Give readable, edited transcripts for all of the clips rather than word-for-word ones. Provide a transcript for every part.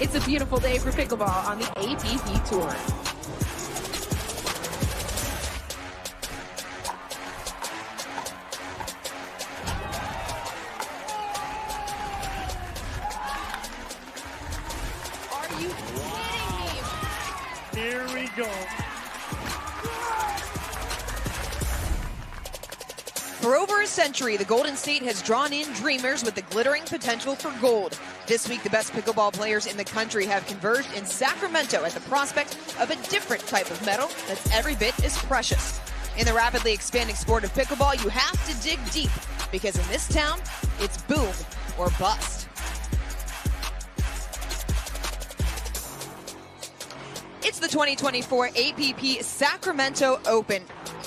It's a beautiful day for pickleball on the APP Tour. Are you kidding me? Here we go. For over a century, the Golden State has drawn in dreamers with the glittering potential for gold. This week, the best pickleball players in the country have converged in Sacramento at the prospect of a different type of medal that's every bit as precious. In the rapidly expanding sport of pickleball, you have to dig deep, because in this town, it's boom or bust. It's the 2024 APP Sacramento Open.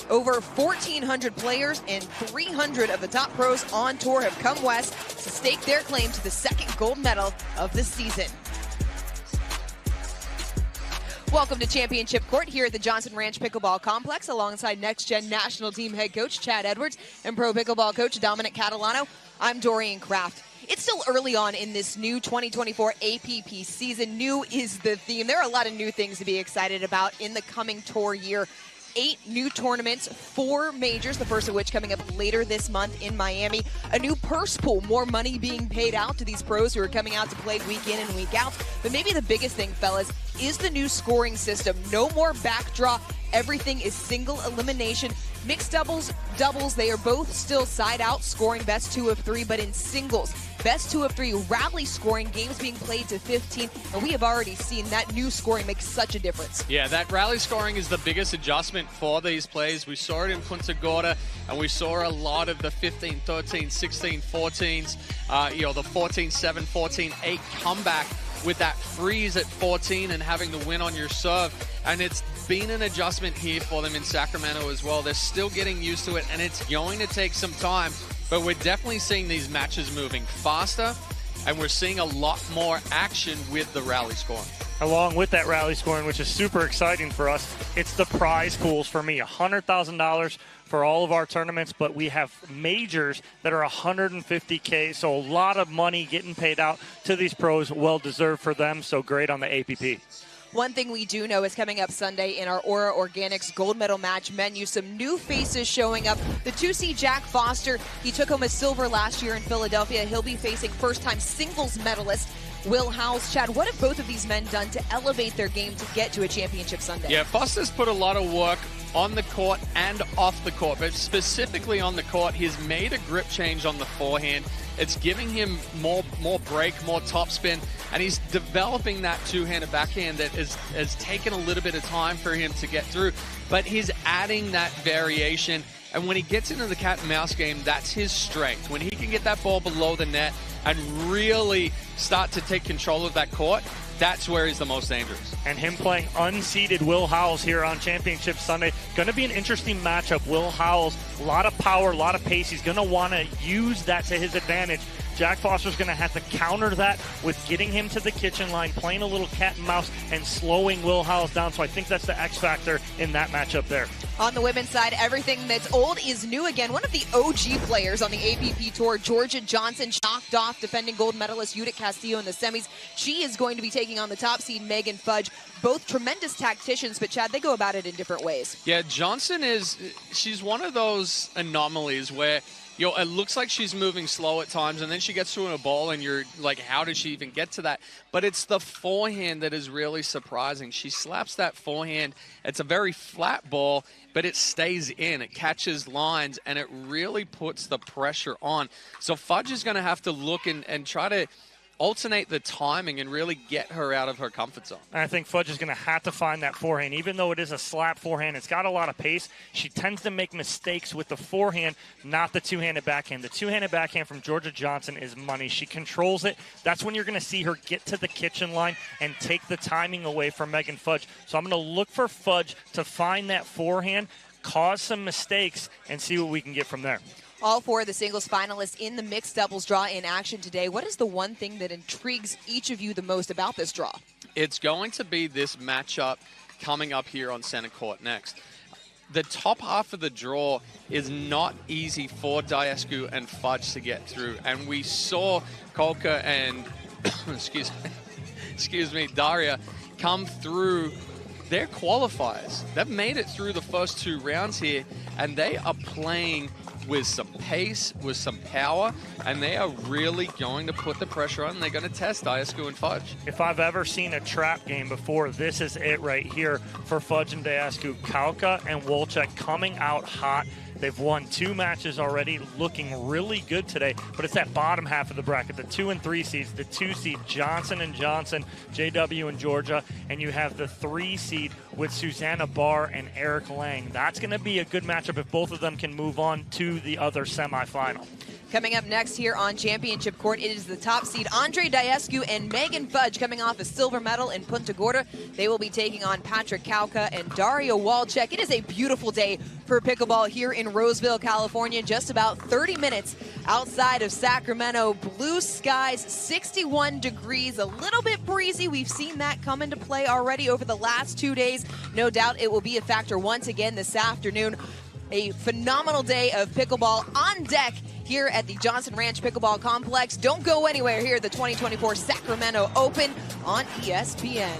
Over 1,400 players and 300 of the top pros on tour have come west to stake their claim to the second gold medal of the season. Welcome to Championship Court here at the Johnson Ranch Pickleball Complex alongside Next Gen National Team Head Coach Chad Edwards and Pro Pickleball Coach Dominic Catalano. I'm Dorian Kraft. It's still early on in this new 2024 APP season. New is the theme. There are a lot of new things to be excited about in the coming tour year. 8 new tournaments, 4 majors, the first of which coming up later this month in Miami. A new purse pool, more money being paid out to these pros who are coming out to play week in and week out. But maybe the biggest thing, fellas, is the new scoring system. No more backdraw. Everything is single elimination. Mixed doubles, they are both still side out, scoring best 2 of 3, but in singles, best 2 of 3, rally scoring, games being played to 15, and we have already seen that new scoring make such a difference. Yeah, that rally scoring is the biggest adjustment for these plays. We saw it in Punta Gorda, and we saw a lot of the 15, 13, 16, 14s, the 14-7, 14-8 comeback with that freeze at 14 and having the win on your serve. And it's been an adjustment here for them in Sacramento as well. They're still getting used to it, and it's going to take some time. But we're definitely seeing these matches moving faster, and we're seeing a lot more action with the rally scoring. Along with that rally scoring, which is super exciting for us, it's the prize pools for me. $100,000 for all of our tournaments, but we have majors that are $150K, so a lot of money getting paid out to these pros. Well deserved for them, so great on the APP. One thing we do know is coming up Sunday in our Aura Organics gold medal match menu, some new faces showing up. The 2C Jack Foster, he took home a silver last year in Philadelphia. He'll be facing first-time singles medalist Will Howes. Chad, what have both of these men done to elevate their game to get to a championship Sunday? Yeah, Foster's put a lot of work on the court and off the court, but specifically on the court, he's made a grip change on the forehand. It's giving him more break, more topspin, and he's developing that two-handed backhand that has taken a little bit of time for him to get through, but he's adding that variation. And when he gets into the cat and mouse game, that's his strength. When he can get that ball below the net and really start to take control of that court, that's where he's the most dangerous. And him playing unseeded Will Howes here on Championship Sunday. Going to be an interesting matchup. Will Howes, a lot of power, a lot of pace. He's going to want to use that to his advantage. Jack Foster's going to have to counter that with getting him to the kitchen line, playing a little cat and mouse, and slowing Will Howes down. So I think that's the X factor in that matchup there. On the women's side, everything that's old is new again. One of the OG players on the APP Tour, Georgia Johnson, knocked off defending gold medalist Judith Castillo in the semis. She is going to be taking on the top seed Megan Fudge. Both tremendous tacticians, but Chad, they go about it in different ways. Yeah, Johnson she's one of those anomalies where it looks like she's moving slow at times, and then she gets to a ball, and you're like, how did she even get to that? But it's the forehand that is really surprising. She slaps that forehand. It's a very flat ball, but it stays in. It catches lines, and it really puts the pressure on. So Fudge is going to have to look and try to alternate the timing and really get her out of her comfort zone. And I think Fudge is going to have to find that forehand. Even though it is a slap forehand, it's got a lot of pace. She tends to make mistakes with the forehand, not the two-handed backhand. The two-handed backhand from Georgia Johnson is money. She controls it. That's when you're going to see her get to the kitchen line and take the timing away from Megan Fudge. So I'm going to look for Fudge to find that forehand, cause some mistakes, and see what we can get from there. All 4 of the singles finalists in the mixed doubles draw in action today. What is the one thing that intrigues each of you the most about this draw? It's going to be this matchup coming up here on center court next. The top half of the draw is not easy for Diescu and Fudge to get through. And we saw Kolka and excuse me, excuse me, Daria, come through their qualifiers. They've made it through the first 2 rounds here, and they are playing with some pace, with some power, and they are really going to put the pressure on. They're going to test Diascu and Fudge. If I've ever seen a trap game before, this is it right here for Fudge and Diascu. Kauka and Wolchek coming out hot. They've won 2 matches already, looking really good today. But it's that bottom half of the bracket, the 2 and 3 seeds. The 2 seed, Johnson and Johnson, JW and Georgia. And you have the 3 seed with Susanna Barr and Eric Lang. That's going to be a good matchup if both of them can move on to the other semifinal. Coming up next here on Championship Court, it is the top seed Andre Diascu and Megan Fudge coming off a silver medal in Punta Gorda. They will be taking on Patrick Kauka and Dario Walczek. It is a beautiful day for pickleball here in Roseville, California, just about 30 minutes outside of Sacramento. Blue skies, 61 degrees, a little bit breezy. We've seen that come into play already over the last 2 days. No doubt it will be a factor once again this afternoon. A phenomenal day of pickleball on deck here at the Johnson Ranch Pickleball Complex. Don't go anywhere here at the 2024 Sacramento Open on ESPN.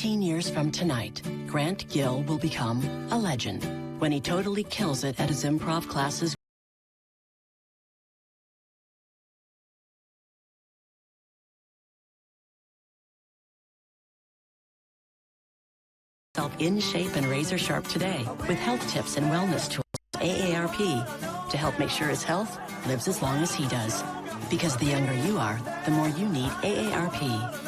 Years from tonight, Grant Gill will become a legend when he totally kills it at his improv classes. In shape and razor sharp today with health tips and wellness tools. AARP to help make sure his health lives as long as he does. Because the younger you are, the more you need AARP.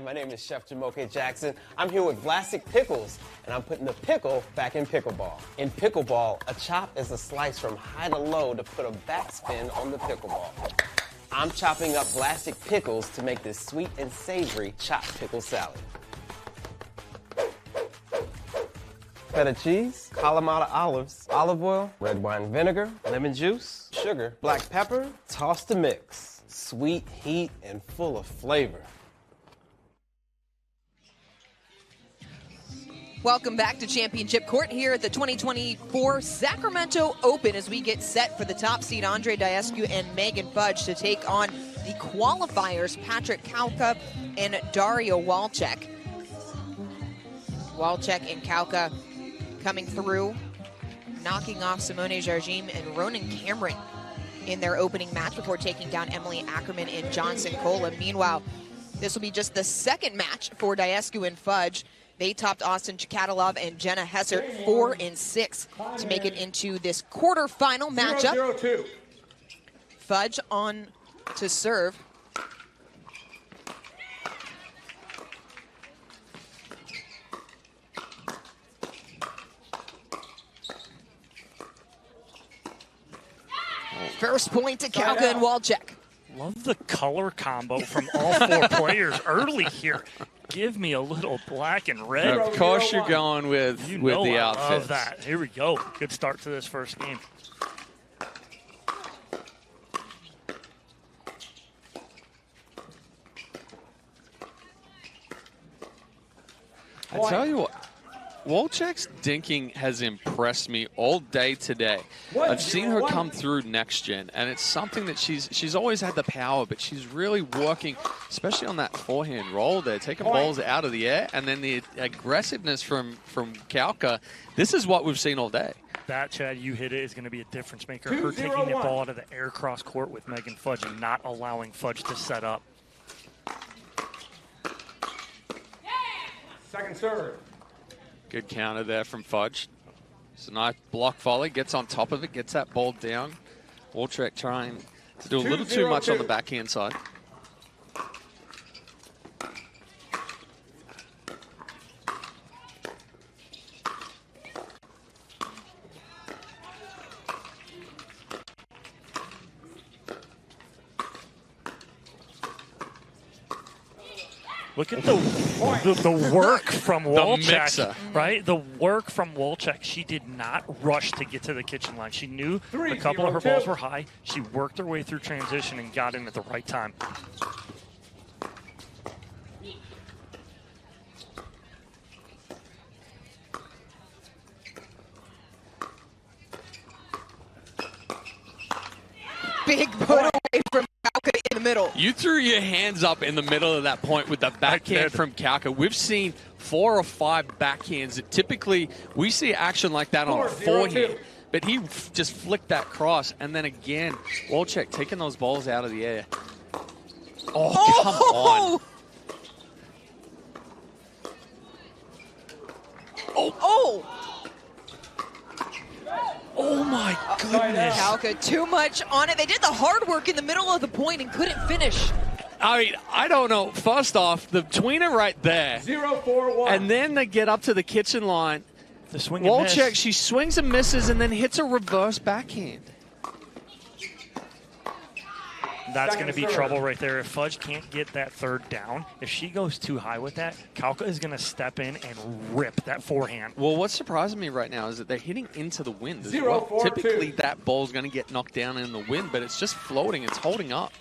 My name is Chef Jamoke Jackson. I'm here with Vlasic Pickles, and I'm putting the pickle back in pickleball. In pickleball, a chop is a slice from high to low to put a backspin on the pickleball. I'm chopping up Vlasic Pickles to make this sweet and savory chopped pickle salad. Feta cheese, Kalamata olives, olive oil, red wine vinegar, lemon juice, sugar, black pepper, toss to mix. Sweet, heat, and full of flavor. Welcome back to Championship Court here at the 2024 Sacramento Open as we get set for the top seed Andre Diascu and Megan Fudge to take on the qualifiers Patrick Kauka and Dario Walczek. Walczek and Kauka coming through, knocking off Simone Jardim and Ronan Cameron in their opening match before taking down Emily Ackerman and Johnson Cola. Meanwhile, this will be just the second match for Diascu and Fudge. They topped Austin Chikatilov and Jenna Hessert 4 and 6 to make it into this quarterfinal matchup. 0-0-2. Fudge on to serve. First point to Kauka and Walczek. Love the color combo from all 4 players early here. Give me a little black and red. Of course you're going with the outfits. I love that. Here we go. Good start to this first game. I tell you what, Wolczek's dinking has impressed me all day today. I've seen her come through next gen, and it's something that she's always had the power, but she's really working, especially on that forehand roll there, taking balls out of the air, and then the aggressiveness from Kauka. This is what we've seen all day. That, Chad, you hit it, is going to be a difference maker. Her taking the ball out of the air cross court with Megan Fudge and not allowing Fudge to set up. Second serve. Good counter there from Fudge. It's a nice block volley, gets on top of it, gets that ball down. Walczak trying to do a little too much on the backhand side. Look at the work from Walczak, right? The work from Walczak. She did not rush to get to the kitchen line. She knew a couple of her balls were high. She worked her way through transition and got in at the right time. Big put away from Kauka in the middle. You threw your hands up in the middle of that point with the backhand from Kauka. We've seen 4 or 5 backhands. Typically, we see action like that on a forehand. But he just flicked that cross. And then again, Walczak taking those balls out of the air. Oh, come on. Oh! Oh my goodness. Kauka, too much on it. They did the hard work in the middle of the point and couldn't finish. I mean, I don't know. First off, the tweener right there. 0-4-1. And then they get up to the kitchen line. The swing and miss. Walczak, she swings and misses and then hits a reverse backhand. That's going to be trouble right there. If Fudge can't get that third down, if she goes too high with that, Kauka is going to step in and rip that forehand. Well, what's surprising me right now is that they're hitting into the wind as well. Typically, that ball's going to get knocked down in the wind, but it's just floating. It's holding up.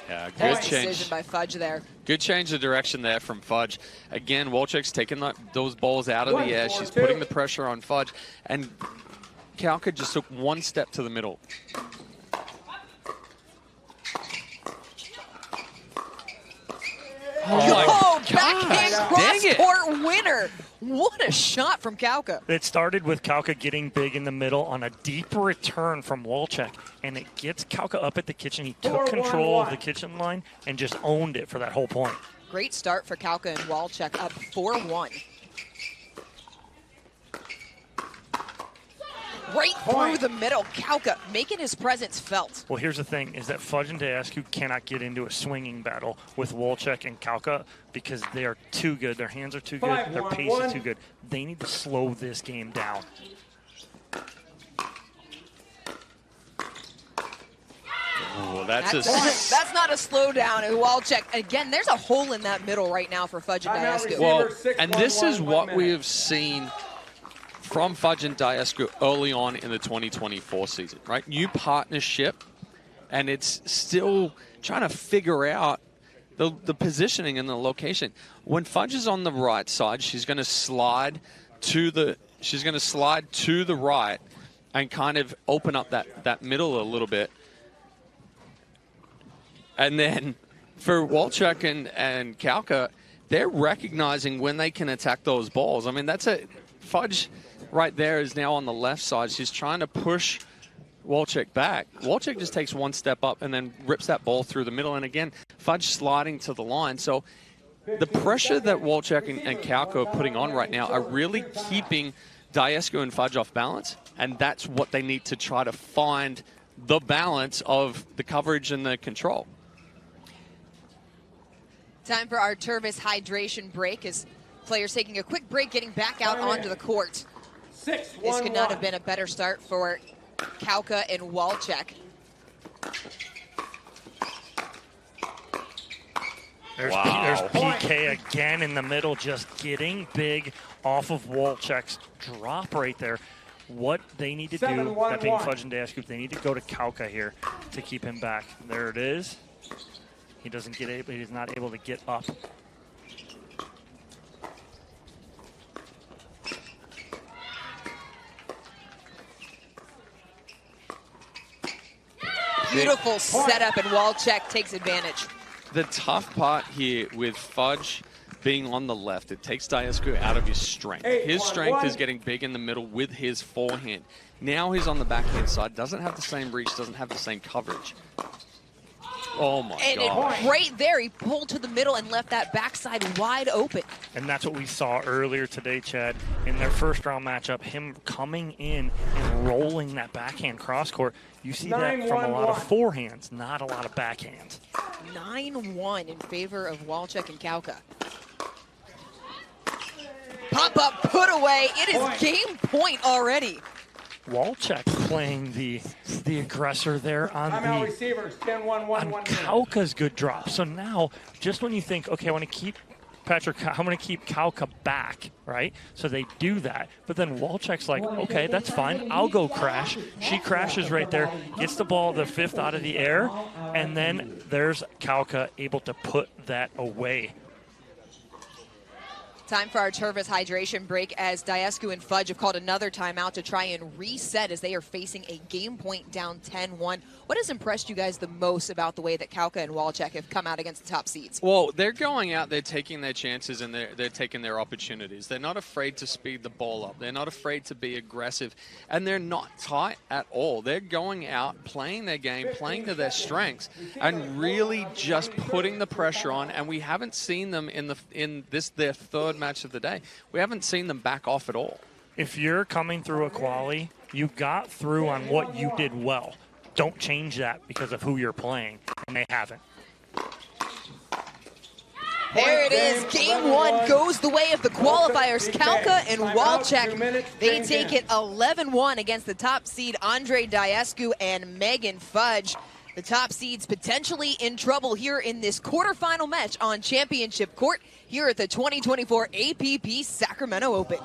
Yeah, good change. Decision by Fudge there. Good change of direction there from Fudge. Again, Walczak's taking those balls out of the air. She's putting the pressure on Fudge. And Kauka just took one step to the middle. Oh, backhand cross-court winner. What a shot from Kauka. It started with Kauka getting big in the middle on a deep return from Walczak, and it gets Kauka up at the kitchen. He took control of the kitchen line and just owned it for that whole point. Great start for Kauka and Walczak, up 4-1. Right through the middle, Kauka making his presence felt. Well, here's the thing, is that Fudge and Diascu cannot get into a swinging battle with Walczak and Kauka because they are too good. Their hands are too good. Their pace is too good. They need to slow this game down. Oh, that's not a slowdown. And Walczak, again, there's a hole in that middle right now for Fudge and Diascu. Well, and this is what we have seen from Fudge and Diascu early on in the 2024 season, right? New partnership, and it's still trying to figure out the positioning and the location. When Fudge is on the right side, she's going to slide to the right and kind of open up that middle a little bit. And then for Walczak and Kauka, they're recognizing when they can attack those balls. I mean, Fudge right there is now on the left side. She's trying to push Walczak back. Walczak just takes one step up and then rips that ball through the middle. And again, Fudge sliding to the line. So the pressure that Walczak and Kauka are putting on right now are really keeping Diascu and Fudge off balance. And that's what they need to try to find the balance of the coverage and the control. Time for our Tervis hydration break as players taking a quick break, getting back out onto the court. This could not have been a better start for Kauka and Walczak. There's PK again in the middle, just getting big off of Walczak's drop right there. What they need to do, that being Fudge and Diascu, they need to go to Kauka here to keep him back. There it is. He's not able to get up. Beautiful setup, and Walczak takes advantage. The tough part here with Fudge being on the left, it takes Diasco out of his strength. His strength is getting big in the middle with his forehand. Now he's on the backhand side, doesn't have the same reach, doesn't have the same coverage. Oh my God. And right there, he pulled to the middle and left that backside wide open. And that's what we saw earlier today, Chad, in their first round matchup, him coming in and rolling that backhand cross court. You see that from a lot of forehands, not a lot of backhands. 9-1 in favor of Walczak and Kauka. Pop-up, put away. It is game point already. Walczak playing the aggressor there on receivers, 10-1-1-1. Kauka's good drop. So now, just when you think, okay, I want to keep I'm going to keep Kauka back, right? So they do that. But then Walczak's like, okay, that's fine. I'll go crash. She crashes right there, gets the ball, the fifth out of the air, and then there's Kauka able to put that away. Time for our Tervis hydration break as Diasco and Fudge have called another timeout to try and reset as they are facing a game point down 10-1. What has impressed you guys the most about the way that Kauka and Walczak have come out against the top seeds? Well, they're going out, they're taking their chances, and they're taking their opportunities. They're not afraid to speed the ball up. They're not afraid to be aggressive, and they're not tight at all. They're going out, playing their game, playing to their strengths, and really just putting the pressure on, and we haven't seen them in this their third match of the day. We haven't seen them back off at all. If you're coming through a quali, you got through on what you did well. Don't change that because of who you're playing, and they haven't. There it is. Game one goes the way of the qualifiers. Kauka and Walczak, they take it 11-1 against the top seed Andre Diasco and Megan Fudge. The top seeds potentially in trouble here in this quarterfinal match on Championship Court here at the 2024 APP Sacramento Open.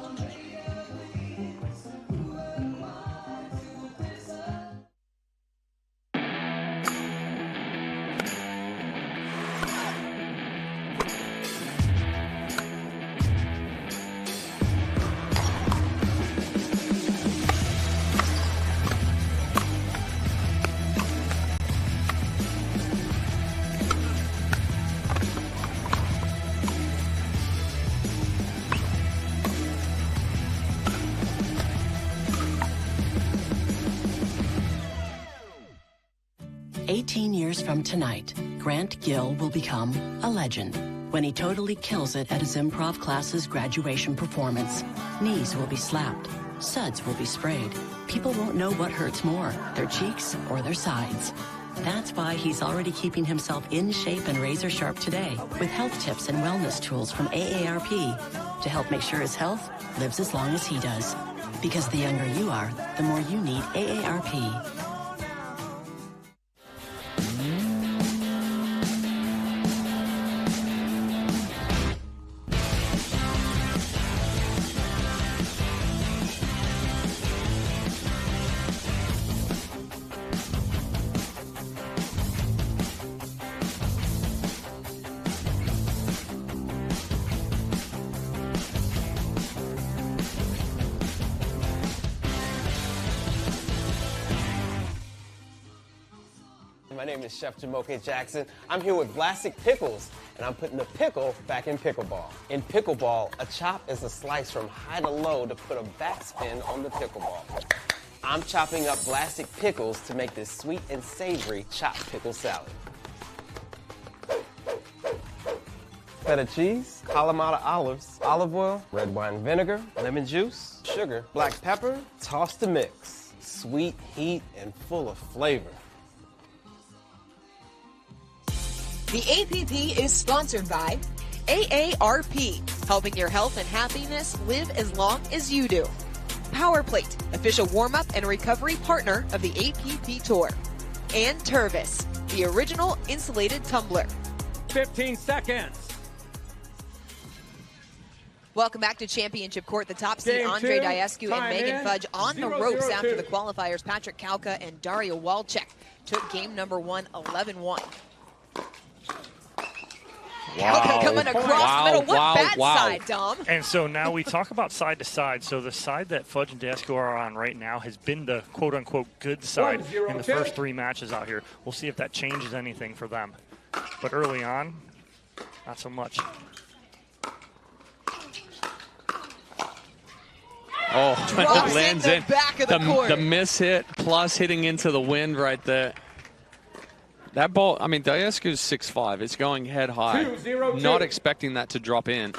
Years from tonight, Grant Gill will become a legend when he totally kills it at his improv class's graduation performance. Knees will be slapped, suds will be sprayed. People won't know what hurts more, their cheeks or their sides. That's why he's already keeping himself in shape and razor sharp today with health tips and wellness tools from AARP to help make sure his health lives as long as he does. Because the younger you are, the more you need AARP. My name is Chef Jamoke Jackson. I'm here with Vlasic Pickles, and I'm putting the pickle back in pickleball. In pickleball, a chop is a slice from high to low to put a backspin on the pickleball. I'm chopping up Vlasic Pickles to make this sweet and savory chopped pickle salad. Feta cheese, Kalamata olives, olive oil, red wine vinegar, lemon juice, sugar, black pepper, toss to mix. Sweet, heat, and full of flavor. The APP is sponsored by AARP, helping your health and happiness live as long as you do. Power Plate, official warm-up and recovery partner of the APP Tour. And Tervis, the original insulated tumbler. 15 seconds. Welcome back to Championship Court. The top seed Andre Diasco and Megan Fudge on the ropes after the qualifiers. Patrick Kauka and Daria Walczak took game number one, 11-1. Wow. Coming across the middle. What bad side, Dom? And so now we talk about side to side. So the side that Fudge and Diasco are on right now has been the quote-unquote good side in the first three matches out here. We'll see if that changes anything for them. but early on, not so much. Oh, Drops it lands in in. the back of the court. The miss hit plus hitting into the wind right there. That ball, I mean, Diascu's 6'5". It's going head high. 2-0-2. Not expecting that to drop in.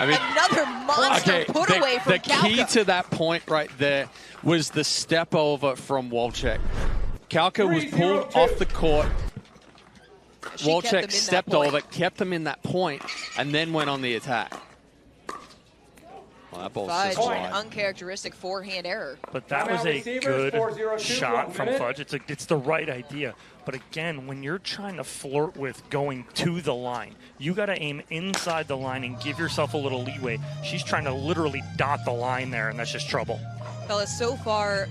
I mean, Another monster put away from the key Kalka. to that point right there was the step over from Wolchek. Kalka was pulled off the court. Wolchek stepped over, kept hthem in that point, and then went on the attack. Well, that ball's Fudge, just an wide. uncharacteristic forehand error. But that was a good shot from Fudge. It's the right idea. But again, when you're trying to flirt with going to the line, you got to aim inside the line and give yourself a little leeway. She's trying to literally dot the line there, and that's just trouble. Fellas, so far,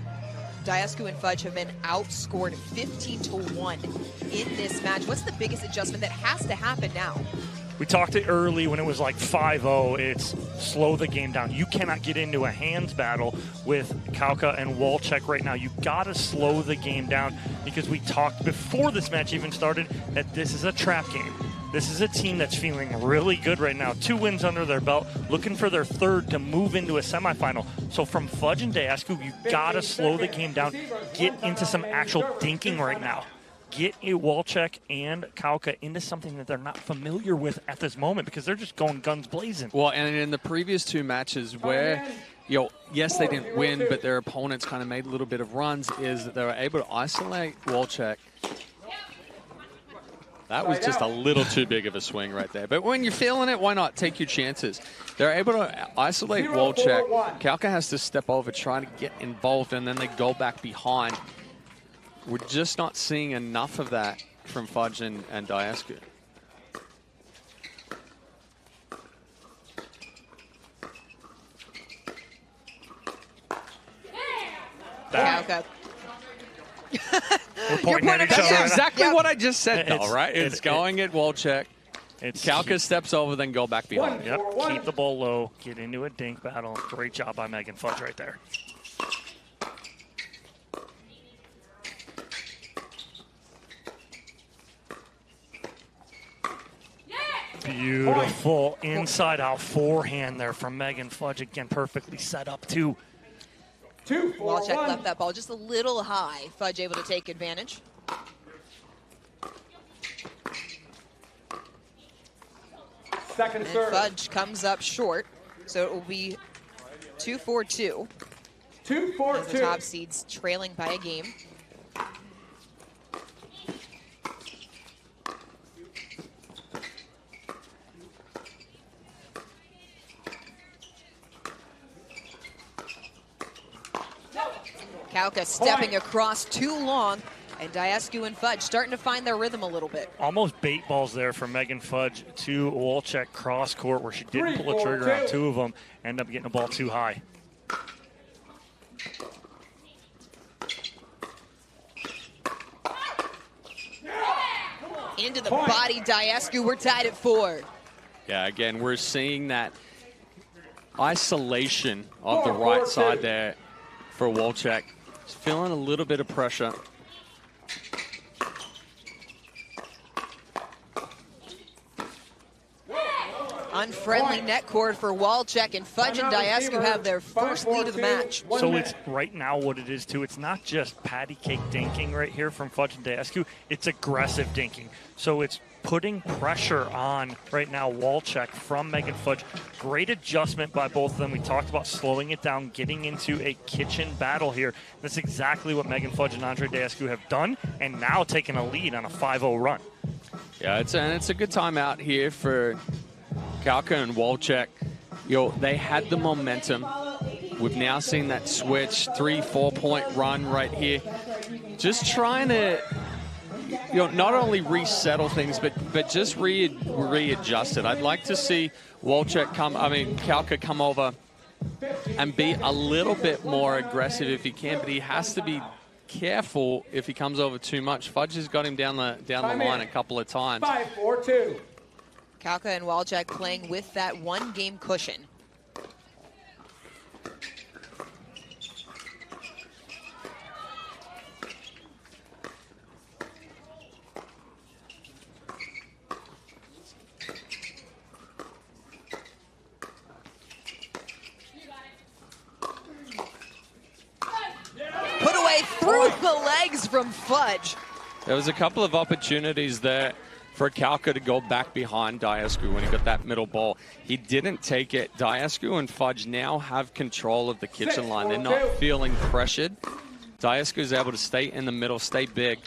Diascu and Fudge have been outscored 15-1 in this match. What's the biggest adjustment that has to happen now? We talked it early when it was like 5-0. It's slow the game down. You cannot get into a hands battle with Kalka and Wolchek right now. You got to slow the game down because we talked before this match even started that this is a trap game. This is a team that's feeling really good right now. 2 wins under their belt, looking for their 3rd to move into a semifinal. So from Fudge and Diascu, you got to slow the game down, get into some actual dinking right now. Get a Wolchek and Kalka into something that they're not familiar with at this moment because they're just going guns blazing. Well, and in the previous 2 matches where, yes, they didn't win, but their opponents kind of made a little bit of runs, is that they were able to isolate Wolchek. That was just a little too big of a swing right there. But when you're feeling it, why not take your chances? They're able to isolate Wolchek. Kalka has to step over, try to get involved, and then they go back behind. We're just not seeing enough of that from Fudge and Diascu. Kalka. We're pointing at each other. That's exactly what I just said, though, right? It's going at Wolchek. It's Kalka steps over, then go back behind. Yep, keep the ball low, get into a dink battle. Great job by Megan Fudge right there. Beautiful inside out forehand there from Megan Fudge. Again, perfectly set up too. Wolchek left that ball just a little high. Fudge able to take advantage. Second And serve. Fudge comes up short, so it will be 2-4-2. 2-4-2. As the top seeds trailing by a game. Kalka stepping across too long, and Diascu and Fudge starting to find their rhythm a little bit. Almost bait balls there from Megan Fudge to Wolchek cross court where she didn't pull a trigger on 2 of them, end up getting the ball too high. Into the body, Diascu. We're tied at 4. Yeah, again, we're seeing that isolation of the right side there for Wolchek. He's feeling a little bit of pressure. Unfriendly net cord for Wolchek, and Fudge and Diascu have their first lead of the match. So it's right now what it is too. It's not just patty cake dinking right here from Fudge and Diascu. It's aggressive dinking. So it's putting pressure on right now Wolchek from Megan Fudge. Great adjustment by both of them. We talked about slowing it down, getting into a kitchen battle here. That's exactly what Megan Fudge and Andre Diascu have done, and now taking a lead on a 5-0 run. Yeah, it's a good timeout here for Kalka and Wolchek. They had the momentum. We've now seen that switch, 3-4 point run right here. Just trying to, not only resettle things, but just readjust it. I'd like to see Kalka come over and be a little bit more aggressive if he can, but he has to be careful if he comes over too much. Fudge has got him down the line a couple of times. 5-4-2. Kauka and Walczak playing with that one-game cushion. Put away through the legs from Fudge. There was a couple of opportunities there for Kauka to go back behind Diascu when he got that middle ball. He didn't take it. Diascu and Fudge now have control of the kitchen line. They're not feeling pressured. Diascu is able to stay in the middle, stay big.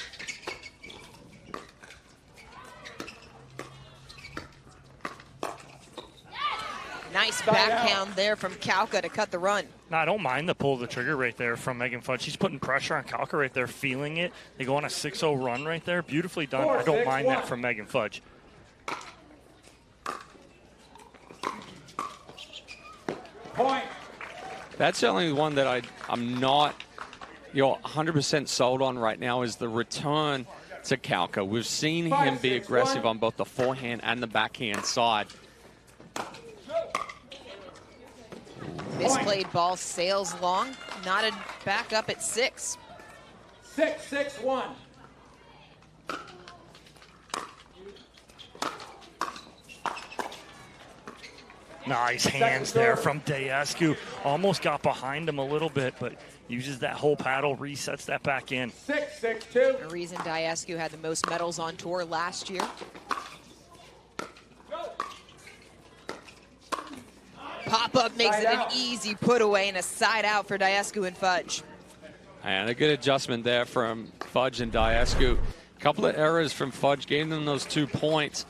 Nice backhand there from Kauka to cut the run. No, I don't mind the pull of the trigger right there from Megan Fudge. She's putting pressure on Kauka right there, feeling it. They go on a 6-0 run right there. Beautifully done. I don't mind that from Megan Fudge. Point. That's the only one that I'm not 100% sold on right now is the return to Kauka. We've seen him be aggressive on both the forehand and the backhand side. Misplayed ball sails long, knotted back up at 6. 6-6-1. Nice hands there from Diascu. Almost got behind him a little bit, but uses that whole paddle, resets that back in. 6-6-2. The reason Diascu had the most medals on tour last year. Pop-up makes it an easy put away and a side out for Diascu and Fudge. And a good adjustment there from Fudge and Diascu. A couple of errors from Fudge, gave them those 2 points.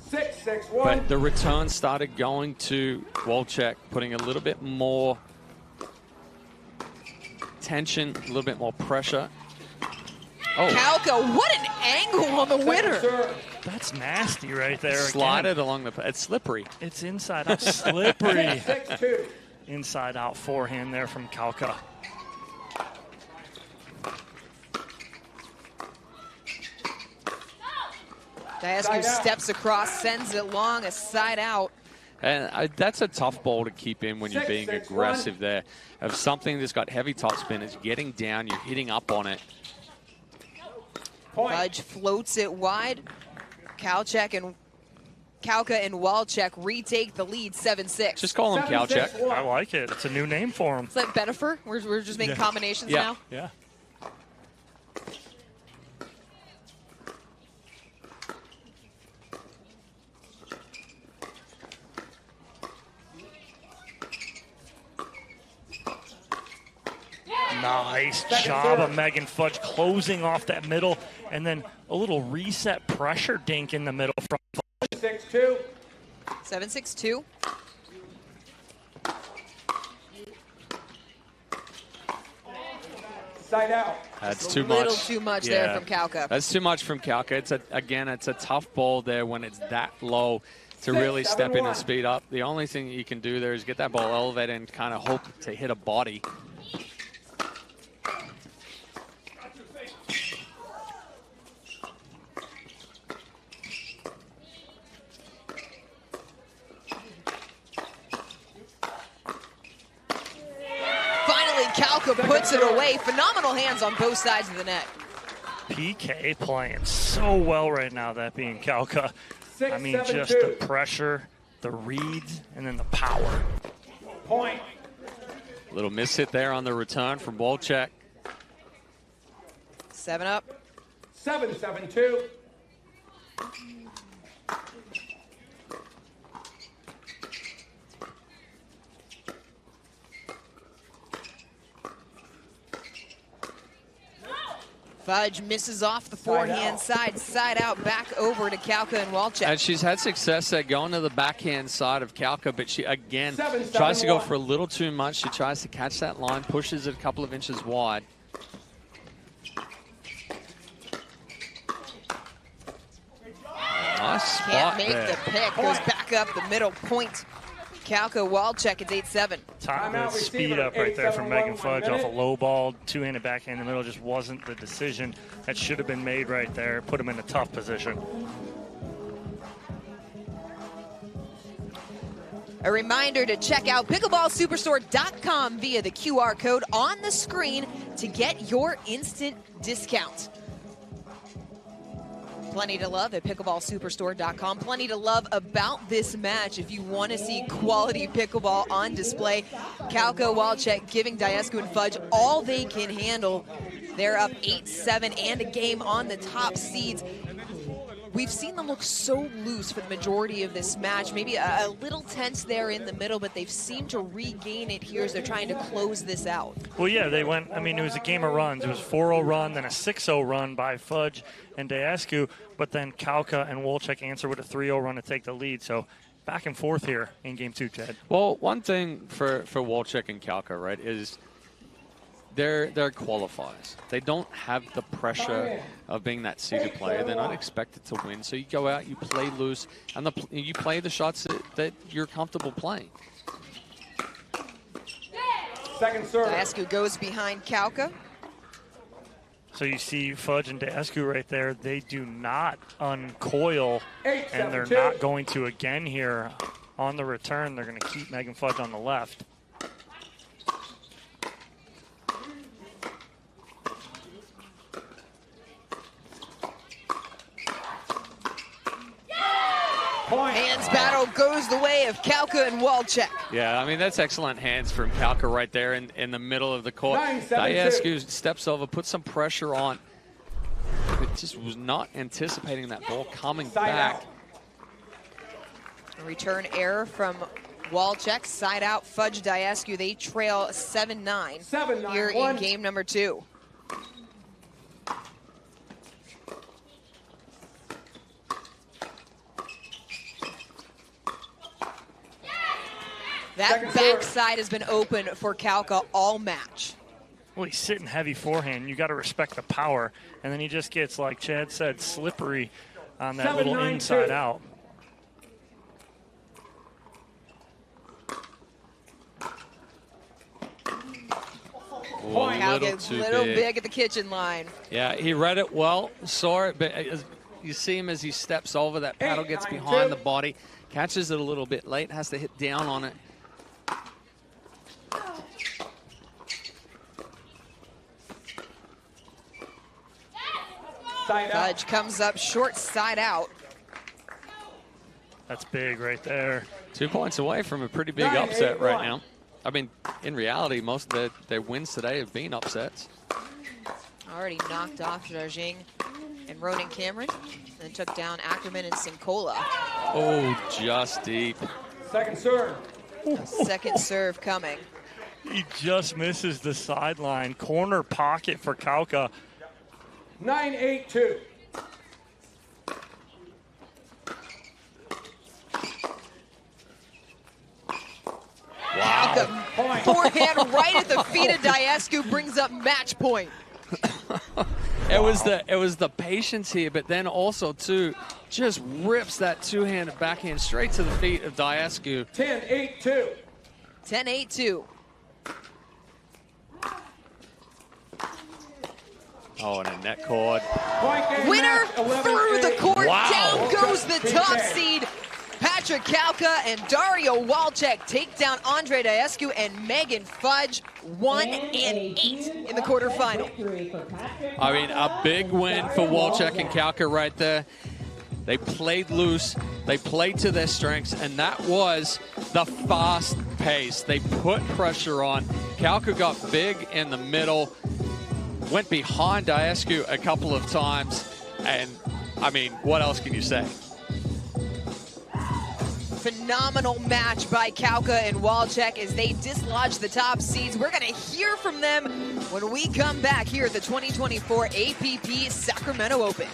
6-6-1. But the return started going to Walczak, putting a little bit more tension, a little bit more pressure. Oh, Kauka, what an angle on the winner. That's nasty right there. Slided again. along the, it's slippery. It's inside out, slippery. 6-2. Inside out forehand there from Kauka. Diascu steps across, sends it long, a side out. And that's a tough ball to keep in when you're being 6-6-1. aggressive there. Of something that's got heavy topspin, it's getting down, you're hitting up on it. Point. Fudge floats it wide. Kauka and Walczak retake the lead 7-6. Just call him Kauczak. 7-6-1. I like it. It's a new name for him. It's like Benifer. We're just making combinations Yeah. now. Yeah. Nice job of Megan Fudge closing off that middle, and then a little reset pressure dink in the middle from Fudge. 6-2. 7-6-2. Side out. That's A too little much. too much Yeah. there from Kauka. That's too much from Kauka. It's a tough ball there when it's that low to really step in and speed up. The only thing you can do there is get that ball elevated and kind of hope to hit a body. Finally, Kauka puts it away. Phenomenal hands on both sides of the net. PK playing so well right now, that being Kauka. I mean, just the pressure, the reads, and then the power. Point. Little miss hit there on the return from Walczak. 7 up. 7-7-2. Fudge misses off the forehand side out, back over to Kauka and Walczak. And she's had success at going to the backhand side of Kauka, but she, again, 7-7-1. tries to go for a little too much. She tries to catch that line, pushes it a couple of inches wide. Nice spot Can't make there. the pick. Goes back up the middle point. Kauka Walczak, it's 8-7. Time Timeout, the speed receiver, up right there from 8-7-1, Megan 1 Fudge off a minute. low ball, two-handed backhand in the middle just wasn't the decision that should have been made right there. Put him in a tough position. A reminder to check out pickleballsuperstore.com via the QR code on the screen to get your instant discount. Plenty to love at pickleballsuperstore.com. Plenty to love about this match if you want to see quality pickleball on display. Kauka, Walczak giving Diescu and Fudge all they can handle. They're up 8-7 and a game on the top seeds. We've seen them look so loose for the majority of this match. Maybe a little tense there in the middle, but they've seemed to regain it here as they're trying to close this out. Well, yeah, they went, I mean, it was a game of runs. It was 4-0 run, then a 6-0 run by Fudge and Diescu, but then Kauka and Walczak answer with a 3-0 run to take the lead. So back and forth here in game 2, Chad. Well, one thing for Walczak and Kauka, right, is they're qualifiers. They don't have the pressure of being that seeded player. They're not expected to win. So you go out, you play loose, and you play the shots that you're comfortable playing. Second serve. Diescu goes behind Kauka. So you see Fudge and Diescu right there. They do not uncoil, and they're not going to again here on the return. They're going to keep Megan Fudge on the left. Hands battle goes the way of Kauka and Walczak. Yeah, I mean, that's excellent hands from Kauka right there in the middle of the court. Diescu steps over, puts some pressure on. But just was not anticipating that ball coming back. A return error from Walczak. Side out, Fudge Diescu. They trail 7-9 here in game number 2. That backside has been open for Kauka all match. Well, he's sitting heavy forehand. You got to respect the power. And then he just gets, like Chad said, slippery on that little inside out. Kauka, little big at the kitchen line. Yeah, he read it well, saw it, but you see him as he steps over, that paddle gets behind the body, catches it a little bit late, has to hit down on it. Fudge comes up short side out. That's big right there. 2 points away from a pretty big upset right now. I mean, in reality, most of their wins today have been upsets. Already knocked off Jarjing and Ronan Cameron, then took down Ackerman and Sincola. Oh, just deep. Second serve. Second serve coming. He just misses the sideline. Corner pocket for Kauka. 9-8-2. Wow. Forehand right at the feet of Diescu brings up match point. It was the patience here, but then also too just rips that two-handed backhand straight to the feet of Diescu. 10-8-2. 10-8-2. Oh, and a net cord. Winner through the court. Wow. Down goes the top seed. Patrick Kauka and Dario Walczak take down Andre Diescu and Megan Fudge, 1-8 in the quarterfinal. I mean, a big win for Walczak and Kauka right there. They played loose, they played to their strengths, and that was the fast pace. They put pressure on. Kauka got big in the middle, went behind Diescu a couple of times, and I mean, what else can you say? Phenomenal match by Kauka and Walczak as they dislodge the top seeds. We're going to hear from them when we come back here at the 2024 APP Sacramento Open.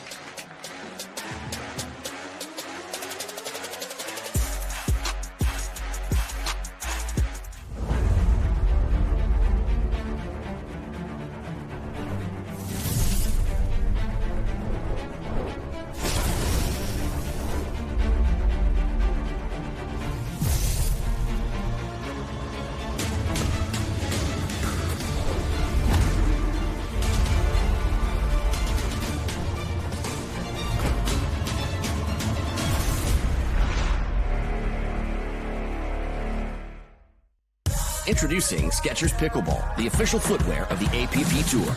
Introducing Skechers Pickleball, the official footwear of the APP Tour.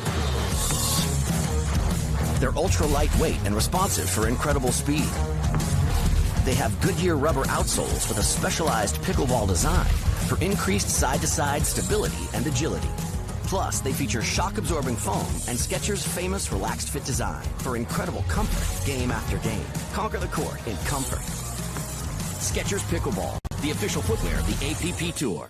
They're ultra lightweight and responsive for incredible speed. They have Goodyear rubber outsoles with a specialized pickleball design for increased side-to-side stability and agility. Plus, they feature shock-absorbing foam and Skechers' famous relaxed fit design for incredible comfort game after game. Conquer the court in comfort. Skechers Pickleball, the official footwear of the APP Tour.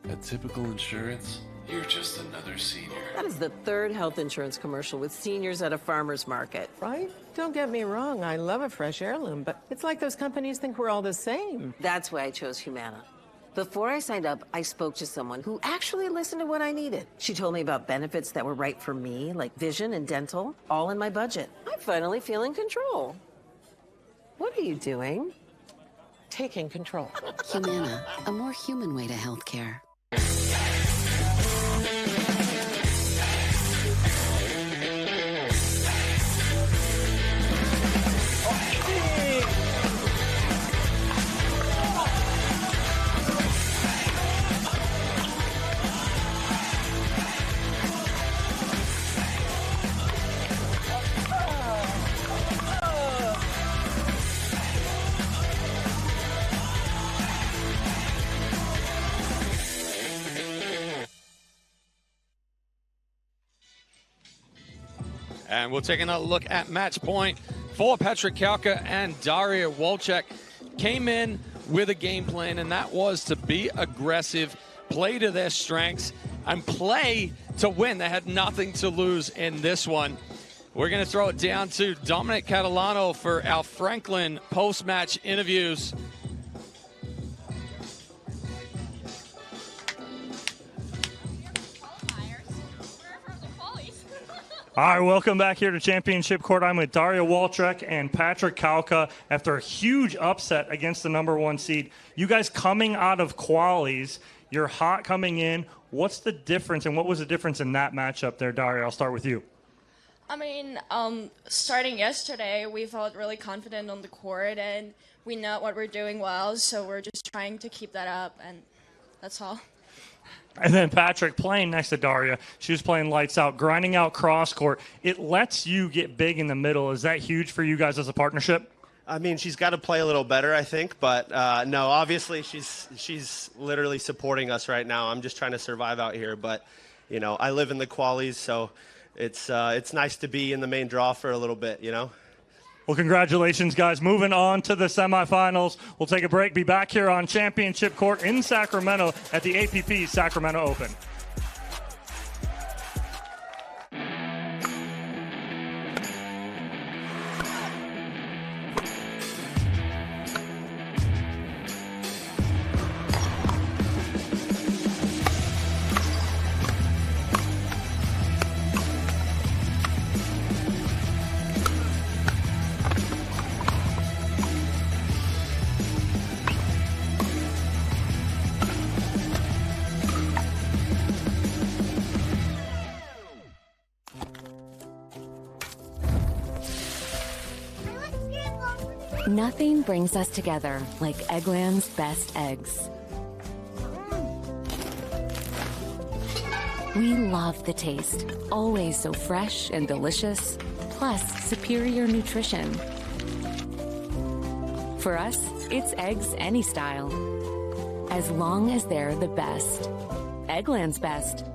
At Typical Insurance, you're just another senior. That is the third health insurance commercial with seniors at a farmer's market. Right? Don't get me wrong, I love a fresh heirloom, but it's like those companies think we're all the same. That's why I chose Humana. Before I signed up, I spoke to someone who actually listened to what I needed. She told me about benefits that were right for me, like vision and dental, all in my budget. I finally feel in control. What are you doing? Taking control. Humana, a more human way to healthcare. And we're taking a look at match point for Patrick Kauka and Daria Wolchek. Came in with a game plan, and that was to be aggressive, play to their strengths, and play to win. They had nothing to lose in this one. We're going to throw it down to Dominic Catalano for our Franklin post-match interviews. All right, welcome back here to Championship Court. I'm with Daria Wolchek and Patrick Kauka after a huge upset against the #1 seed. You guys coming out of qualies, you're hot coming in. What's the difference, and what was the difference in that matchup there, Daria? I'll start with you. I mean, starting yesterday, we felt really confident on the court, and we know what we're doing well, so we're just trying to keep that up, and that's all. And then Patrick playing next to Daria. She was playing lights out, grinding out cross court. It lets you get big in the middle. Is that huge for you guys as a partnership? I mean, she's got to play a little better, I think. But, no, obviously she's literally supporting us right now. I'm just trying to survive out here. But, you know, I live in the qualies, so it's nice to be in the main draw for a little bit, you know. Well, congratulations, guys. Moving on to the semifinals. We'll take a break. Be back here on Championship Court in Sacramento at the APP Sacramento Open. Nothing brings us together like Eggland's best eggs. We love the taste, always so fresh and delicious, plus superior nutrition. For us, it's eggs any style, as long as they're the best. Eggland's best.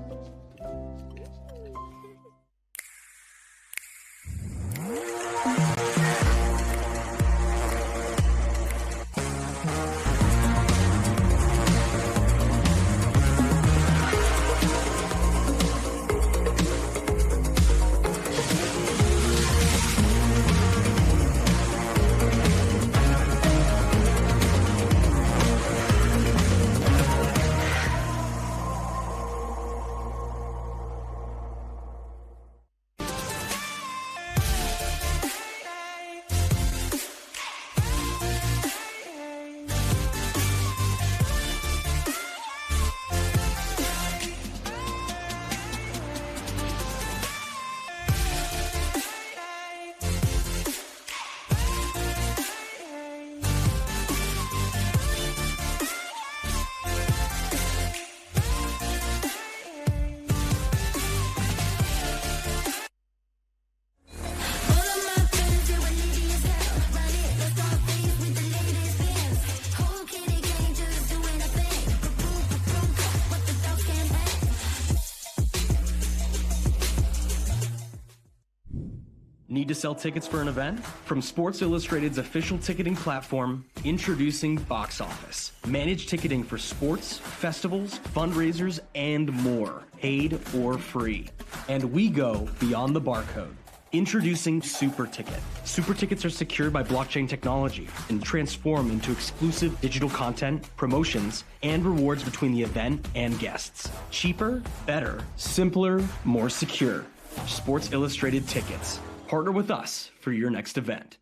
Need to sell tickets for an event? From Sports Illustrated's official ticketing platform, introducing Box Office. Managed ticketing for sports, festivals, fundraisers, and more, paid or free. And we go beyond the barcode. Introducing Super Ticket. Super Tickets are secured by blockchain technology and transform into exclusive digital content, promotions, and rewards between the event and guests. Cheaper, better, simpler, more secure. Sports Illustrated Tickets. Partner with us for your next event.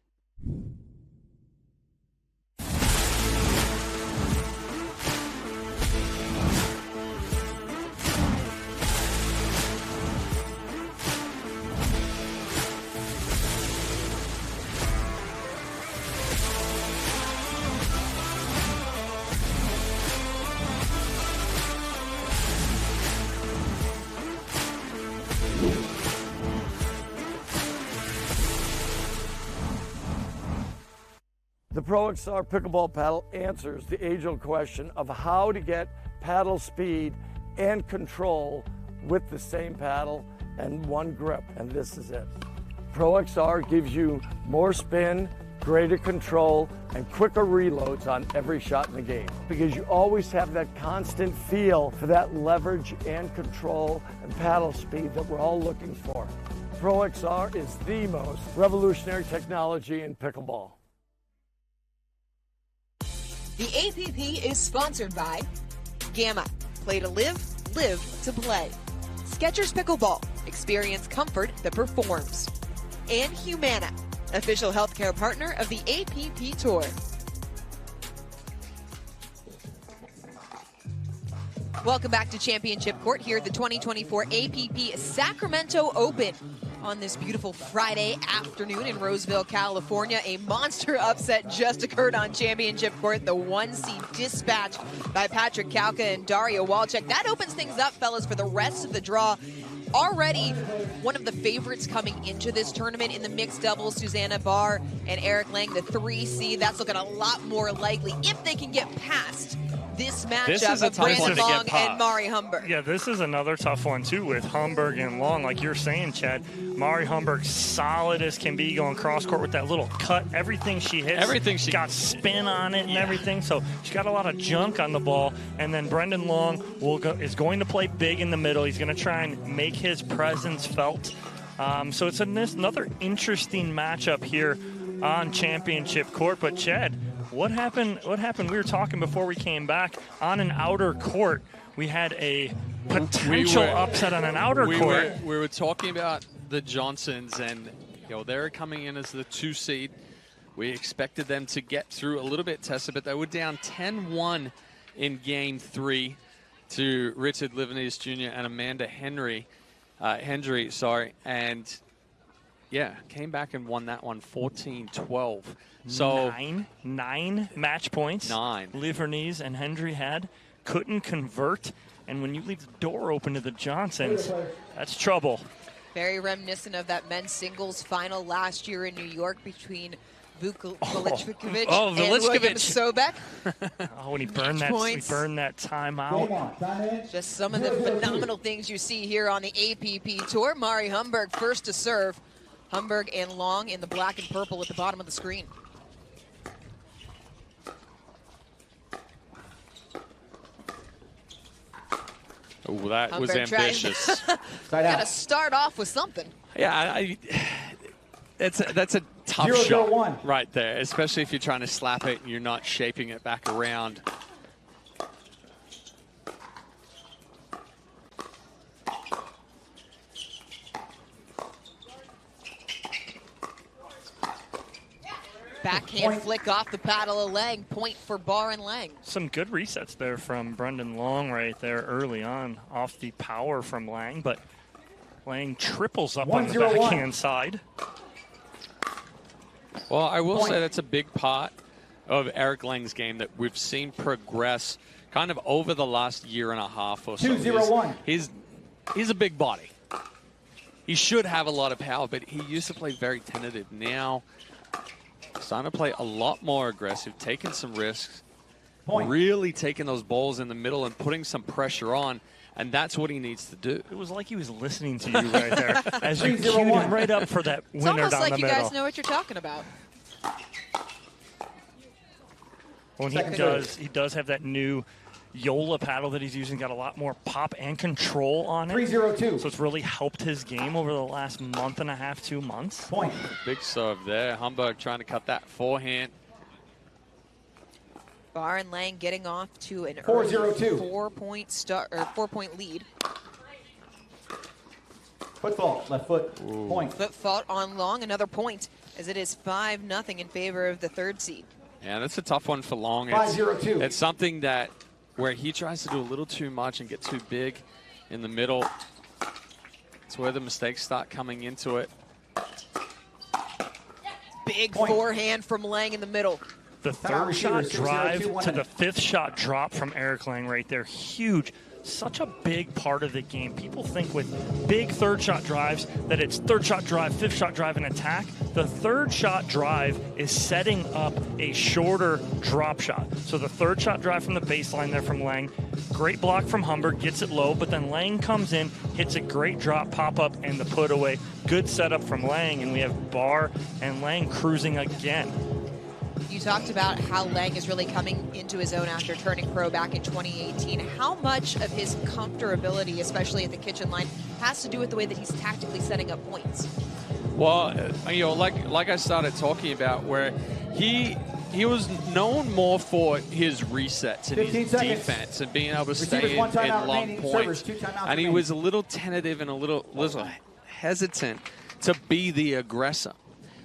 The Pro XR pickleball paddle answers the age-old question of how to get paddle speed and control with the same paddle and one grip, and this is it. Pro XR gives you more spin, greater control, and quicker reloads on every shot in the game because you always have that constant feel for that leverage and control and paddle speed that we're all looking for. Pro XR is the most revolutionary technology in pickleball. The APP is sponsored by Gamma. Play to live, live to play. Skechers Pickleball. Experience comfort that performs. And Humana, official healthcare partner of the APP Tour. Welcome back to Championship Court here at the 2024 APP Sacramento Open. On this beautiful Friday afternoon in Roseville, California, a monster upset just occurred on Championship Court. The 1 seed dispatched by Patrick Kauka and Daria Walczak. That opens things up, fellas, for the rest of the draw. Already one of the favorites coming into this tournament in the mixed doubles, Susanna Barr and Eric Lang, the 3 seed. That's looking a lot more likely if they can get past this matchup of Brandon Long and Mari Humberg. Yeah, this is another tough one, too, with Humberg and Long. Like you're saying, Chad, Mari Humberg, solid as can be, going cross-court with that little cut. Everything she hits, she got spin on it and everything. So she's got a lot of junk on the ball. And then Brendan Long is going to play big in the middle. He's going to try and make his presence felt. So it's another interesting matchup here on Championship Court. But, Chad, what happened? We were talking before we came back. On an outer court, we had a potential upset on an outer court. We were talking about the Johnsons, and they're coming in as the 2 seed. We expected them to get through a little bit tested, but they were down 10-1 in Game 3 to Richard Livanese Jr. and Amanda Hendry, and yeah, came back and won that one 14-12. So nine match points. 9. Livanese and Hendry couldn't convert, and when you leave the door open to the Johnsons, that's trouble. Very reminiscent of that men's singles final last year in New York between Veličković and William Sobek. When he burned that timeout. Just some of the phenomenal things you see here on the APP Tour. Mari Humberg first to serve. Humberg and Long in the black and purple at the bottom of the screen. Oh, that Humberg was ambitious. Got to start off with something. Yeah, that's a tough 0-1 shot right there, especially if you're trying to slap it and you're not shaping it back around. Backhand flick off the paddle of Lang. Point for Barr and Lang. Some good resets there from Brendan Long right there early on off the power from Lang, but Lang triples up on the backhand side. Well, I will say that's a big part of Eric Lang's game that we've seen progress kind of over the last year and a half or so. 2-0-1. He's a big body. He should have a lot of power, but he used to play very tentative. Now, starting to play a lot more aggressive, taking some risks, really taking those balls in the middle and putting some pressure on, and that's what he needs to do. It was like he was listening to you right there as you queued him right up for that winner down the middle. It's almost like you guys know what you're talking about. When he does have that new Yola paddle that he's using, got a lot more pop and control on it. 3-0-2. So it's really helped his game over the last month and a half, 2 months. Big serve there. Humberg trying to cut that forehand. Barr and Lang getting off to an 4-0-2. 4-point lead. Foot fault, left foot, point. Foot fault on Long, another point, as it is 5-0 in favor of the third seed. Yeah, that's a tough one for Long. 5-0-2. It's something that where he tries to do a little too much and get too big in the middle. It's where the mistakes start coming into it. Big forehand from Lang in the middle. The third shot drive to the fifth shot drop from Eric Lang right there. Huge. Such a big part of the game. People think with big third shot drives that it's third shot drive, fifth shot drive, and attack. The third shot drive is setting up a shorter drop shot. So the third shot drive from the baseline there from Lang. Great block from Humber, gets it low, but then Lang comes in, hits a great drop, pop up, and the put away. Good setup from Lang, and we have Barr and Lang cruising again. You talked about how Lang is really coming into his own after turning pro back in 2018. How much of his comfortability, especially at the kitchen line, has to do with the way that he's tactically setting up points? Well, like I started talking about, where he was known more for his resets and his defense and being able to stay in long points. And he was a little tentative and a little hesitant to be the aggressor.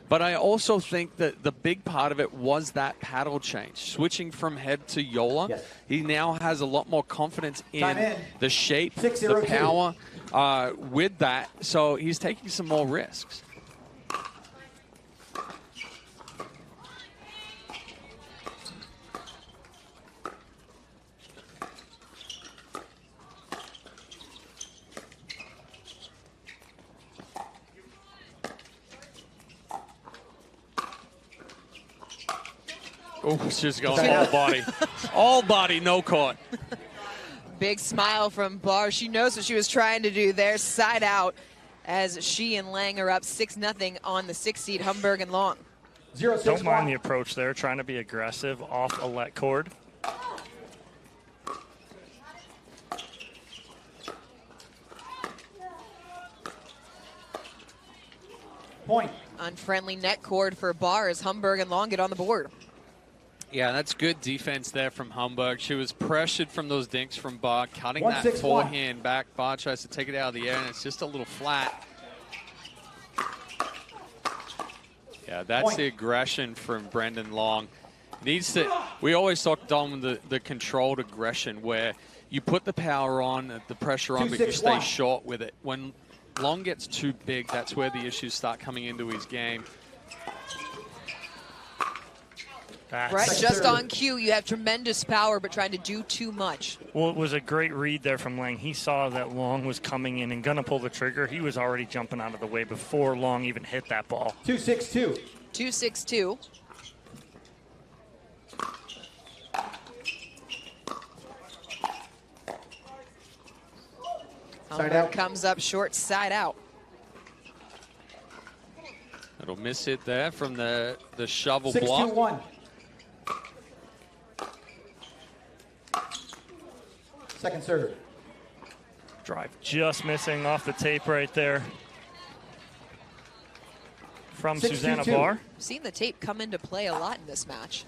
But I also think that the big part of it was that paddle change. Switching from head to Yola, he now has a lot more confidence in the shape, the power with that. So he's taking some more risks. Oh, she's going all body. All body, no court. Big smile from Barr. She knows what she was trying to do there. Side out as she and Lang are up 6-0 on the 6th seed, Humberg and Long. Don't mind the approach there, trying to be aggressive off a let cord. Point. Unfriendly net cord for Barr as Humberg and Long get on the board. Yeah, that's good defense there from Humberg. She was pressured from those dinks from Barr, cutting 1-6-1. that forehand back. Barr tries to take it out of the air, and it's just a little flat. Yeah, that's the aggression from Brendan Long. Needs to. We always talk, Dom, the controlled aggression, where you put the power on, the pressure on, but you stay short with it. When Long gets too big, that's where the issues start coming into his game. Right, just on cue, you have tremendous power, but trying to do too much. Well, it was a great read there from Lang. He saw that Long was coming in and going to pull the trigger. He was already jumping out of the way before Long even hit that ball. 2-6-2. 2-6-2. Side out. Comes up short, side out. It'll miss it there from the shovel 6-2-1. block. Second serve. Drive just missing off the tape right there from Susanna Barr. Seen the tape come into play a lot in this match.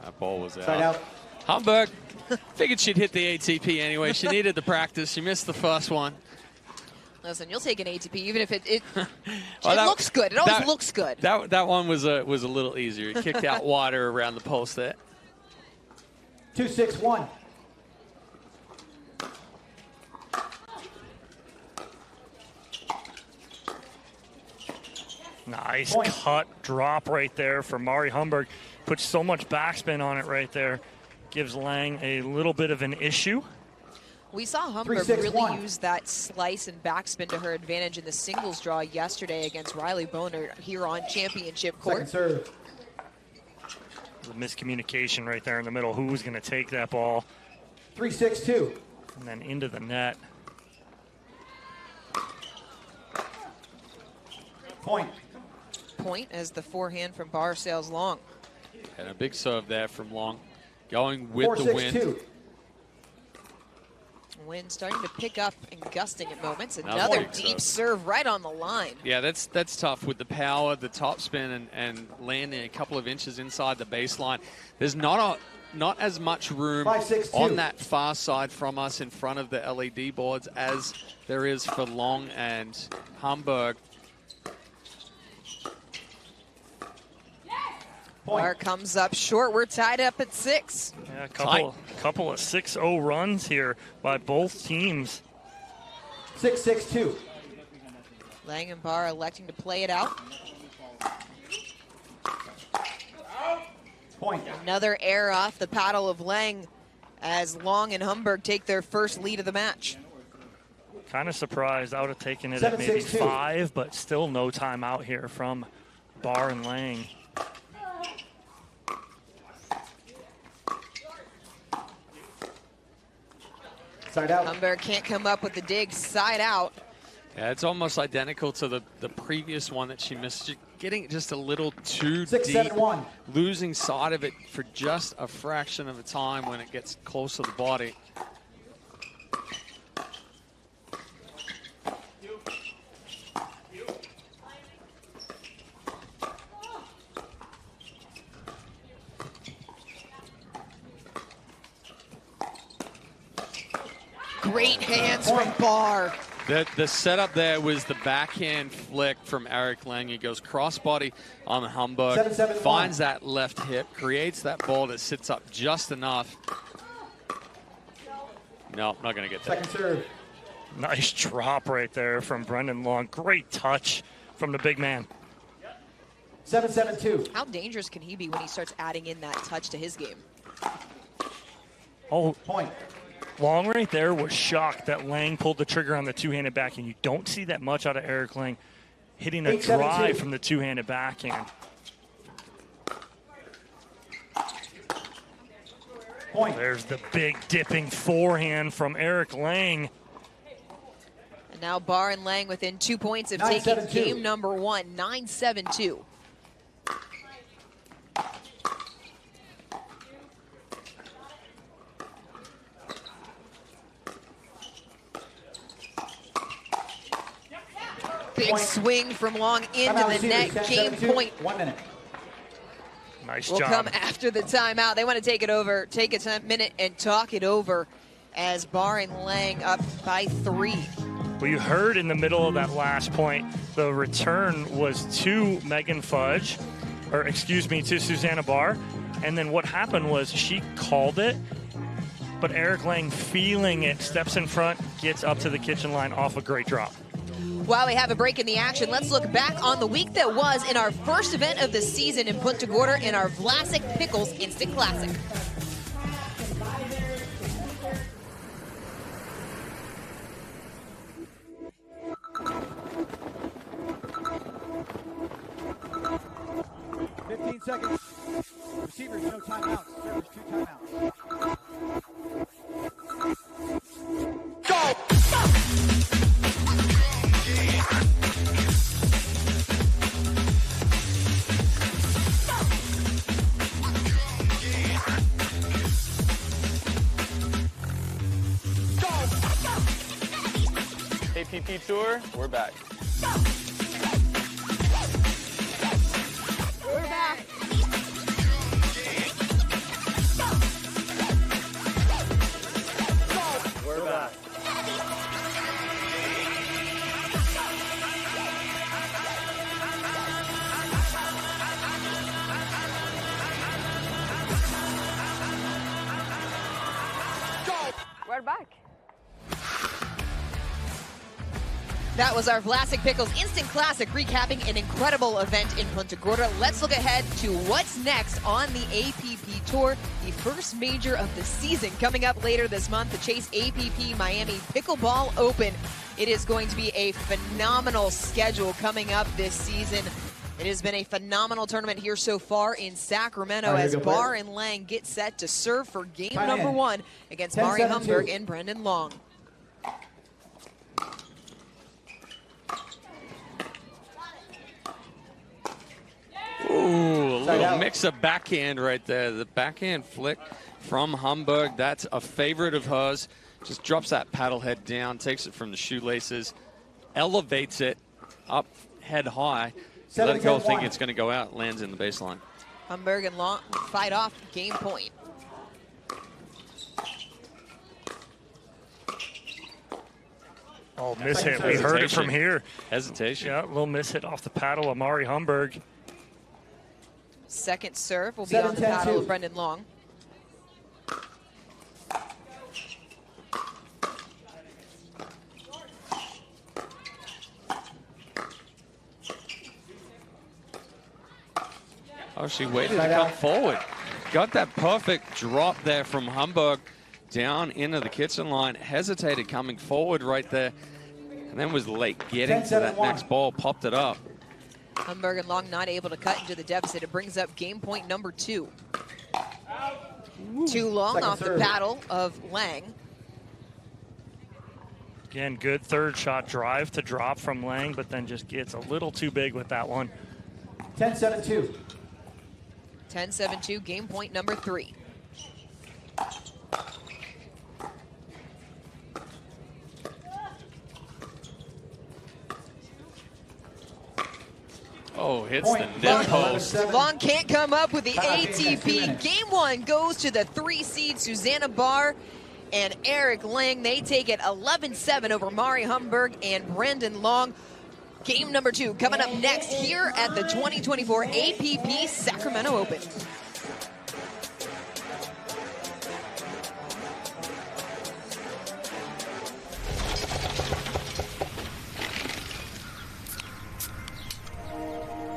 That ball was out. Side out. Humberg figured she'd hit the ATP anyway. She needed the practice. She missed the first one. Listen, you'll take an ATP even if it looks good. It always looks good. That one was a little easier. It kicked out water around the post there. 2-6-1. Nice cut drop right there for Mari Humberg. Puts so much backspin on it right there. Gives Lang a little bit of an issue. We saw Humber really use that slice and backspin to her advantage in the singles draw yesterday against Riley Boner here on championship court. Second serve. The miscommunication right there in the middle. Who's going to take that ball? 3-6-2. And then into the net. Point. Point as the forehand from Barr sails long. And a big serve there from Long. Going with 4-6-2. the wind. Wind starting to pick up and gusting at moments. Another Another big deep serve right on the line. Yeah, that's tough with the power, the top spin, and landing a couple of inches inside the baseline. There's not as much room 5-6-2. on that far side from us in front of the LED boards as there is for Long and Hamburg. Barr comes up short. We're tied up at 6. Yeah, a couple of 6-0 runs here by both teams. 6-6-2. Lang and Barr electing to play it out. Point. Another air off the paddle of Lang as Long and Humberg take their first lead of the match. Kind of surprised. I would have taken it at maybe 7-6-2. 5, but still no timeout here from Barr and Lang. Side out. Humberg can't come up with the dig. Side out. Yeah, it's almost identical to the previous one that she missed. She's getting just a little too 6-7-1. deep, losing sight of it for just a fraction of a time when it gets close to the body. Great hands from Barr. The setup there was the backhand flick from Eric Lang. He goes crossbody on the Hamburg, 7-7-1. finds that left hip, creates that ball that sits up just enough. No, not going to get there. Second serve. Nice drop right there from Brendan Long. Great touch from the big man. 7-7-2. How dangerous can he be when he starts adding in that touch to his game? Oh, Point. Long right there was shocked that Lang pulled the trigger on the two-handed backhand. You don't see that much out of Eric Lang hitting a 8-7-2. drive from the two-handed backhand. Point. There's the big dipping forehand from Eric Lang. And now Barr and Lang within 2 points of 9-7-2. taking game number 1, 9-7-2. Big swing from Long into the net. Game point. 1 minute. Nice Will job. come after the timeout. They want to take it over, take a minute and talk it over as Barr and Lang up by 3. Well, you heard in the middle of that last point, the return was to Megan Fudge, or excuse me, to Susanna Barr. And then what happened was she called it, but Eric Lang, feeling it, steps in front, gets up to the kitchen line off a great drop. While we have a break in the action, let's look back on the week that was in our first event of the season in Punta Gorda in our Vlasic Pickles Instant Classic. Seconds. Receivers, no timeouts. Servers, 2 timeouts. Go! APP Tour, we're back. We're back. We're back. We're back. That was our Vlasic Pickles Instant Classic, recapping an incredible event in Punta Gorda. Let's look ahead to what's next on the APP Tour, the first major of the season. Coming up later this month, the Chase APP Miami Pickleball Open. It is going to be a phenomenal schedule coming up this season. It has been a phenomenal tournament here so far in Sacramento as Barr and Lang get set to serve for game number 1 against Mari Humberg and Brendan Long. Ooh, a little mix of backhand right there. The backhand flick from Humberg. That's a favorite of hers. Just drops that paddle head down, takes it from the shoelaces, elevates it up head high. Let it go thinking it's going to go out, lands in the baseline. Humberg and Long fight off game point. Oh, miss hit. We heard it from here. Hesitation. Yeah, a little miss hit off the paddle of Mari Humberg. Second serve will be on the paddle of Brendan Long. Oh, she waited to come forward. Got that perfect drop there from Humberg down into the kitchen line. Hesitated coming forward right there. And then was late getting to that next ball. Popped it up. Humberg and Long not able to cut into the deficit. It brings up game point number 2. Too long off the paddle of Lang. Again, good third shot drive to drop from Lang, but then just gets a little too big with that one. 10-7-2. 10-7-2, game point number 3. Oh, hits the net post. Long can't come up with the ATP. Game 1 goes to the 3 seed Susanna Barr and Eric Lang. They take it 11-7 over Mari Humberg and Brendan Long. Game number 2 coming up next here at the 2024 APP Sacramento Open.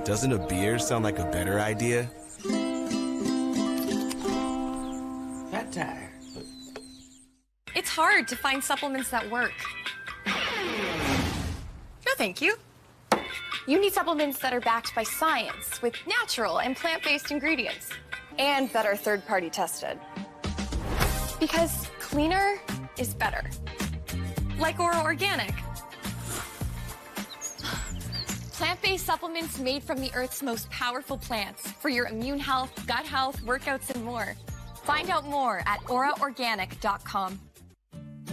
Doesn't a beer sound like a better idea? Fat tire. It's hard to find supplements that work. No, thank you. You need supplements that are backed by science with natural and plant-based ingredients and that are third-party tested. Because cleaner is better. Like Oro Organic. Plant-based supplements made from the Earth's most powerful plants for your immune health, gut health, workouts, and more. Find out more at oraorganic.com.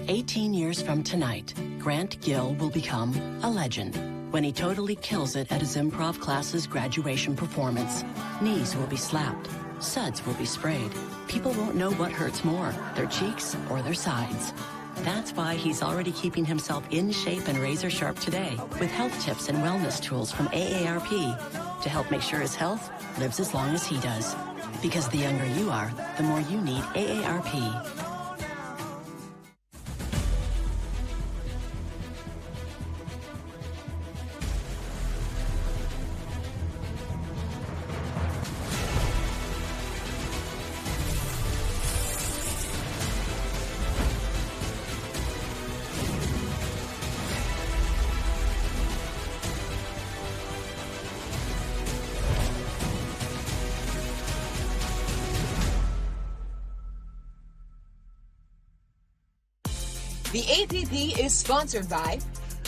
18 years from tonight, Grant Gill will become a legend when he totally kills it at his improv class's graduation performance. Knees will be slapped. Suds will be sprayed. People won't know what hurts more, their cheeks or their sides. That's why he's already keeping himself in shape and razor sharp today with health tips and wellness tools from AARP to help make sure his health lives as long as he does. Because the younger you are, the more you need AARP. The APP is sponsored by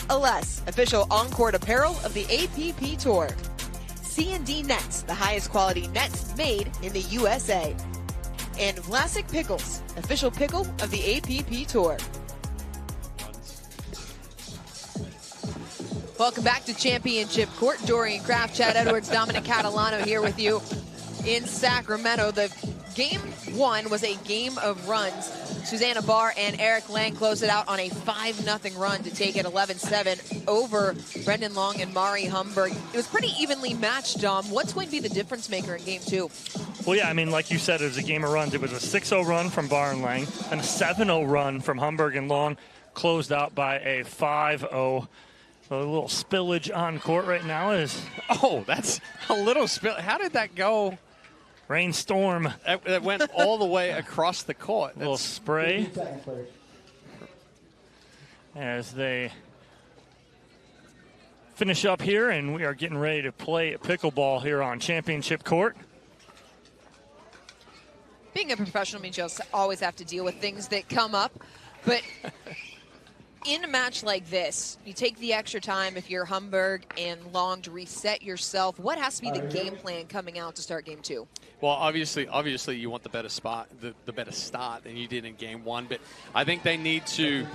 Alas, official on-court apparel of the APP Tour. C&D Nets, the highest quality nets made in the USA. And Vlasic Pickles, official pickle of the APP Tour. Welcome back to Championship Court. Dorian Kraft, Chad Edwards, Dominic Catalano here with you in Sacramento. The game 1 was a game of runs. Susanna Barr and Eric Lang closed it out on a 5-0 run to take it 11-7 over Brendan Long and Mari Humberg. It was pretty evenly matched, Dom. What's going to be the difference maker in game 2? Well, yeah, I mean, like you said, it was a game of runs. It was a 6-0 run from Barr and Lang and a 7-0 run from Humberg and Long, closed out by a 5-0 A little spillage on court right now is. Oh, that's a little spill. How did that go? Rainstorm. It went all the way across the court. A little spray. As they finish up here, and we are getting ready to play pickleball here on championship court. Being a professional means you always have to deal with things that come up, but in a match like this, you take the extra time if you're Humberg and Long to reset yourself. What has to be the game plan coming out to start game 2? Well, obviously, you want the better spot, the better start than you did in game 1. But I think they need to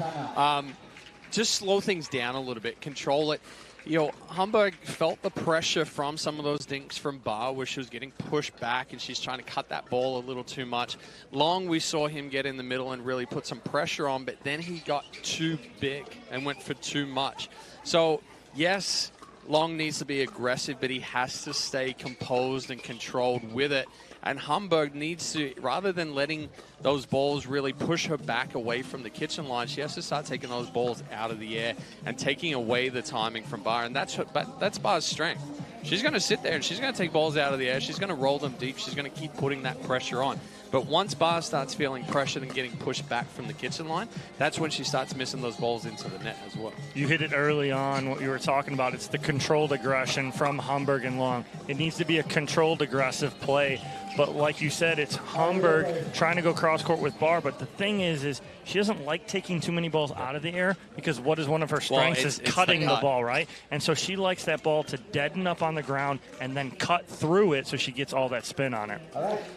just slow things down a little bit, control it. You know, Humberg felt the pressure from some of those dinks from Barr, where she was getting pushed back and she's trying to cut that ball a little too much. Long, we saw him get in the middle and really put some pressure on, but then he got too big and went for too much. So, yes, Long needs to be aggressive, but he has to stay composed and controlled with it. And Humberg needs to, rather than letting those balls really push her back away from the kitchen line, she has to start taking those balls out of the air and taking away the timing from Barr. And that's Barr's strength. She's going to sit there and she's going to take balls out of the air. She's going to roll them deep. She's going to keep putting that pressure on. But once Barr starts feeling pressured and getting pushed back from the kitchen line, that's when she starts missing those balls into the net as well. You hit it early on, what you were talking about. It's the controlled aggression from Humberg and Long. It needs to be a controlled, aggressive play. But like you said, it's Humberg trying to go cross-court with Barr. But the thing is she doesn't like taking too many balls out of the air, because what is one of her strengths is cutting the ball, right? And so she likes that ball to deaden up on the ground and then cut through it so she gets all that spin on it.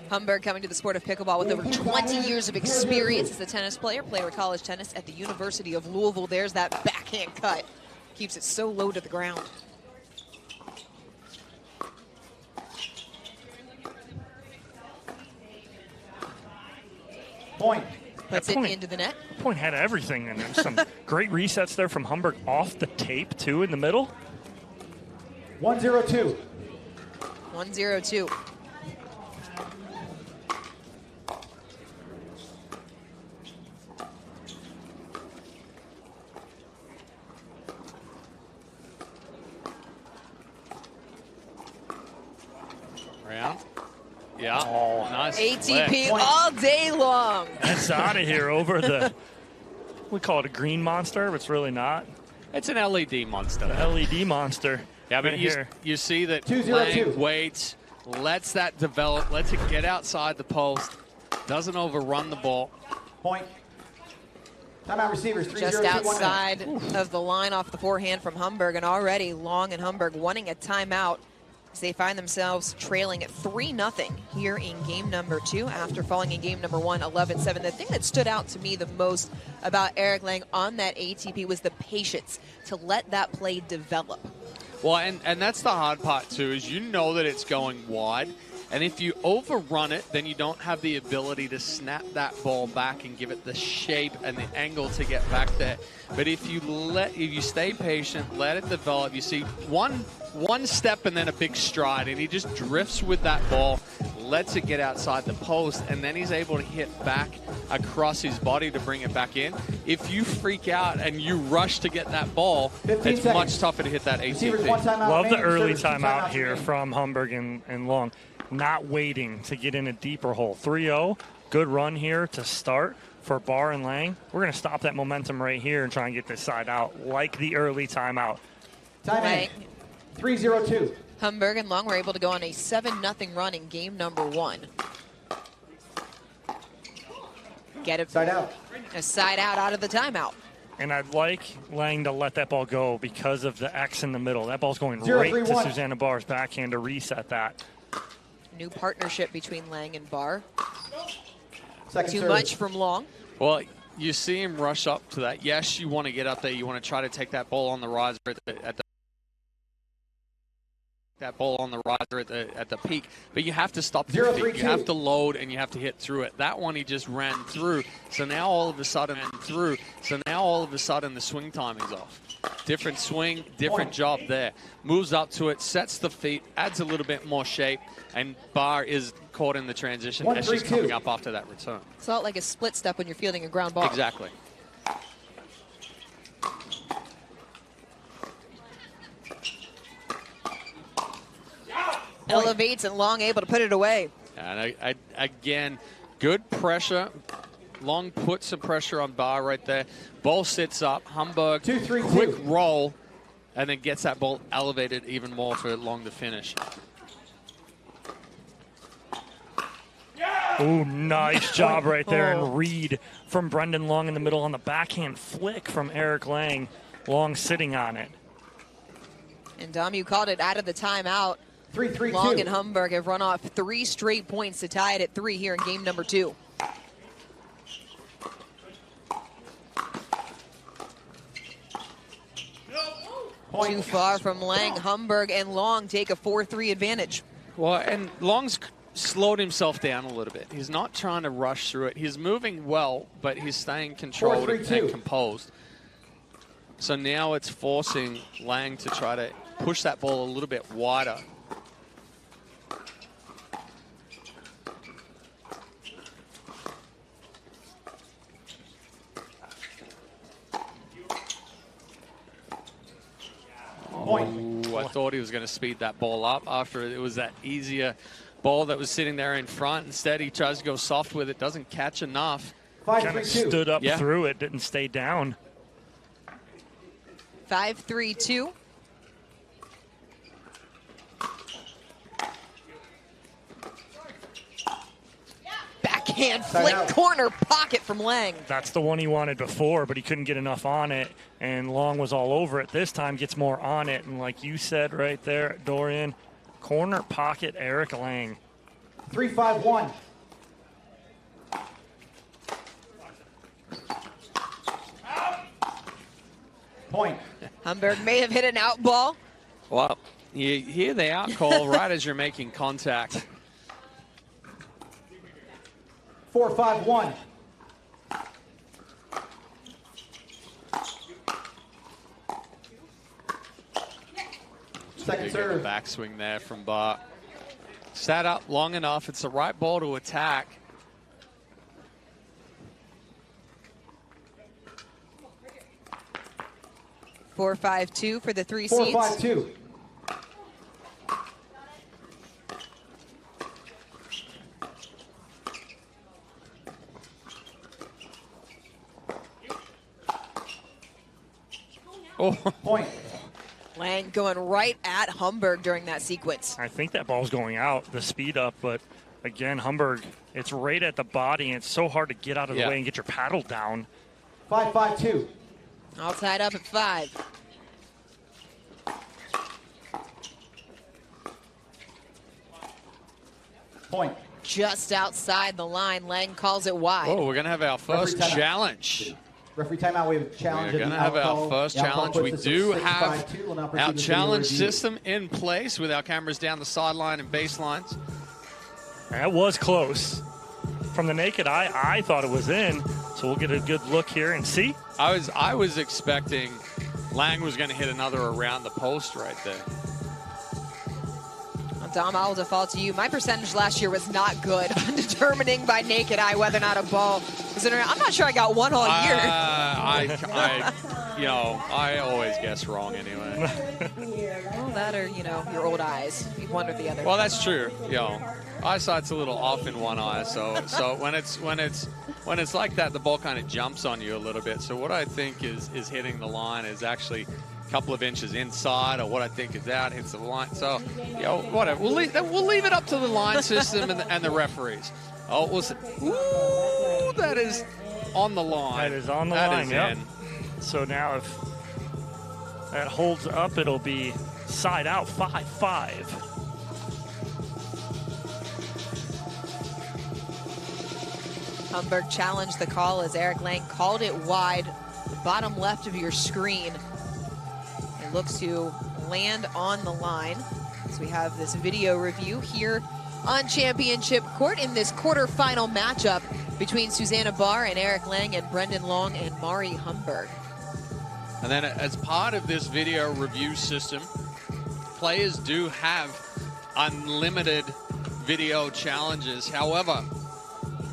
Humberg coming to the sport of pickleball with over 20 years of experience as a tennis player college tennis at the University of Louisville. There's that backhand cut. Keeps it so low to the ground. Point. Puts it into the net. Point had everything, and there's some great resets there from Humberg off the tape, too, in the middle. 1-0-2. 1-0-2. Round. Yeah. Oh, nice. ATP all day long. That's out of here over the, we call it a green monster, but it's really not. It's an LED monster. The LED monster. Yeah, but right you see that 2-0-2. Lang waits, lets that develop, lets it get outside the post, doesn't overrun the ball. Point. Timeout receivers, 3-0-2. Just outside of the line off the forehand from Humberg, and already Long and Humberg wanting a timeout as they find themselves trailing at 3-0 here in game number 2 after falling in game number 1, 11-7. The thing that stood out to me the most about Eric Lang on that ATP was the patience to let that play develop. Well, and that's the hard part, too, is you know that it's going wide. And if you overrun it, then you don't have the ability to snap that ball back and give it the shape and the angle to get back there. But if you stay patient, let it develop, you see one step and then a big stride, and he just drifts with that ball, lets it get outside the post, and then he's able to hit back across his body to bring it back in. If you freak out and you rush to get that ball, it's much tougher to hit that ATP. Love the early timeout here from Humberg and Long. Not waiting to get in a deeper hole. 3-0, good run here to start for Barr and Lang. We're going to stop that momentum right here and try and get this side out like the early timeout. Time 3-0-2. Humberg and Long were able to go on a 7-0 run in game number 1. Get it. Side out. A side out of the timeout. And I'd like Lang to let that ball go because of the X in the middle. That ball's going right to Susanna Barr's backhand to reset that. New partnership between Lang and Barr. Too much from Long. Well, you see him rush up to that. Yes, you want to get up there. You want to try to take that ball on the riser at the peak, but you have to stop your feet. You have to load and you have to hit through it. That one he just ran through. So now all of a sudden the swing timing's off. Different swing, different job there. Moves up to it, sets the feet, adds a little bit more shape, and Barr is caught in the transition as she's coming up after that return. It's not like a split step when you're fielding a ground ball. Exactly. elevates and Long able to put it away. And again, good pressure. Long puts some pressure on Barr right there. Ball sits up. Humberg, 2-3-2. quick roll, and then gets that ball elevated even more for Long to finish. Oh, nice job right there. And read from Brendan Long in the middle on the backhand flick from Eric Lang. Long sitting on it. And Dom, you called it out of the timeout. 3-3-2. Long and Humberg have run off 3 straight points to tie it at 3 here in game number 2. Too far from Lang. Humberg and Long take a 4-3 advantage. Well, and Long's slowed himself down a little bit. He's not trying to rush through it. He's moving well, but he's staying controlled and composed. So now it's forcing Lang to try to push that ball a little bit wider. Ooh, I thought he was going to speed that ball up after it was that easier ball that was sitting there in front. Instead, he tries to go soft with it, doesn't catch enough. Kind of stood up through it, didn't stay down. 5-3-2. Backhand flick corner pocket from Lang. That's the one he wanted before, but he couldn't get enough on it, and Long was all over it. This time gets more on it, and like you said right there, Dorian, corner pocket Eric Lang. 3-5-1. Point. Humberg may have hit an out ball. Well, you hear the out call right as you're making contact. 4-5-1. Second serve. Backswing there from Barr. Sat up long enough. It's the right ball to attack. 4-5-2 for the 3 seeds. 4-5-2. Oh. Point. Lang going right at Humberg during that sequence. I think that ball's going out, the speed up, but again, Humberg, it's right at the body, and it's so hard to get out of the way and get your paddle down. 5-5-2. All tied up at 5. Point. Just outside the line. Lang calls it wide. Oh, we're going to have our first challenge. Referee timeout. We have a challenge. We're going to have our first challenge. We do have our challenge system in place with our cameras down the sideline and baselines. That was close. From the naked eye, I thought it was in. So we'll get a good look here and see. I was expecting Lang was going to hit another around the post right there. Dom, I'll default to you. My percentage last year was not good on determining by naked eye whether or not a ball was in or out. I'm not sure I got one all year. I always guess wrong anyway. Well, that or, your old eyes. One or the other. Well, that's true. Eyesight's a little off in one eye, so when it's like that, the ball kind of jumps on you a little bit. So what I think is hitting the line is actually a couple of inches inside, or what I think is out hits the line. So, whatever. We'll leave it up to the line system and the referees. Oh, listen. Ooh, that is on the line. That is on the line. Yep. So now if that holds up, it'll be side out 5-5. Humberg challenged the call as Eric Lang called it wide, the bottom left of your screen. It looks to land on the line. So we have this video review here on Championship Court in this quarterfinal matchup between Susanna Barr and Eric Lang and Brendan Long and Mari Humberg. And then as part of this video review system, players do have unlimited video challenges. However,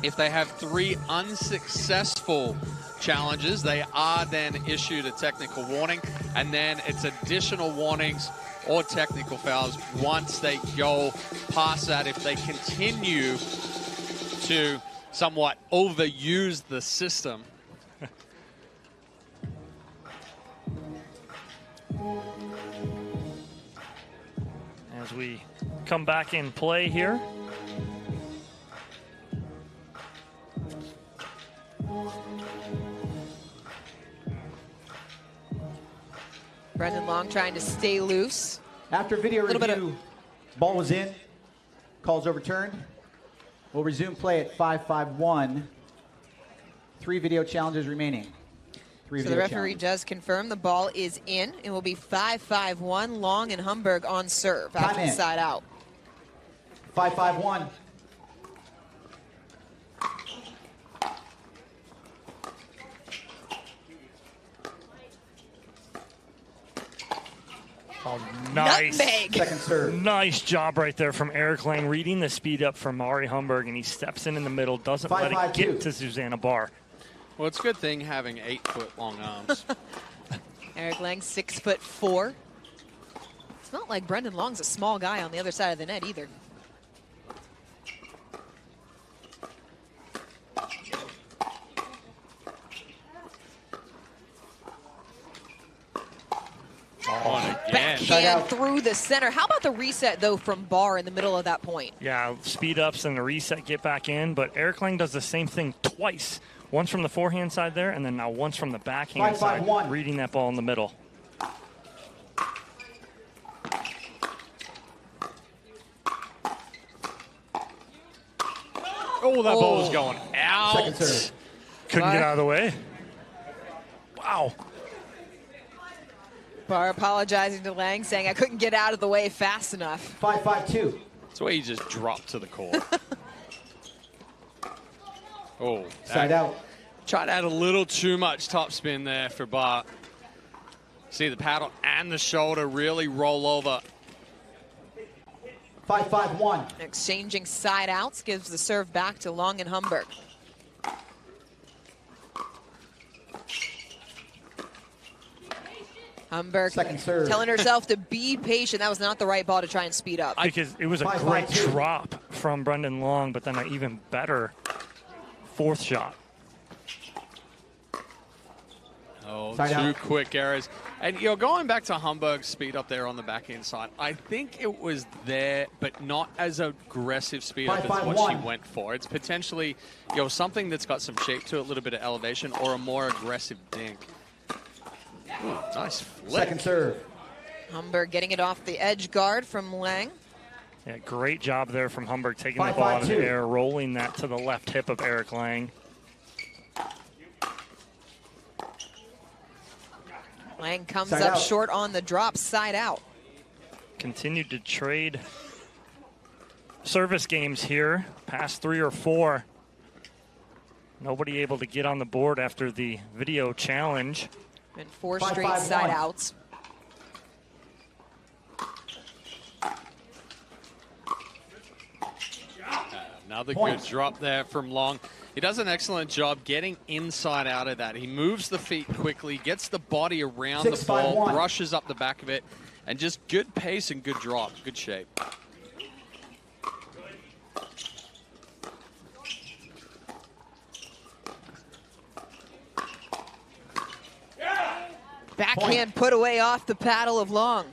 if they have 3 unsuccessful challenges, they are then issued a technical warning, and then it's additional warnings or technical fouls once they go past that. If they continue to somewhat overuse the system. As we come back in play here. Brendan Long trying to stay loose. After video review, ball was in, call's overturned. We'll resume play at 5-5-1. 3 video challenges remaining. So the referee does confirm the ball is in. It will be 5-5-1. Long and Humberg on serve after the side out. 5-5-1. Oh, nice. Nutmeg. Second serve. Nice job right there from Eric Lang, reading the speed up from Mari Humberg, and he steps in the middle, doesn't let it get to Susanna Barr. Well, it's a good thing having 8-foot long arms. Eric Lang, 6'4". It's not like Brendan Long's a small guy on the other side of the net either. Backhand through the center. How about the reset, though, from Barr in the middle of that point? Yeah, speed ups and the reset get back in, but Eric Lang does the same thing twice. Once from the forehand side there, and then now once from the backhand side, reading that ball in the middle. Oh, that ball was going out. Second serve. Couldn't get out of the way. Wow. Barr apologizing to Lang, saying, I couldn't get out of the way fast enough. 5-5-2. That's why he just dropped to the court. Oh, side out. Tried to add a little too much topspin there for Barr. See the paddle and the shoulder really roll over. 5-5-1. Exchanging side outs gives the serve back to Long and Humberg. Humberg second serve. Telling herself to be patient. That was not the right ball to try and speed up. Because it was a great drop from Brendan Long, but then an even better fourth shot. Oh, side two out. quick errors. And, you know, going back to Humberg's speed up there on the backhand side, I think it was there, but not as aggressive speed up as what she went for. It's potentially, you know, something that's got some shape to it, a little bit of elevation, or a more aggressive dink. Ooh, nice flick. Second serve. Humberg getting it off the edge guard from Lang. Yeah, great job there from Humberg, taking the ball out of the air, rolling that to the left hip of Eric Lang. Lang comes up short on the drop, side out. Continued to trade service games here, past 3 or 4. Nobody able to get on the board after the video challenge. And 4 straight side outs. Another good drop there from Long. He does an excellent job getting inside out of that. He moves the feet quickly, gets the body around the ball, brushes up the back of it, and just good pace and good drop, good shape. Backhand put away off the paddle of Long.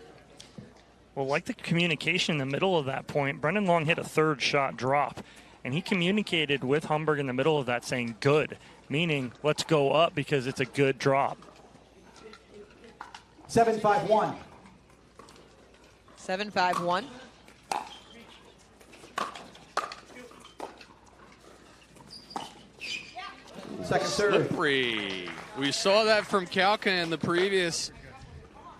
Well, like the communication in the middle of that point, Brendan Long hit a third shot drop, and he communicated with Humberg in the middle of that saying good, meaning let's go up because it's a good drop. 7-5-1. 7-5-1. Second serve. Slippery. We saw that from Kalkin in the previous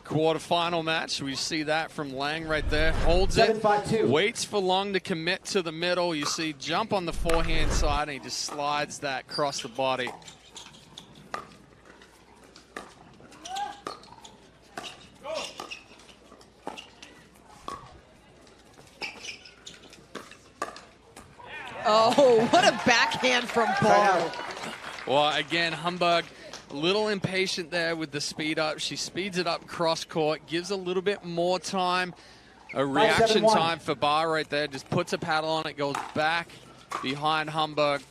quarterfinal match. We see that from Lang right there. Holds it, waits for Long to commit to the middle. You see jump on the forehand side, and he just slides that across the body. Oh, what a backhand from Barr. Well, again, Humberg A little impatient there with the speed up. She speeds it up cross court, gives a little bit more time. A reaction time for Barr right there. Just puts a paddle on it, goes back behind Humberg.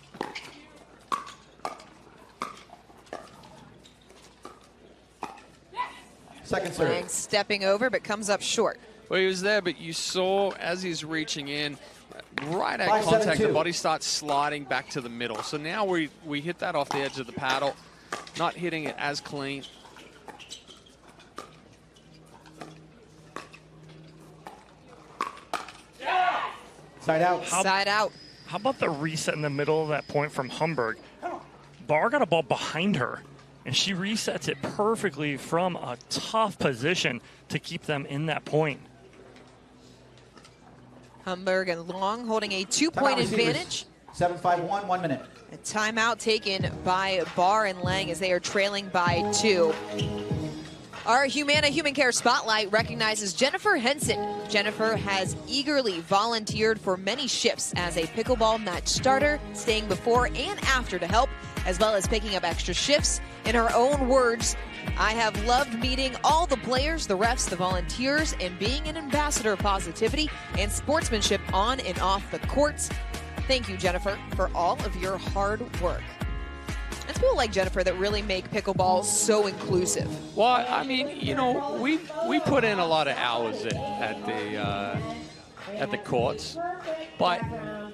Second serve. Lang stepping over, but comes up short. Well, he was there, but you saw as he's reaching in, right at contact, the body starts sliding back to the middle. So now we hit that off the edge of the paddle, not hitting it as clean. Side out. Side out. How about the reset in the middle of that point from Humberg? Barr got a ball behind her, and she resets it perfectly from a tough position to keep them in that point. Humberg and Long holding a 2-point advantage. 7-5-1, 1 minute. A timeout taken by Barr and Lang as they are trailing by 2. Our Humana Human Care Spotlight recognizes Jennifer Henson. Jennifer has eagerly volunteered for many shifts as a pickleball match starter, staying before and after to help, as well as picking up extra shifts. In her own words, I have loved meeting all the players, the refs, the volunteers, and being an ambassador of positivity and sportsmanship on and off the courts. Thank you, Jennifer, for all of your hard work. It's people like Jennifer that really make pickleball so inclusive. Well, I mean, you know, we put in a lot of hours at the courts, but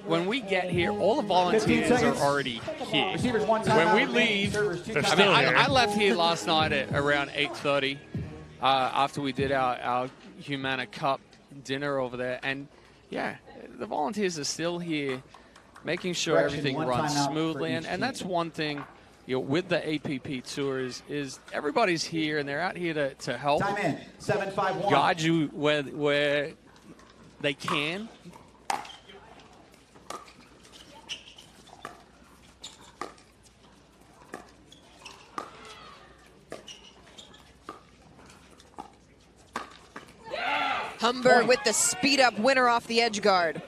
when we get here, all the volunteers are already here. When we leave, I left here last night at around 8:30 after we did our Humana Cup dinner over there, and yeah, the volunteers are still here, making sure everything runs smoothly, and that's one thing. You know, with the APP Tour is everybody's here and they're out here to help. Time in. 7-5-1. Guide you where they can. Humber with the speed up winner off the edge guard.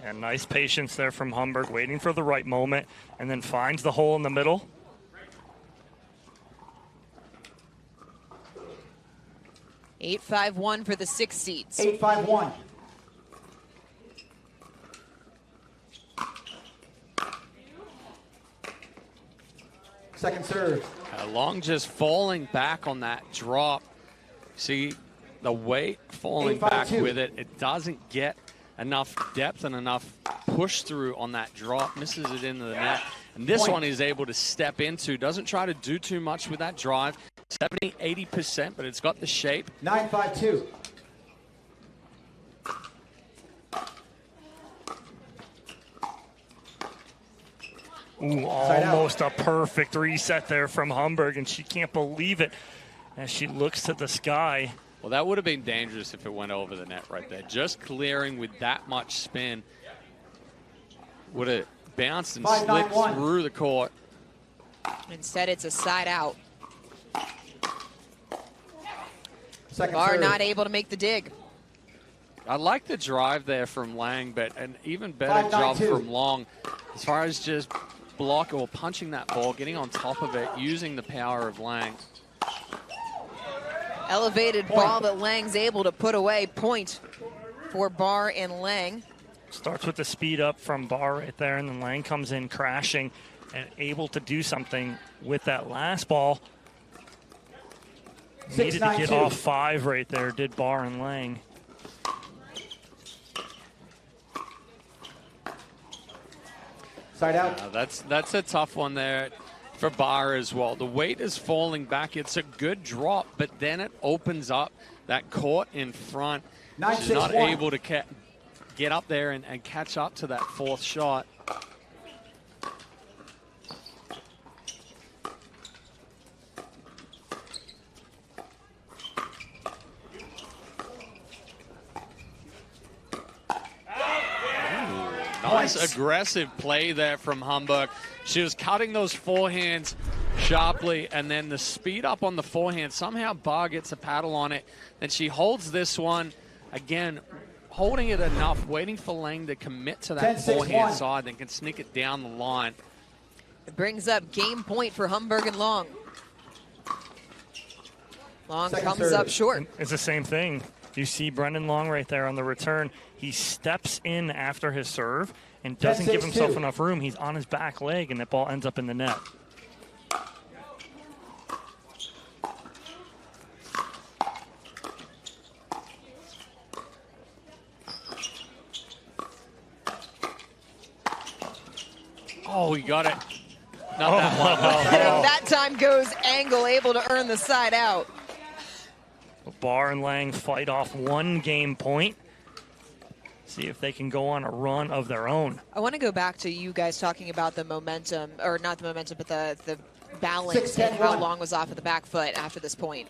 And nice patience there from Humberg, waiting for the right moment, and then finds the hole in the middle. Eight 8-5-1 for the 6 seeds. 8-5-1. Second serve. Long just falling back on that drop. See the weight falling back with it. It doesn't get enough depth and enough push through on that drop. Misses it into the net. And this one is able to step into. Doesn't try to do too much with that drive. 70, 80%, but it's got the shape. 9-5-2. Ooh, almost a perfect reset there from Humberg, and she can't believe it as she looks to the sky. Well, that would have been dangerous if it went over the net right there. Just clearing with that much spin would have bounced and slipped through the court. Instead, it's a side out. Barr not able to make the dig. I like the drive there from Lang, but an even better job from Long as far as just block or punching that ball, getting on top of it, using the power of Lang. Elevated ball that Lang's able to put away. Point for Barr and Lang. Starts with the speed up from Barr right there, and then Lang comes in crashing and able to do something with that last ball. Needed to get off 5 right there, did Barr and Lang. Side out. That's a tough one there for Barr as well. The weight is falling back. It's a good drop, but then it opens up that court in front. She's not able to get up there and catch up to that 4th shot. Nice aggressive play there from Humberg. She was cutting those forehands sharply, and then the speed up on the forehand. Somehow Barr gets a paddle on it. Then she holds this one. Again, holding it enough, waiting for Lang to commit to that forehand side, then can sneak it down the line. It brings up game point for Humberg and Long. Long comes up short. It's the same thing. You see Brendan Long right there on the return. He steps in after his serve and doesn't give himself enough room. He's on his back leg, and that ball ends up in the net. Oh, he got it. Not that one. That time goes Angle, able to earn the side out. Barr and Lang fight off one game point. See if they can go on a run of their own. I want to go back to you guys talking about the momentum, or not the momentum, but the balance and how Long was off of the back foot after this point.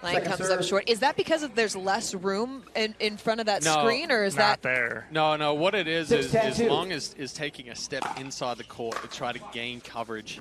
Lang comes up short. Is that because there's less room in front of that screen, or is that there? No. What it is Long is taking a step inside the court to try to gain coverage.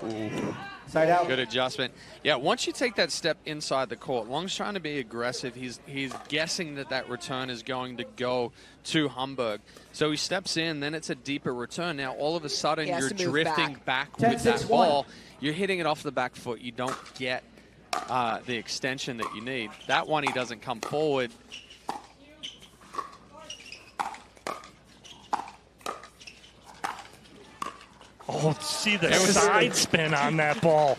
Ooh. Side out. Good adjustment. Yeah, once you take that step inside the court, Long's trying to be aggressive. He's guessing that return is going to go to Humberg. So he steps in, then it's a deeper return. Now, all of a sudden, you're drifting back with that ball. You're hitting it off the back foot. You don't get the extension that you need. That one, he doesn't come forward. Oh, see the side spin on that ball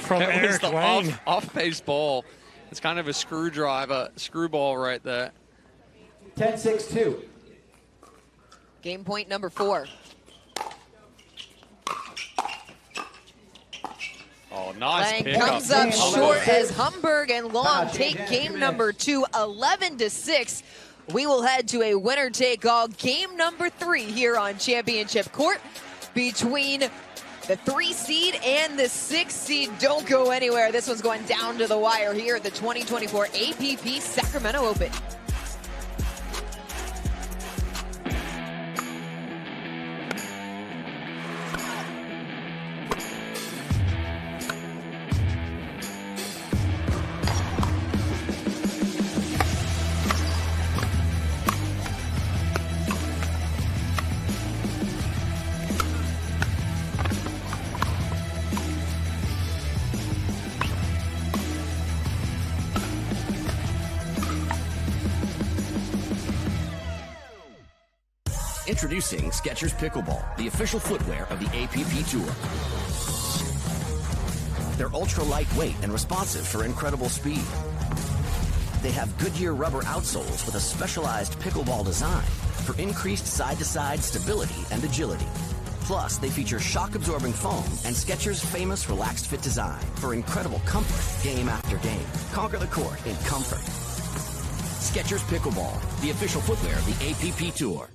from Eric Lang. Off-pace ball. It's kind of a screwball right there. 10-6-2. Game point number 4. Oh, nice Lang pickup. comes up short as Humberg and Long take game number 2, 11-6. We will head to a winner-take-all game number 3 here on Championship Court between the 3 seed and the 6 seed. Don't go anywhere. This one's going down to the wire here at the 2024 APP Sacramento Open. Introducing Skechers Pickleball, the official footwear of the APP Tour. They're ultra lightweight and responsive for incredible speed. They have Goodyear rubber outsoles with a specialized pickleball design for increased side-to-side stability and agility. Plus, they feature shock-absorbing foam and Skechers' famous relaxed fit design for incredible comfort game after game. Conquer the court in comfort. Skechers Pickleball, the official footwear of the APP Tour.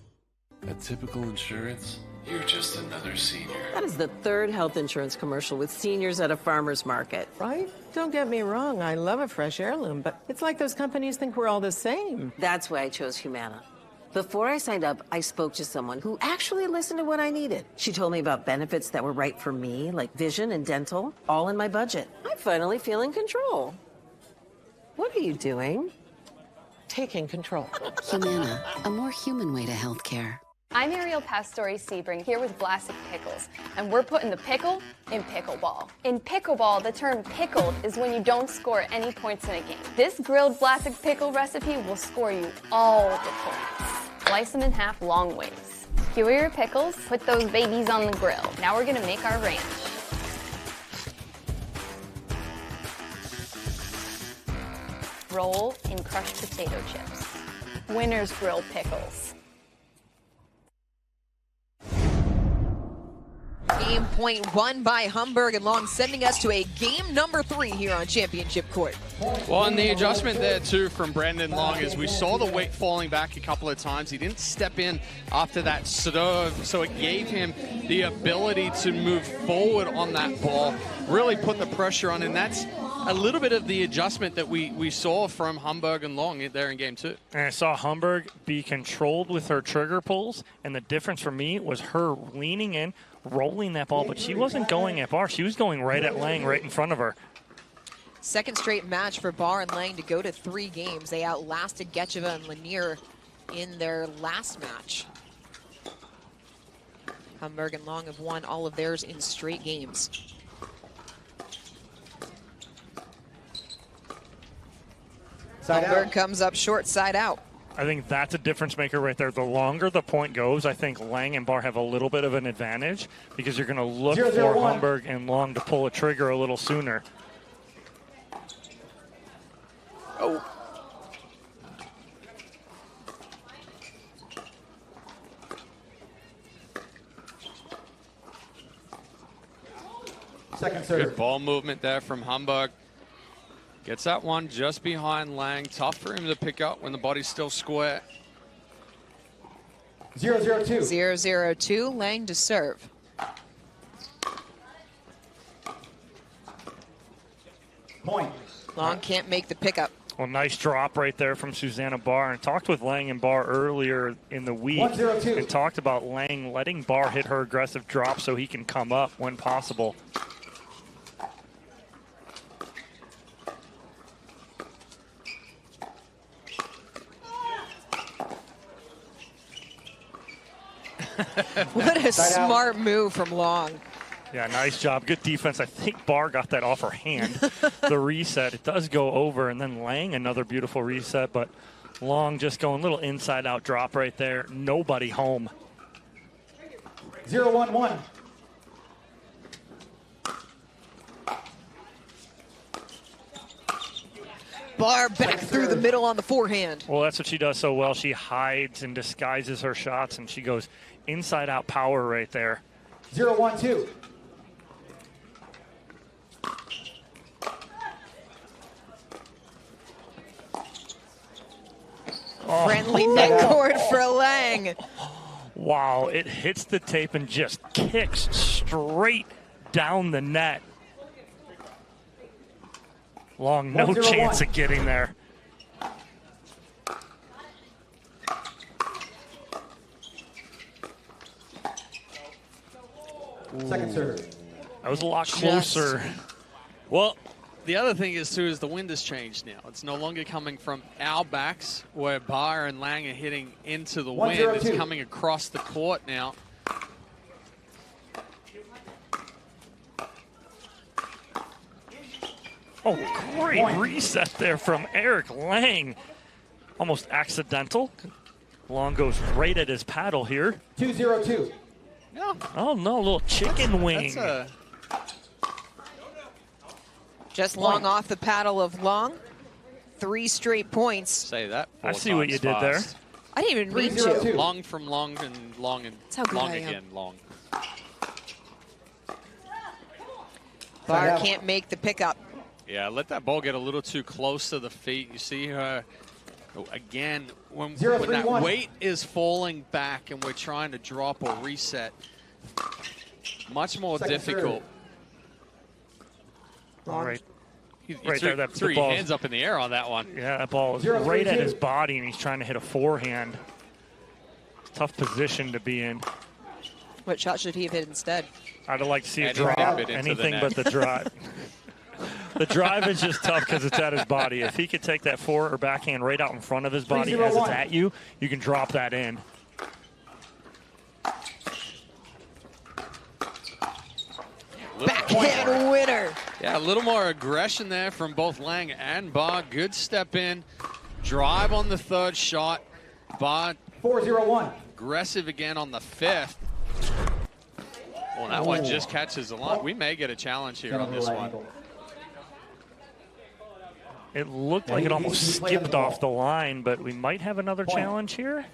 At Typical Insurance, you're just another senior. That is the 3rd health insurance commercial with seniors at a farmer's market. Right? Don't get me wrong, I love a fresh heirloom, but it's like those companies think we're all the same. That's why I chose Humana. Before I signed up, I spoke to someone who actually listened to what I needed. She told me about benefits that were right for me, like vision and dental, all in my budget. I'm finally feeling control. What are you doing? Taking control. Humana, a more human way to healthcare. I'm Ariel Pastori-Sebring here with Vlasic Pickles, and we're putting the pickle in pickleball. In pickleball, the term pickled is when you don't score any points in a game. This grilled Vlasic pickle recipe will score you all the points. Slice them in half long ways. Skewer your pickles, put those babies on the grill. Now we're gonna make our ranch. Roll in crushed potato chips. Winner's grilled pickles. Game point won by Humberg and Long, sending us to a game number 3 here on Championship Court. Well, and the adjustment there, too, from Brendan Long is we saw the weight falling back a couple of times. He didn't step in after that serve, so it gave him the ability to move forward on that ball, really put the pressure on, and that's a little bit of the adjustment that we saw from Humberg and Long there in game 2. And I saw Humberg be controlled with her trigger pulls, and the difference for me was her leaning in, rolling that ball, but she wasn't going at Barr. She was going right at Lang, right in front of her. Second straight match for Barr and Lang to go to 3 games. They outlasted Getcheva and Lanier in their last match. Hamburg and Long have won all of theirs in straight games. Hamburg comes up short, side out. I think that's a difference maker right there. The longer the point goes, I think Lang and Barr have a little bit of an advantage because you're going to look for Hamburg and Long to pull a trigger a little sooner. Oh. Second serve. Good ball movement there from Hamburg. Gets that one just behind Lang. Tough for him to pick up when the body's still square. 0-0-2. 0-0-2. Lang to serve. Point. Long can't make the pickup. Well, nice drop right there from Susanna Barr. And talked with Lang and Barr earlier in the week 1-0-2. and talked about Lang letting Barr hit her aggressive drop so he can come up when possible. What a smart move from Long. Yeah, nice job. Good defense. I think Barr got that off her hand. The reset, it does go over, and then Lang, another beautiful reset, but Long just going a little inside-out drop right there. Nobody home. 0-1-1. Barr back through the middle on the forehand. Well, that's what she does so well. She hides and disguises her shots, and she goes inside-out power right there. 0-1-2. Friendly net court for Lang. Wow, it hits the tape and just kicks straight down the net. Long, no 1-0-1. chance of getting there. Second serve. That was a lot closer. Well, the other thing is, too, is the wind has changed now. It's no longer coming from our backs where Barr and Lang are hitting into the wind. It's coming across the court now. Oh, great reset there from Eric Lang. Almost accidental. Long goes right at his paddle here. 2-0-2. No. Oh, no, a little chicken wing. Just Long off the paddle of Long. 3 straight points. Say that. I see what you did there. I didn't even mean to. Long from Long and Long and That's how good Long I am. again. Long. Barr can't make the pickup. Yeah, let that ball get a little too close to the feet. You see her, again, when that weight is falling back and we're trying to drop or reset, much more difficult. All right. He Right threw, there, threw the ball hands up in the air on that one. Yeah, that ball is right at his body, and he's trying to hit a forehand. Tough position to be in. What shot should he have hit instead? I'd like to see it Anything drop. but into the Anything net. but the drive. The drive is just tough because it's at his body. If he could take that forehand or backhand right out in front of his body as it's at you, you can drop that in. Backhand winner. Yeah, a little more aggression there from both Lang and Barr. Good step in. Drive on the third shot. Barr 4-0-1. aggressive again on the fifth. Well, that one just catches the line. We may get a challenge here on this one. It looked like it almost skipped off the line, but we might have another challenge here.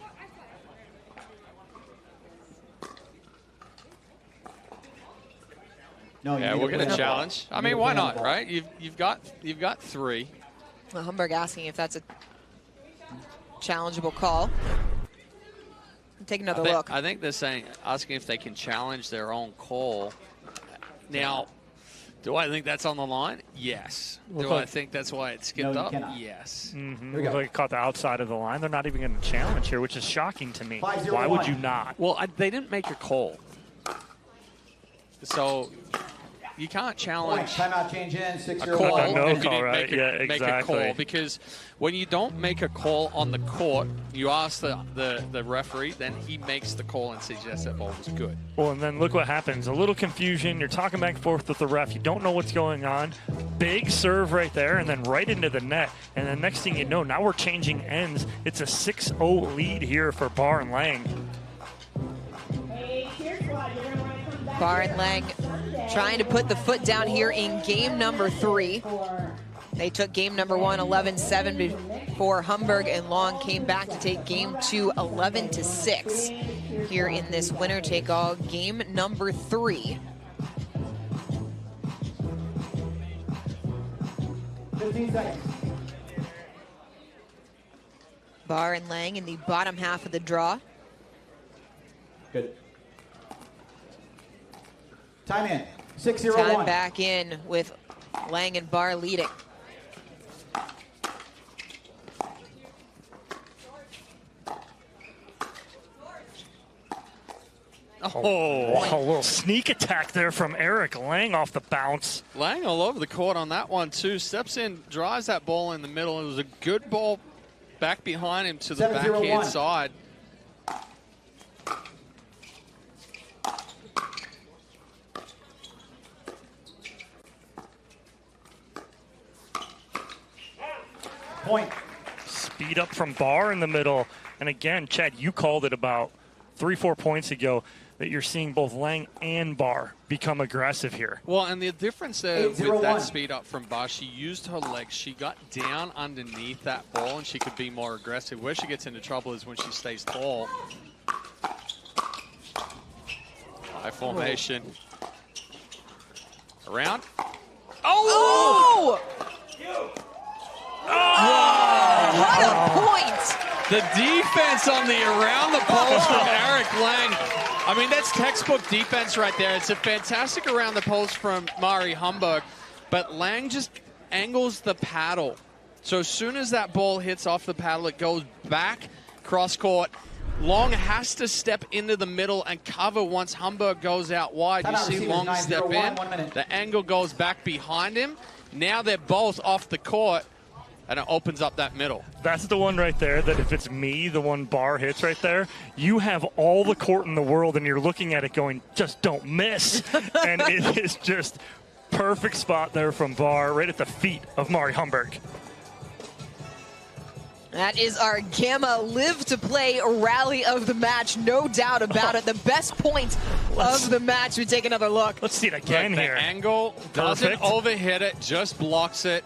No, Yeah, we're going to challenge. I mean, why not, right? You've got 3. Well, Humberg asking if that's a challengeable call. Take another look. I think they're asking if they can challenge their own call. Now, do I think that's on the line? Yes. Do I think that's why it skipped up? Yes. Mm-hmm. Looks like it caught the outside of the line. They're not even going to challenge here, which is shocking to me. Why would you not? Well, they didn't make a call. So you can't challenge Timeout change in, a 6-0 call A no if you call, didn't right? Yeah, make a exactly. call, because when you don't make a call on the court, you ask the referee, then he makes the call and says, yes, that ball was good. Well, and then look what happens. A little confusion. You're talking back and forth with the ref. You don't know what's going on. Big serve right there, and then right into the net. And the next thing you know, now we're changing ends. It's a 6-0 lead here for Barr and Lang. Barr and Lang trying to put the foot down here in game number 3. They took game number 1 11-7 before Humberg and Long came back to take game 2 11-6 here in this winner-take-all game number 3. 15 seconds. Barr and Lang in the bottom half of the draw. Good. Time in. 6-0-1. Time back in with Lang and Barr leading. Oh, a little sneak attack there from Eric Lang off the bounce. Lang all over the court on that one, too. Steps in, drives that ball in the middle. It was a good ball back behind him to the backhand side. Point. Speed up from Barr in the middle. And again, Chad, you called it about 3-4 points ago that you're seeing both Lang and Barr become aggressive here. Well, and the difference there with that speed up from Barr, she used her legs. She got down underneath that ball, and she could be more aggressive. Where she gets into trouble is when she stays tall. High formation. Around. Oh! What a point! The defense on the around the post from Eric Lang. I mean, that's textbook defense right there. It's a fantastic around the post from Mari Humberg, but Lang just angles the paddle. So as soon as that ball hits off the paddle, it goes back cross court. Long has to step into the middle and cover once Humberg goes out wide. You see Long step in. The angle goes back behind him. Now they're both off the court, and it opens up that middle. That's the one right there that if it's me, the one Barr hits right there, you have all the court in the world and you're looking at it going, just don't miss. And it is just perfect spot there from Barr right at the feet of Mari Humberg. That is our Gamma Live to Play rally of the match, no doubt about it. The best point of the match. We take another look. Let's see it again here. The angle doesn't overhit it, just blocks it.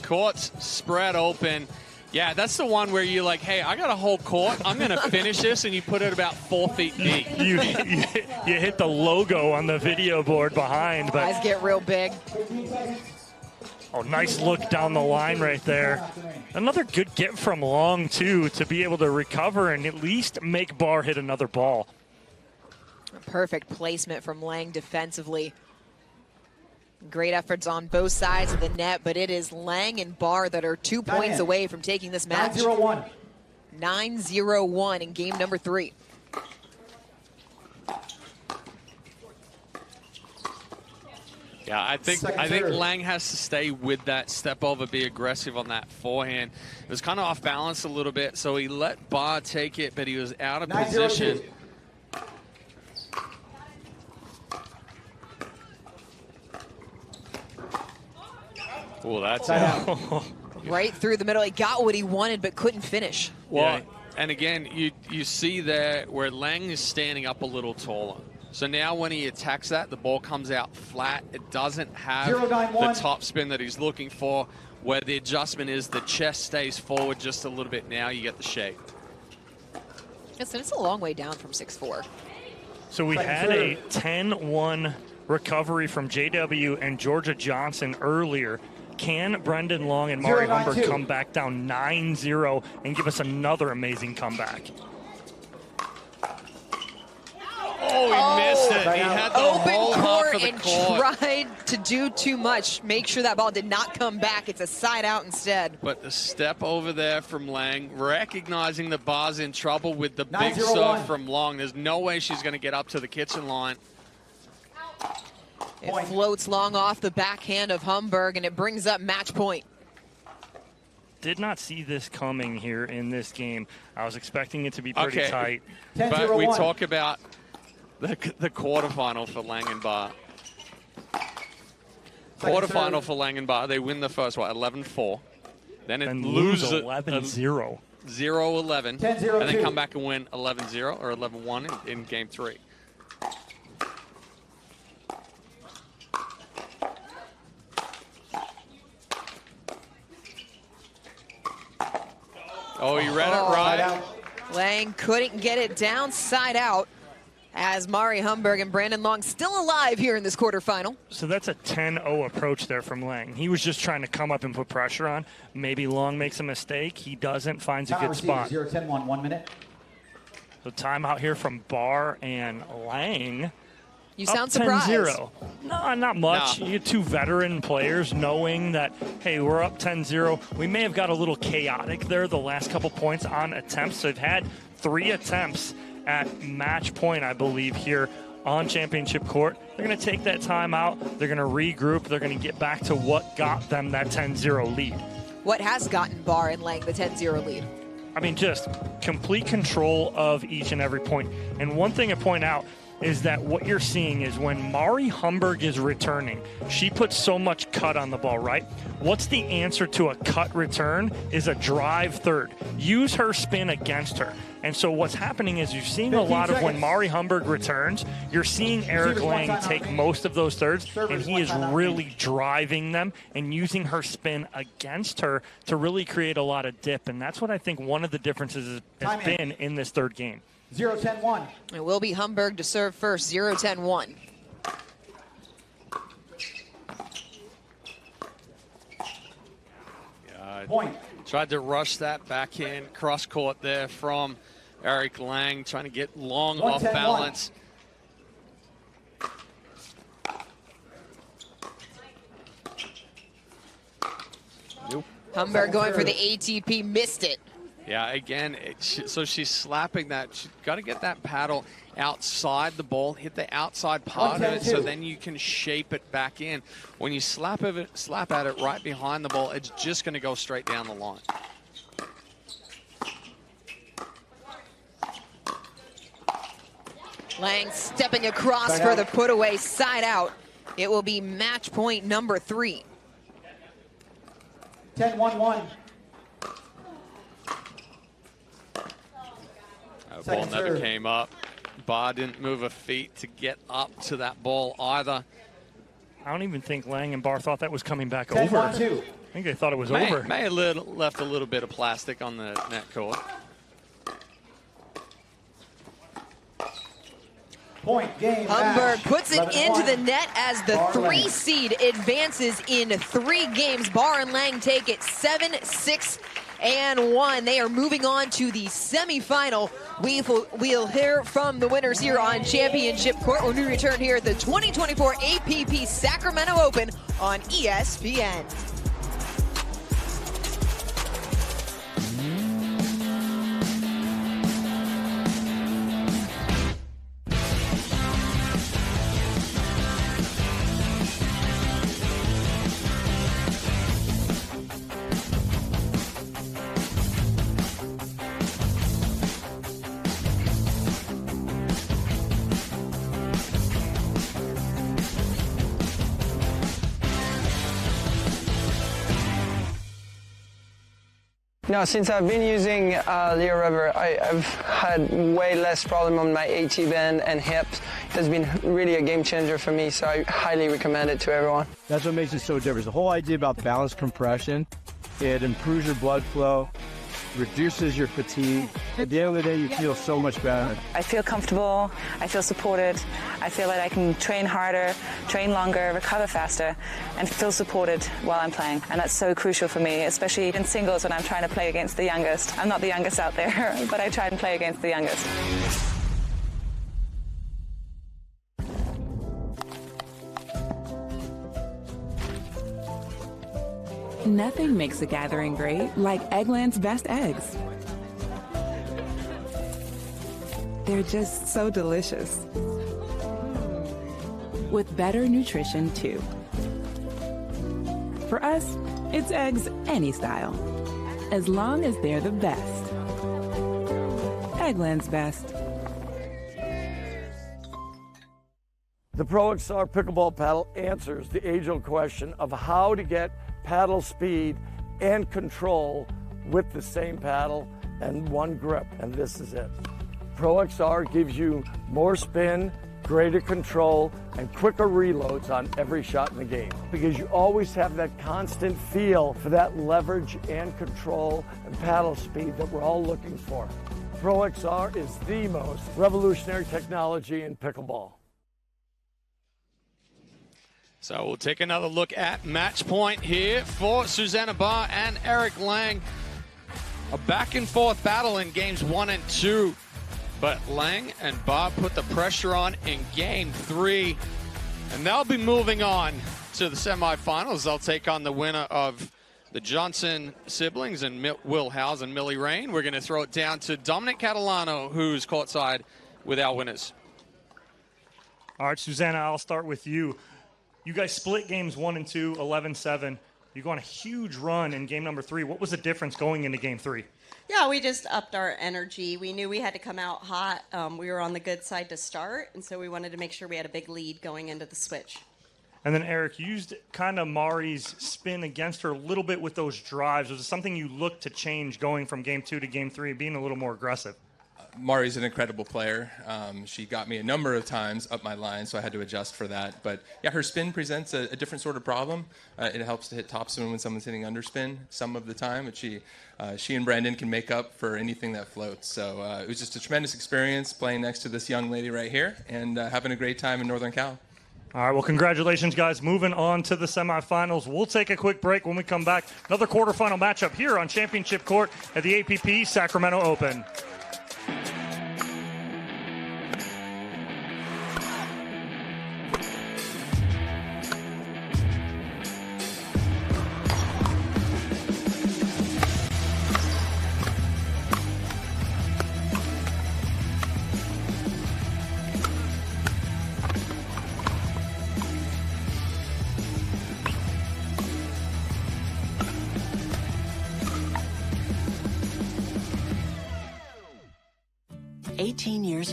Court's spread open. Yeah, that's the one where you're like, hey, I got a whole court. I'm going to finish this, and you put it about 4 feet deep. You hit the logo on the video board behind. But eyes get real big. Oh, nice look down the line right there. Another good get from Long, too, to be able to recover and at least make Barr hit another ball. Perfect placement from Lang defensively. Great efforts on both sides of the net, but it is Lang and Barr that are 2 points away from taking this match. 9-0-1. 9-0-1 in game number 3. Yeah, I think Lang has to stay with that step over, be aggressive on that forehand. It was kind of off balance a little bit, so he let Barr take it, but he was out of position. Oh, that's right through the middle. He got what he wanted, but couldn't finish. Well, and again, you see there where Lang is standing up a little taller. So now when he attacks that, the ball comes out flat. It doesn't have the top spin that he's looking for, where the adjustment is the chest stays forward just a little bit. Now you get the shape. Listen, it's a long way down from 6-4. So we had a 10-1 recovery from JW and Georgia Johnson earlier. Can Brendan Long and Mari Humberg come back down 9-0 and give us another amazing comeback? Oh, he missed it. He had the whole half of the court. Tried to do too much. Make sure that ball did not come back. It's a side out instead. But the step over there from Lang, recognizing the Bar's in trouble with the big serve from Long. There's no way she's going to get up to the kitchen line. It floats long off the backhand of Humberg, and it brings up match point. Did not see this coming here in this game. I was expecting it to be pretty tight. But we talk about the quarterfinal for Langenbach. Quarterfinal for Langenbach. They win the first one, 11-4. Then it loses 11-0. 0-11. And then come back and win 11-0 or 11-1 in game 3. Oh, he read it right. Lang couldn't get it down, side out, as Mari Humberg and Brandon Long still alive here in this quarterfinal. So that's a 10-0 approach there from Lang. He was just trying to come up and put pressure on. Maybe Long makes a mistake. He doesn't, finds a good spot. 0-10-1, 1 minute. So timeout here from Barr and Lang. You sound surprised. 10-0. No, not much. You get two veteran players knowing that, hey, we're up 10-0. We may have got a little chaotic there the last couple points on attempts. So they've had 3 attempts at match point, I believe, here on championship court. They're going to take that time out. They're going to regroup. They're going to get back to what got them that 10-0 lead. What has gotten Barr and Lang the 10-0 lead? I mean, just complete control of each and every point. And one thing to point out is that what you're seeing is when Mari Humberg is returning, she puts so much cut on the ball, right? What's the answer to a cut return is a drive third. Use her spin against her. And so what's happening is you're seeing a lot of when Mari Humberg returns, you're seeing Eric Lang take most of those thirds, and he is really driving them and using her spin against her to really create a lot of dip. And that's what I think one of the differences has been in this third game. 0-10-1. It will be Humberg to serve first, 0-10-1. Point. Tried to rush that backhand cross court there from Eric Lang, trying to get Long off balance. Nope. Humberg going for the ATP, missed it. Yeah, again, so she's slapping that. She's got to get that paddle outside the ball, hit the outside part of it, so then you can shape it back in. When you slap at it right behind the ball, it's just going to go straight down the line. Lang stepping across for the put away, side out. It will be match point number 3. 10-1-1. Ball never came up. Barr didn't move a feet to get up to that ball either. I don't even think Lang and Barr thought that was coming back over. I think they thought it was over. May have left a little bit of plastic on the net court. Point game. Humberg puts it into the net as the Barr 3 seed advances in 3 games. Barr and Lang take it 7-6 and 1. They are moving on to the semifinal. We'll hear from the winners here on Championship Court when we return here at the 2024 APP Sacramento Open on ESPN. No, since I've been using Leo Rubber, I've had way less problem on my AT band and hips. It's been really a game changer for me, so I highly recommend it to everyone. That's what makes it so different. The whole idea about balanced compression, it improves your blood flow, reduces your fatigue. At the end of the day, you feel so much better. I feel comfortable, I feel supported, I feel like I can train harder, train longer, recover faster, and feel supported while I'm playing. And that's so crucial for me, especially in singles when I'm trying to play against the youngest. I'm not the youngest out there, but I try and play against the youngest. Nothing makes a gathering great like Eggland's best eggs. They're just so delicious. with better nutrition too. For us, it's eggs any style, as long as they're the best. Eggland's Best. The Pro XR pickleball paddle answers the age-old question of how to get paddle speed and control with the same paddle and one grip, and this is it. Pro XR gives you more spin, greater control, and quicker reloads on every shot in the game, because you always have that constant feel for that leverage and control and paddle speed that we're all looking for. Pro XR is the most revolutionary technology in pickleball. So we'll take another look at match point here for Susanna Barr and Eric Lang. A back and forth battle in games 1 and 2. But Lang and Barr put the pressure on in game 3. And they'll be moving on to the semifinals. They'll take on the winner of the Johnson siblings and Will Howes and Millie Rain. We're going to throw it down to Dominic Catalano, who's courtside with our winners. All right, Susanna, I'll start with you. You guys split games 1 and 2, 11-7. You go on a huge run in game number 3. What was the difference going into game 3? Yeah, we just upped our energy. We knew we had to come out hot. We were on the good side to start, and so we wanted to make sure we had a big lead going into the switch. And then, Eric, you used kind of Mari's spin against her a little bit with those drives. Was it something you looked to change going from game 2 to game 3, being a little more aggressive? Mari's an incredible player. She got me a number of times up my line, so I had to adjust for that. But yeah, her spin presents a different sort of problem. It helps to hit topspin when someone's hitting underspin some of the time, but she and Brandon can make up for anything that floats. So it was just a tremendous experience playing next to this young lady right here and having a great time in Northern Cal. All right, well, congratulations, guys. Moving on to the semifinals. We'll take a quick break. When we come back, another quarterfinal matchup here on Championship Court at the APP Sacramento Open.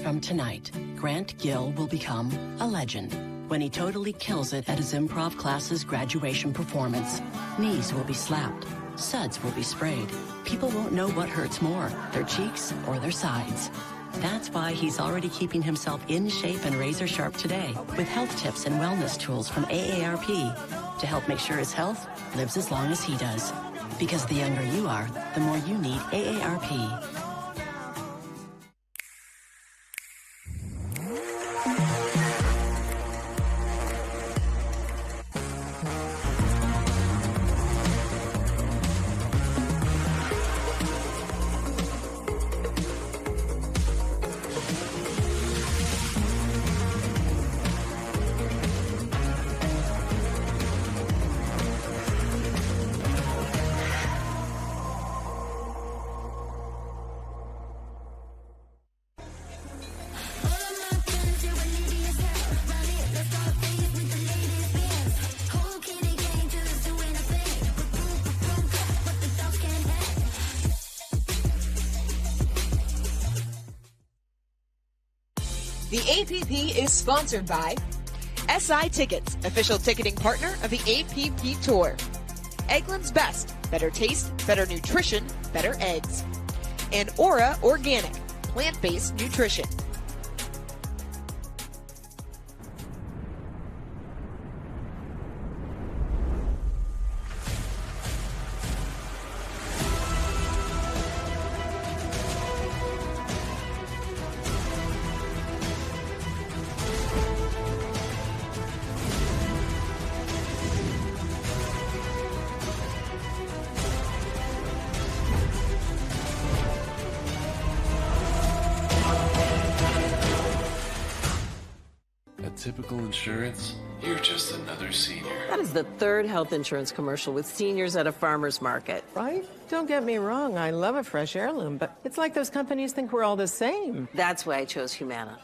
From tonight, Grant Gill will become a legend when he totally kills it at his improv class's graduation performance. Knees will be slapped, suds will be sprayed. People won't know what hurts more, their cheeks or their sides. That's why he's already keeping himself in shape and razor sharp today with health tips and wellness tools from AARP to help make sure his health lives as long as he does. Because the younger you are, the more you need AARP. The APP is sponsored by SI Tickets, official ticketing partner of the APP Tour. Eggland's Best, better taste, better nutrition, better eggs. And Aura Organic, plant-based nutrition. Typical insurance, you're just another senior. That is the third health insurance commercial with seniors at a farmer's market. Right? Don't get me wrong, I love a fresh heirloom, but it's like those companies think we're all the same. That's why I chose Humana.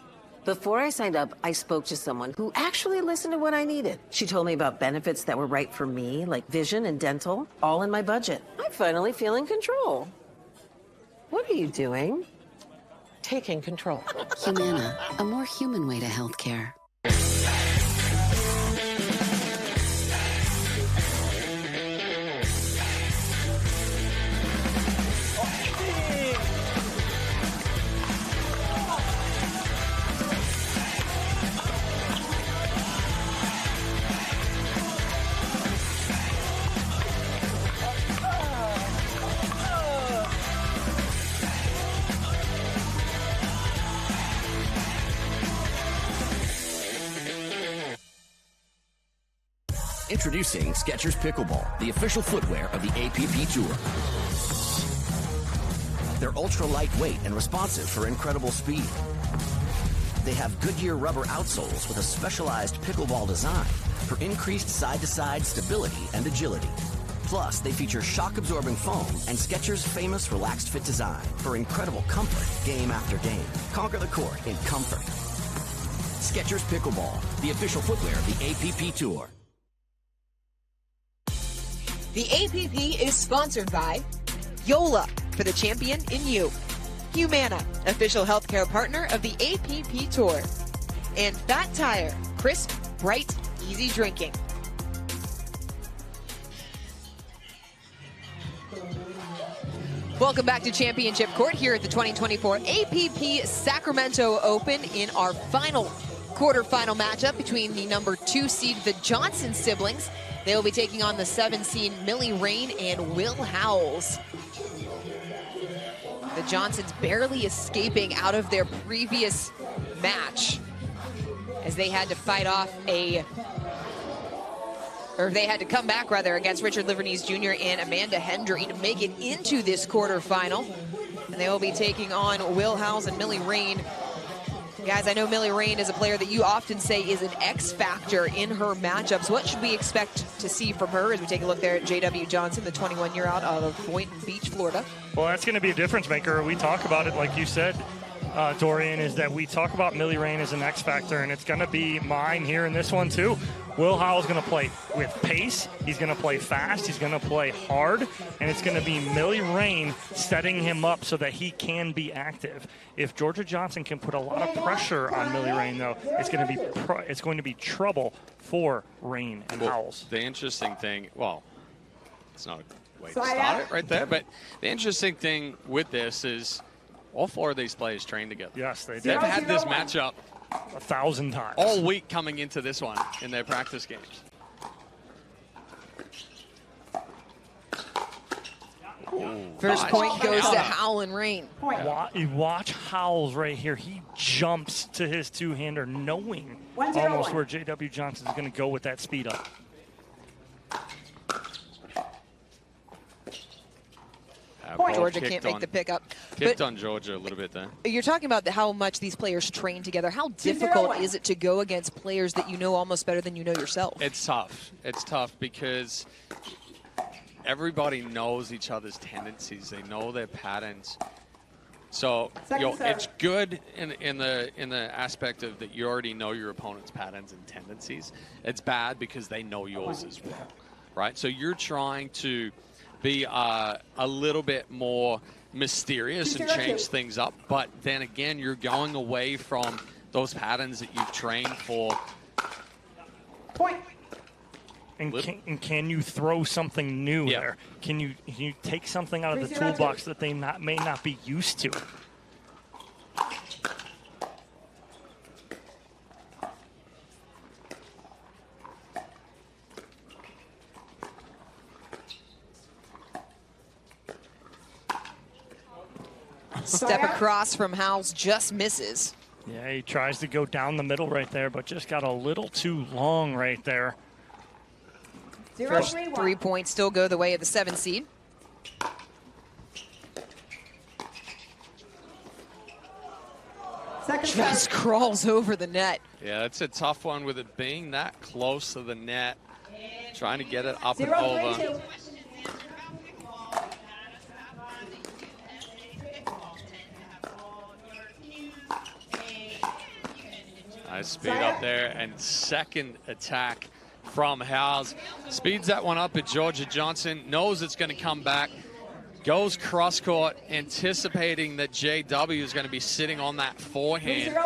Before I signed up, I spoke to someone who actually listened to what I needed. She told me about benefits that were right for me, like vision and dental, all in my budget. I finally feel in control. What are you doing? Taking control. Humana, a more human way to healthcare. Introducing Skechers Pickleball, the official footwear of the APP Tour. They're ultra lightweight and responsive for incredible speed. They have Goodyear rubber outsoles with a specialized pickleball design for increased side-to-side stability and agility. Plus, they feature shock-absorbing foam and Skechers' famous relaxed fit design for incredible comfort game after game. Conquer the court in comfort. Skechers Pickleball, the official footwear of the APP Tour. The APP is sponsored by Yola, for the champion in you. Humana, official healthcare partner of the APP Tour. And Fat Tire, crisp, bright, easy drinking. Welcome back to Championship Court here at the 2024 APP Sacramento Open in our final quarterfinal matchup between the number 2 seed, the Johnson siblings. They will be taking on the 7 seed, Millie Rain and Will Howells. The Johnsons barely escaping out of their previous match as they had to fight off they had to come back rather against Richard Liverneese Jr. and Amanda Hendry to make it into this quarterfinal. And they will be taking on Will Howells and Millie Rain. Guys, I know Millie Rain is a player that you often say is an X factor in her matchups. What should we expect to see from her as we take a look there at J.W. Johnson, the 21-year out of Boynton Beach, Florida? Well, that's going to be a difference maker. We talk about it, like you said, Dorian, is that we talk about Millie Rain as an X factor, and it's going to be mine here in this one too. Will Howell's going to play with pace. He's going to play fast. He's going to play hard. And it's going to be Millie Rain setting him up so that he can be active. If Georgia Johnson can put a lot of pressure on Millie Rain, though, it's going to be trouble for Rain and Howells. The interesting thing, well, it's not a way to start it right there, but the interesting thing with this is all 4 of these players train together. Yes, they did. They've had this matchup 1,000 times all week coming into this one in their practice games. First point goes to Howell and Rain. Watch Howells right here. He jumps to his two-hander knowing almost where J.W. Johnson is going to go with that speed up. Georgia can't make the pickup. Kicked on Georgia a little bit there. You're talking about how much these players train together. How difficult is it to go against players that you know almost better than you know yourself? It's tough. It's tough because everybody knows each other's tendencies. They know their patterns. So it's good in the aspect of that you already know your opponent's patterns and tendencies. It's bad because they know yours as well, right? So you're trying to be a little bit more mysterious and change things up, but then again, you're going away from those patterns that you've trained for. And can you throw something new there? Can you take something out of the toolbox that they may not be used to? Step across from Howells just misses. Yeah, he tries to go down the middle right there, but just got a little too long right there. First 3 points still go the way of the 7 seed. Just crawls over the net. Yeah, it's a tough one with it being that close to the net. Trying to get it up and over. Nice speed up there, and second attack from Howes. Speeds that one up at Georgia Johnson, knows it's going to come back, goes cross court, anticipating that JW is going to be sitting on that forehand.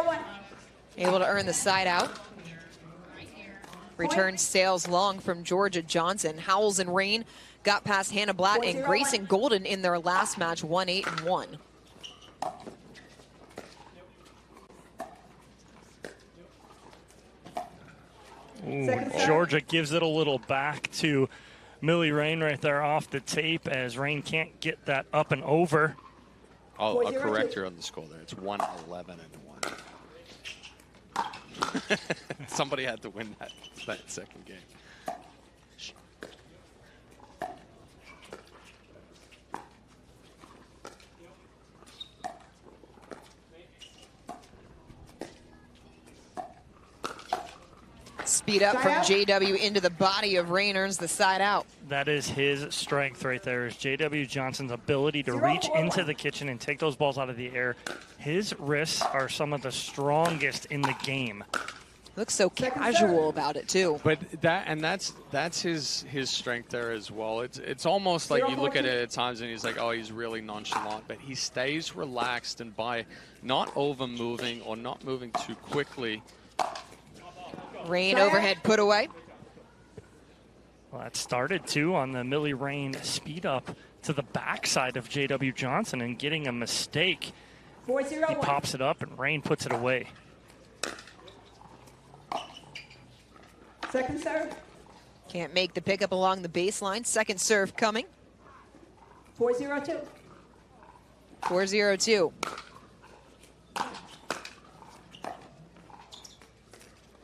Able to earn the side out. Return sails long from Georgia Johnson. Howells and Rain got past Hannah Blatt and Grayson Golden in their last match, 1-8-1. Ooh, Georgia gives it a little back to Millie Rain right there off the tape as Rain can't get that up and over. I'll correct her on the score there. It's 1-11-1. Somebody had to win that second game. Speed up from JW into the body of Rain, earns the side out. That is his strength right there, is JW Johnson's ability to reach into the kitchen and take those balls out of the air. His wrists are some of the strongest in the game. Looks so casual about it too. But that's his strength there as well. It's almost like you look at it at times and he's like, oh, he's really nonchalant, but he stays relaxed, and by not over moving or not moving too quickly. Rain overhead put away. Well, that started too on the Millie Rain speed up to the backside of JW Johnson and getting a mistake. He pops it up and Rain puts it away. Second serve. Can't make the pickup along the baseline. Second serve coming. 4-0-2. 4-0-2.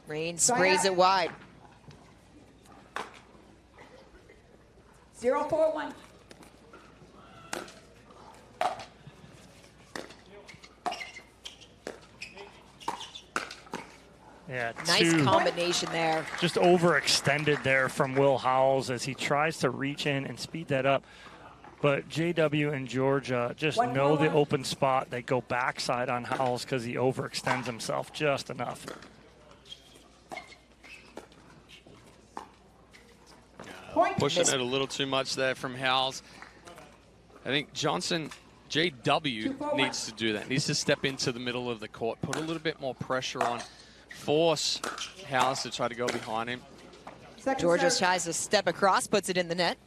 Rain sprays it wide. 0-4-1. Yeah, nice combination there. Just overextended there from Will Howells as he tries to reach in and speed that up. But JW and Georgia just know the open spot. They go backside on Howells because he overextends himself just enough. Pushing it a little too much there from Howells. I think Johnson, JW, needs to do that. Needs to step into the middle of the court, put a little bit more pressure on, force Howells to try to go behind him. Georgia tries to step across, puts it in the net.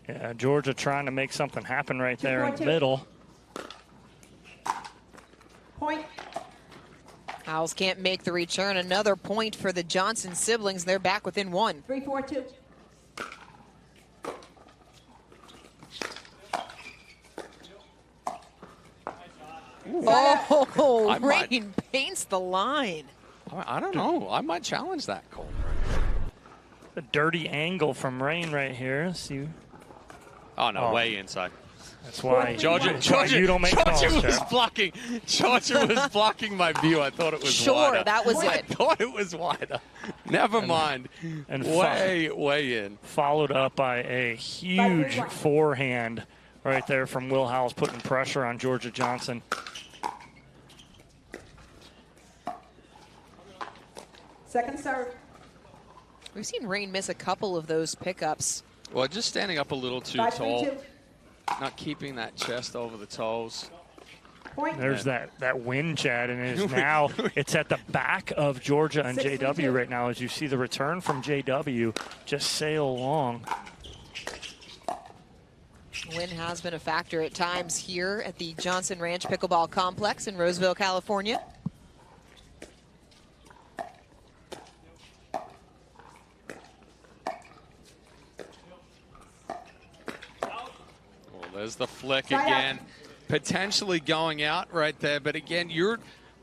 Yeah, Georgia trying to make something happen right there in the middle. Point. Howells can't make the return. Another point for the Johnson siblings. They're back within one. 3-4-2. Oh, Rain paints the line. I don't know. I might challenge that call. A dirty angle from Rain right here. See. Oh no, way inside. That's why Georgia you don't make calls, was blocking. Georgia was blocking my view. I thought it was wider. Sure, that was it. I thought it was wider. Never mind. And way in. Followed up by a huge forehand right there from Will Howells, putting pressure on Georgia Johnson. Second serve. We've seen Rain miss a couple of those pickups. Well, just standing up a little too tall. Not keeping that chest over the toes. Point. There's that wind, Chad, and it is now it's at the back of Georgia and JW right now as you see the return from JW just sail along. Wind has been a factor at times here at the Johnson Ranch Pickleball Complex in Roseville, California. There's the flick again, potentially going out right there. But again,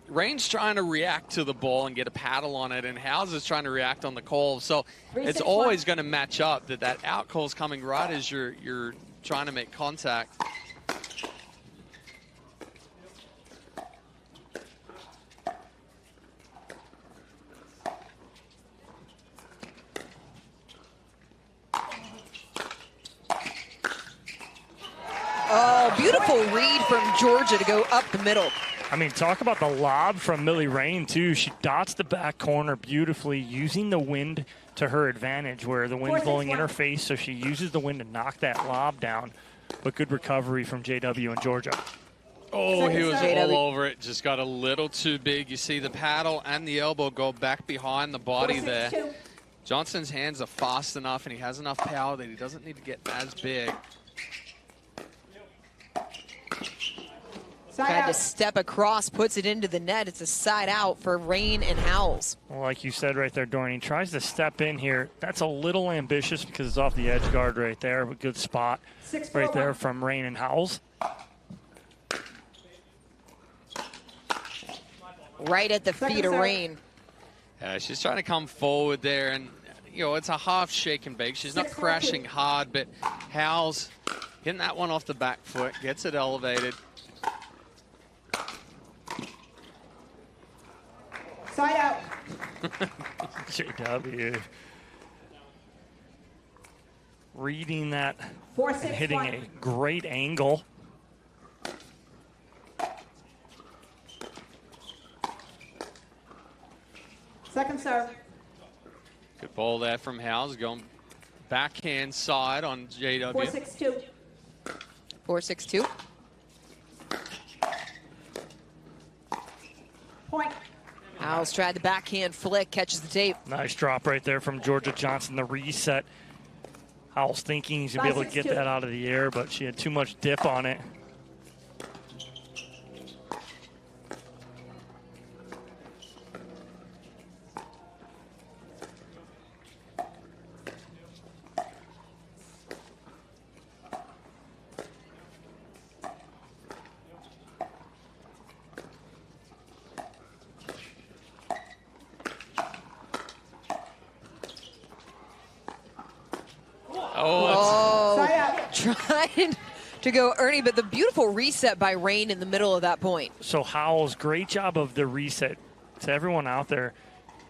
Rain's trying to react to the ball and get a paddle on it, and Howells is trying to react on the call. So it's always going to match up that out call's coming right as you're trying to make contact. Oh, beautiful read from Georgia to go up the middle. I mean, talk about the lob from Millie Rain, too. She dots the back corner beautifully, using the wind to her advantage, where the wind's blowing in her face, so she uses the wind to knock that lob down. But good recovery from JW and Georgia. Oh, he was all over it. Just got a little too big. You see the paddle and the elbow go back behind the body there. Johnson's hands are fast enough, and he has enough power that he doesn't need to get as big. Tried to step across, puts it into the net. It's a side out for Rain and Howells. Well, like you said right there, Dorian, he tries to step in here. That's a little ambitious because it's off the edge guard right there. A good spot right there from Rain and Howells. Right at the feet of Rain. Yeah, she's trying to come forward there, and you know, it's a half shake and bake. She's not crashing hard, but Howells getting that one off the back foot, gets it elevated. Side out. JW reading that 4-6-1. and hitting a great angle. Second serve. Good ball there from Howells, going backhand side on JW. 4-6-2. 4-6-2. Point. Howells tried the backhand flick, catches the tape. Nice drop right there from Georgia Johnson, the reset. Howells thinking he's going to be able to get that out of the air, but she had too much dip on it. Trying to go Ernie, but the beautiful reset by Rain in the middle of that point. So Howells, great job of the reset. To everyone out there,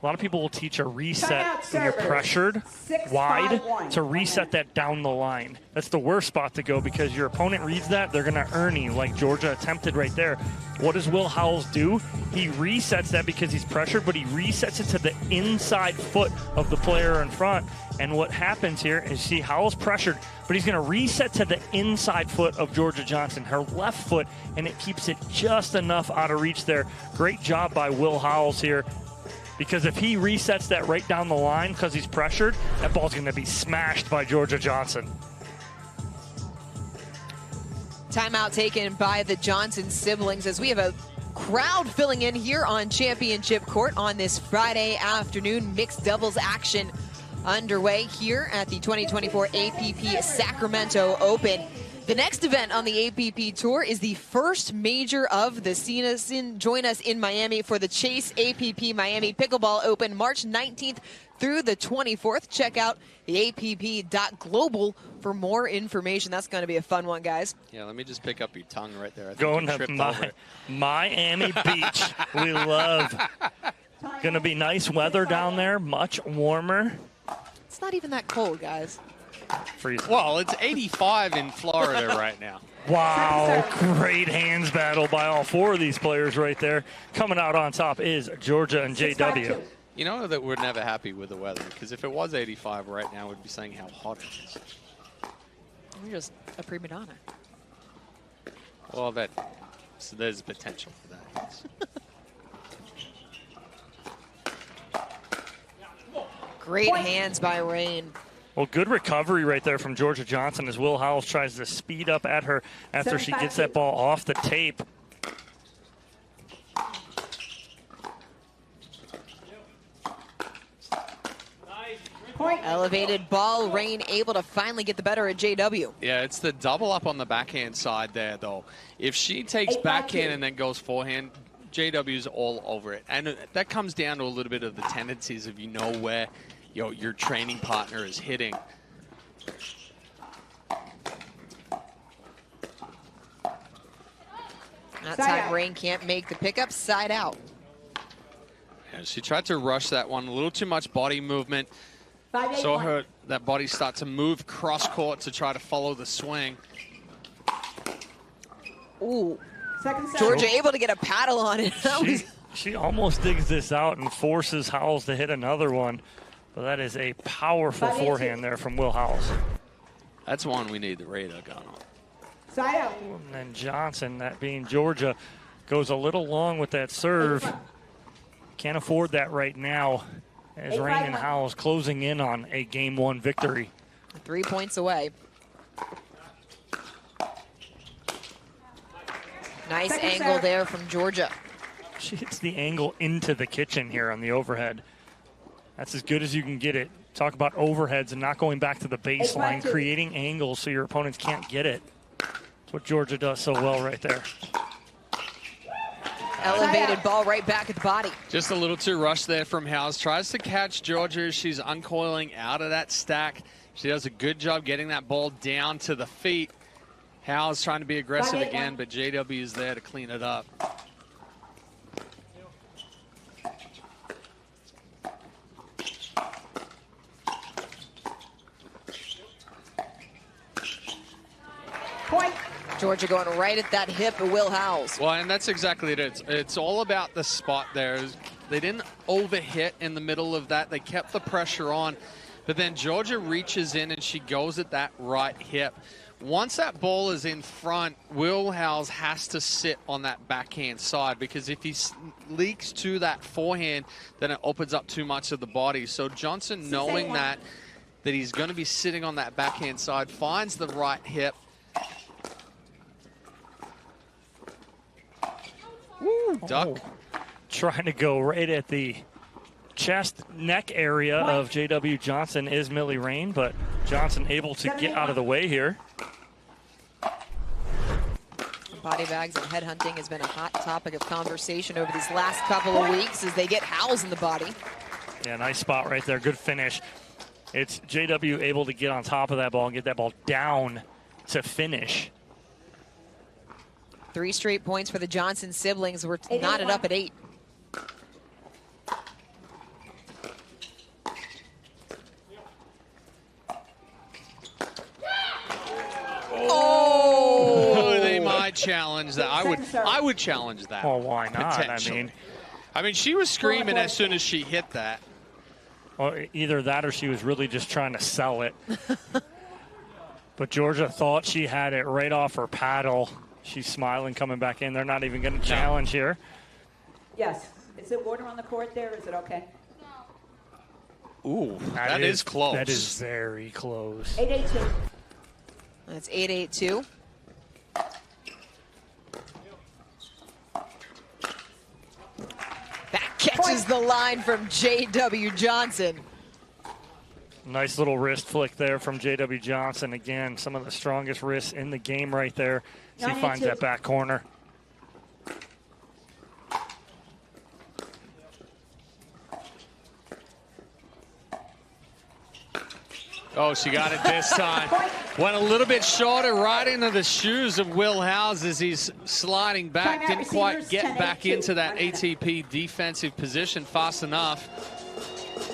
a lot of people will teach a reset when you're pressured wide to reset that down the line. That's the worst spot to go because your opponent reads that, they're going to Ernie like Georgia attempted right there. What does Will Howells do? He resets that because he's pressured, but he resets it to the inside foot of the player in front. And what happens here is, see, Howells pressured, but he's going to reset to the inside foot of Georgia Johnson, her left foot, and it keeps it just enough out of reach there. Great job by Will Howells here, because if he resets that right down the line because he's pressured, that ball's going to be smashed by Georgia Johnson. Timeout taken by the Johnson siblings as we have a crowd filling in here on Championship Court on this Friday afternoon. Mixed doubles action underway here at the 2024 APP Sacramento Open. The next event on the APP Tour is the first major of the season. Join us in Miami for the Chase APP Miami Pickleball Open, March 19th through the 24th. Check out the app.global for more information. That's going to be a fun one, guys. Yeah, let me just pick up your tongue right there. I think Going you to tripped over it. Miami Beach. We love. Going to be nice weather down there, much warmer. It's not even that cold, guys. Freezing. Well, it's 85 in Florida right now. Wow, great hands battle by all four of these players right there. Coming out on top is Georgia and JW. You know that we're never happy with the weather, because if it was 85 right now, we'd be saying how hot it is. You're just a prima donna. Well, so there's potential for that, yes. Great hands by Rain. Well, good recovery right there from Georgia Johnson as Will Howells tries to speed up at her after she gets that ball off the tape. Elevated ball, Rain able to finally get the better at JW. Yeah, it's the double up on the backhand side there, though. If she takes backhand and then goes forehand, JW's all over it. And that comes down to a little bit of the tendencies of where your training partner is hitting. That time Rain can't make the pickup, side out. Yeah, she tried to rush that one, a little too much body movement. Saw that body start to move cross court to try to follow the swing. Ooh. Second serve. Georgia able to get a paddle on it. She almost digs this out and forces Howells to hit another one. But that is a powerful forehand there from Will Howells. That's one we need the radar gun on. Side out. And then Johnson, that being Georgia, goes a little long with that serve. Can't afford that right now as Rain and Howells closing in on a Game 1 victory. 3 points away. Nice angle there from Georgia. She hits the angle into the kitchen here on the overhead. That's as good as you can get it. Talk about overheads and not going back to the baseline, creating angles so your opponents can't get it. That's what Georgia does so well right there. Elevated ball right back at the body. Just a little too rushed there from Howells. Tries to catch Georgia as she's uncoiling out of that stack. She does a good job getting that ball down to the feet. Howells trying to be aggressive again, but JW is there to clean it up. Point. Georgia going right at that hip of Will Howells. Well, and that's exactly it. It's all about the spot there. They didn't overhit in the middle of that. They kept the pressure on. But then Georgia reaches in and she goes at that right hip. Once that ball is in front, Will Howells has to sit on that backhand side, because if he leaks to that forehand, then it opens up too much of the body. So Johnson, knowing that he's going to be sitting on that backhand side, finds the right hip. Woo, duck. Trying to go right at the chest neck area of JW Johnson is Millie Rain, but Johnson able to get out of the way here. Body bags and headhunting has been a hot topic of conversation over these last couple of weeks as they get Howells in the body. Yeah, nice spot right there. Good finish. It's JW able to get on top of that ball and get that ball down to finish. 3 straight points for the Johnson siblings. We're knotted up at 8. Oh, they might challenge that. I would challenge that. Well, why not? I mean, she was screaming as soon as she hit that. Well, either that or she was really just trying to sell it. But Georgia thought she had it right off her paddle. She's smiling, coming back in. They're not even going to challenge here. Yes. Is it water on the court there? Is it okay? Ooh, that is close. That is very close. 8-8-2. That's 8-8-2. That catches the line from JW Johnson. Nice little wrist flick there from JW Johnson. Again, some of the strongest wrists in the game right there. She finds that back corner. Oh, she got it this time. Went a little bit shorter, right into the shoes of Will Howells as he's sliding back. Didn't quite get back into that ATP defensive position fast enough.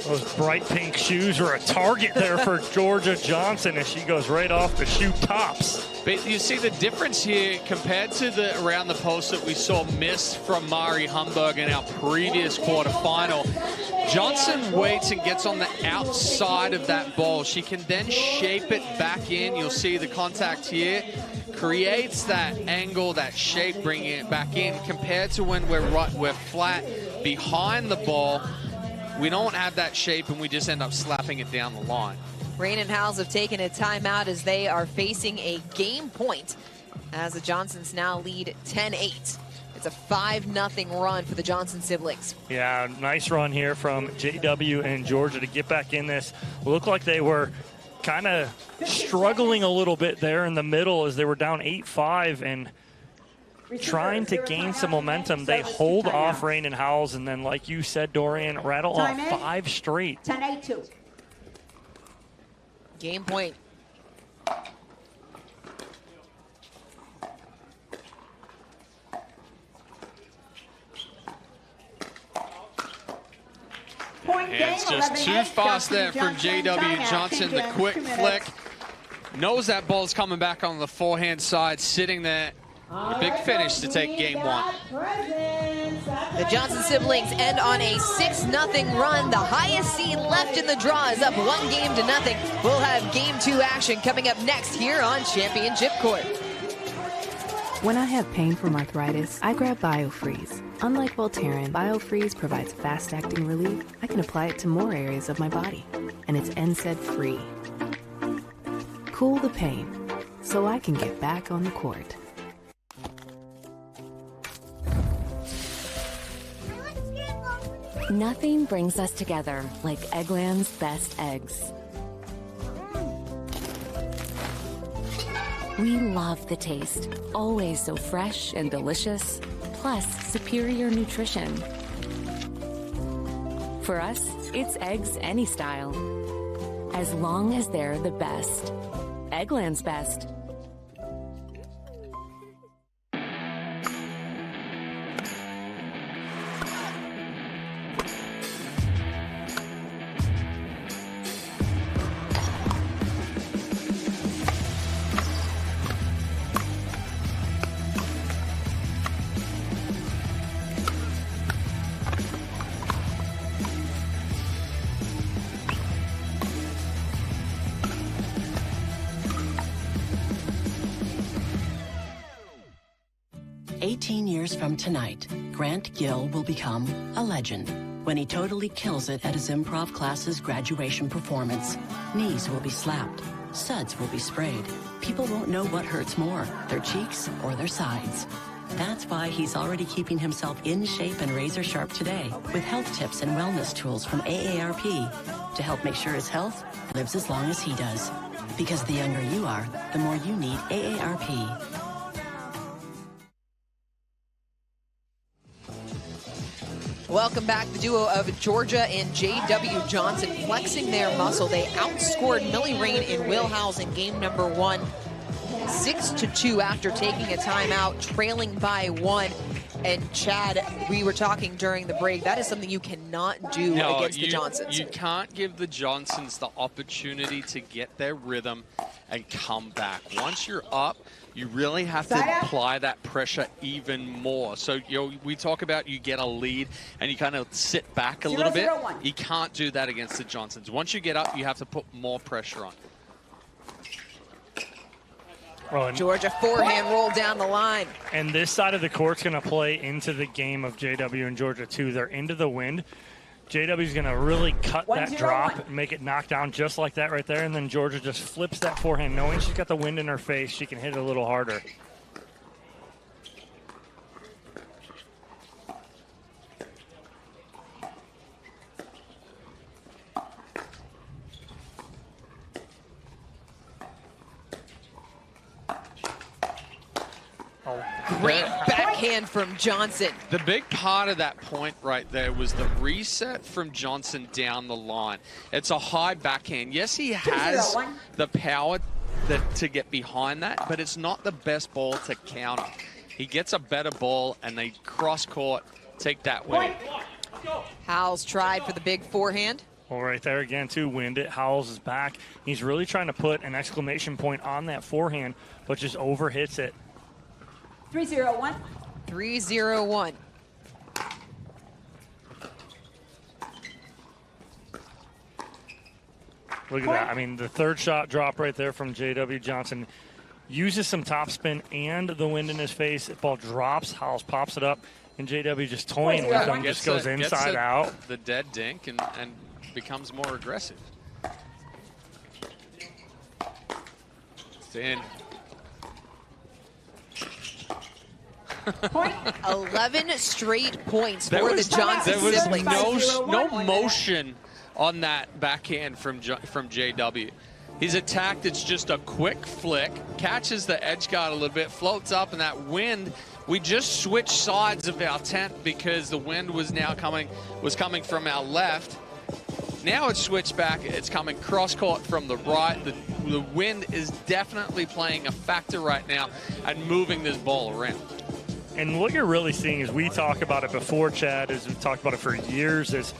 Those bright pink shoes are a target there for Georgia Johnson as she goes right off the shoe tops. But you see the difference here compared to the around the post that we saw missed from Mari Humberg in our previous quarterfinal. Johnson waits and gets on the outside of that ball. She can then shape it back in. You'll see the contact here. Creates that angle, that shape, bringing it back in. Compared to when we're flat behind the ball, we don't have that shape and we just end up slapping it down the line. Rain and Howells have taken a timeout as they are facing a game point as the Johnsons now lead 10-8. It's a 5-0 run for the Johnson siblings. Yeah, nice run here from JW and Georgia to get back in this. Looked like they were kind of struggling a little bit there in the middle as they were down 8-5 and trying to gain some momentum. They hold off Rain and Howells, and then, like you said, Dorian, rattle off 5 straight. 10-8-2. Game point. It's just too fast there from JW Johnson. The quick flick. Knows that ball's coming back on the forehand side, sitting there A big finish to take game one. The Johnson siblings end on a 6-0 run. The highest seed left in the draw is up 1-0. We'll have game 2 action coming up next here on Championship Court. When I have pain from arthritis, I grab BioFreeze. Unlike Voltaren, BioFreeze provides fast-acting relief. I can apply it to more areas of my body, and it's NSAID-free. Cool the pain, so I can get back on the court. Nothing brings us together like Eggland's best eggs. We love the taste, always so fresh and delicious, plus superior nutrition. For us, it's eggs any style, as long as they're the best. Eggland's best. From tonight, Grant Gill will become a legend when he totally kills it at his improv class's graduation performance. Knees will be slapped, suds will be sprayed. People won't know what hurts more, their cheeks or their sides. That's why he's already keeping himself in shape and razor sharp today with health tips and wellness tools from AARP to help make sure his health lives as long as he does. Because the younger you are, the more you need AARP. Welcome back. The duo of Georgia and J.W. Johnson flexing their muscle. They outscored Millie Rain and Will Howes in game number 1, 6-2 after taking a timeout, trailing by 1. And Chad, we were talking during the break, that is something you cannot do against the Johnsons. You can't give the Johnsons the opportunity to get their rhythm and come back. Once you're up, you really have to apply that pressure even more. So, we talk about you get a lead and you kind of sit back a little bit. You can't do that against the Johnsons. Once you get up, you have to put more pressure on. Georgia forehand roll down the line. And this side of the court's going to play into the game of JW and Georgia, too. They're into the wind. JW's going to really cut that drop and make it knock down just like that right there. And then Georgia just flips that forehand. Knowing she's got the wind in her face, she can hit it a little harder. Great backhand from Johnson. The big part of that point right there was the reset from Johnson down the line. It's a high backhand. Yes, he has the power to get behind that, but it's not the best ball to counter. He gets a better ball, and they cross-court, take that win. Howes tried for the big forehand. Well, right there again, too, wind it. Howes is back. He's really trying to put an exclamation point on that forehand, but just overhits it. 3-0-1. 3-0-1. Look at that. I mean, the third shot drop right there from J.W. Johnson uses some topspin and the wind in his face. If ball drops, Howes pops it up, and J.W. just toying with him, just goes inside out. The dead dink and becomes more aggressive. It's in. 11 straight points for the Johnson siblings. There was no motion on that backhand from JW. He's attacked, it's just a quick flick, catches the edge guard a little bit, floats up, and that wind, we just switched sides of our tent because the wind was coming from our left. Now it's switched back, it's coming cross-court from the right. The wind is definitely playing a factor right now and moving this ball around. And what you're really seeing is, we talk about it before, Chad, as we've talked about it for years, is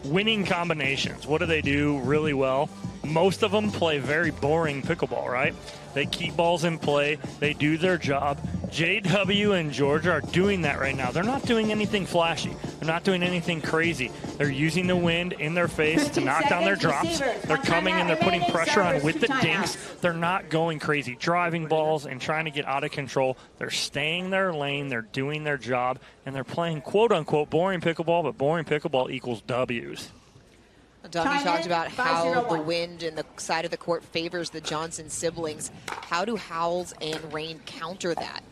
winning combinations. What do they do really well? Most of them play very boring pickleball, right? They keep balls in play, they do their job, JW and Georgia are doing that right now. They're not doing anything flashy. They're not doing anything crazy. They're using the wind in their face to knock down their drops. They're coming and they're putting pressure on with the dinks. They're not going crazy, driving balls and trying to get out of control. They're staying their lane. They're doing their job, and they're playing quote-unquote boring pickleball, but boring pickleball equals W's. Don, you talked about how the wind and the side of the court favors the Johnson siblings. How do Howells and Rain counter that?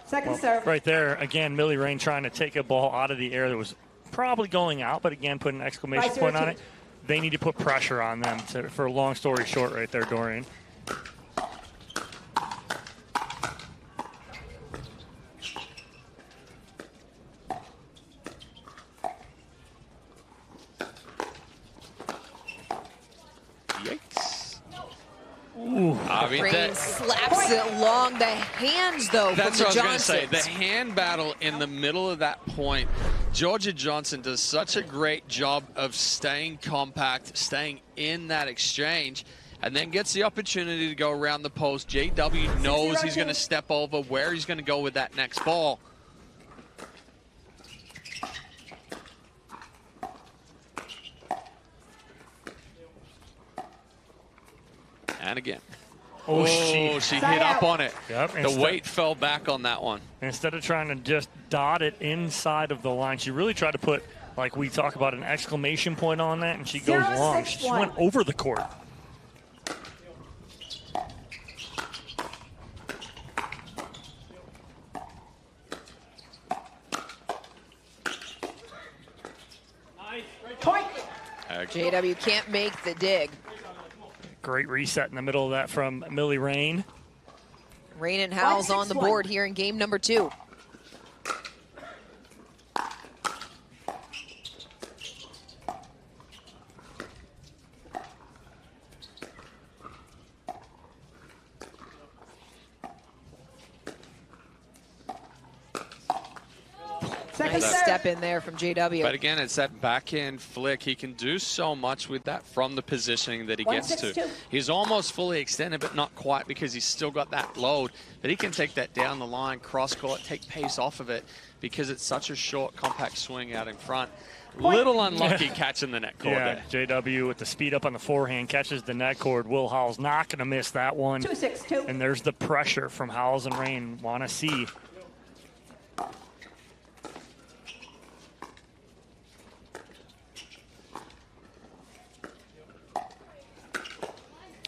Second serve. Right there, again, Millie Rain trying to take a ball out of the air that was probably going out, but again, put an exclamation point on it. They need to put pressure on them for a long story short right there, Dorian. Ooh. I mean, Rain slaps it along the hands, though, that's from the what I was going to say. Johnsons. The hand battle in the middle of that point, Georgia Johnson does such a great job of staying compact, staying in that exchange, and then gets the opportunity to go around the post. JW knows he's going to step over where he's going to go with that next ball. And again. Oh, she hit up on it. Yep, the weight fell back on that one. Instead of trying to just dot it inside of the line, she really tried to put, like we talk about, an exclamation point on that, and she goes long. She went over the court. Point. JW can't make the dig. Great reset in the middle of that from Millie Rain. Rain and Howells on the board here in game number 2. Nice step in there from JW. But again, it's that backhand flick. He can do so much with that from the positioning that he gets to. He's almost fully extended, but not quite because he's still got that load. But he can take that down the line, cross court, take pace off of it because it's such a short, compact swing out in front. Little unlucky catching the net cord there. JW with the speed up on the forehand catches the net cord. Will Howells not going to miss that one. 2-6-2. And there's the pressure from Howells and Rain. Want to see.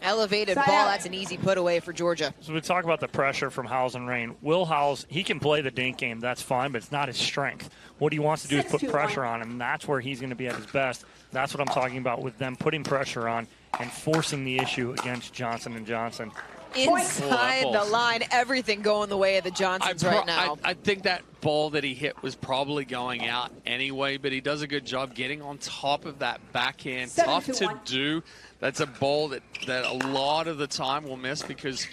Elevated ball, that's an easy put away for Georgia. So we talk about the pressure from Howells and Rain. Will Howells, he can play the dink game, that's fine, but it's not his strength. What he wants to do is put pressure on him, and that's where he's going to be at his best. That's what I'm talking about with them putting pressure on and forcing the issue against Johnson and Johnson. Inside the line, everything going the way of the Johnsons right now. I think that ball that he hit was probably going out anyway, but he does a good job getting on top of that backhand. Tough to do. That's a ball that a lot of the time we'll miss because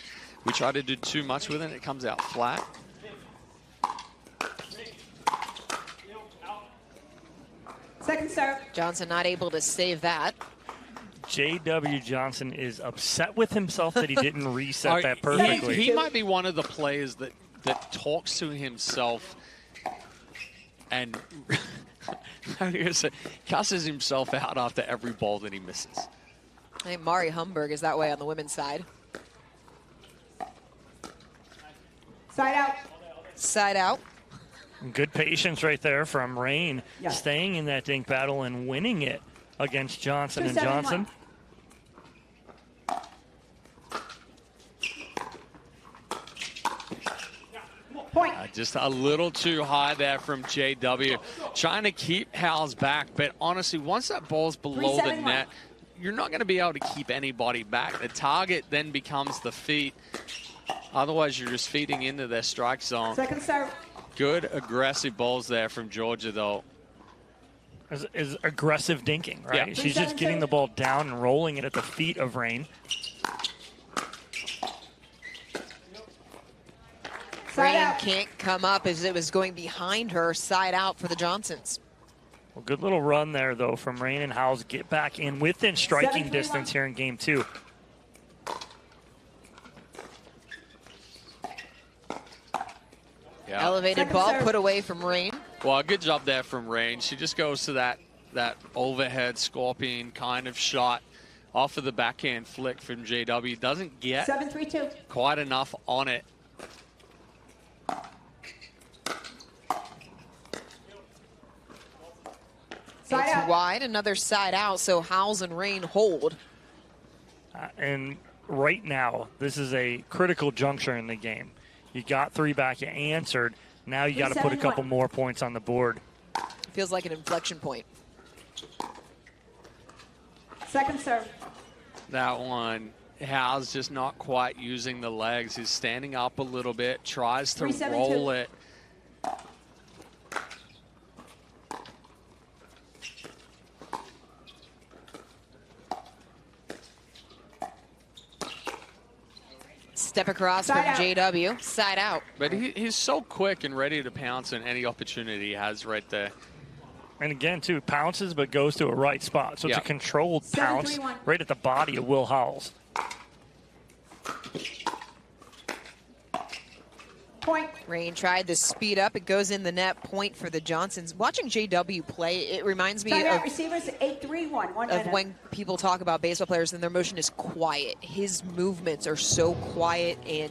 we try to do too much with it and it comes out flat. Second serve. Johnson not able to save that. J.W. Johnson is upset with himself that he didn't reset that perfectly. He might be one of the players that talks to himself and cusses himself out after every ball that he misses. I think Mari Humberg is that way on the women's side. Side out. Side out. Good patience right there from Rain, staying in that dink battle and winning it against Johnson and Johnson. Point. Just a little too high there from JW. Trying to keep Howells back, but honestly, once that ball's below the net, you're not going to be able to keep anybody back. The target then becomes the feet. Otherwise, you're just feeding into their strike zone. Second serve. Good aggressive balls there from Georgia, though. Is aggressive dinking, right? Yeah. She's just getting the ball down and rolling it at the feet of Rain. Rain can't come up as it was going behind her. Side out for the Johnsons. Well, good little run there, though, from Rain and Howells. Get back in within striking distance here in game 2. Yeah. Elevated ball put away from Rain. Well, good job there from Rain. She just goes to that overhead scorpion kind of shot off of the backhand flick from JW. Doesn't get 7-3-2. quite enough on it. It's wide, another side out, so Howells and Rain hold. And right now, this is a critical juncture in the game. You got 3 back, you answered. Now you got to put a couple more points on the board. Feels like an inflection point. Second serve. That one, Howell's just not quite using the legs. He's standing up a little bit, tries to roll it. Step across from JW, side out. But he's so quick and ready to pounce on any opportunity he has right there. And again, too, pounces but goes to a right spot. So it's a controlled pounce right at the body of Will Howells. Point. Rain tried to speed up. It goes in the net. Point for the Johnsons. Watching JW play, it reminds me Timeout, of receivers 8-3-1. 1 minute. when people talk about baseball players and their motion is quiet. His movements are so quiet and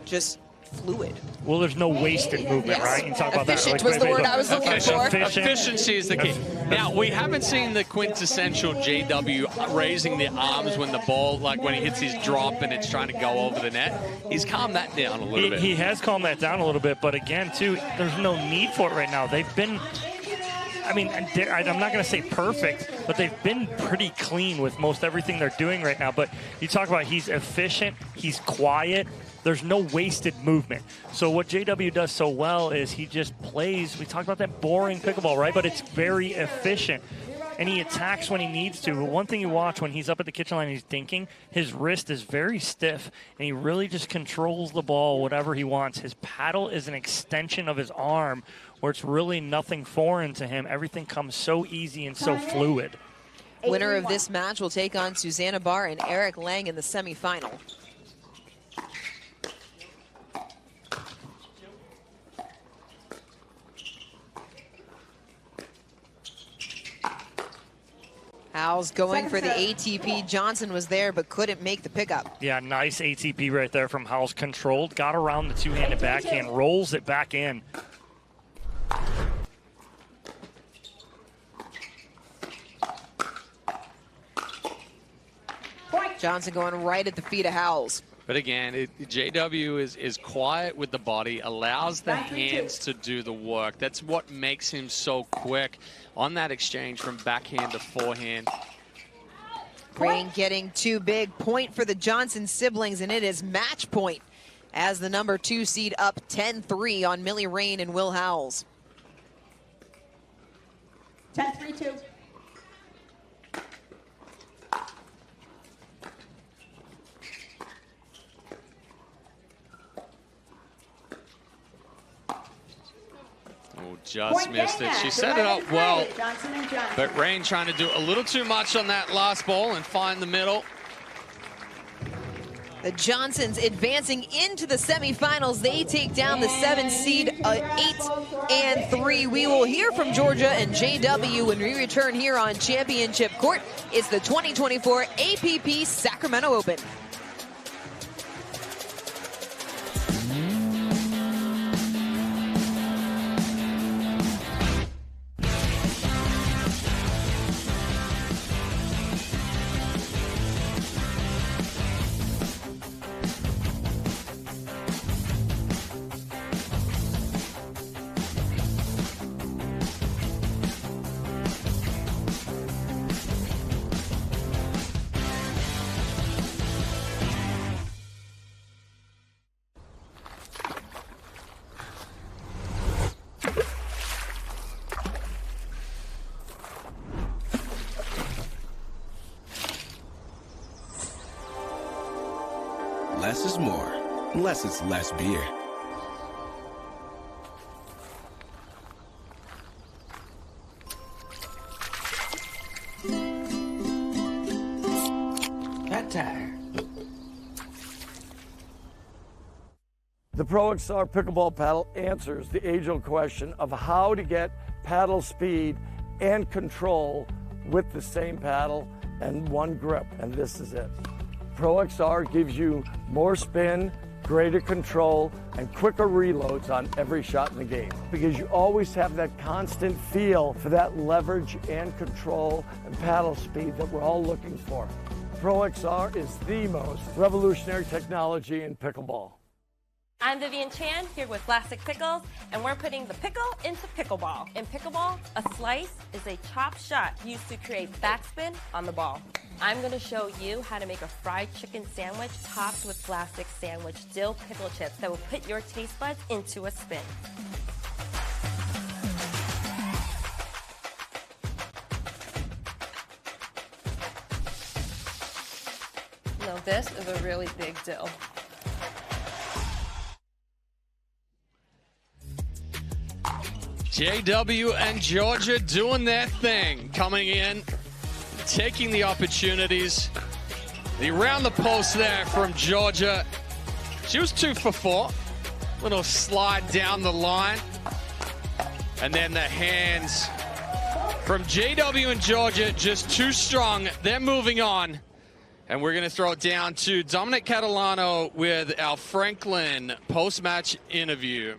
just fluid. Well, there's no wasted movement, right? You talk about Efficient that. was the word I was looking for. Efficiency is the key. Now, we haven't seen the quintessential JW raising the arms when the ball, like when he hits his drop and it's trying to go over the net. He's calmed that down a little bit. He has calmed that down a little bit, but again, too, there's no need for it right now. They've been, I mean, I'm not going to say perfect, but they've been pretty clean with most everything they're doing right now. But you talk about he's efficient, he's quiet. There's no wasted movement. So what JW does so well is he just plays, we talked about that boring pickleball, right? But it's very efficient. And he attacks when he needs to. But one thing you watch when he's up at the kitchen line and he's dinking, his wrist is very stiff, and he really just controls the ball whatever he wants. His paddle is an extension of his arm, where it's really nothing foreign to him. Everything comes so easy and so fluid. Winner of this match will take on Susanna Barr and Eric Lang in the semifinal. Howells going for the ATP. Johnson was there but couldn't make the pickup. Yeah, nice ATP right there from Howells. Controlled, got around the two-handed backhand, rolls it back in. Johnson going right at the feet of Howells. But again, JW is quiet with the body, allows the hands to do the work. That's what makes him so quick on that exchange from backhand to forehand. Rain getting too big. Point for the Johnson siblings, and it is match point as the number 2 seed up 10-3 on Millie Rain and Will Howells. 10-3-2. Oh, just missed it. She set it up well, but Rain trying to do a little too much on that last ball and find the middle. The Johnsons advancing into the semifinals. They take down the 7 seed 8-3. We will hear from Georgia and JW when we return here on Championship Court. It's the 2024 APP Sacramento Open. Less is more, unless it's less beer. The The Pro XR pickleball paddle answers the age-old question of how to get paddle speed and control with the same paddle and one grip, and this is it. Pro XR gives you more spin, greater control, and quicker reloads on every shot in the game, because you always have that constant feel for that leverage and control and paddle speed that we're all looking for. Pro XR is the most revolutionary technology in pickleball. I'm Vivian Chan here with Classic Pickles, and we're putting the pickle into pickleball. In pickleball, a slice is a chop shot used to create backspin on the ball. I'm going to show you how to make a fried chicken sandwich topped with Classic sandwich dill pickle chips that will put your taste buds into a spin. Now this is a really big dill. JW and Georgia doing their thing, coming in, taking the opportunities. The around the post there from Georgia. She was 2 for 4. Little slide down the line. And then the hands from JW and Georgia just too strong. They're moving on. And we're going to throw it down to Dominic Catalano with our Franklin post-match interview.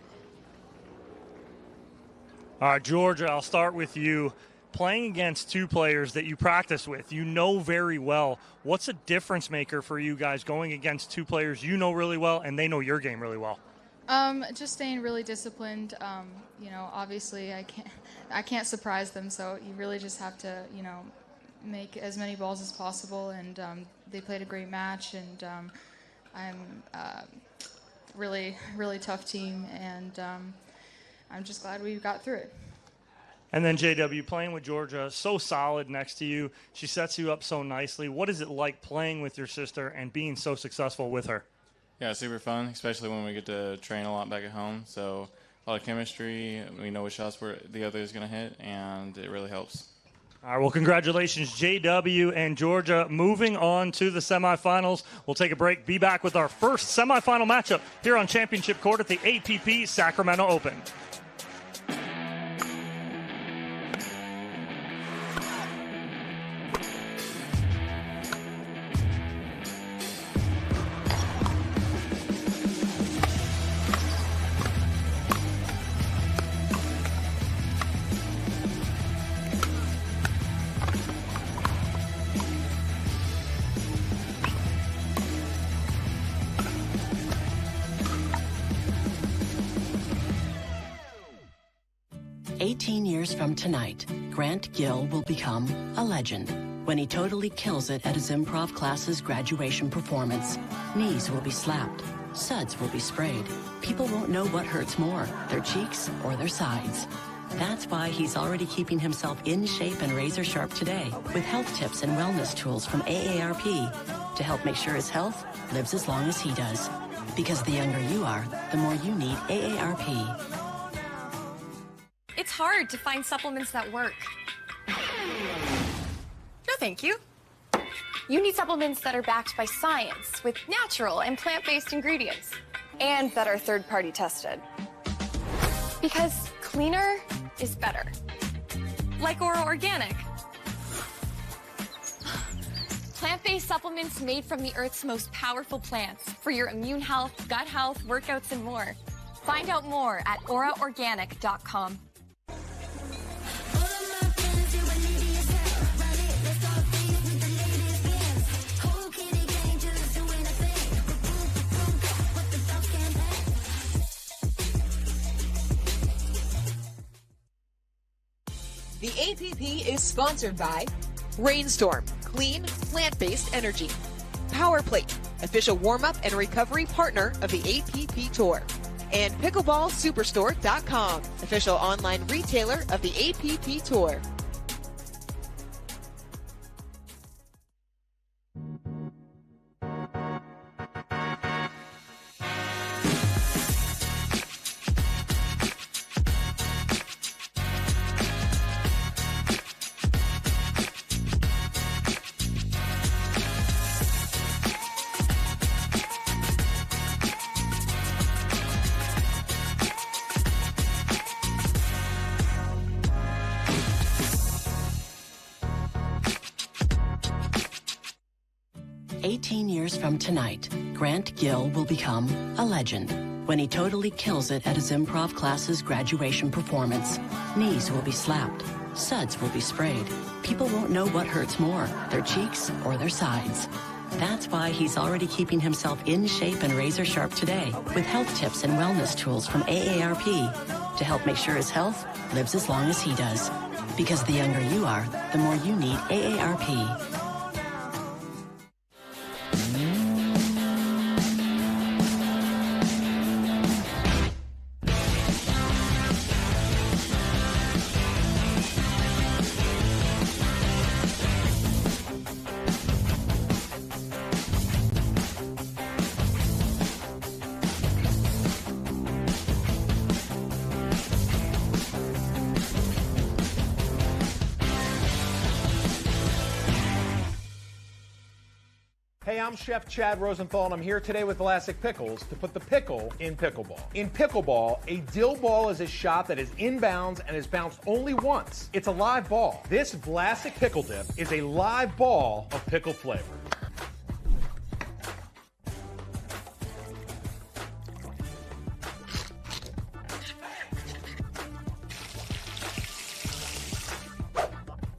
All right, Georgia, I'll start with you. Playing against 2 players that you practice with, you know very well, what's a difference maker for you guys going against 2 players you know really well and they know your game really well? Just staying really disciplined. You know, obviously I can't surprise them, so you really just have to, you know, make as many balls as possible. And they played a great match, and I'm really tough team, and I'm just glad we got through it. And then JW, playing with Georgia, so solid next to you. She sets you up so nicely. What is it like playing with your sister and being so successful with her? Yeah, super fun, especially when we get to train a lot back at home. So a lot of chemistry. We know what shots the other is going to hit, and it really helps. All right, well, congratulations, JW and Georgia. Moving on to the semifinals. We'll take a break, be back with our first semifinal matchup here on Championship Court at the APP Sacramento Open. From tonight, Grant Gill will become a legend when he totally kills it at his improv class's graduation performance. Knees will be slapped, suds will be sprayed. People won't know what hurts more, their cheeks or their sides. That's why he's already keeping himself in shape and razor sharp today with health tips and wellness tools from AARP to help make sure his health lives as long as he does. Because the younger you are, the more you need AARP. It's hard to find supplements that work. No, thank you. You need supplements that are backed by science with natural and plant-based ingredients and that are third-party tested. Because cleaner is better. Like Oro Organic. Plant-based supplements made from the Earth's most powerful plants for your immune health, gut health, workouts, and more. Find out more at oraorganic.com. The APP is sponsored by Rainstorm, clean, plant-based energy. PowerPlate, official warm-up and recovery partner of the APP Tour. And PickleballSuperstore.com, official online retailer of the APP Tour. 18 years from tonight, Grant Gill will become a legend when he totally kills it at his improv class's graduation performance. Knees will be slapped. Suds will be sprayed. People won't know what hurts more, their cheeks or their sides. That's why he's already keeping himself in shape and razor sharp today with health tips and wellness tools from AARP to help make sure his health lives as long as he does. Because the younger you are, the more you need AARP. Hey, I'm Chef Chad Rosenthal, and I'm here today with Vlasic Pickles to put the pickle in pickleball. In pickleball, a dill ball is a shot that is inbounds and is bounced only once. It's a live ball. This Vlasic Pickle Dip is a live ball of pickle flavor.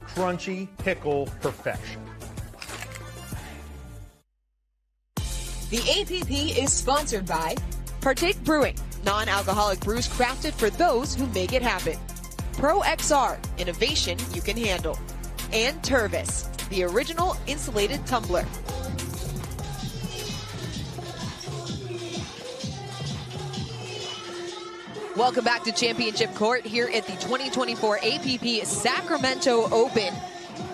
Crunchy pickle perfection. The APP is sponsored by Partake Brewing, non-alcoholic brews crafted for those who make it happen. Pro XR, innovation you can handle. And Tervis, the original insulated tumbler. Welcome back to Championship Court here at the 2024 APP Sacramento Open.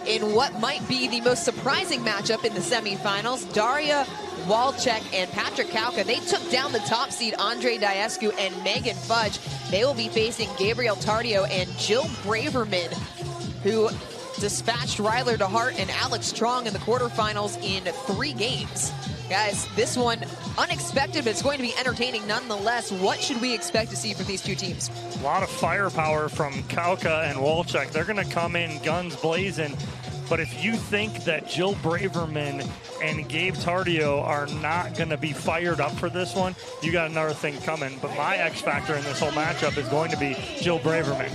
In what might be the most surprising matchup in the semifinals, Daria Walczak and Patrick Kauka, they took down the top seed Andre Diescu and Megan Fudge. They will be facing Gabrielle Tardio and Jill Braverman, who dispatched Ryler DeHart and Alex Strong in the quarterfinals in 3 games. Guys, this one unexpected, but it's going to be entertaining nonetheless. What should we expect to see from these two teams? A lot of firepower from Kauka and Walczak. They're going to come in guns blazing. But if you think that Jill Braverman and Gabe Tardio are not going to be fired up for this one, you got another thing coming. But my X factor in this whole matchup is going to be Jill Braverman.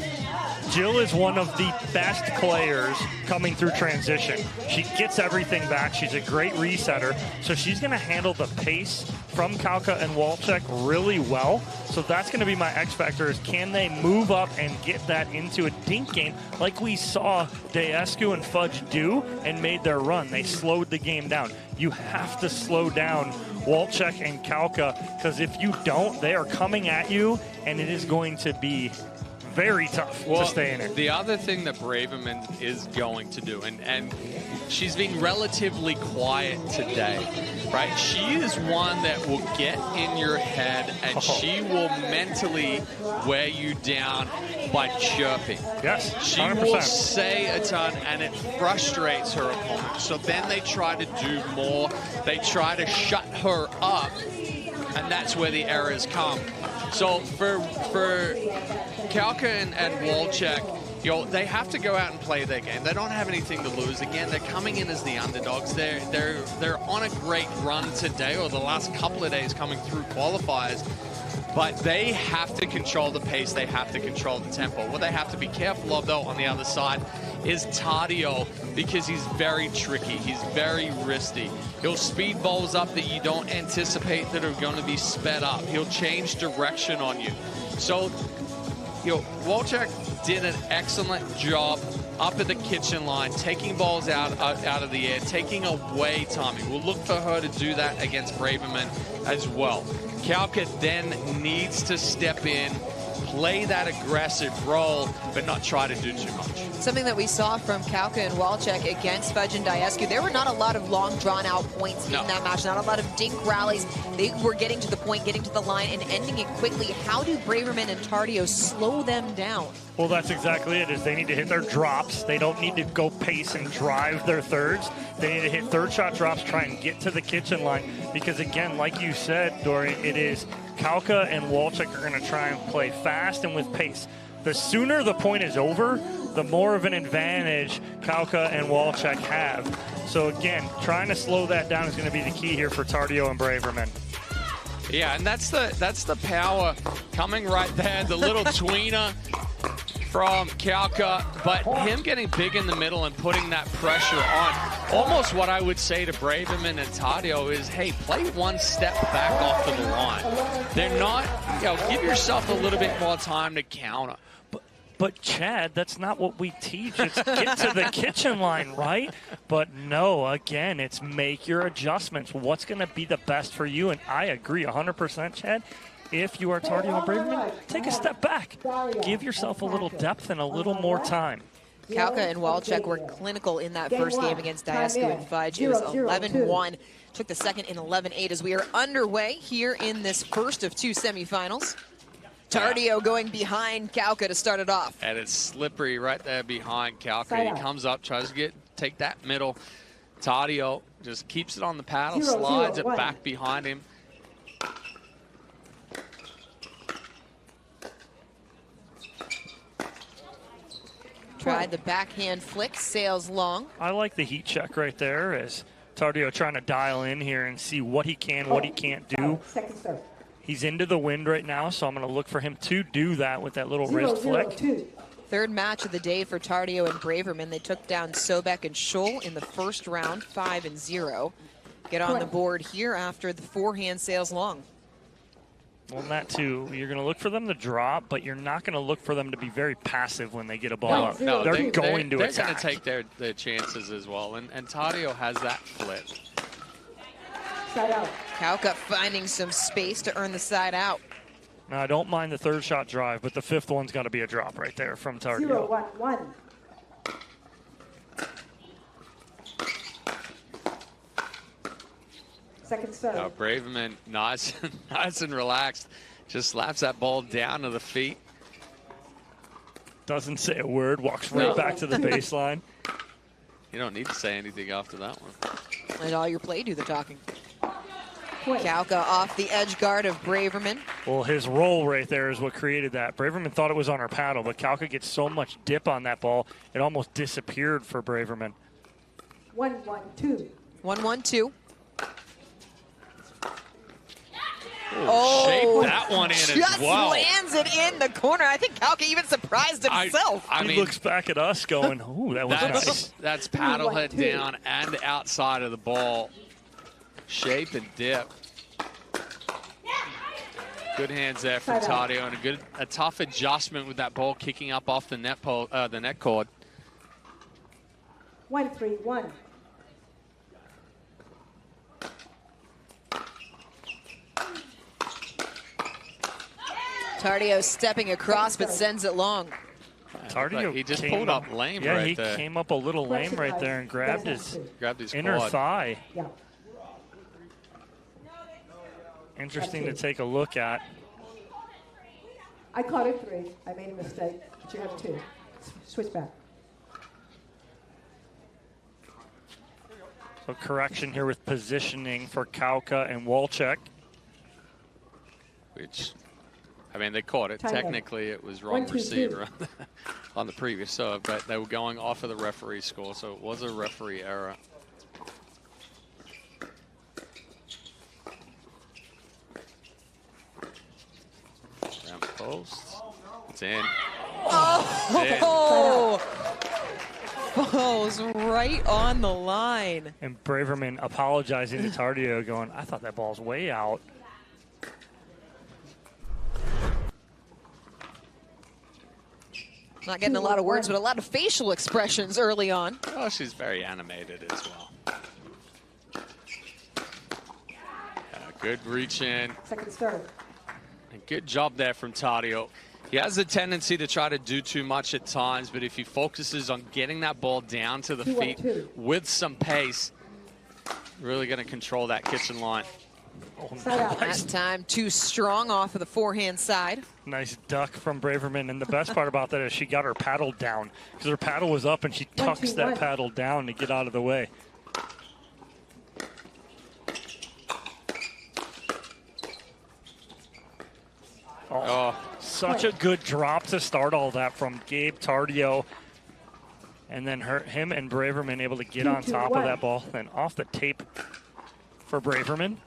Jill is one of the best players coming through transition. She gets everything back. She's a great resetter. So she's going to handle the pace from Kauka and Walczak really well. So that's going to be my X factor, is can they move up and get that into a dink game like we saw Diescu and Fudge do and made their run. They slowed the game down. You have to slow down Walczak and Kauka, because if you don't, they are coming at you, and it is going to be very tough to stay in it. The other thing that Braverman is going to do, and she's been relatively quiet today, right? She is one that will get in your head, and she will mentally wear you down by chirping. Yes, 100%. She will say a ton, and it frustrates her opponent. So then they try to do more. They try to shut her up, and that's where the errors come. So for Kauka and Walczak, you know, they have to go out and play their game. They don't have anything to lose. Again, they're coming in as the underdogs. They're on a great run today, or the last couple of days coming through qualifiers. But they have to control the pace. They have to control the tempo. What they have to be careful of, though, on the other side is Tardio, because he's very tricky. He's very wristy. He'll speed balls up that you don't anticipate that are going to be sped up. He'll change direction on you. So, you know, Walczak did an excellent job up at the kitchen line, taking balls out of the air, taking away timing. We'll look for her to do that against Braverman as well. Kauka then needs to step in, play that aggressive role, but not try to do too much. Something that we saw from Kauka and Walczak against Fudge and Diescu, there were not a lot of long, drawn-out points in that match, not a lot of dink rallies. They were getting to the point, getting to the line, and ending it quickly. How do Braverman and Tardio slow them down? Well, that's exactly it, is they need to hit their drops. They don't need to go pace and drive their thirds. They need to hit third shot drops, try and get to the kitchen line. Because, again, like you said, Dorian, it is Kauka and Walczak are going to try and play fast and with pace. The sooner the point is over, the more of an advantage Kauka and Walczak have. So again, trying to slow that down is going to be the key here for Tardio and Braverman. Yeah, and that's the power coming right there. The little tweener from Kauka, but him getting big in the middle and putting that pressure on. Almost what I would say to Braverman and Tardio is, hey, play one step back off to the line. They're not, give yourself a little bit more time to counter. But Chad, that's not what we teach. It's get to the kitchen line, right? But no, again, it's make your adjustments. What's going to be the best for you? And I agree 100%, Chad. If you are Tardio and Braverman, take a step back. Give yourself a little depth and a little more time. Kauka and Walczak were clinical in that first game against Diasco and Fudge. It was 11-1. Took the second in 11-8 as we are underway here in this first of 2 semifinals. Tardio going behind Kauka to start it off. And it's slippery right there behind Kauka. He comes up, tries to take that middle. Tardio just keeps it on the paddle, slides it back behind him. Tried the backhand flick, sails long. I like the heat check right there as Tardio trying to dial in here and see what he can, what he can't do. He's into the wind right now, so I'm going to look for him to do that with that little wrist flick. Third match of the day for Tardio and Braverman. They took down Sobek and Scholl in the first round, 5-0. Get on the board here after the forehand sails long. Well, that too. You're going to look for them to drop, but you're not going to look for them to be very passive when they get a ball up. No, they're going to they're attack. They're going to take their chances as well, and Tardio has that flip. Kauka finding some space to earn the side out. Now, I don't mind the third shot drive, but the fifth one's got to be a drop right there from Tardio. 0-1-1. Second serve. Now, Braverman, nice and relaxed, just slaps that ball down to the feet. Doesn't say a word, walks right back to the baseline. You don't need to say anything after that one. Let all your play do the talking. Kauka off the edge guard of Braverman. Well, his roll right there is what created that. Braverman thought it was on her paddle, but Kauka gets so much dip on that ball, it almost disappeared for Braverman. 1-1-2. 1-1-2. Shape that one in as well. Lands it in the corner. I think Kauka even surprised himself. I he mean, looks back at us going, ooh, that was nice. That's paddle head down and outside of the ball. Shape and dip. Good hands there from Tardio, and a tough adjustment with that ball kicking up off the net cord. 1-3-1. Tardio stepping across, but sends it long. Tardio he just pulled up lame right there. Yeah, he came up a little lame right there and grabbed his inner quad. thigh. Yeah. Interesting to take a look at. I caught it 3. I made a mistake, but you have 2. Switch back. So correction here with positioning for Kauka and Walczak. Which, I mean, they caught it. Technically, it was wrong receiver on the previous serve, but they were going off of the referee score, so it was a referee error. Around the post. It's in. Oh! Falls right on the line. And Braverman apologizing to Tardio, going, I thought that ball's way out. Not getting a lot of words, but a lot of facial expressions early on. Oh, she's very animated as well. Good reach in. Second serve. And good job there from Tardio. He has a tendency to try to do too much at times, but if he focuses on getting that ball down to the feet with some pace, really going to control that kitchen line. That time too strong off of the forehand side. Nice duck from Braverman, and the best part about that is she got her paddle down because her paddle was up and she tucks that paddle down to get out of the way. Oh, such a good drop to start all that from Gabe Tardio. And then him and Braverman able to get on top of that ball. Then off the tape for Braverman.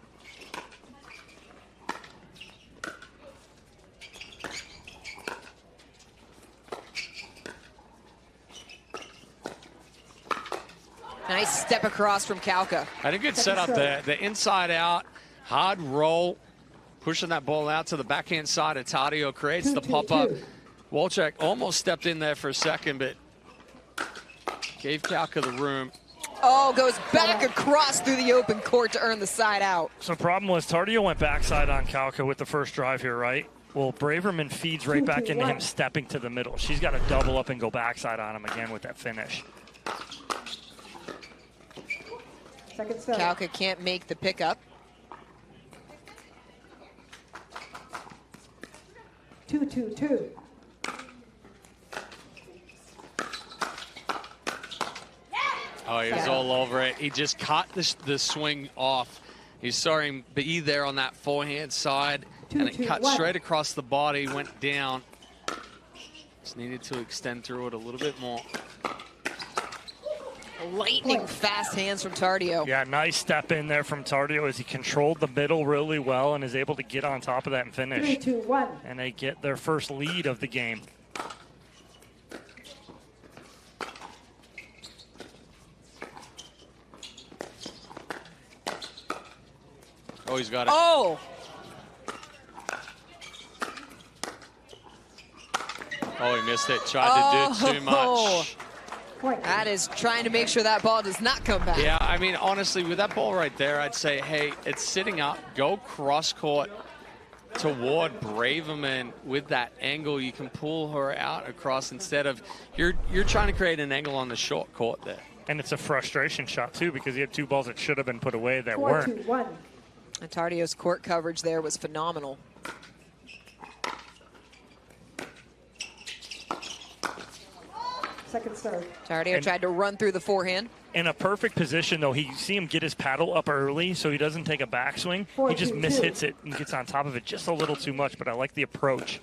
Nice step across from Kauka. Had a good setup there. The inside out, hard roll, pushing that ball out to the backhand side of Tadio, creates the pop-up. Wolchek almost stepped in there for a second, but gave Kauka the room. Oh, goes back across through the open court to earn the side out. So the problem was Tadio went backside on Kauka with the first drive here, right? Well, Braverman feeds right back into him stepping to the middle. She's got to double up and go backside on him again with that finish. Kauka can't make the pickup. 2-2-2. Oh, he was all over it. He just cut the swing off. You saw him be there on that forehand side, and it cut straight across the body, went down. Just needed to extend through it a little bit more. Lightning fast hands from Tadio. Yeah, nice step in there from Tadio as he controlled the middle really well and is able to get on top of that and finish. 3-2-1. And they get their first lead of the game. Oh, he's got it. Oh! Oh, he missed it. Tried to do too much. That is trying to make sure that ball does not come back. Yeah, I mean, honestly, with that ball right there, I'd say, hey, it's sitting up. Go cross court toward Braverman with that angle. You can pull her out across instead of you're trying to create an angle on the short court there. And it's a frustration shot, too, because he had two balls that should have been put away that weren't. 4-2-1. And Tardio's court coverage there was phenomenal. Second serve. Tardio tried to run through the forehand. In a perfect position, though, you see him get his paddle up early so he doesn't take a backswing. He just mishits it and gets on top of it just a little too much, but I like the approach.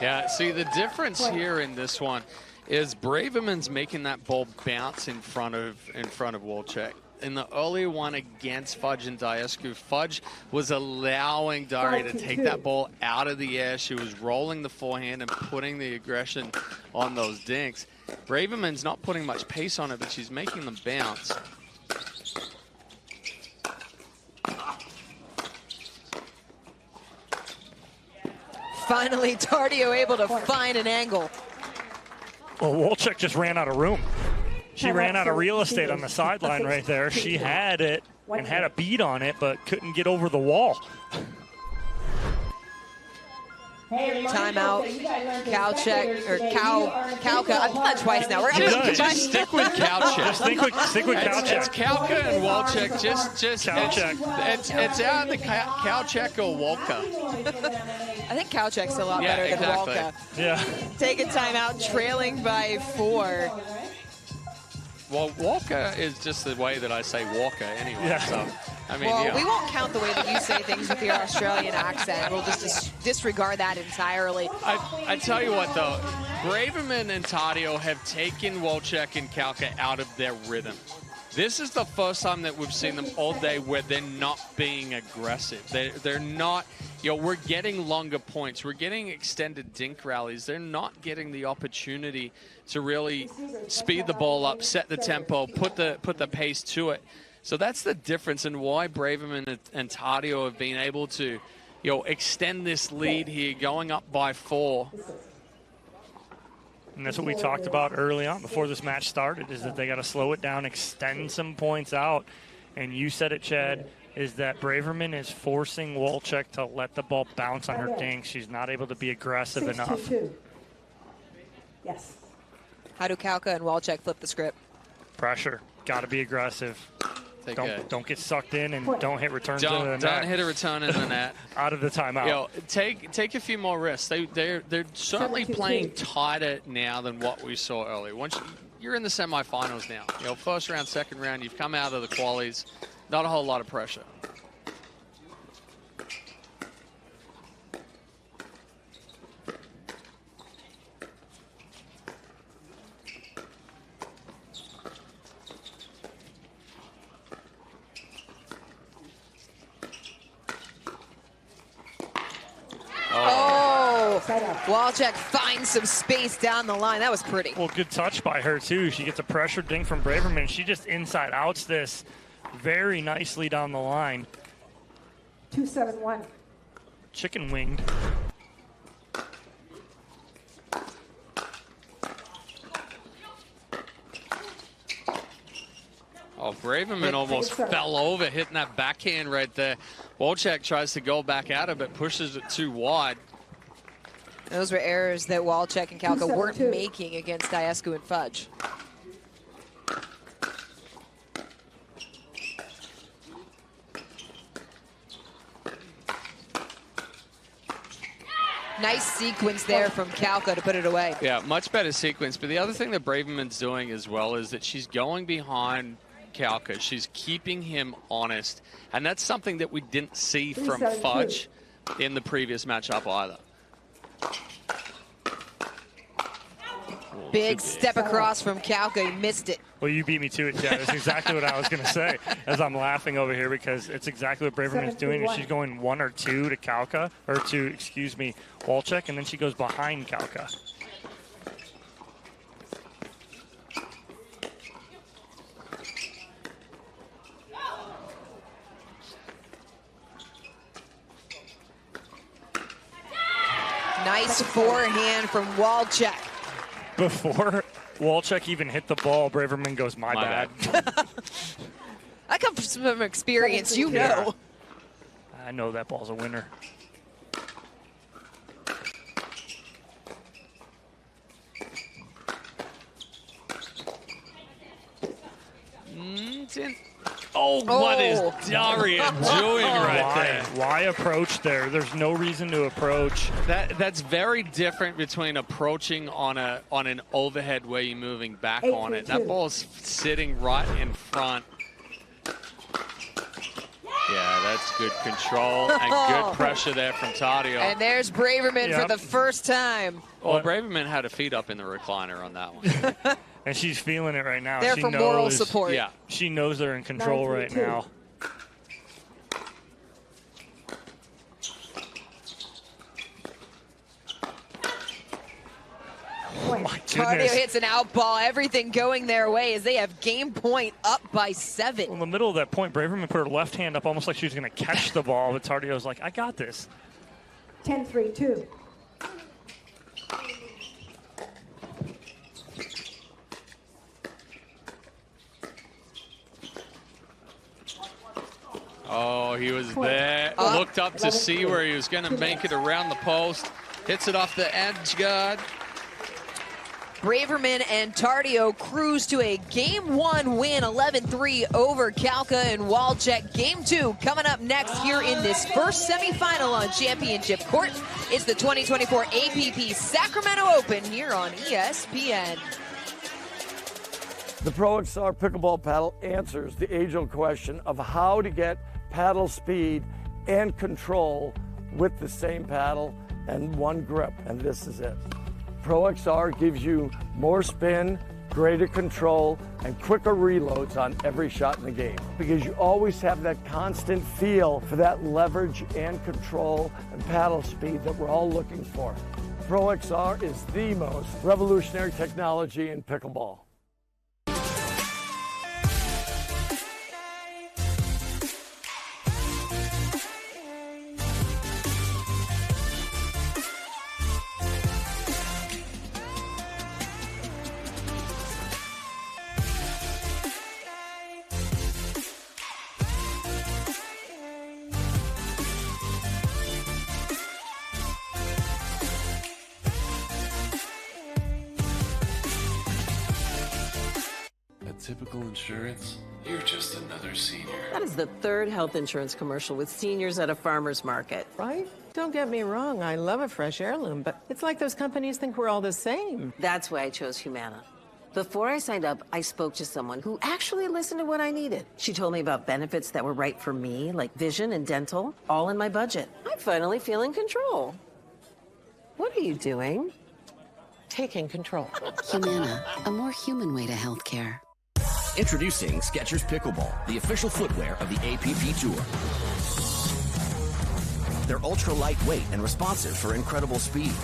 Yeah, see, the difference here in this one is Braverman's making that ball bounce in front of Wolchek. In the earlier one against Fudge and Diescu, Fudge was allowing Dari to take that ball out of the air. She was rolling the forehand and putting the aggression on those dinks. Braverman's not putting much pace on it, but she's making them bounce. Finally, Tardio able to find an angle. Well, Wolchek just ran out of room. She ran out of real estate on the sideline right there. She had it and had a beat on it, but couldn't get over the wall. Timeout. Kauchek or Kauka. I've done that twice now. Just stick with Kauchek. Just stick with Kauchek. It's Kauka and Wolchek. Just Kauchek. It's out the Kauchek or Wolka. I think Kauchek's a lot better than Wolka. Yeah. Take a timeout, trailing by 4. Well, Walker is just the way that I say Walker anyway. Yeah. So, I mean, well, yeah. we won't count the way that you say things with your Australian accent. We'll just disregard that entirely. I tell you what, though, Braverman and Tadio have taken Wolchek and Kauka out of their rhythm. This is the first time that we've seen them all day where they're not being aggressive. They're not, we're getting longer points. We're getting extended dink rallies. They're not getting the opportunity to really speed the ball up, set the tempo, put the pace to it. So that's the difference in why Braverman and Tadio have been able to, extend this lead here, going up by 4. And that's what we talked about early on before this match started, is that they got to slow it down, extend some points out. And you said it, Chad, is that Braverman is forcing Wolchek to let the ball bounce on her dink. She's not able to be aggressive enough. Yes. How do Kauka and Wolchek flip the script? Pressure. Got to be aggressive. Don't get sucked in and don't hit returns into the net. Don't hit a return in the net. Out of the timeout. Take a few more risks. They're certainly playing tighter now than what we saw earlier. Once you're in the semifinals now, first round, second round, you've come out of the qualies. Not a whole lot of pressure. side out. Walczak finds some space down the line. That was pretty. Well, good touch by her, too. She gets a pressure ding from Braverman. She just inside outs this very nicely down the line. 2-7-1. Chicken winged. Oh, Braverman almost fell over, hitting that backhand right there. Walczak tries to go back at it, but pushes it too wide. Those were errors that Walczak and Kalka weren't making against Iescu and Fudge. Nice sequence there from Kalka to put it away. Yeah, much better sequence. But the other thing that Braverman's doing as well is that she's going behind Kalka. She's keeping him honest. And that's something that we didn't see from Fudge in the previous matchup either. Big step across from Kalka. He missed it. Well, you beat me to it, Chad. That's exactly what I was going to say as I'm laughing over here, because it's exactly what Braverman's doing. She's going 1 or 2 to Kalka, or to, excuse me, Walczak, and then she goes behind Kalka. Nice forehand from Walczak. Before Walczak even hit the ball, Braverman goes, my bad. That comes from experience, you know. I know that ball's a winner. Oh, what is Daria doing right there? Why approach there? There's no reason to approach. That's very different between approaching on an overhead where you're moving back on it. That ball's sitting right in front. Yeah, that's good control and good pressure there from Tadio. And there's Braverman for the first time. Well, Braverman had her feet up in the recliner on that one. And she's feeling it right now. There she for knows, moral support. Yeah, she knows they're in control right now. Oh my Tadio hits an out ball. Everything going their way as they have game point up by 7. Well, in the middle of that point, Braverman put her left hand up almost like she was going to catch the ball, but Tardio's like, I got this. 10-3-2. Oh, he was there. Looked up to see where he was going to make it around the post. Hits it off the edge guard. Braverman and Tadio cruise to a Game 1 win, 11-3 over Kalka and Walczak. Game 2 coming up next here in this first semifinal on Championship Court. It's the 2024 APP Sacramento Open here on ESPN. The Pro XR pickleball paddle answers the age-old question of how to get paddle speed and control with the same paddle and one grip, and this is it. Pro XR gives you more spin, greater control, and quicker reloads on every shot in the game, because you always have that constant feel for that leverage and control and paddle speed that we're all looking for. Pro XR is the most revolutionary technology in pickleball. Typical insurance, you're just another senior. That is the third health insurance commercial with seniors at a farmer's market. Right? Don't get me wrong, I love a fresh heirloom, but it's like those companies think we're all the same. That's why I chose Humana. Before I signed up, I spoke to someone who actually listened to what I needed. She told me about benefits that were right for me, like vision and dental, all in my budget. I finally feel in control. What are you doing? Taking control. Humana, a more human way to healthcare. Introducing Skechers Pickleball, the official footwear of the APP Tour. They're ultra lightweight and responsive for incredible speed.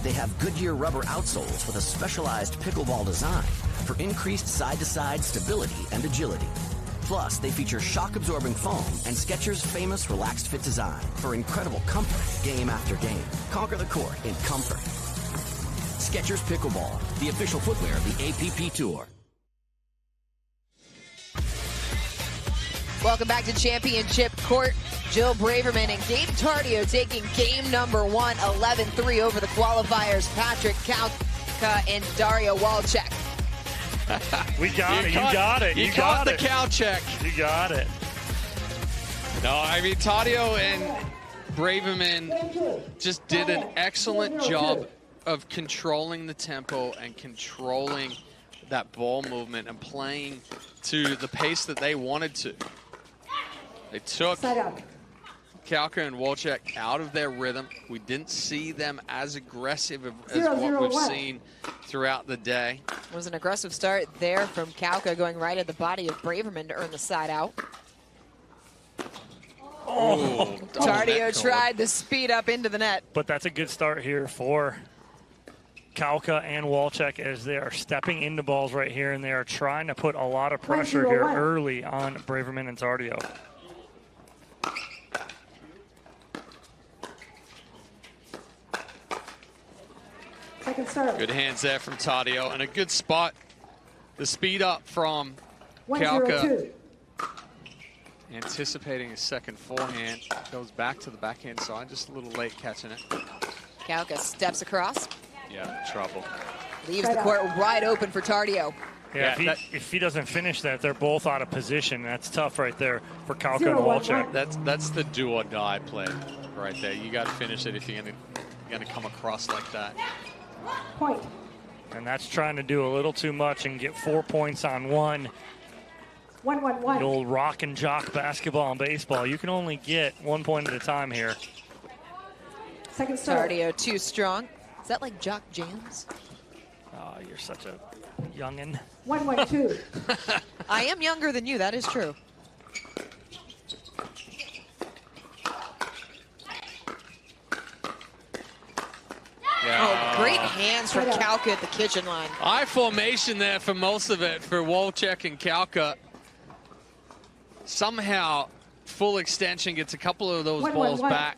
They have Goodyear rubber outsoles with a specialized pickleball design for increased side-to-side stability and agility. Plus, they feature shock-absorbing foam and Skechers' famous relaxed fit design for incredible comfort game after game. Conquer the court in comfort. Skechers Pickleball, the official footwear of the APP Tour. Welcome back to Championship Court. Jill Braverman and Gabe Tardio taking game number 1, 11-3 over the qualifiers, Patrick Kauka and Dario Walczak. We got it. You got it. You caught the cow check. You got it. No, I mean, Tadio and Braverman just did an excellent job of controlling the tempo and controlling that ball movement and playing to the pace that they wanted to. They took Kauka and Walczak out of their rhythm. We didn't see them as aggressive as what we've seen throughout the day. It was an aggressive start there from Kauka, going right at the body of Braverman to earn the side out. Oh, Tardio tried to speed up into the net. But that's a good start here for Kauka and Walczak as they are stepping into balls right here, and they are trying to put a lot of pressure here early on Braverman and Tardio. Good hands there from Tadio, and a good spot. The speed up from Kauka. Anticipating a second forehand. Goes back to the backhand side, just a little late catching it. Kauka steps across. Yeah, trouble. Leaves the court wide open for Tardio. Yeah, if he doesn't finish that, they're both out of position. That's tough right there for Kauka and Walczak. That's the do or die play right there. You got to finish it if you're gonna come across like that. Point. And that's trying to do a little too much and get 4 points on one. 1-1-1. The old rock and jock basketball and baseball. You can only get 1 point at a time here. Second serve. Tardio too strong. Is that like Jock Jams? Oh, you're such a youngin'. 1-1-2. I am younger than you, that is true. Yeah. Oh, great hands from Kauka at the kitchen line. Eye formation there for most of it for Walczak and Kauka. Somehow, full extension gets a couple of those balls back.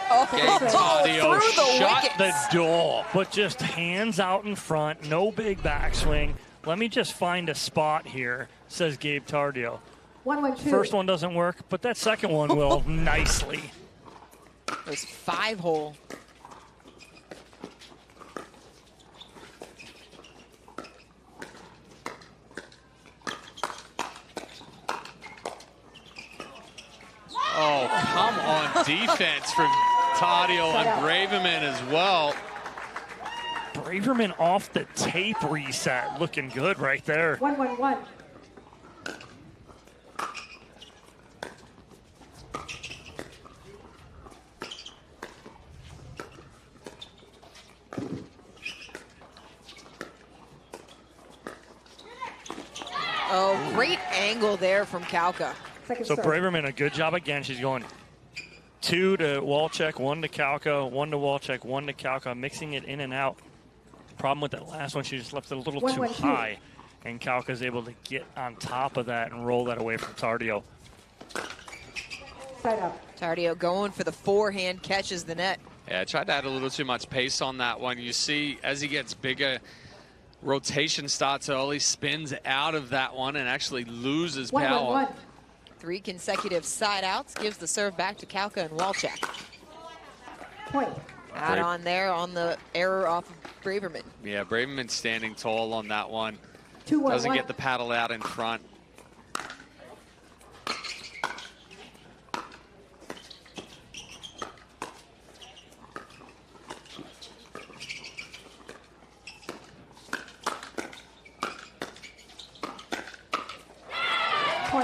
Tadio shut the door, but just hands out in front, no big backswing. Let me just find a spot here, says Gabe Tardio. 1-1-2. First one doesn't work, but that second one will nicely. It was 5-hole. Oh, come on defense from Tadio and Braverman as well. Braverman off the tape reset. Looking good right there. 1-1-1. Oh, great angle there from Kauka. So Braverman, a good job again. She's going 2 to Walczak, 1 to Kauka, 1 to Walczak, 1 to Kauka, mixing it in and out. Problem with that last one, she just left it a little too high, and Kauka's able to get on top of that and roll that away from Tardio. Side up. Tardio going for the forehand, catches the net. Yeah, I tried to add a little too much pace on that one. You see, as he gets bigger, rotation starts early, spins out of that one, and actually loses power. 1-1-1. 3 consecutive side outs, gives the serve back to Kauka and Walczak. Point. Add on there on the error off of Braverman. Yeah, Braverman standing tall on that one. 2-1-1. Doesn't get the paddle out in front.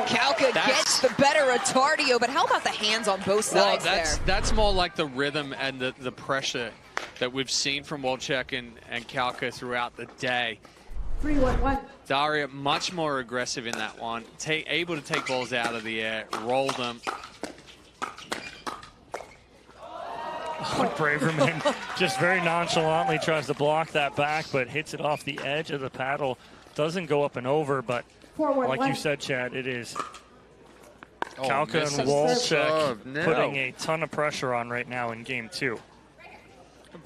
Kauka gets the better of Tardio, but how about the hands on both sides there? That's more like the rhythm and the pressure that we've seen from Wolchek and Kalka throughout the day. 3-1-1. Daria much more aggressive in that one, able to take balls out of the air, roll them. Braverman just very nonchalantly tries to block that back, but hits it off the edge of the paddle. Doesn't go up and over, but like you said, Chad, it is Kalka and Wolchek putting a ton of pressure on right now in game 2.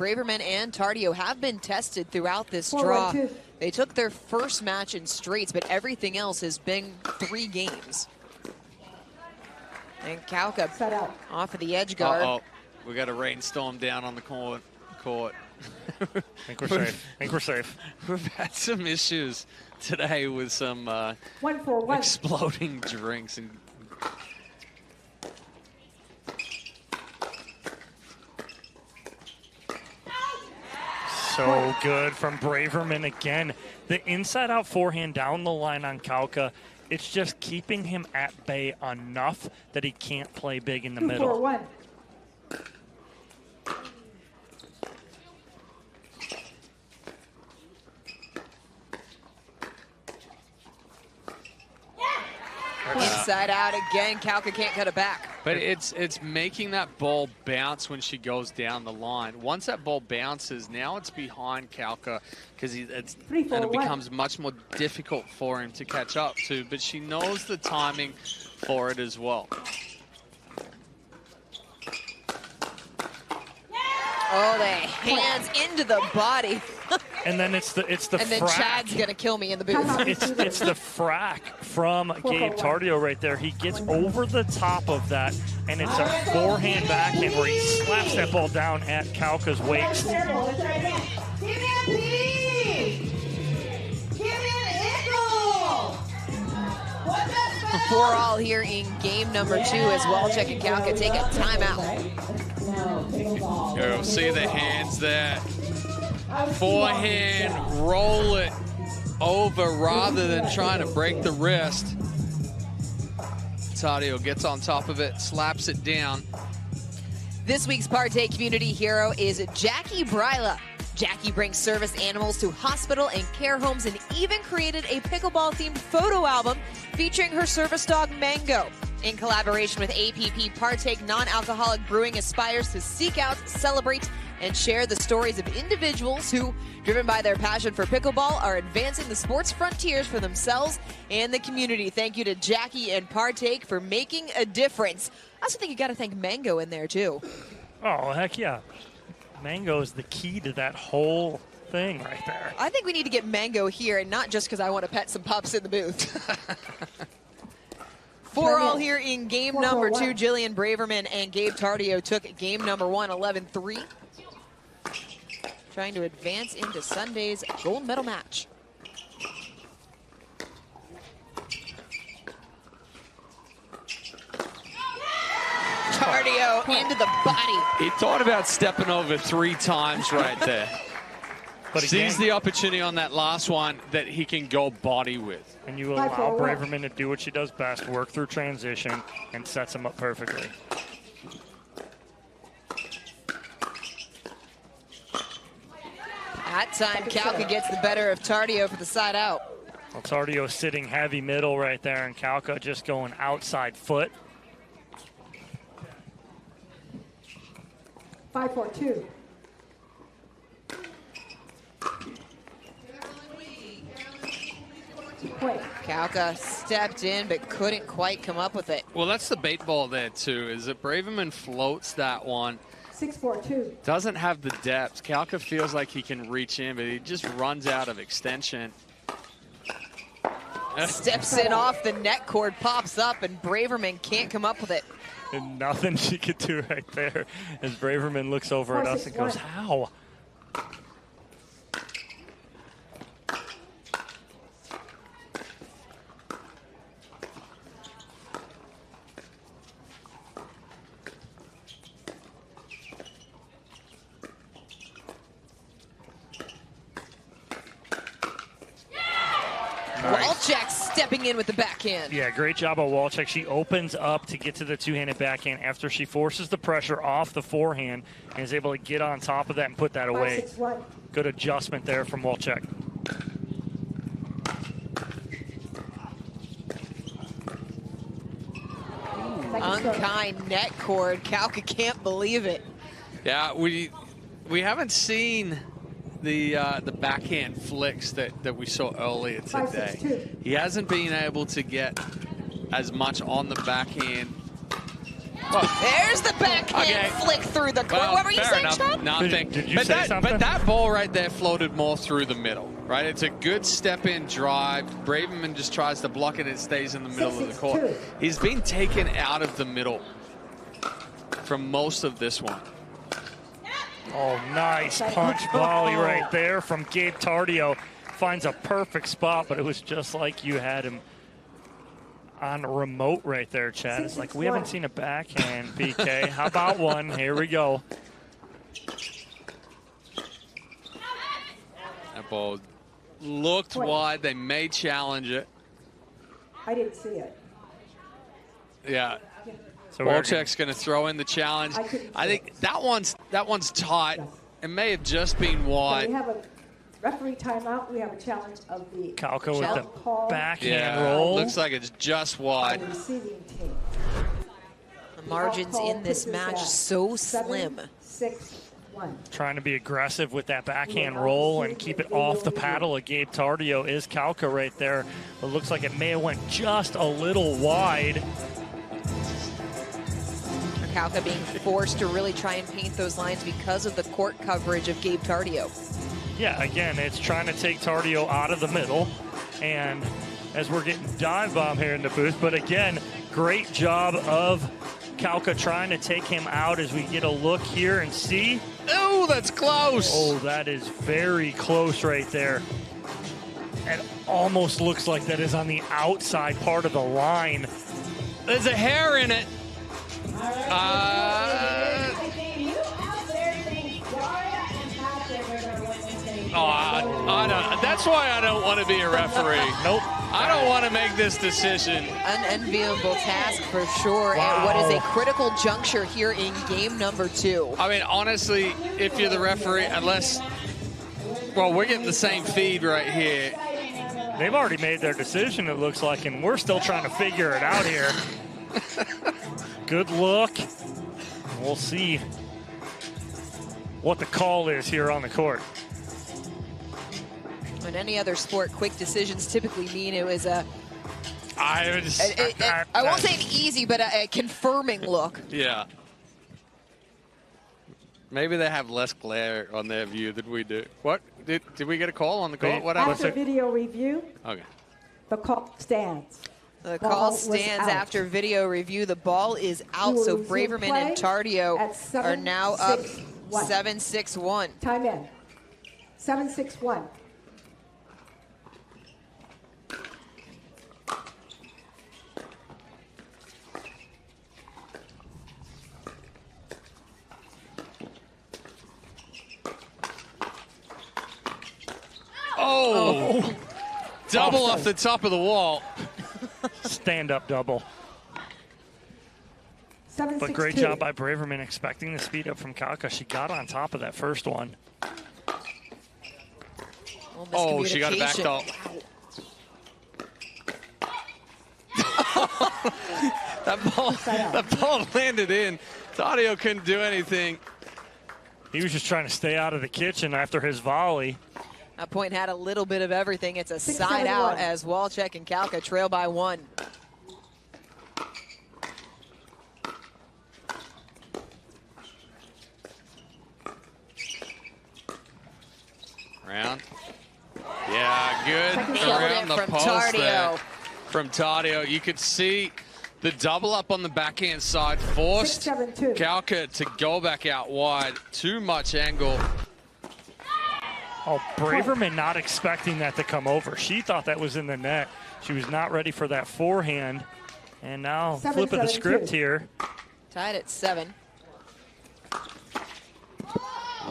Braverman and Tardio have been tested throughout this draw. They took their first match in straights, but everything else has been 3 games. And Kalka off of the edge guard. Uh-oh. We got a rainstorm down on the court. I think we're safe. I think we're safe. We've had some issues today with some exploding drinks. And so good from Braverman again. The inside-out forehand down the line on Kalka. It's just keeping him at bay enough that he can't play big in the middle. 2-4-1. Inside out again. Kalka can't cut it back. But it's making that ball bounce when she goes down the line. Once that ball bounces, now it's behind Kalka and it becomes much more difficult for him to catch up to. But she knows the timing for it as well. Oh, the hands into the body. And then it's the and then frack. Chad's gonna kill me in the booth. It's the frack from Gabe Tardio right there. He gets over the top of that, and it's a forehand backhand where he slaps that ball down at Kalka's waist. We're all here in game number 2 as Wolchek and Kalka take a timeout. You'll see the hands there. Forehand, roll it over rather than trying to break the wrist. Tadio gets on top of it, slaps it down. This week's Partake Community Hero is Jackie Bryla. Jackie brings service animals to hospital and care homes and even created a pickleball-themed photo album featuring her service dog, Mango. In collaboration with APP, Partake Non-Alcoholic Brewing aspires to seek out, celebrate, and share the stories of individuals who, driven by their passion for pickleball, are advancing the sports frontiers for themselves and the community. Thank you to Jackie and Partake for making a difference. I also think you got to thank Mango in there, too. Oh, heck yeah. Mango is the key to that whole thing right there. I think we need to get Mango here, and not just because I want to pet some pups in the booth. 4 all here in game number 2. Jillian Braverman and Gabe Tardio took game number 1, 11-3. Trying to advance into Sunday's gold medal match. Tardio into the body. He thought about stepping over 3 times right there. But sees the opportunity on that last one that he can go body with. And you allow Braverman to do what she does best, work through transition, and sets him up perfectly. That time, Kalka gets the better of Tardio for the side out. Well, Tardio sitting heavy middle right there, and Kalka just going outside foot. 5-4-2. Kalka stepped in but couldn't quite come up with it. Well, that's the bait ball there too, is that Braverman floats that one. 6-4-2. Doesn't have the depth. Kalka feels like he can reach in, but he just runs out of extension. Steps in off the net cord, pops up, and Braverman can't come up with it. And nothing she could do right there as Braverman looks over at us and goes, how? Wolchek stepping in with the backhand. Yeah, great job on Walczak. She opens up to get to the two-handed backhand after she forces the pressure off the forehand and is able to get on top of that and put that away. 5-6-1. Good adjustment there from Walczak. Unkind net cord. Kauka can't believe it. Yeah, we haven't seen the backhand flicks that we saw earlier today. He hasn't been able to get as much on the backhand. There's the backhand flick through the court. What were you saying, Sean? Nothing. Did you say something? But that ball right there floated more through the middle, right? It's a good step-in drive. Braverman just tries to block it and it stays in the middle of the court. He's been taken out of the middle from most of this one. Oh, nice punch volley right there from Gabe Tardio. Finds a perfect spot, but it was just like you had him on a remote right there, Chad. It's like, we haven't seen a backhand, BK. How about one? Here we go. That ball looked wide. They may challenge it. I didn't see it. Yeah. So Walczak's going to throw in the challenge. I think that one's tight. It may have just been wide. We have a referee timeout. We have a challenge of the Kauka with the backhand roll. Looks like it's just wide. The receiving team. The margins in this match so slim. 7-6-1. Trying to be aggressive with that backhand roll and keep it off the paddle of Gabe Tardio is Kauka right there. It looks like it may have went just a little wide. Kauka being forced to really try and paint those lines because of the court coverage of Gabe Tardio. Yeah, again, it's trying to take Tardio out of the middle. And as we're getting dive bomb here in the booth, but again, great job of Kauka trying to take him out as we get a look here and see. Oh, that's close. Oh, that is very close right there. It almost looks like that is on the outside part of the line. There's a hair in it. That's why I don't want to be a referee. Nope. I don't want to make this decision. Unenviable task for sure. Wow. And what is a critical juncture here in game number 2. I mean, honestly, if you're the referee, unless, well, we're getting the same feed right here. They've already made their decision, it looks like, and we're still trying to figure it out here. Good look. We'll see what the call is here on the court. In any other sport, quick decisions typically mean it was I won't say an easy, but a confirming look. Yeah. Maybe they have less glare on their view than we do. What? Did we get a call on the call? What happened? After video review, okay. The call stands. The call stands after video review. The ball is out, so Braverman and Tardio are now up 7-6-1. Time in. 7-6-1. Oh! Double off the top of the wall. Stand-up double. 7-6-2. But great job by Braverman expecting the speed up from Kauka. She got on top of that first one. Oh, she got it backed up. That ball landed in. Tadio couldn't do anything. He was just trying to stay out of the kitchen after his volley. That point had a little bit of everything. It's a side out as Walczak and Kauka trail by 1. Round. Yeah, good around the from post Tardio. there from Tadio. You could see the double up on the backhand side forced Kauka to go back out wide. Too much angle. Oh, Braverman not expecting that to come over. She thought that was in the net. She was not ready for that forehand. And now flip of the script here. Tied at 7.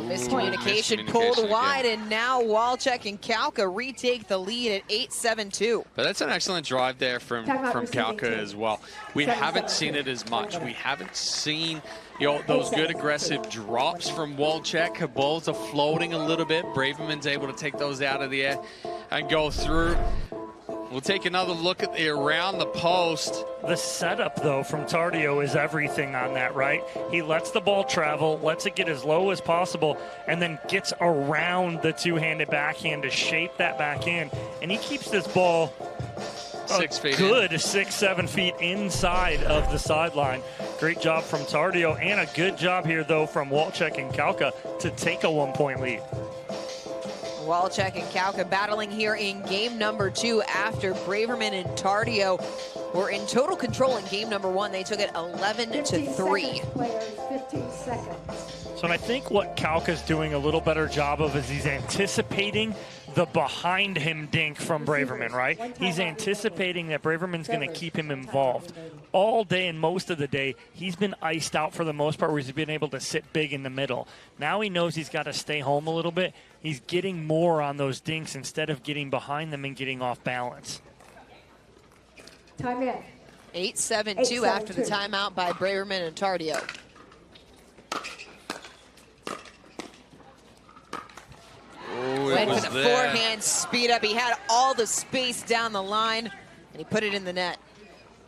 Miscommunication pulled wide, and now Walczak and Kauka retake the lead at 8-7-2. But that's an excellent drive there from Kauka as well. We haven't seen it as much. We haven't seen those good aggressive drops from Walczak. Her balls are floating a little bit. Braverman's able to take those out of the air and go through. We'll take another look at the around the post. The setup, though, from Tardio is everything on that, right? He lets the ball travel, lets it get as low as possible, and then gets around the two-handed backhand to shape that backhand. And he keeps this ball 6 feet good 6-7 feet inside of the sideline. Great job from Tardio, and a good job here, though, from Walczak and Kauka to take a 1-point lead. Walczak and Kauka battling here in game number 2 after Braverman and Tardio were in total control in game number 1. They took it 11-3. 15 seconds. So I think what Kauka's doing a little better job of is he's anticipating the behind him dink from Braverman, right? He's anticipating that Braverman's going to keep him involved. All day and most of the day, he's been iced out for the most part, where he's been able to sit big in the middle. Now he knows he's got to stay home a little bit. He's getting more on those dinks instead of getting behind them and getting off balance. Time in. 8-7-2 after the timeout by Braverman and Tardio. Went for the forehand speed up. He had all the space down the line, and he put it in the net.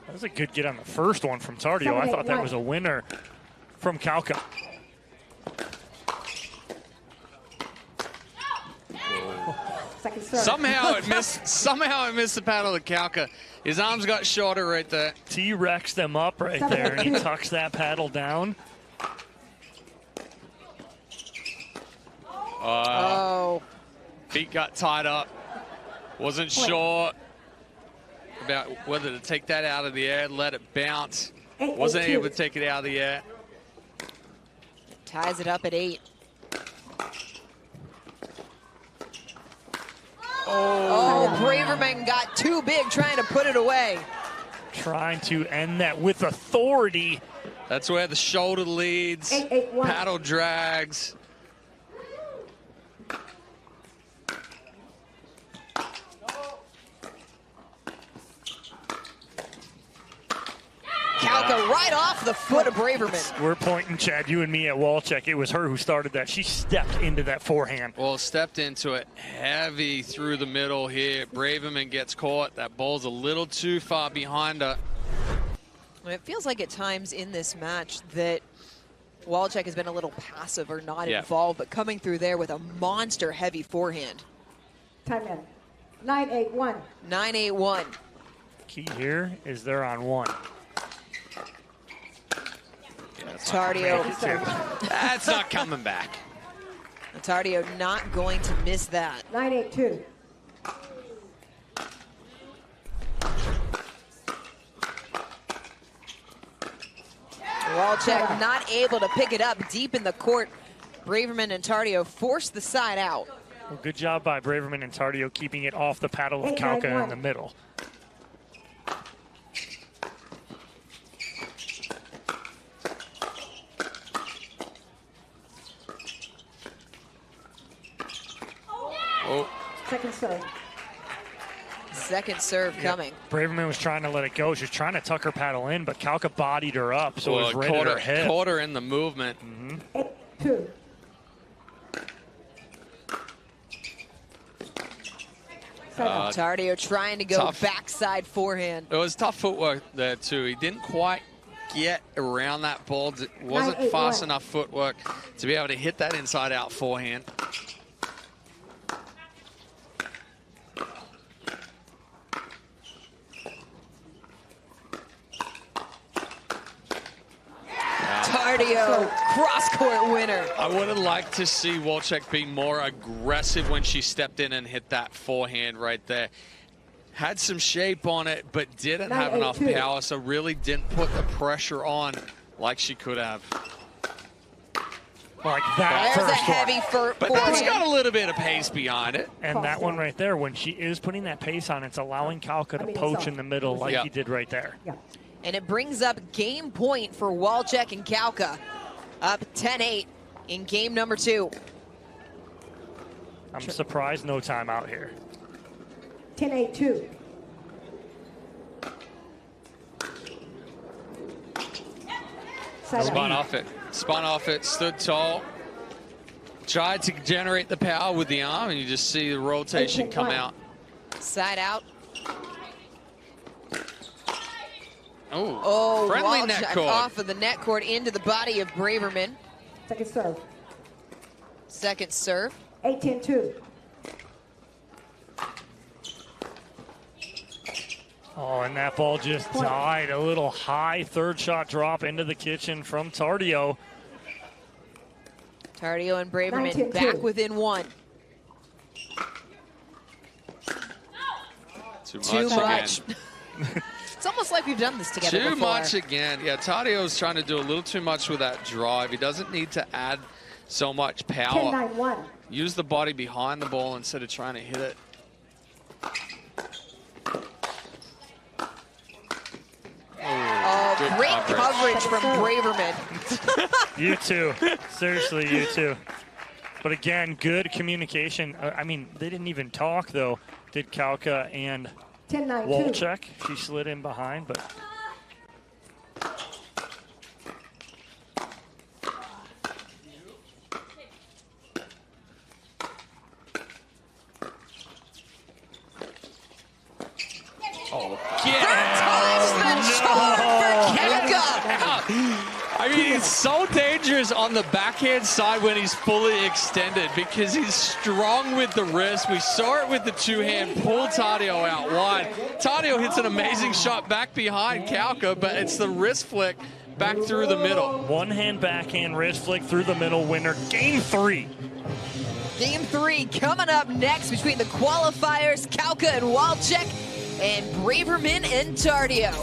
That was a good get on the first one from Tardio. I thought that was a winner from Kauka. Somehow it missed the paddle of Kauka. His arms got shorter right there. T-Rex them up right there, and he tucks that paddle down. Feet got tied up. Wasn't sure about whether to take that out of the air, let it bounce. Wasn't able to take it out of the air. Ties it up at 8. Braverman got too big trying to put it away. Trying to end that with authority. That's where the shoulder leads, paddle drags. Kauka right off the foot of Braverman. We're pointing, Chad, you and me at Walczak. It was her who started that. She stepped into that forehand. Well, stepped into it heavy through the middle here. Braverman gets caught. That ball's a little too far behind her. It feels like at times in this match that Walczak has been a little passive or not involved, but coming through there with a monster heavy forehand. Time in. 9-8-1. 9-8-1. Key here is they're on 1. Tardio. That's not coming back. Tardio not going to miss that. 9-8-2. Walczak not able to pick it up deep in the court. Braverman and Tardio forced the side out. Well, good job by Braverman and Tardio keeping it off the paddle of Kauka in the middle. Second serve. Second serve coming. Braverman was trying to let it go. She was trying to tuck her paddle in, but Kauka bodied her up, so it was right at her head. Caught her in the movement. 8-2. Tardio trying to go backside forehand. It was tough footwork there, too. He didn't quite get around that ball. It wasn't fast enough footwork to be able to hit that inside-out forehand. Tardio, cross-court winner. I would have liked to see Walczak be more aggressive when she stepped in and hit that forehand right there. Had some shape on it, but didn't have enough power, so really didn't put the pressure on like she could have. Like that There's a heavy But that's got a little bit of pace behind it. And that one right there, when she is putting that pace on, it's allowing Kauka to poach in the middle like he did right there. And it brings up game point for Walczak and Kauka. Up 10-8 in game number 2. I'm surprised no timeout here. 10-8-2. Spun off it. Spun off it. Stood tall. Tried to generate the power with the arm, and you just see the rotation come out. Side out. Oh, friendly net cord. Off of the net cord into the body of Braverman. Second serve. Second serve. 18-2. Oh, and that ball just died. A little high third shot drop into the kitchen from Tardio. Tardio and Braverman 19-2. back within 1. Too much. It's almost like we've done this together Too before. much again. Yeah, Tardio's trying to do a little too much with that drive. He doesn't need to add so much power. 10-9-1. Use the body behind the ball instead of trying to hit it. Oh, great coverage from Braverman. You too. Seriously, you too. But again, good communication. I mean, they didn't even talk, though, did Kauka and 10-9-2. Wolchek. She slid in behind, but... Oh, I mean, he's so dangerous on the backhand side when he's fully extended because he's strong with the wrist. We saw it with the two-hand, pull Tardio out wide. Tardio hits an amazing shot back behind Kauka, but it's the wrist flick back through the middle. One-hand backhand wrist flick through the middle winner. Game 3. Game 3 coming up next between the qualifiers, Kauka and Wolchek, and Braverman and Tardio.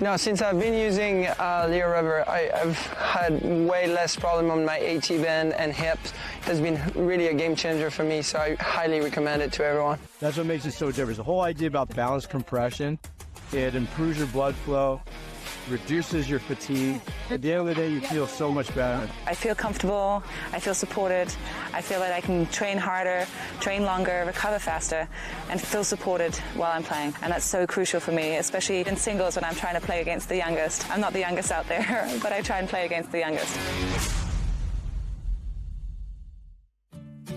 No, since I've been using Leo Rubber, I've had way less problem on my AT band and hips. It has been really a game changer for me, so I highly recommend it to everyone. That's what makes it so different. The whole idea about balanced compression, it improves your blood flow, reduces your fatigue. At the end of the day, you feel so much better. I feel comfortable, I feel supported, I feel that I can train harder, train longer, recover faster, and feel supported while I'm playing. And that's so crucial for me, especially in singles when I'm trying to play against the youngest. I'm not the youngest out there, but I try and play against the youngest.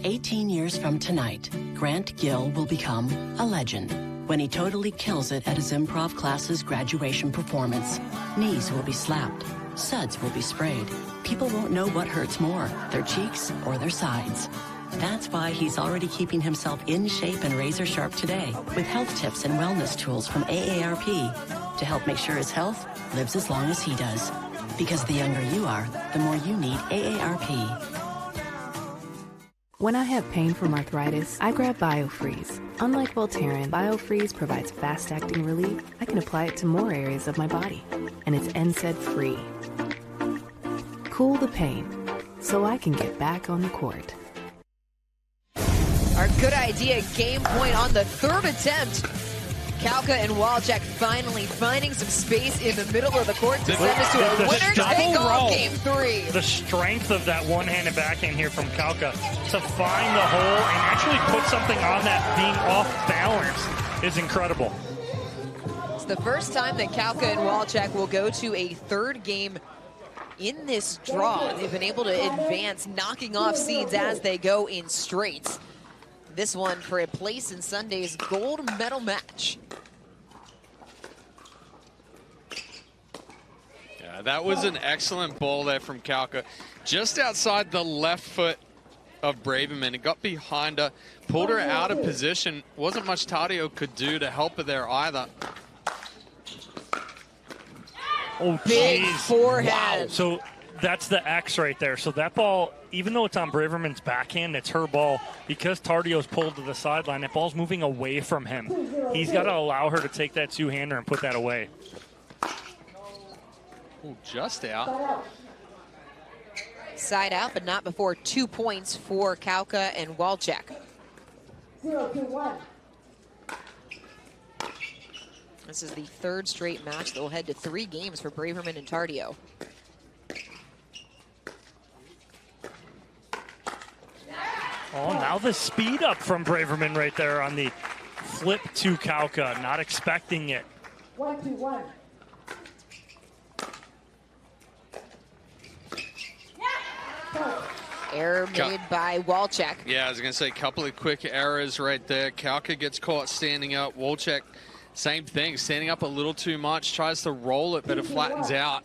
18 years from tonight, Grant Gill will become a legend when he totally kills it at his improv class's graduation performance. Knees will be slapped, suds will be sprayed. People won't know what hurts more, their cheeks or their sides. That's why he's already keeping himself in shape and razor sharp today with health tips and wellness tools from AARP to help make sure his health lives as long as he does. Because the younger you are, the more you need AARP. When I have pain from arthritis, I grab BioFreeze. Unlike Voltaren, BioFreeze provides fast-acting relief. I can apply it to more areas of my body, and it's NSAID-free. Cool the pain, so I can get back on the court. Our good idea game point on the third attempt. Kauka and Wolchek finally finding some space in the middle of the court to send us to a winner-take-all game 3. The strength of that one-handed backhand here from Kauka to find the hole and actually put something on that being off balance is incredible. It's the first time that Kauka and Wolchek will go to a third game in this draw. They've been able to advance, knocking off seeds as they go in straights. This one for a place in Sunday's gold medal match. Yeah, that was an excellent ball there from Kauka. Just outside the left foot of Braverman. It got behind her, pulled her out of position. Wasn't much Tardio could do to help her there either. Oh, Big geez. forehand. Wow. So that's the X right there. So that ball, even though it's on Braverman's backhand, it's her ball. Because Tardio's pulled to the sideline, that ball's moving away from him. He's got to allow her to take that two-hander and put that away. Ooh, just out. Side out, but not before 2 points for Kauka and Walczak. 0-2-1. This is the third straight match that will head to 3 games for Braverman and Tardio. Oh, now the speed up from Braverman right there on the flip to Kauka. Not expecting it. 1-2-1. Error made by Walczak. Yeah, I was going to say a couple of quick errors right there. Kauka gets caught standing up. Walczak, same thing, standing up a little too much, tries to roll it, but it flattens out.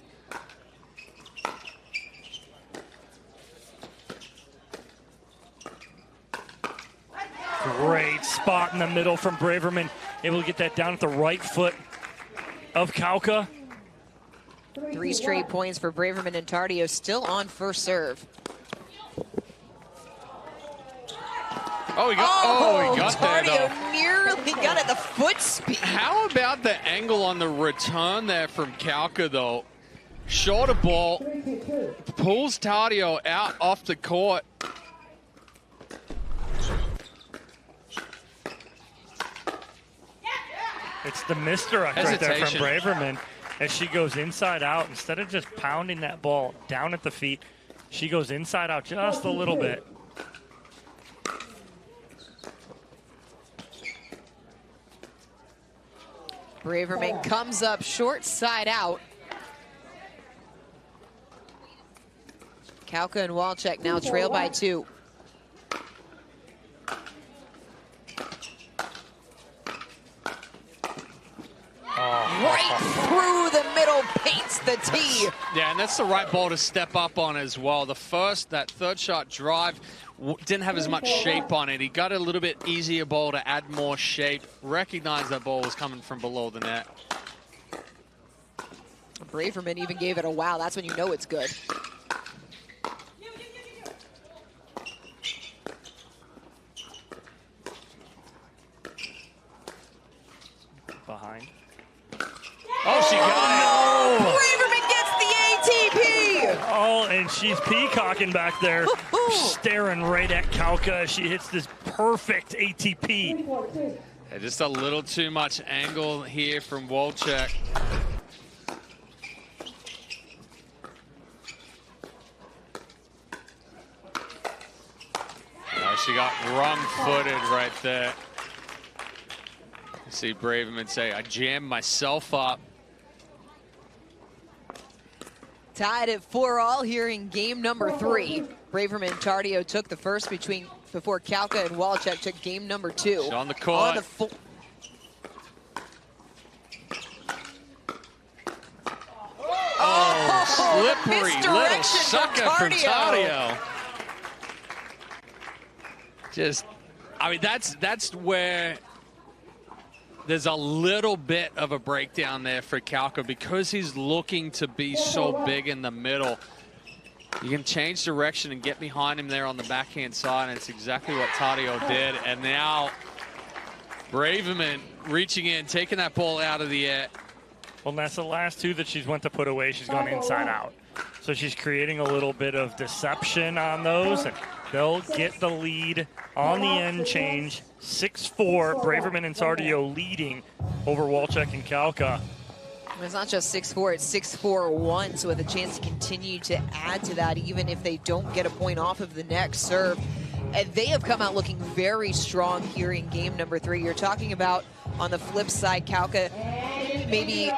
Great spot in the middle from Braverman. Able to get that down at the right foot of Kauka. 3 straight points for Braverman and Tardio, still on first serve. Oh, he got Tardio there, though. nearly got at the foot speed. How about the angle on the return there from Kauka, though? Shorter ball, pulls Tardio out off the court. It's the misdirect right there from Braverman as she goes inside out. Instead of just pounding that ball down at the feet, she goes inside out just a little bit. Braverman comes up short side out. Kauka and Walczak now trail by 2. Right through the middle, paints the tee. Yeah, and that's the right ball to step up on as well. That third shot drive didn't have as much shape on it. He got a little bit easier ball to add more shape. Recognized that ball was coming from below the net. Braverman even gave it a wow. That's when you know it's good. Behind. Oh, she got it. Braverman gets the ATP. Oh, and she's peacocking back there, staring right at Kauka as she hits this perfect ATP. Yeah, just a little too much angle here from Walczak. She got wrong-footed right there. You see Braverman say, I jammed myself up. Tied at 4-all here in game number 3. Braverman Tardio took the first before Kauka and Walczak took game number 2. She's on the court. Slippery little sucker from Tardio. I mean, that's where there's a little bit of a breakdown there for Kauka because he's looking to be so big in the middle. You can change direction and get behind him there on the backhand side, and it's exactly what Tardio did. And now Braverman reaching in, taking that ball out of the air. Well, that's the last 2 that she's went to put away. She's gone inside out. So she's creating a little bit of deception on those, and they'll get the lead on the end change. 6-4, Braverman and Tardio leading over Walczak and Kauka. It's not just 6-4, it's 6-4-1, so with a chance to continue to add to that even if they don't get a point off of the next serve. And they have come out looking very strong here in game number 3. You're talking about, on the flip side, Kauka maybe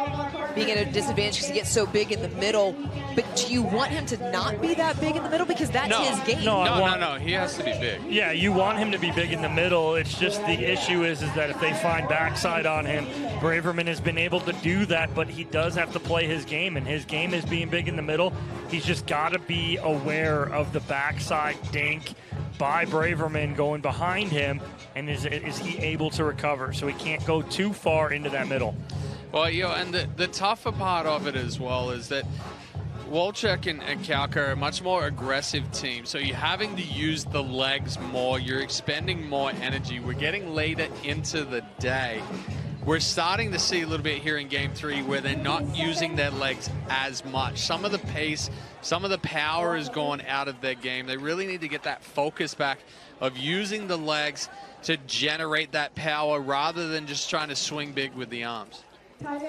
being at a disadvantage because he gets so big in the middle. But do you want him to not be that big in the middle? Because that's his game. No, he has to be big. Yeah, you want him to be big in the middle. It's just the issue is that if they find backside on him, Braverman has been able to do that, but he does have to play his game, and his game is being big in the middle. He's just got to be aware of the backside dink by Braverman going behind him, and is he able to recover? So he can't go too far into that middle. Well, and the tougher part of it as well is that Wolchek and Kalka are a much more aggressive team, so you're having to use the legs more. You're expending more energy. We're getting later into the day. We're starting to see a little bit here in Game 3 where they're not using their legs as much. Some of the pace, some of the power is gone out of their game. They really need to get that focus back of using the legs to generate that power rather than just trying to swing big with the arms.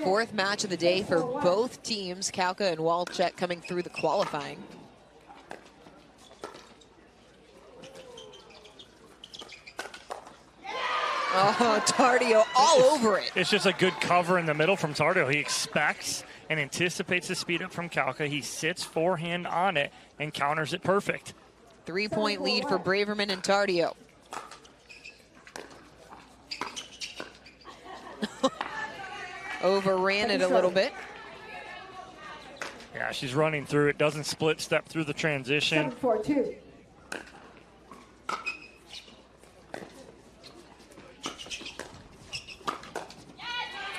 Fourth match of the day for both teams, Kalka and Wolchek coming through the qualifying. Oh, Tardio all over it. It's just a good cover in the middle from Tardio. He expects and anticipates the speed up from Kalka. He sits forehand on it and counters it perfect. 3-point lead for Braverman and Tardio. Overran it a little bit. Yeah, she's running through it. Doesn't split step through the transition. 7-4-2.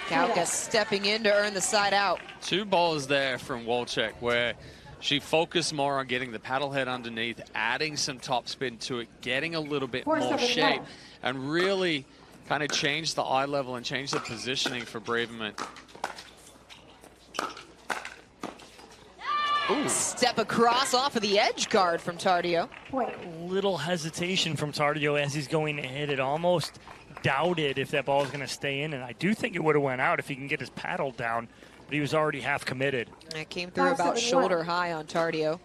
Kalka stepping in to earn the side out. 2 balls there from Wolchek where she focused more on getting the paddle head underneath, adding some topspin to it, getting a little bit more shape, and really kind of change the eye level and change the positioning for Braverman. Ooh. Step across off of the edge guard from Tardio. Little hesitation from Tardio as he's going to hit it. Almost doubted if that ball was going to stay in, and I do think it would have went out if he can get his paddle down, but he was already half committed. It came through about shoulder high on Tardio.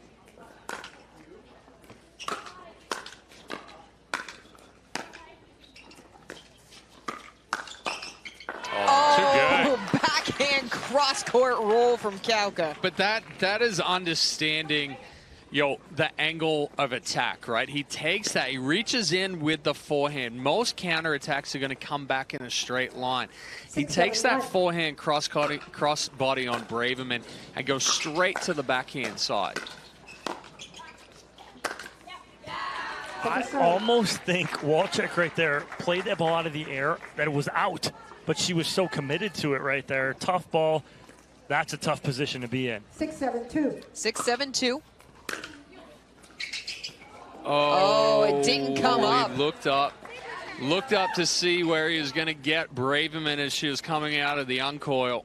Backhand cross-court roll from Kalka. But that is understanding, the angle of attack, right? He takes that, he reaches in with the forehand. Most counterattacks are going to come back in a straight line. He takes that forehand cross body on Braverman and goes straight to the backhand side. I almost think Wolchek right there played that ball out of the air, that it was out. But she was so committed to it right there. Tough ball. That's a tough position to be in. 6-7-2. 6-7-2. Oh, it didn't come up. He looked up to see where he was going to get Braverman as she was coming out of the uncoil.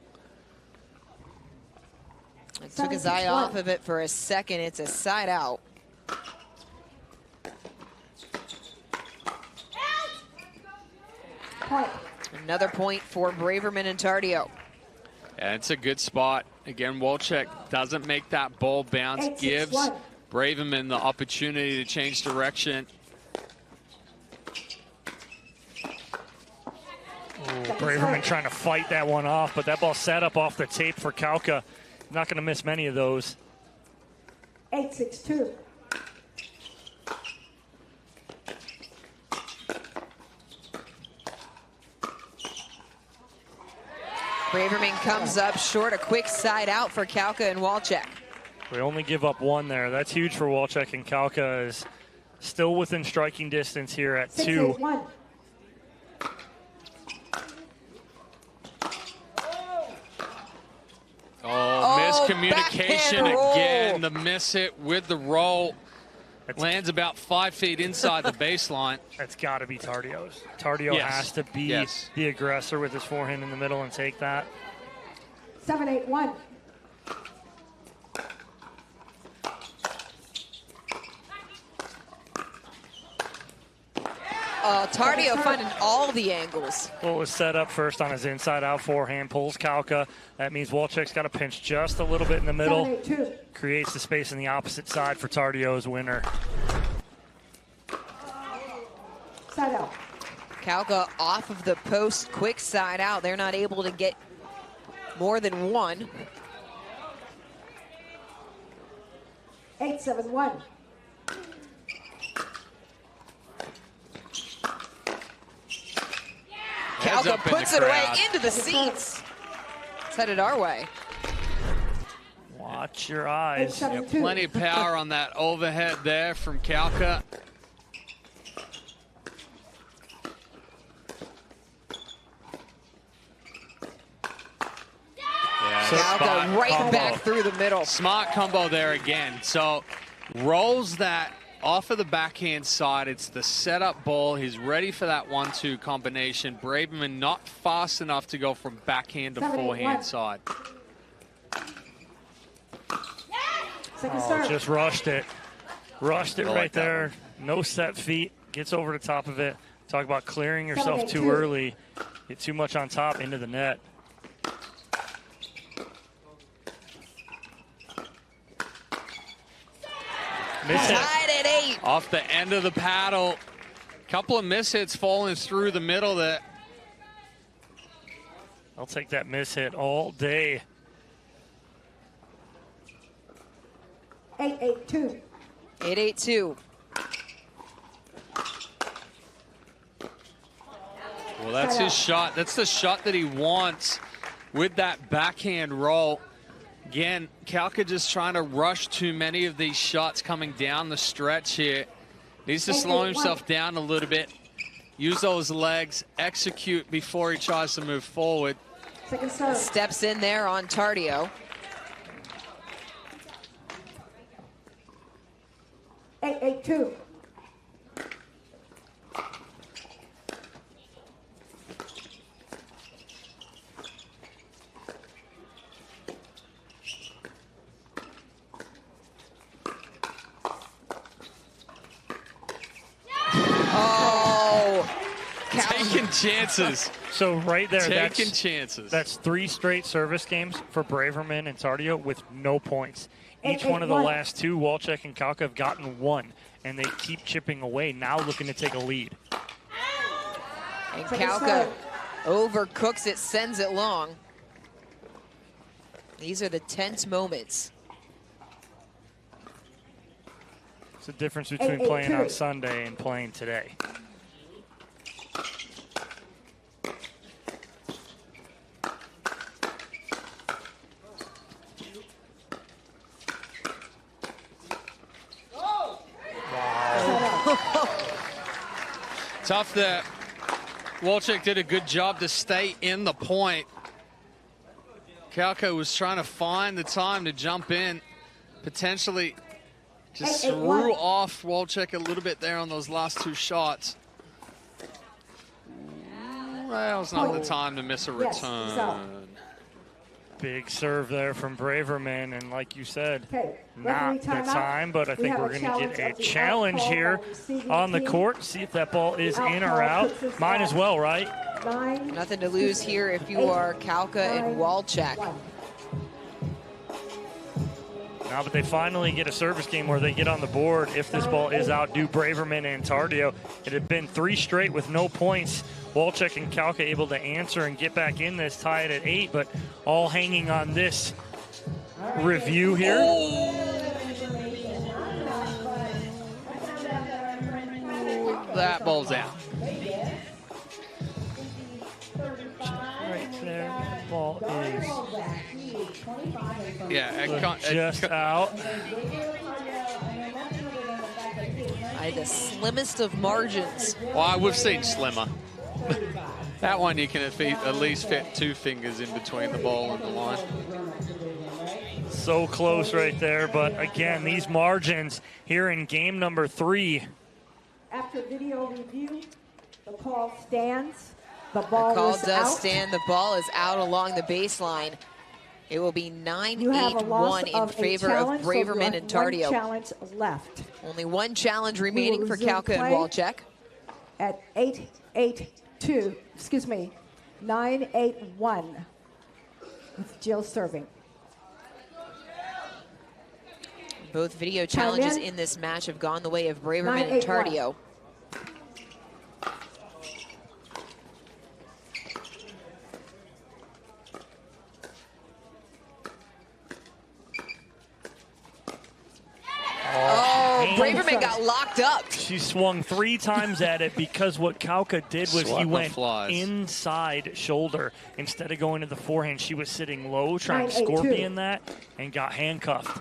Took his eye off of it for a second. It's a side out. Another point for Braverman and Tardio. Yeah, it's a good spot. Again, Wolchek doesn't make that ball bounce, gives Braverman the opportunity to change direction. Braverman trying to fight that one off, but that ball set up off the tape for Kalka. Not going to miss many of those. 8-6-2. Braverman comes up short, a quick side out for Kalka and Wolchek. We only give up one there. That's huge for Wolchek, and Kalka is still within striking distance here at 2. 6-8-1. Miscommunication again. The miss hit with the roll. Lands about 5 feet inside the baseline. That's got to be Tardio's. Tardio has to be the aggressor with his forehand in the middle and take that. 7-8-1. Tardio finding all the angles. Well, it was set up first on his inside-out forehand, pulls Kalka. That means Wolchek's got to pinch just a little bit in the middle. 7-8-2. Creates the space on the opposite side for Tardio's winner. Side out. Kalka off of the post, quick side out. They're not able to get more than one. 8-7-1. Kalka puts it away into the seats. It's headed our way. Watch your eyes. Yeah, plenty of power on that overhead there from Kalka. Calca right back through the middle. Smart combo there again. So rolls that off of the backhand side. It's the setup ball. He's ready for that 1-2 combination. Braverman not fast enough to go from backhand to forehand side. Oh, just rushed it. Rushed it right there. No set feet. Gets over the top of it. Talk about clearing yourself too early. Get too much on top into the net. Tied at 8. Off the end of the paddle. Couple of mishits falling through the middle there. I'll take that mishit all day. 8-8-2. 8-8-2. Well, that's his shot. That's the shot that he wants with that backhand roll. Again, Calca just trying to rush too many of these shots coming down the stretch here. Needs to slow himself down a little bit. Use those legs, execute before he tries to move forward. Steps in there on Tardio. 8-8-2. Taking chances. So right there, Taking chances. That's 3 straight service games for Braverman and Tardio with no points. Each one of the last 2, Walczak and Calca, have gotten 1, and they keep chipping away, now looking to take a lead. And Calca overcooks it, sends it long. These are the tense moments. It's the difference between playing on Sunday and playing today. Tough that Walczak did a good job to stay in the point. Calca was trying to find the time to jump in, potentially just threw off Walczak a little bit there on those last 2 shots. Well, it's not the time to miss a return. Big serve there from Braverman, and like you said, not the time, but I think we're going to get a challenge here on the court. See if that ball is in or out. Mine as well, right? Nothing to lose here if you are Calca and Walczak. Now, but they finally get a service game where they get on the board. If this ball is out, do Braverman and Tardio. It had been 3 straight with no points. Walczak and Calca able to answer and get back in this, tie it at 8, but all hanging on this review here. That ball's out. Right there, ball is just out. By the slimmest of margins. Well, we've seen slimmer. That one you can at least fit 2 fingers in between the ball and the line. So close right there, but again, these margins here in game number 3. After video review, the call stands. The ball does stand. The ball is out along the baseline. It will be 9-8-1 in favor of Braverman and Tardio. 1 challenge left. Only 1 challenge remaining for Calca and Walczak. At 8-8-2, excuse me, 9-8-1 with Jill serving. Both video challenges in this match have gone the way of Braverman and Tardio. Braverman got locked up. She swung 3 times at it because what Calca did was he went flies. inside shoulder. Instead of going to the forehand, she was sitting low, trying to scorpion that, and got handcuffed.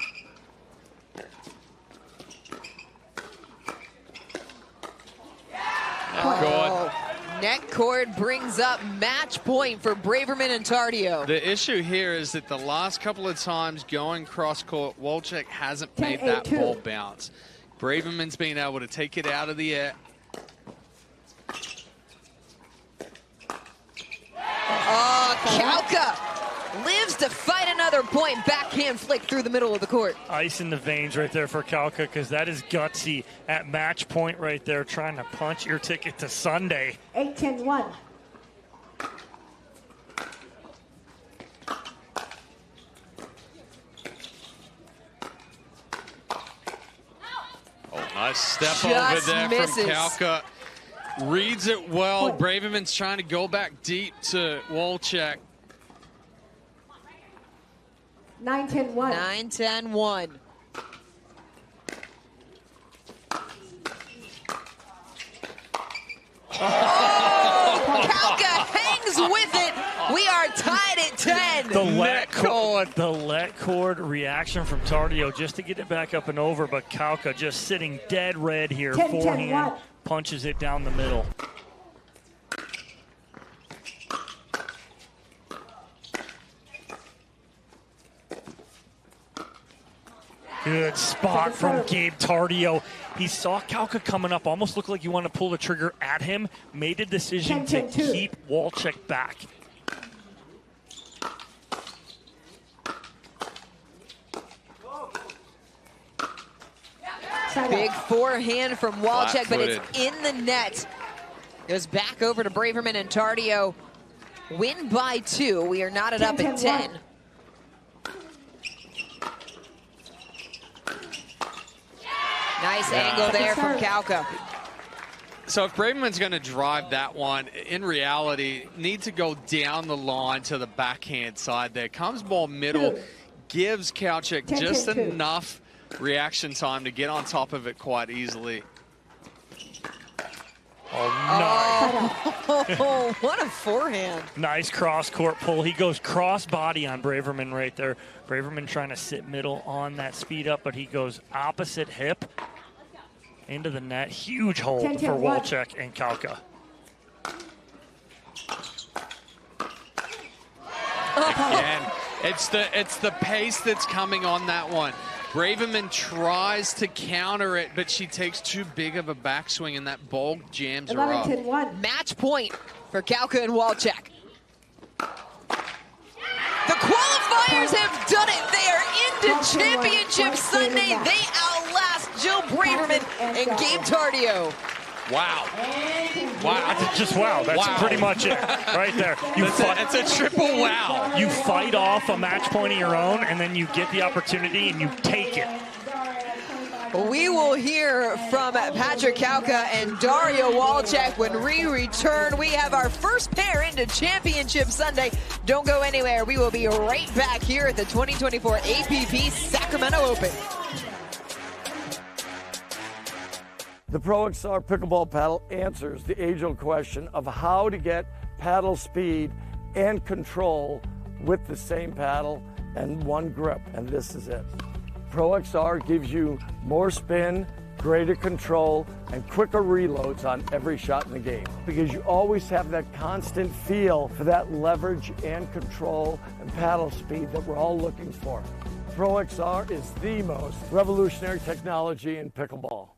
Oh, Net cord brings up match point for Braverman and Tardio. The issue here is that the last couple of times going cross court, Wolchek hasn't made that ball bounce. Braverman's been able to take it out of the air. Oh, Kauka lives to fight another point. Backhand flick through the middle of the court. Ice in the veins right there for Kauka, because that is gutsy at match point right there, trying to punch your ticket to Sunday. 8-10-1. Oh, nice step Just over there misses. from Kauka. Reads it well. Braverman's trying to go back deep to Wolchek. 9-10-1. 9-10-1. Oh, Kauka hangs with it. We are tied at 10. The let cord reaction from Tardio just to get it back up and over, but Kauka just sitting dead red here. 10-10-1. Forehand punches it down the middle. Good spot from Gabe Tardio. He saw Kauka coming up, almost looked like he wanted to pull the trigger at him, made a decision to keep Wolchek back. Big forehand from Wolchek, but it's in the net. Goes back over to Braverman and Tardio. Win by 2. We are knotted up at 10. Nice angle there from Kauka. So if Braverman's going to drive that one, in reality, need to go down the line to the backhand side there. Comes ball middle, gives Kauchek just enough reaction time to get on top of it quite easily. Oh, no. Oh, what a forehand. Nice cross-court pull. He goes cross-body on Braverman right there. Braverman trying to sit middle on that speed up, but he goes opposite hip into the net. Huge hold for Wolchek and Kauka. Again, it's the pace that's coming on that one. Braverman tries to counter it, but she takes too big of a backswing, and that ball jams her up. 11-10-1. Match point for Kauka and Wolchek. The qualifiers have done it. They are into Championship Sunday. They outlast Jill Braverman and Gabe Tardio. Wow. Wow. Just wow. That's pretty much it right there. It's a triple wow. You fight off a match point of your own, and then you get the opportunity and you take it. We will hear from Patrick Kauka and Dario Wolchek when we return. We have our first pair into Championship Sunday. Don't go anywhere. We will be right back here at the 2024 APP Sacramento Open. The Pro XR pickleball paddle answers the age-old question of how to get paddle speed and control with the same paddle and one grip, and this is it. Pro XR gives you more spin, greater control, and quicker reloads on every shot in the game, because you always have that constant feel for that leverage and control and paddle speed that we're all looking for. Pro XR is the most revolutionary technology in pickleball.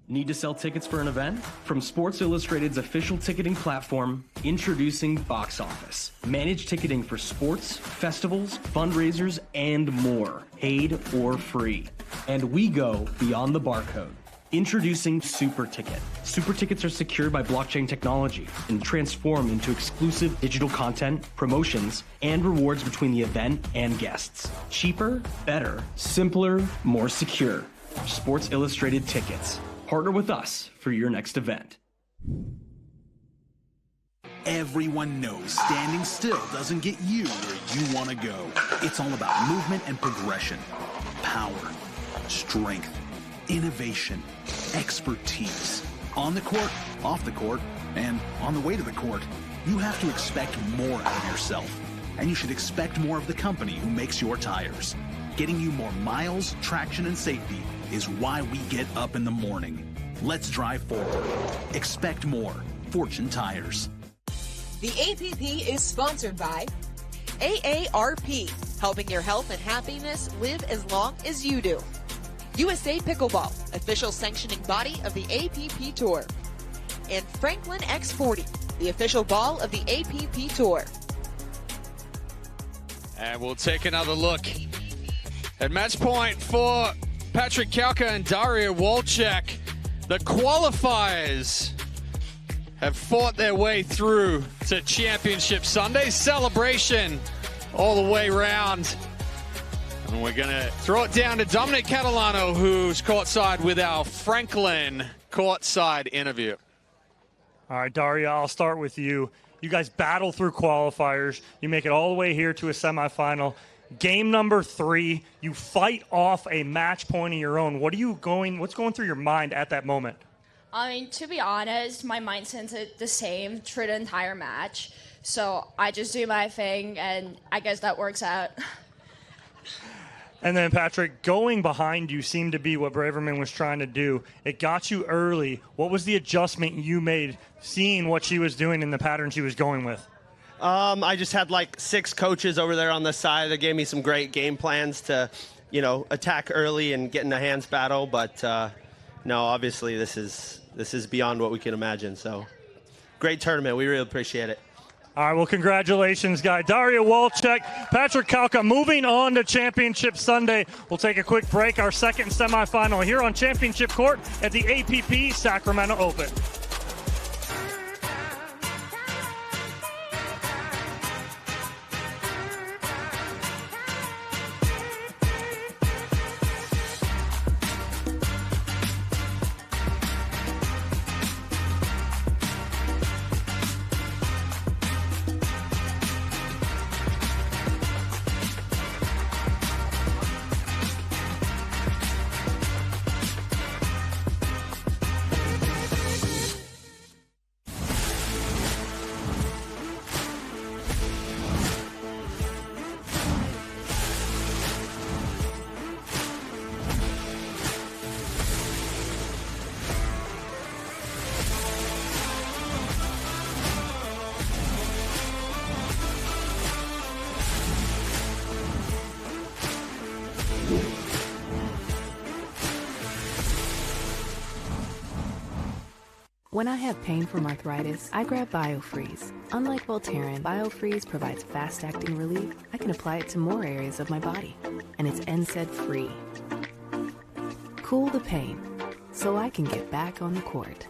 Need to sell tickets for an event? From Sports Illustrated's official ticketing platform, introducing Box Office. Manage ticketing for sports, festivals, fundraisers, and more, paid or free. And we go beyond the barcode. Introducing Super Ticket. Super Tickets are secured by blockchain technology and transform into exclusive digital content, promotions, and rewards between the event and guests. Cheaper, better, simpler, more secure. Sports Illustrated Tickets. Partner with us for your next event. Everyone knows standing still doesn't get you where you want to go. It's all about movement and progression, power, strength, innovation, expertise. On the court, off the court, and on the way to the court, you have to expect more out of yourself. And you should expect more of the company who makes your tires. Getting you more miles, traction, and safety is why we get up in the morning. Let's drive forward. Expect more. Fortune Tires. The APP is sponsored by AARP, helping your health and happiness live as long as you do. USA Pickleball, official sanctioning body of the APP Tour. And Franklin X40, the official ball of the APP Tour. And we'll take another look at match point for Patrick Kalka and Daria Wolchek. The qualifiers have fought their way through to Championship Sunday. Celebration all the way round. And we're going to throw it down to Dominic Catalano, who's courtside with our Franklin courtside interview. All right, Daria, I'll start with you. You guys battle through qualifiers. You make it all the way here to a semifinal. Game number 3, you fight off a match point of your own. What's going through your mind at that moment? I mean, to be honest, my mindset's the same through the entire match. So I just do my thing, and I guess that works out. And then, Patrick, going behind you seemed to be what Braverman was trying to do. It got you early. What was the adjustment you made, seeing what she was doing and the pattern she was going with? I just had like 6 coaches over there on the side that gave me some great game plans to, attack early and get in a hands battle. But no, obviously this is beyond what we can imagine. So great tournament. We really appreciate it. All right, well, congratulations, guy. Daria Wolchek, Patrick Kalka moving on to Championship Sunday. We'll take a quick break. Our second semifinal here on Championship Court at the APP Sacramento Open. When I have pain from arthritis, I grab BioFreeze. Unlike Voltaren, BioFreeze provides fast-acting relief. I can apply it to more areas of my body, and it's NSAID-free. Cool the pain, so I can get back on the court.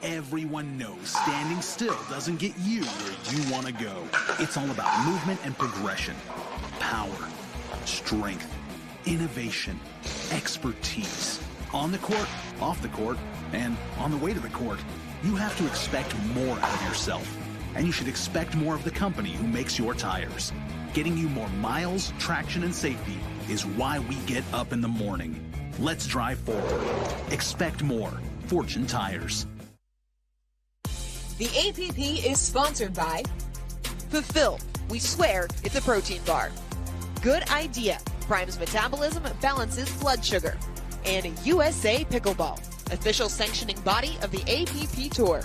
Everyone knows standing still doesn't get you where you want to go. It's all about movement and progression, power, strength, innovation, expertise. On the court, off the court, and on the way to the court, you have to expect more out of yourself. And you should expect more of the company who makes your tires. Getting you more miles, traction, and safety is why we get up in the morning. Let's drive forward. Expect more. Fortune Tires. The APP is sponsored by Fulfill. We swear it's a protein bar. Good Idea. Primes metabolism, balances blood sugar. And USA Pickleball, official sanctioning body of the APP Tour.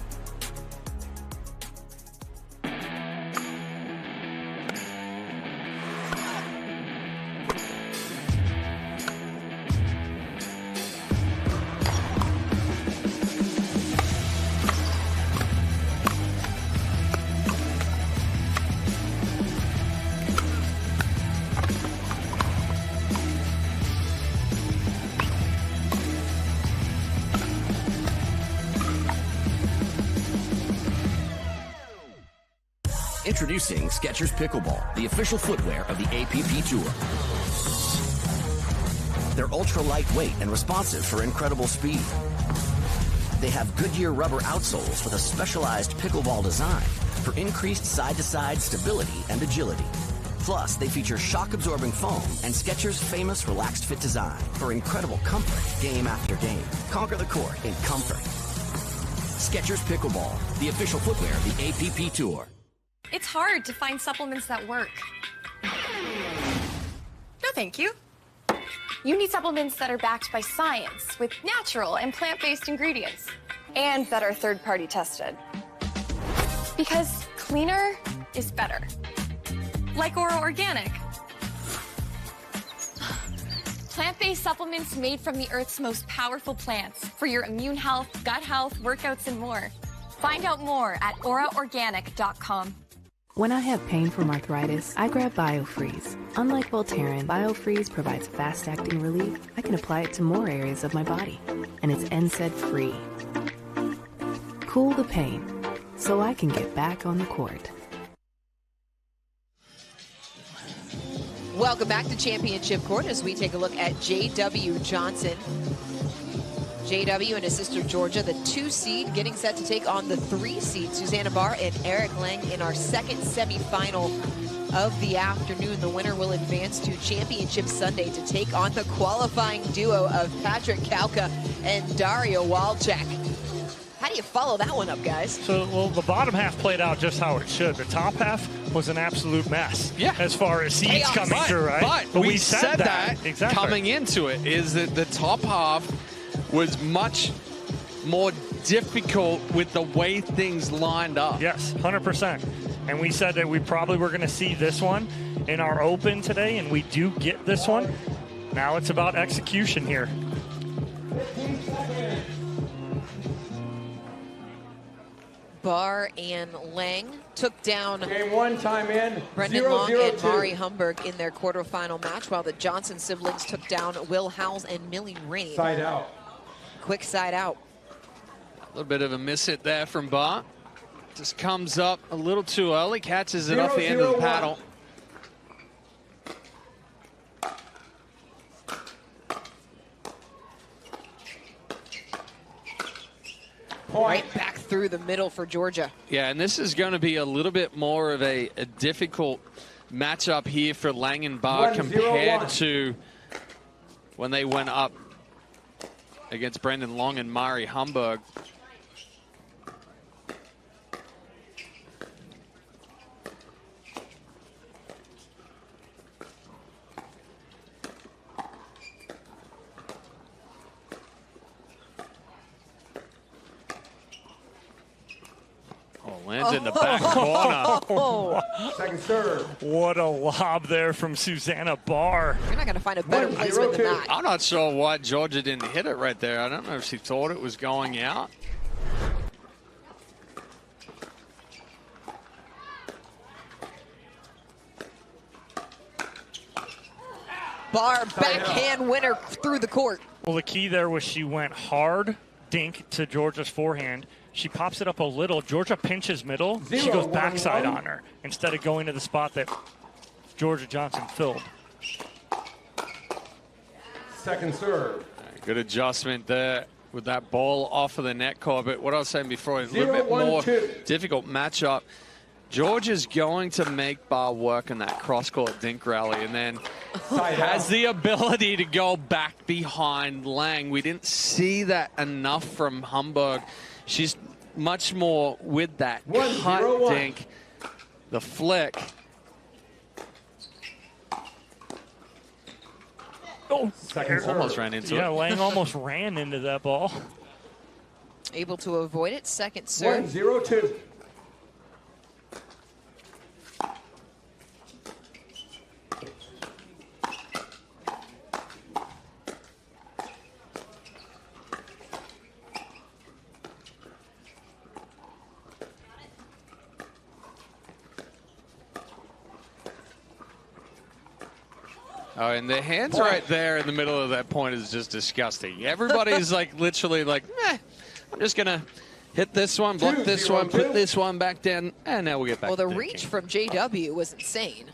Introducing Skechers Pickleball, the official footwear of the APP Tour. They're ultra lightweight and responsive for incredible speed. They have Goodyear rubber outsoles with a specialized pickleball design for increased side-to-side stability and agility. Plus, they feature shock-absorbing foam and Skechers' famous Relaxed Fit design for incredible comfort game after game. Conquer the court in comfort. Skechers Pickleball, the official footwear of the APP Tour. It's hard to find supplements that work. No, thank you. You need supplements that are backed by science with natural and plant-based ingredients and that are third-party tested. Because cleaner is better. Like Oro Organic. Plant-based supplements made from the Earth's most powerful plants for your immune health, gut health, workouts, and more. Find out more at oraorganic.com. When I have pain from arthritis, I grab BioFreeze. Unlike Voltaren, BioFreeze provides fast-acting relief. I can apply it to more areas of my body, and it's NSAID-free. Cool the pain, so I can get back on the court. Welcome back to Championship Court as we take a look at J.W. Johnson. J.W. and his sister Georgia, the 2 seed, getting set to take on the 3 seed, Susanna Barr and Eric Lang, in our second semifinal of the afternoon. The winner will advance to Championship Sunday to take on the qualifying duo of Patrick Kauka and Dario Walczak. How do you follow that one up, guys? So, well, the bottom half played out just how it should. The top half was an absolute mess. Yeah. As far as seeds coming through, right? But we said that exactly. Coming into it is that the top half was much more difficult with the way things lined up. Yes, 100%. And we said that we probably were going to see this one in our Open today, and we do get this one. Now it's about execution here. Barr and Lang took down Game 1, time in. Brendan 0, Long 0, and 2. Mari Humberg in their quarterfinal match, while the Johnson siblings took down Will Howells and Millie Rainey. Side out. Quick side out. A little bit of a miss hit there from Barr. Just comes up a little too early, catches it off the end of the paddle. Right back through the middle for Georgia. Yeah, and this is going to be a little bit more of a difficult matchup here for Lang and Barr compared to when they went up against Brendan Long and Mari Humberg. Lands in the back corner. Second serve. What a lob there from Susanna Barr. You're not going to find a better placement than that. I'm not sure why Georgia didn't hit it right there. I don't know if she thought it was going out. Barr, backhand winner through the court. Well, the key there was she went hard, dink to Georgia's forehand. She pops it up a little. Georgia pinches middle. She goes backside on her instead of going to the spot that Georgia Johnson filled. Second serve. Good adjustment there with that ball off of the net core. But what I was saying before, a little bit more difficult matchup. Georgia's going to make Barr work in that cross-court dink rally and then has the ability to go back behind Lang. We didn't see that enough from Humberg. She's much more with that cut dink, the flick. Oh, almost ran into it. Yeah, Lang almost ran into that ball. Able to avoid it. Second serve. 1-0-2. Oh, and the hands right there in the middle of that point is just disgusting. Everybody's like literally like, I'm just going to hit this one, block this one, put this one back down, and now we'll get back Well, to the dinking. reach from JW was insane.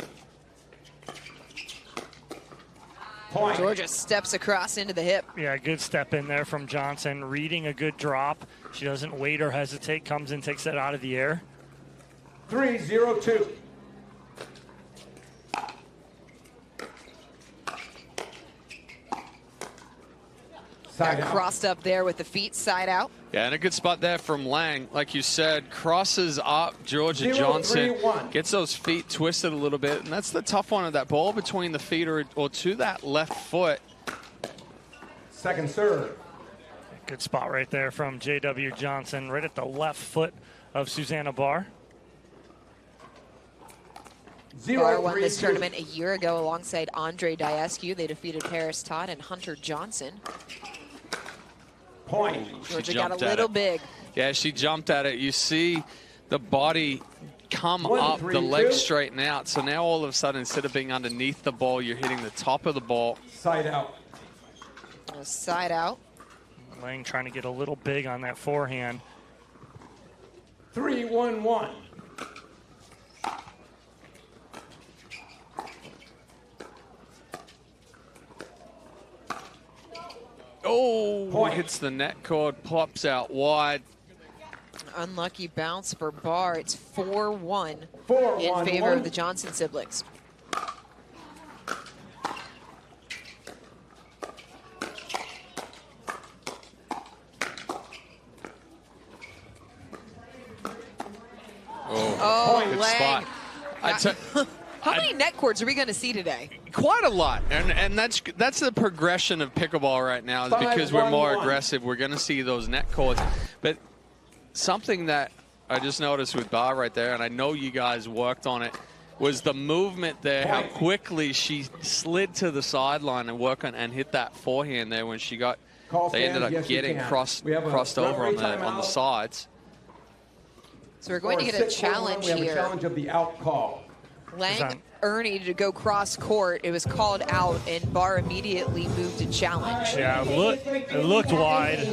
Georgia steps across into the hip. Yeah, good step in there from Johnson. Reading a good drop. She doesn't wait or hesitate. Comes in, takes that out of the air. 3-0-2. Got crossed up there with the feet side out. Yeah, and a good spot there from Lang. Like you said, crosses up Georgia Johnson, gets those feet twisted a little bit, and that's the tough one of that ball between the feet or to that left foot. Second serve. Good spot right there from J.W. Johnson, right at the left foot of Susanna Barr. Barr won this tournament a year ago alongside Andre Diescu. They defeated Paris Todd and Hunter Johnson. Point. Georgia got a little big. Yeah, she jumped at it. You see the body come up, the legs straighten out. So now all of a sudden, instead of being underneath the ball, you're hitting the top of the ball. Side out. Side out. Lang trying to get a little big on that forehand. 3-1-1. Oh, hits the net cord, pops out wide. Unlucky bounce for Barr. It's 4-1 in favor of the Johnson siblings. Oh, good Lang. spot. How many net cords are we going to see today? Quite a lot, and that's the progression of pickleball right now. Is because we're more aggressive, we're going to see those net cords. But something that I just noticed with Barr right there, and I know you guys worked on it, was the movement there. How quickly she slid to the sideline and and hit that forehand there when she got. They ended up getting crossed over on the sides. So we're going to get a challenge here. We have a challenge of the out call. Lang Ernie to go cross court. It was called out, and Barr immediately moved to challenge. Yeah, it looked wide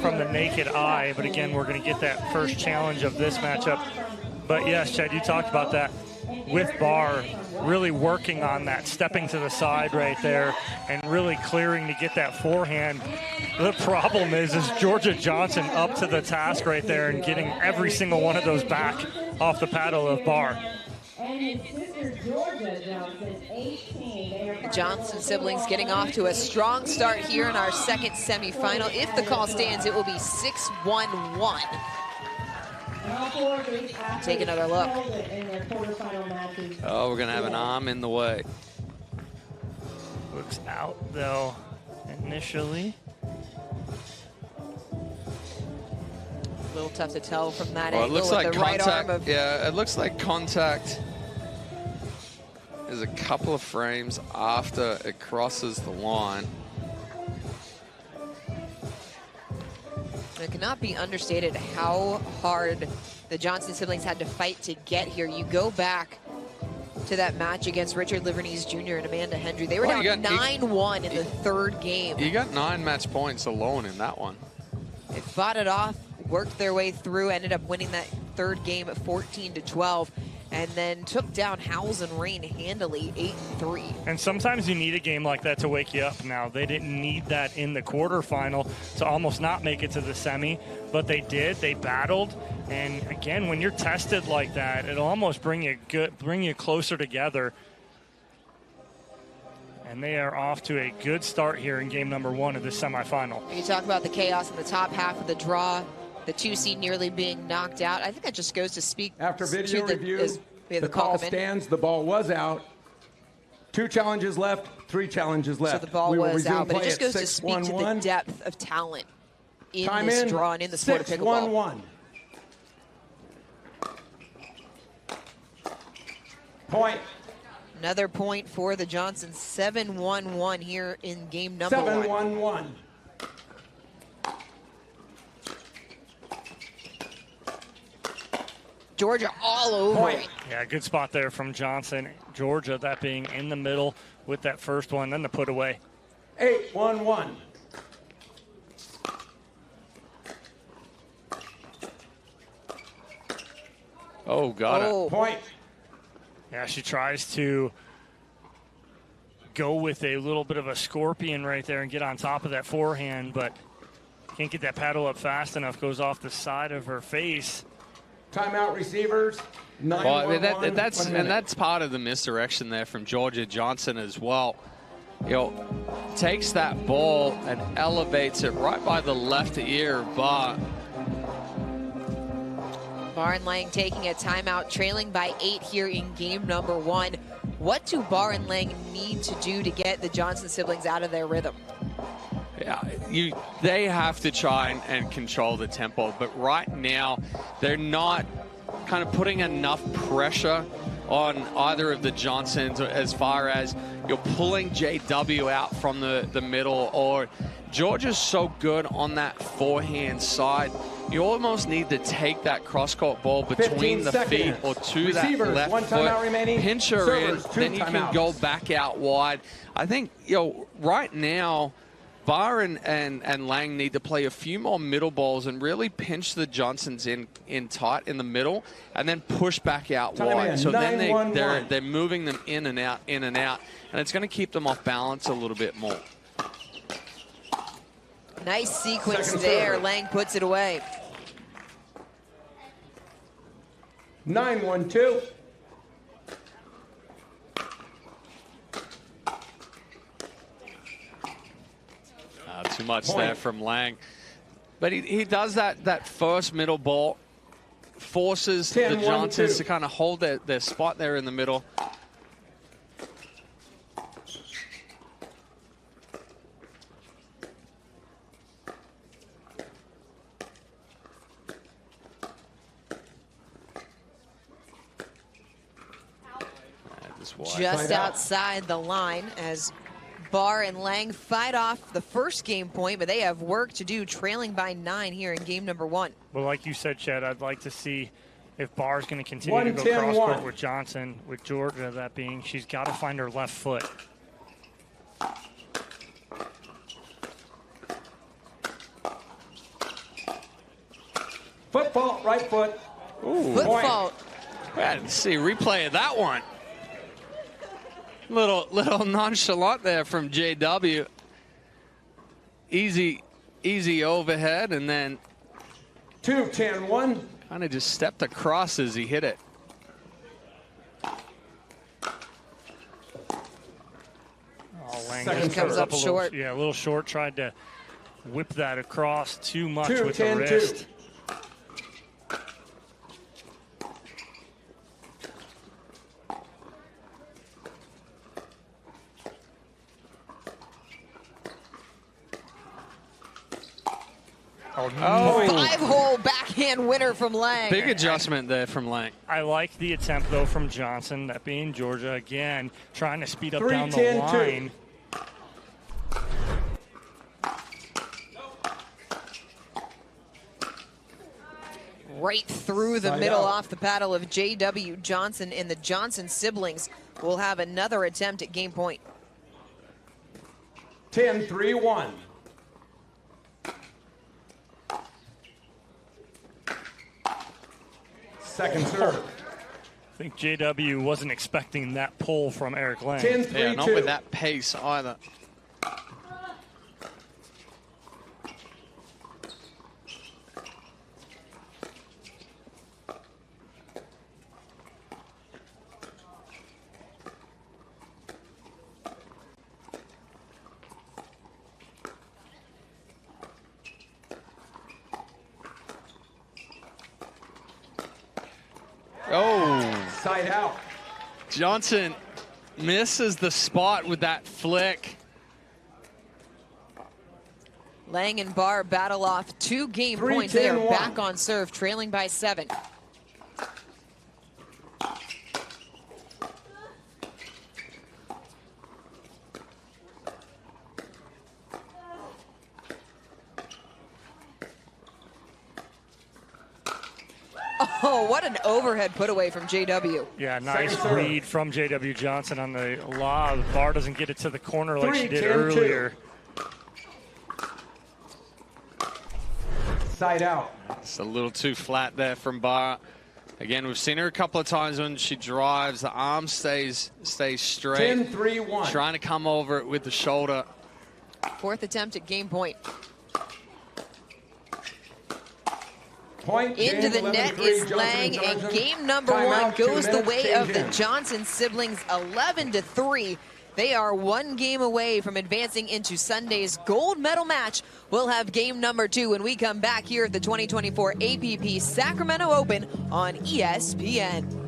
from the naked eye, but again, we're going to get that first challenge of this matchup. But yes, Chad, you talked about that with Barr, really working on that, stepping to the side right there, and really clearing to get that forehand. The problem is Georgia Johnson up to the task right there and getting every single one of those back off the paddle of Barr. And his sister Georgia Johnson, 18. The Johnson siblings getting off to a strong start here in our second semifinal. If the call stands, it will be 6-1-1. Take another look. Oh, we're going to have an arm in the way. Looks out, though, initially. A little tough to tell from that Well, it angle looks with like the right contact. arm of... Yeah, it looks like contact is a couple of frames after it crosses the line. It cannot be understated how hard the Johnson siblings had to fight to get here. You go back to that match against Richard Livernese Jr. and Amanda Hendry. They were down 9-1 in the third game. You got 9 match points alone in that one. They fought it off, worked their way through, ended up winning that third game at 14-12, and then took down Howells and Rain handily 8-3. And sometimes you need a game like that to wake you up now. They didn't need that in the quarterfinal to almost not make it to the semi, but they did. They battled. And again, when you're tested like that, it'll almost bring you closer together. And they are off to a good start here in game number 1 of this semifinal. You talk about the chaos in the top half of the draw, the 2 seed nearly being knocked out. I think that just goes to speak after video to review. The call stands. The ball was out. 2 challenges left. 3 challenges left. So the ball was out, but it just goes to speak to the depth of talent in this draw and in the sport of pickleball. 6-1-1. Point. Another point for the Johnsons. 7-1-1 here in game number 1. 7-1-1. Georgia all over it. Yeah, good spot there from Johnson. Georgia, that being in the middle with that first one, then the put away. 8-1-1. Oh, got it. Point. Yeah, she tries to go with a little bit of a scorpion right there and get on top of that forehand, but can't get that paddle up fast enough. Goes off the side of her face. Timeout receivers. Well, I mean, that's part of the misdirection there from Georgia Johnson as well. You know, takes that ball and elevates it right by the left ear of Barr. Barr and Lang taking a timeout, trailing by 8 here in game number 1. What do Barr and Lang need to do to get the Johnson siblings out of their rhythm? Yeah, they have to try and control the tempo, but right now they're not kind of putting enough pressure on either of the Johnsons as far as you're pulling JW out from the middle, or Georgia's so good on that forehand side. You almost need to take that cross-court ball between the feet or to that left foot, pinch her in, then you can go back out wide. I think, right now, Barr and Lang need to play a few more middle balls and really pinch the Johnsons in tight in the middle and then push back out wide. So then they're moving them in and out, and it's going to keep them off balance a little bit more. Nice sequence there. Lang puts it away. 9-1-2. Too much there from Lang. But he does that first middle ball, forces the Johnsons to kind of hold their spot there in the middle. Just outside the line as Barr and Lang fight off the first game point, but they have work to do, trailing by 9 here in game number 1. Well, like you said, Chad, I'd like to see if Barr's going to continue to go cross-court with Johnson, with Georgia, that being, she's got to find her left foot. Foot fault, right foot. Ooh. Foot fault. Let's see a replay of that one. Little nonchalant there from JW. Easy overhead, and then 2-10-1. Kind of just stepped across as he hit it. Lang just comes up short. A little short. Tried to whip that across too much with the wrist. Oh, 5-hole backhand winner from Lang. Big adjustment there from Lang. I like the attempt, though, from Johnson, that being Georgia, again, trying to speed up down the line. Right through the middle off the paddle of J.W. Johnson, and the Johnson siblings will have another attempt at game point. 10-3-1. Second serve. I think JW wasn't expecting that pull from Eric Lang. 10-3-2. Yeah, not with that pace either. Oh, side out. Johnson misses the spot with that flick. Lang and Barr battle off 2 game points. They are back on serve, trailing by 7. Oh, what an overhead put away from JW. Yeah, nice read from JW Johnson on the lob. Barr doesn't get it to the corner like she did earlier. Side out. It's a little too flat there from Barr. Again, we've seen her a couple of times when she drives. The arm stays straight. 10-3-1. Trying to come over it with the shoulder. 4th attempt at game point. Into the net is Lang, and game number one goes the way of the Johnson siblings, 11-3. They are one game away from advancing into Sunday's gold medal match. We'll have game number two when we come back here at the 2024 APP Sacramento Open on ESPN.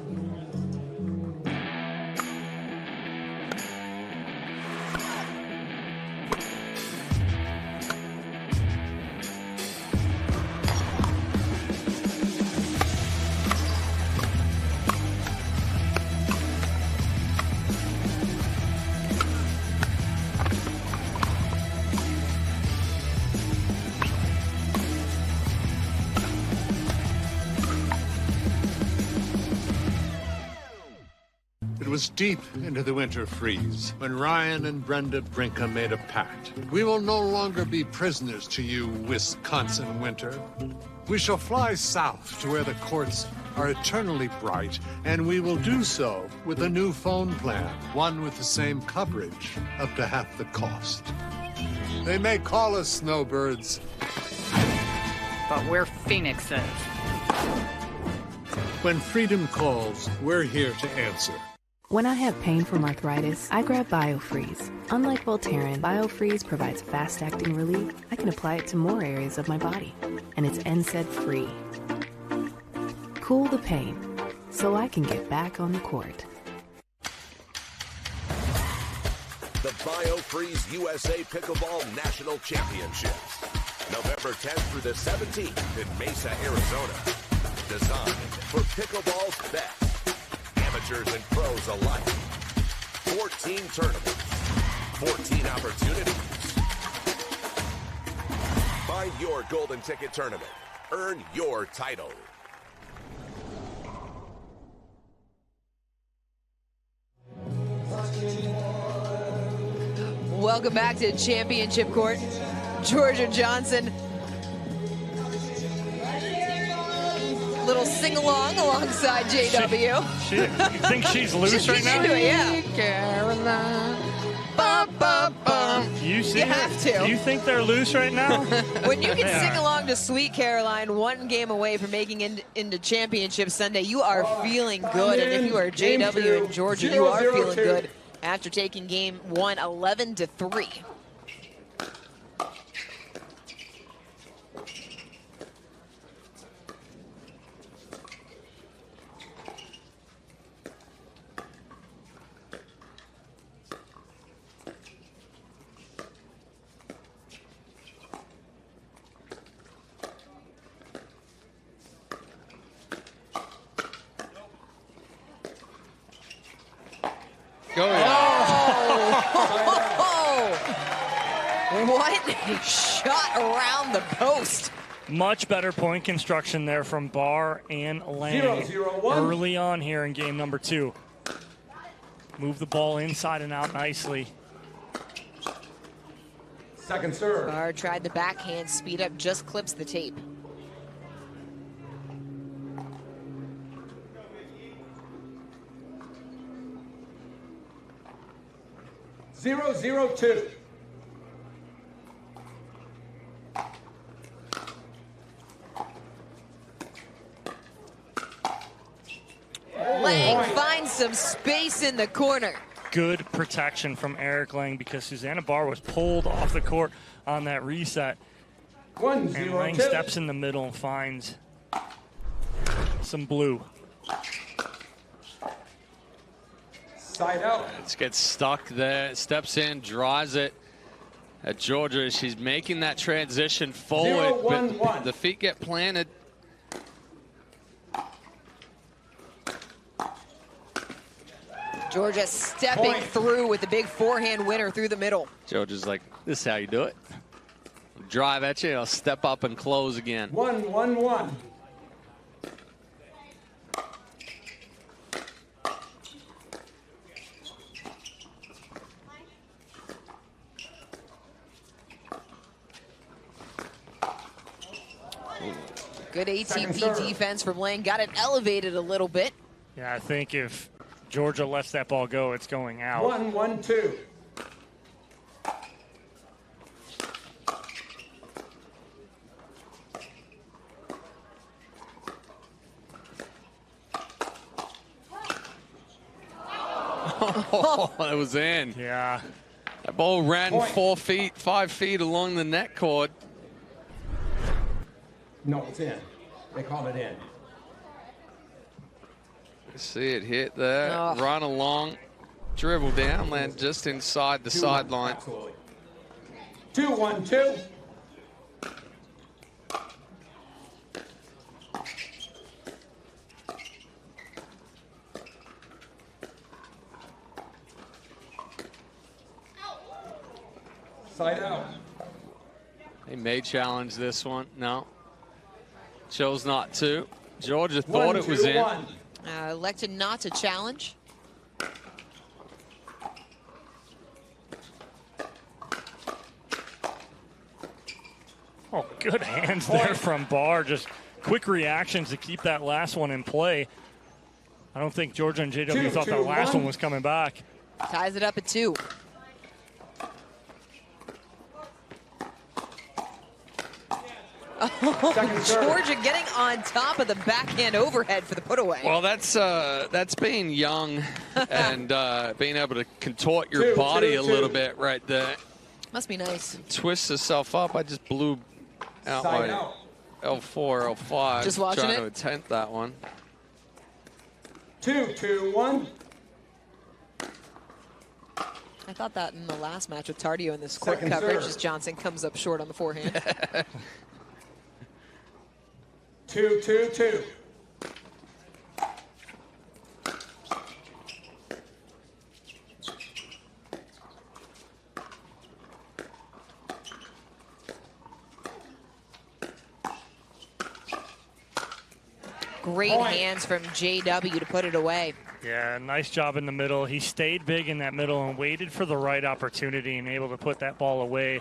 It was deep into the winter freeze when Ryan and Brenda Brinka made a pact. We will no longer be prisoners to you, Wisconsin winter. We shall fly south to where the courts are eternally bright, and we will do so with a new phone plan, one with the same coverage, up to half the cost. They may call us snowbirds, but we're phoenixes. When freedom calls, we're here to answer. When I have pain from arthritis, I grab BioFreeze. Unlike Voltaren, BioFreeze provides fast-acting relief. I can apply it to more areas of my body, and it's NSAID-free. Cool the pain, so I can get back on the court. The BioFreeze USA Pickleball National Championships, November 10th through the 17th in Mesa, Arizona. Designed for pickleball's best. Amateurs and pros alike. 14 tournaments, 14 opportunities. Find your golden ticket tournament. Earn your title. Welcome back to Championship Court. Georgia Johnson. Little sing-along alongside JW. You think she's loose right now? Into it, yeah. Caroline. Bum, bum, bum. You have to. You think they're loose right now? When you can sing along to Sweet Caroline, one game away from making into Championship Sunday, you are feeling good. And if you are JW and Georgia, you are feeling good after taking game one 11-3. What a shot around the post. Much better point construction there from Barr and Lang 0-0-1. early on here in game number two. Move the ball inside and out nicely. Second serve. Barr tried the backhand, speed up, just clips the tape. Zero, 0-2. Lang finds some space in the corner. Good protection from Eric Lang because Susanna Barr was pulled off the court on that reset. 1-0-2. And Lang steps in the middle and finds some blue. Side out. Let's get stuck there. Steps in, draws it. At Georgia, she's making that transition forward, 0-1-1. but the feet get planted. Georgia stepping through with the big forehand winner through the middle. Georgia's like, this is how you do it. Drive at you, I'll step up and close again. 1-1-1. Good ATP defense from Lang. Got it elevated a little bit. Yeah, I think if Georgia lets that ball go, it's going out. 1-1-2. Oh, that was in. Yeah. That ball ran 5 feet along the net cord. No, it's in. They called it in. See it hit there, Oh. run along, dribble down, land just inside the sideline. 2-1-2. Side out. They may challenge this one. No. Chose not to. Georgia thought it was in. Elected not to challenge. Oh, good hands there from Barr. Just quick reactions to keep that last one in play. I don't think Georgia and JW thought that last one was coming back. Ties it up at 2. Georgia getting on top of the backhand overhead for the put away. Well, that's being young and being able to contort your body a little bit right there. Must be nice. Twist herself up. I just blew out my L4, L5. Just watching trying it? to attempt that one. 2-2-1. I thought that in the last match with Tardio in this court Second coverage serve. as Johnson comes up short on the forehand. 2-2-2. Great hands from JW to put it away. Yeah, nice job in the middle. He stayed big in that middle and waited for the right opportunity and able to put that ball away.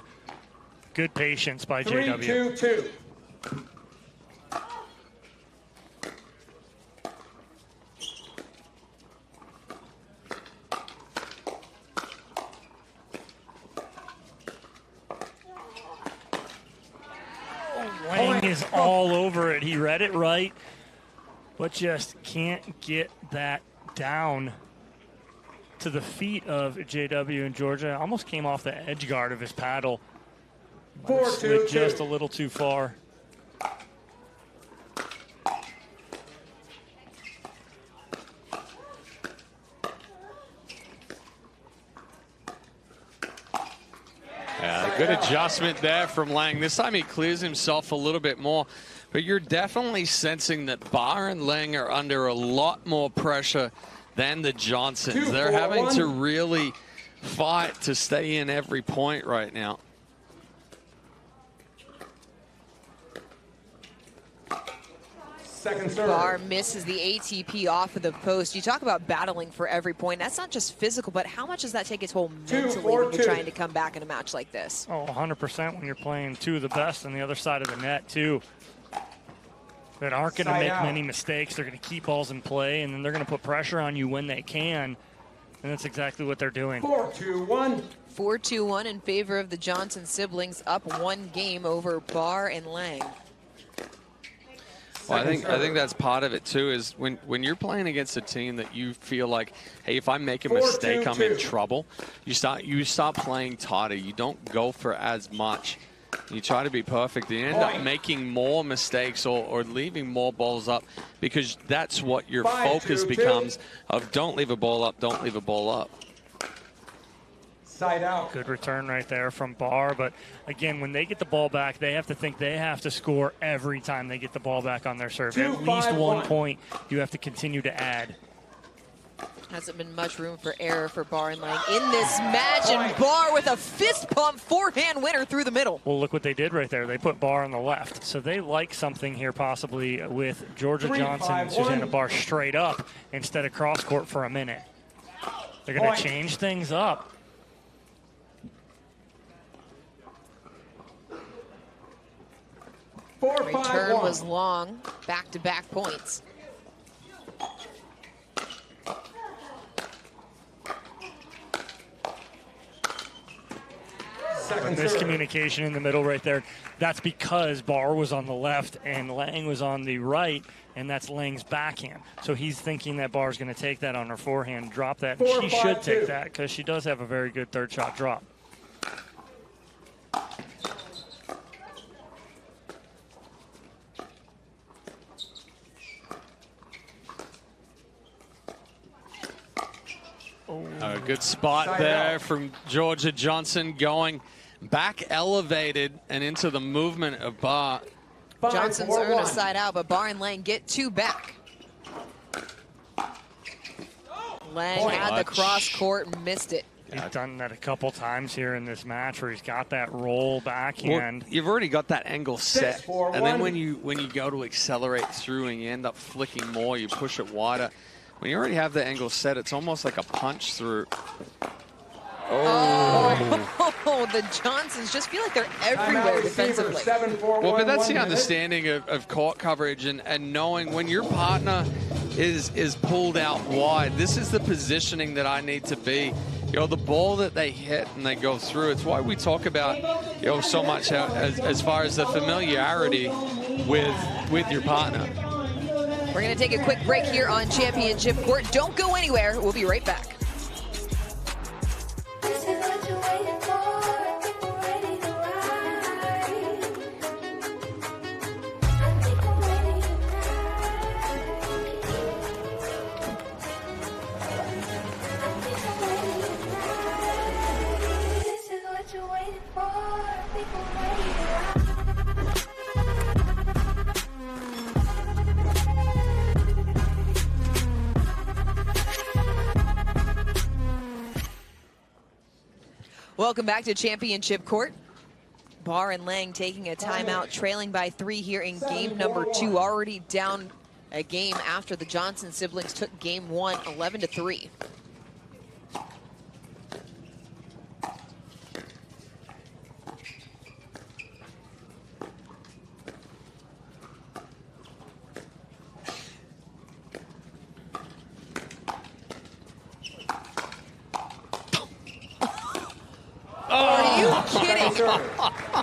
Good patience by JW. 3-2-2. Lang is all over it. He read it right, but just can't get that down to the feet of JW in Georgia. Almost came off the edge guard of his paddle. 4-2-2. Just a little too far. Yeah, good adjustment there from Lang. This time he clears himself a little bit more, but you're definitely sensing that Barr and Lang are under a lot more pressure than the Johnsons. They're having to really fight to stay in every point right now. Second serve. Barr misses the ATP off of the post. You talk about battling for every point. That's not just physical, but how much does that take its toll mentally when you're trying to come back in a match like this? Oh, 100% when you're playing two of the best on the other side of the net, too. That aren't going to make many mistakes. They're going to keep balls in play, and then they're going to put pressure on you when they can. And that's exactly what they're doing. 4-2-1. 4-2-1 in favor of the Johnson siblings, up 1 game over Barr and Lang. Well, I think that's part of it too. Is when you're playing against a team that you feel like, hey, if I make a mistake, I'm in trouble. You start playing tighter. You don't go for as much. You try to be perfect. You end up making more mistakes or leaving more balls up because that's what your focus becomes of don't leave a ball up, don't leave a ball up. Side out. Good return right there from Barr. But again, when they get the ball back, they have to think they have to score every time they get the ball back on their serve. At least 1 point you have to continue to add. Hasn't been much room for error for Barr and Lang in this match, and Barr with a fist pump forehand winner through the middle. Well, look what they did right there. They put Barr on the left. So they like something here possibly with Georgia Johnson and Susanna Barr straight up instead of cross court for a minute. They're going to change things up. Return was long, back-to-back points. miscommunication in the middle right there. That's because Barr was on the left and Lang was on the right, and that's Lang's backhand. So he's thinking that Barr's going to take that on her forehand, drop that. And she should take that because she does have a very good third shot drop. A good spot there from Georgia Johnson, going back elevated and into the movement of Barr. Johnson's earned a side out, but Barr and Lang get two back. Lang had the cross court and missed it. He's done that a couple times here in this match where he's got that roll backhand. Well, you've already got that angle set, and then when you go to accelerate through and you end up flicking more, you push it wider. When you already have the angle set, it's almost like a punch through. Oh, the Johnsons just feel like they're everywhere defensively. Well, but that's the understanding of court coverage and knowing when your partner is pulled out wide, this is the positioning that I need to be. You know, the ball that they hit and they go through, it's why we talk about, you know, so much as far as the familiarity with your partner. We're going to take a quick break here on Championship Court. Don't go anywhere. We'll be right back. Welcome back to Championship Court. Barr and Lang taking a timeout, trailing by 3 here in game number 2. Already down a game after the Johnson siblings took game 1, 11-3. Are you kidding?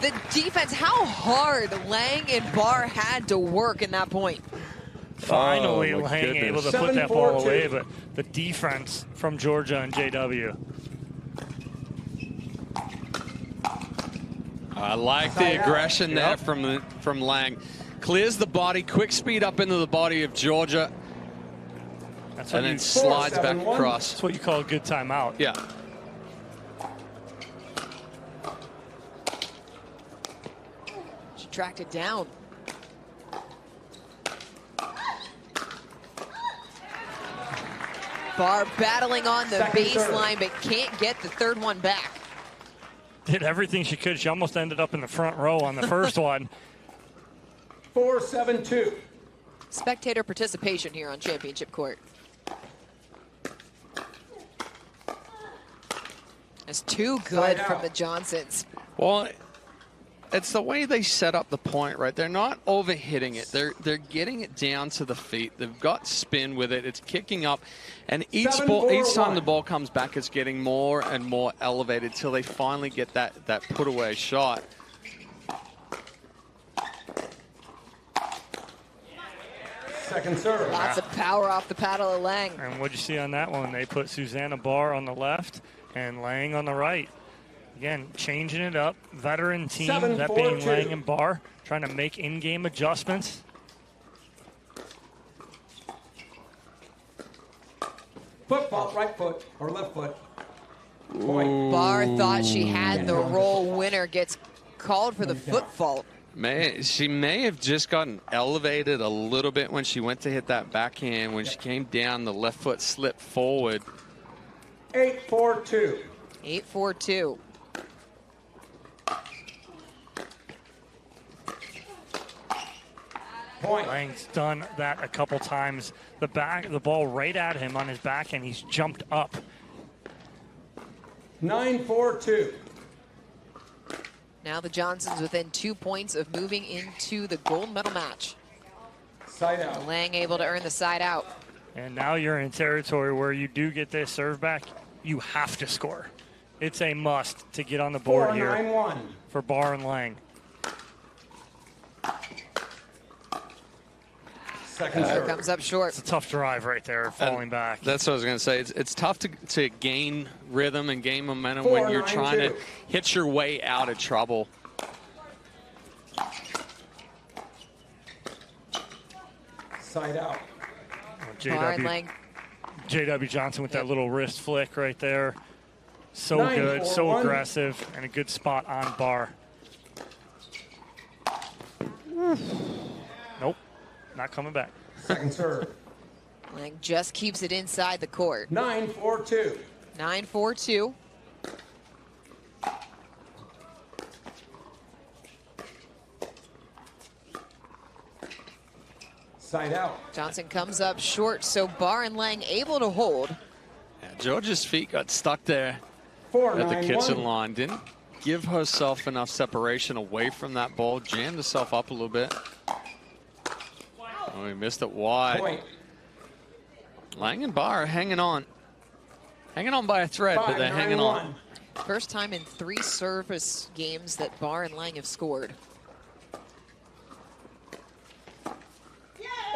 The defense, how hard Lang and Barr had to work in that point. Finally, Lang able to put that ball away, but the defense from Georgia and JW. I like the aggression there from Lang. Clears the body, quick speed up into the body of Georgia, and then slides back across. That's what you call a good timeout. Yeah. She tracked it down. Barr battling on the baseline, but can't get the third one back. Did everything she could. She almost ended up in the front row on the first one. 4-7-2. Spectator participation here on Championship Court. It's too good from the Johnsons. Well, it's the way they set up the point, right? They're not overhitting it. They're getting it down to the feet. They've got spin with it. It's kicking up. And each time the ball comes back, it's getting more and more elevated till they finally get that put away shot. Second serve. Lots of power off the paddle of Lang. And what'd you see on that one? They put Susanna Barr on the left and Lang on the right. Again, changing it up. Veteran team, that being Lang and Barr, trying to make in-game adjustments. Foot fault, right foot or left foot. Point. Barr thought she had the roll. Winner gets called for the foot fault. She may have just gotten elevated a little bit when she went to hit that backhand. When she came down, the left foot slipped forward. 8-4-2. 8-4-2. Point. Lang's done that a couple times. The ball right at him on his backhand. He's jumped up. 9-4-2. Now the Johnsons within 2 points of moving into the gold medal match. Side out. Lang able to earn the side out. And now you're in territory where you do get this serve back. You have to score. It's a must to get on the board here 4-9-1. for Barr and Lang. Second serve. Comes up short. It's a tough drive right there, falling back. That's what I was going to say. It's tough to gain rhythm and gain momentum when you're trying to hit your way out of trouble. Side out. JW Johnson with that little wrist flick right there. So 9-4-1. good, so aggressive, and a good spot on Barr. Nope, not coming back. Second serve. Lang just keeps it inside the court. 9-4-2. 9-4-2. Side out. Johnson comes up short, so Barr and Lang able to hold. Yeah, Georgia's feet got stuck there 4-9-1. at the kitchen line. Didn't give herself enough separation away from that ball. Jammed herself up a little bit. Oh, he missed it wide. Point. Lang and Barr are hanging on. Hanging on by a thread, but they're hanging on. First time in 3 service games that Barr and Lang have scored.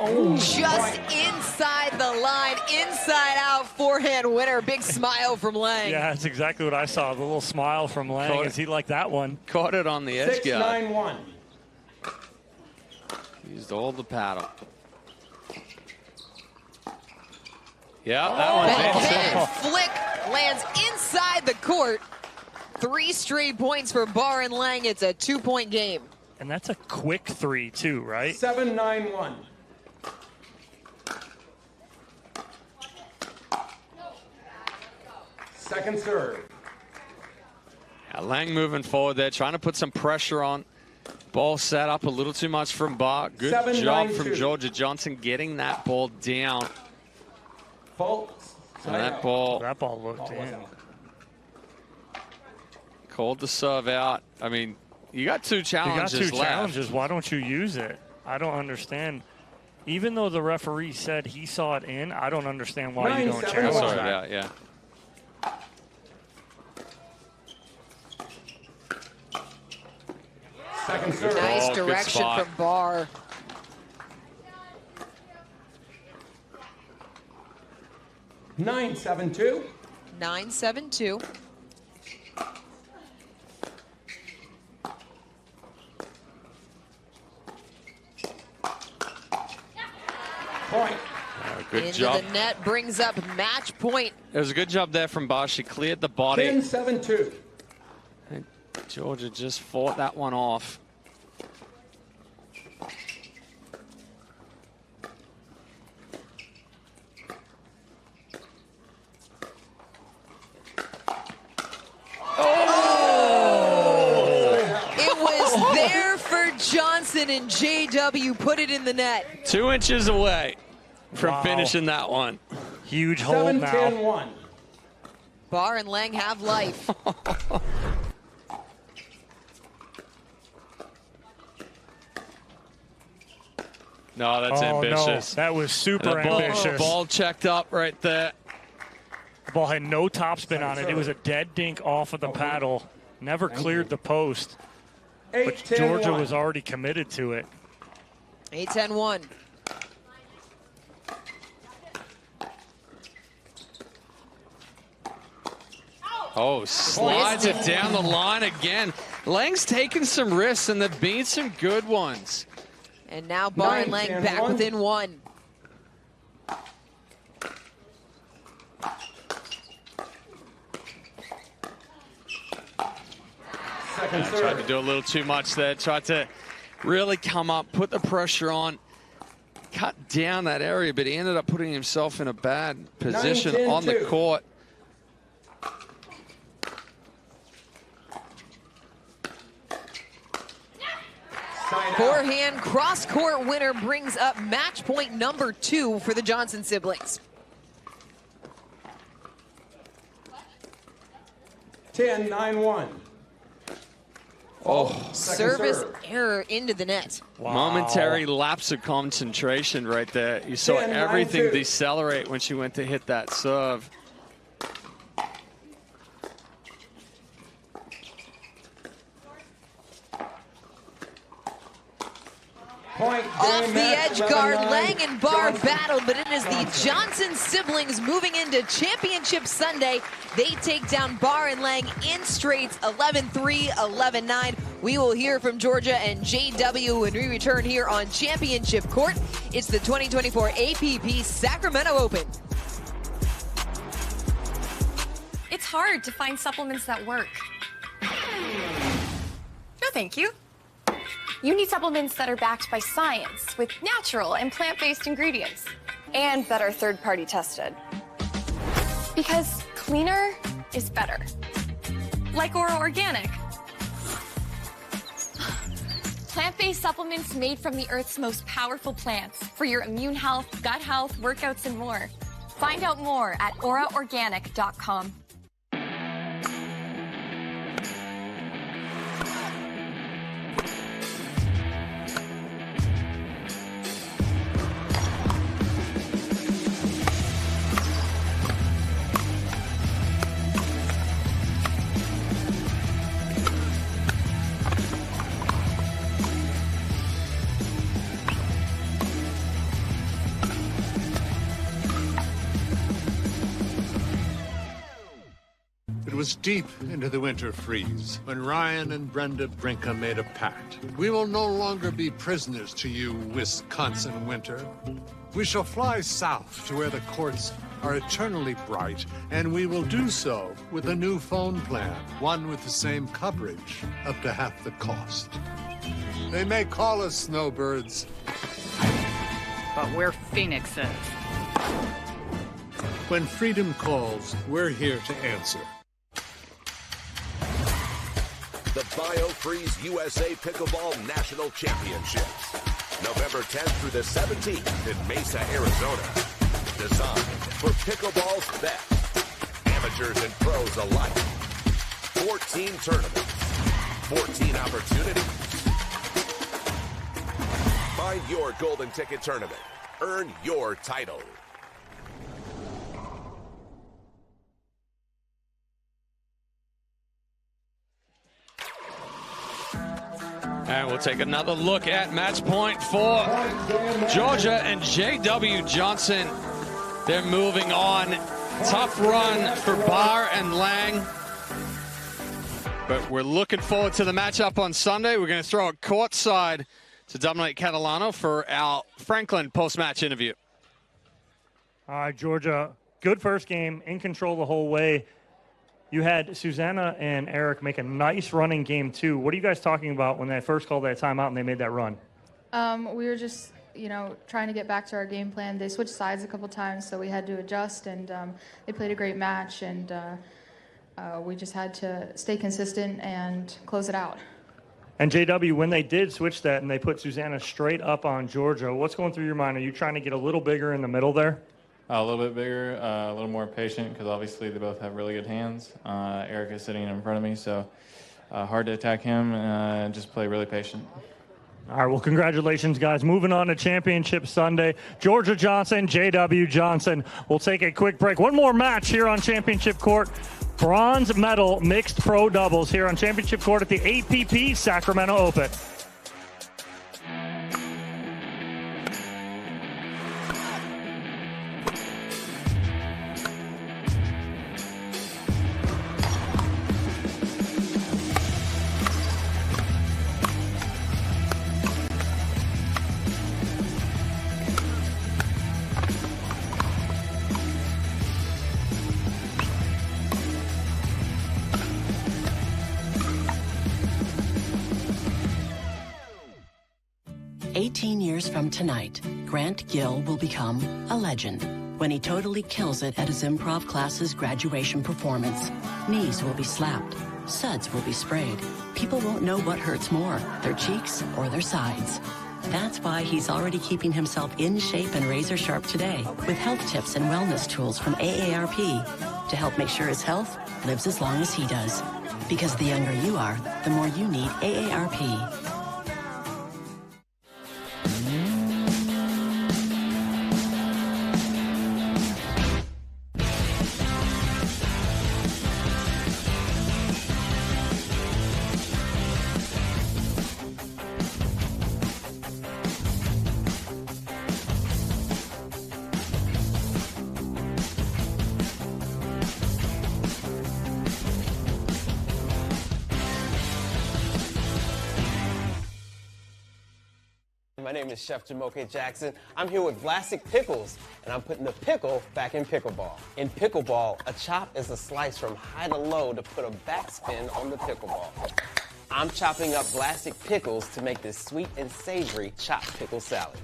Oh, just inside the line, inside out forehand winner. Big smile from Lang. Yeah, that's exactly what I saw. The little smile from Lang as he liked that one. Caught it on the edge guard. 6-9-1. Used all the paddle. Yeah, that one's in. Flick lands inside the court. 3 straight points for Barr and Lang. It's a 2-point game. And that's a quick 3 too, right? 7-9-1. Second serve. Yeah, Lang moving forward there, trying to put some pressure on. Ball set up a little too much from Barr. Good job from Georgia Johnson getting that ball down. Fault. And that ball looked in. Called the serve out. I mean, you got 2 challenges You got 2 left. challenges. Why don't you use it? I don't understand. Even though the referee said he saw it in, I don't understand why you don't challenge that. Yeah. Second serve. Nice direction from Barr. Nine, 7-2. 9-7-2. Point. Good Into job. the net, brings up match point. It was a good job there from Barr. She cleared the body. 10-7-2. Georgia just fought that one off. It was there for Johnson, and JW put it in the net. 2 inches away from finishing that one. Huge hold now. 7-10-1. Barr and Lang have life. No, that's ambitious. No, that was super ambitious. Ball checked up right there. The ball had no topspin on it. It was a dead dink off of the paddle. Never cleared the post. But Georgia was already committed to it. 8-10-1. Oh, slides it down the line again. Lang's taking some risks, and they've been some good ones. And now Barr and Lang back within 1. Tried to do a little too much there. Tried to really come up, put the pressure on, cut down that area, but he ended up putting himself in a bad position on the court. Forehand cross-court winner brings up match point number 2 for the Johnson siblings. 10-9-1. Oh, Service error into the net. wow. Momentary lapse of concentration right there. You saw 10-9-2. everything decelerate when she went to hit that serve. Off the edge guard, Lang and Barr battle, but it is the Johnson siblings moving into Championship Sunday. They take down Barr and Lang in straights, 11-3, 11-9. We will hear from Georgia and JW when we return here on Championship Court. It's the 2024 APP Sacramento Open. It's hard to find supplements that work. No, thank you. You need supplements that are backed by science with natural and plant-based ingredients and that are third-party tested. Because cleaner is better. Like Ora Organic. Plant-based supplements made from the Earth's most powerful plants for your immune health, gut health, workouts, and more. Find out more at oraorganic.com. It was deep into the winter freeze when Ryan and Brenda Brinkham made a pact. We will no longer be prisoners to you, Wisconsin winter. We shall fly south to where the courts are eternally bright, and we will do so with a new phone plan, one with the same coverage, up to half the cost. They may call us snowbirds, but we're phoenixes. When freedom calls, we're here to answer. The BioFreeze USA Pickleball National Championships. November 10th through the 17th in Mesa, Arizona. Designed for pickleball's best. Amateurs and pros alike. 14 tournaments. 14 opportunities. Find your golden ticket tournament. Earn your title. And we'll take another look at match point for Georgia and J.W. Johnson. They're moving on. Tough run for Barr and Lang. But we're looking forward to the matchup on Sunday. We're going to throw it courtside to Dominic Catalano for our Franklin post-match interview. All right, Georgia, good first game, in control the whole way. You had Susanna and Eric make a nice running game, too. What are you guys talking about when they first called that timeout and they made that run? We were just, trying to get back to our game plan. They switched sides a couple times, so we had to adjust, and they played a great match, and we just had to stay consistent and close it out. And JW, when they did switch that and they put Susanna straight up on Georgia, what's going through your mind? Are you trying to get a little bigger in the middle there? A little bit bigger, a little more patient, because obviously they both have really good hands. Eric is sitting in front of me, so hard to attack him, and just play really patient. All right, well, congratulations, guys. Moving on to Championship Sunday. Georgia Johnson, J.W. Johnson. We'll take a quick break. One more match here on Championship Court. Bronze medal mixed pro doubles here on Championship Court at the APP Sacramento Open. From tonight, Grant Gill will become a legend when he totally kills it at his improv class's graduation performance. Knees will be slapped, suds will be sprayed. People won't know what hurts more, their cheeks or their sides. That's why he's already keeping himself in shape and razor sharp today with health tips and wellness tools from AARP to help make sure his health lives as long as he does. Because the younger you are, the more you need AARP. My name is Chef Jamoke Jackson. I'm here with Vlasic Pickles, and I'm putting the pickle back in pickleball. In pickleball, a chop is a slice from high to low to put a backspin on the pickleball. I'm chopping up Vlasic Pickles to make this sweet and savory chopped pickle salad.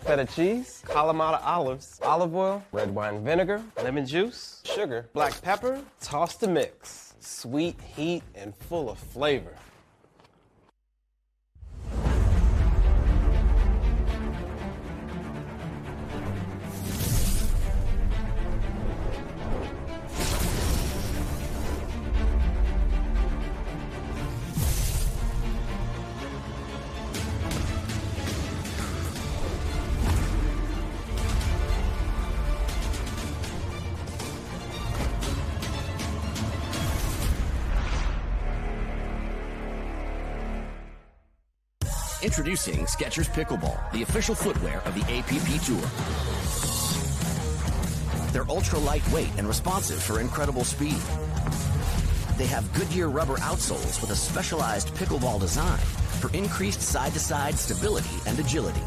Feta cheese, Kalamata olives, olive oil, red wine vinegar, lemon juice, sugar, black pepper, toss to mix. Sweet, heat, and full of flavor. Introducing Skechers Pickleball, the official footwear of the APP Tour. They're ultra lightweight and responsive for incredible speed. They have Goodyear rubber outsoles with a specialized pickleball design for increased side-to-side stability and agility.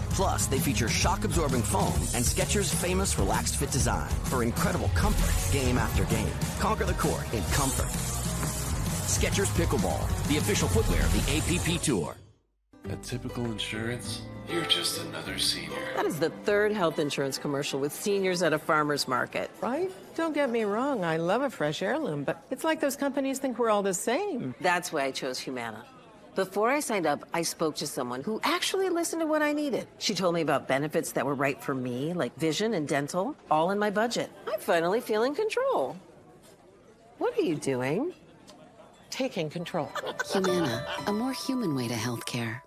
Plus, they feature shock-absorbing foam and Skechers' famous relaxed fit design for incredible comfort game after game. Conquer the court in comfort. Skechers Pickleball, the official footwear of the APP Tour. At Typical Insurance, you're just another senior. That is the third health insurance commercial with seniors at a farmer's market. Right? Don't get me wrong, I love a fresh heirloom, but it's like those companies think we're all the same. That's why I chose Humana. Before I signed up, I spoke to someone who actually listened to what I needed. She told me about benefits that were right for me, like vision and dental, all in my budget. I finally feel in control. What are you doing? Taking control. Humana, a more human way to healthcare.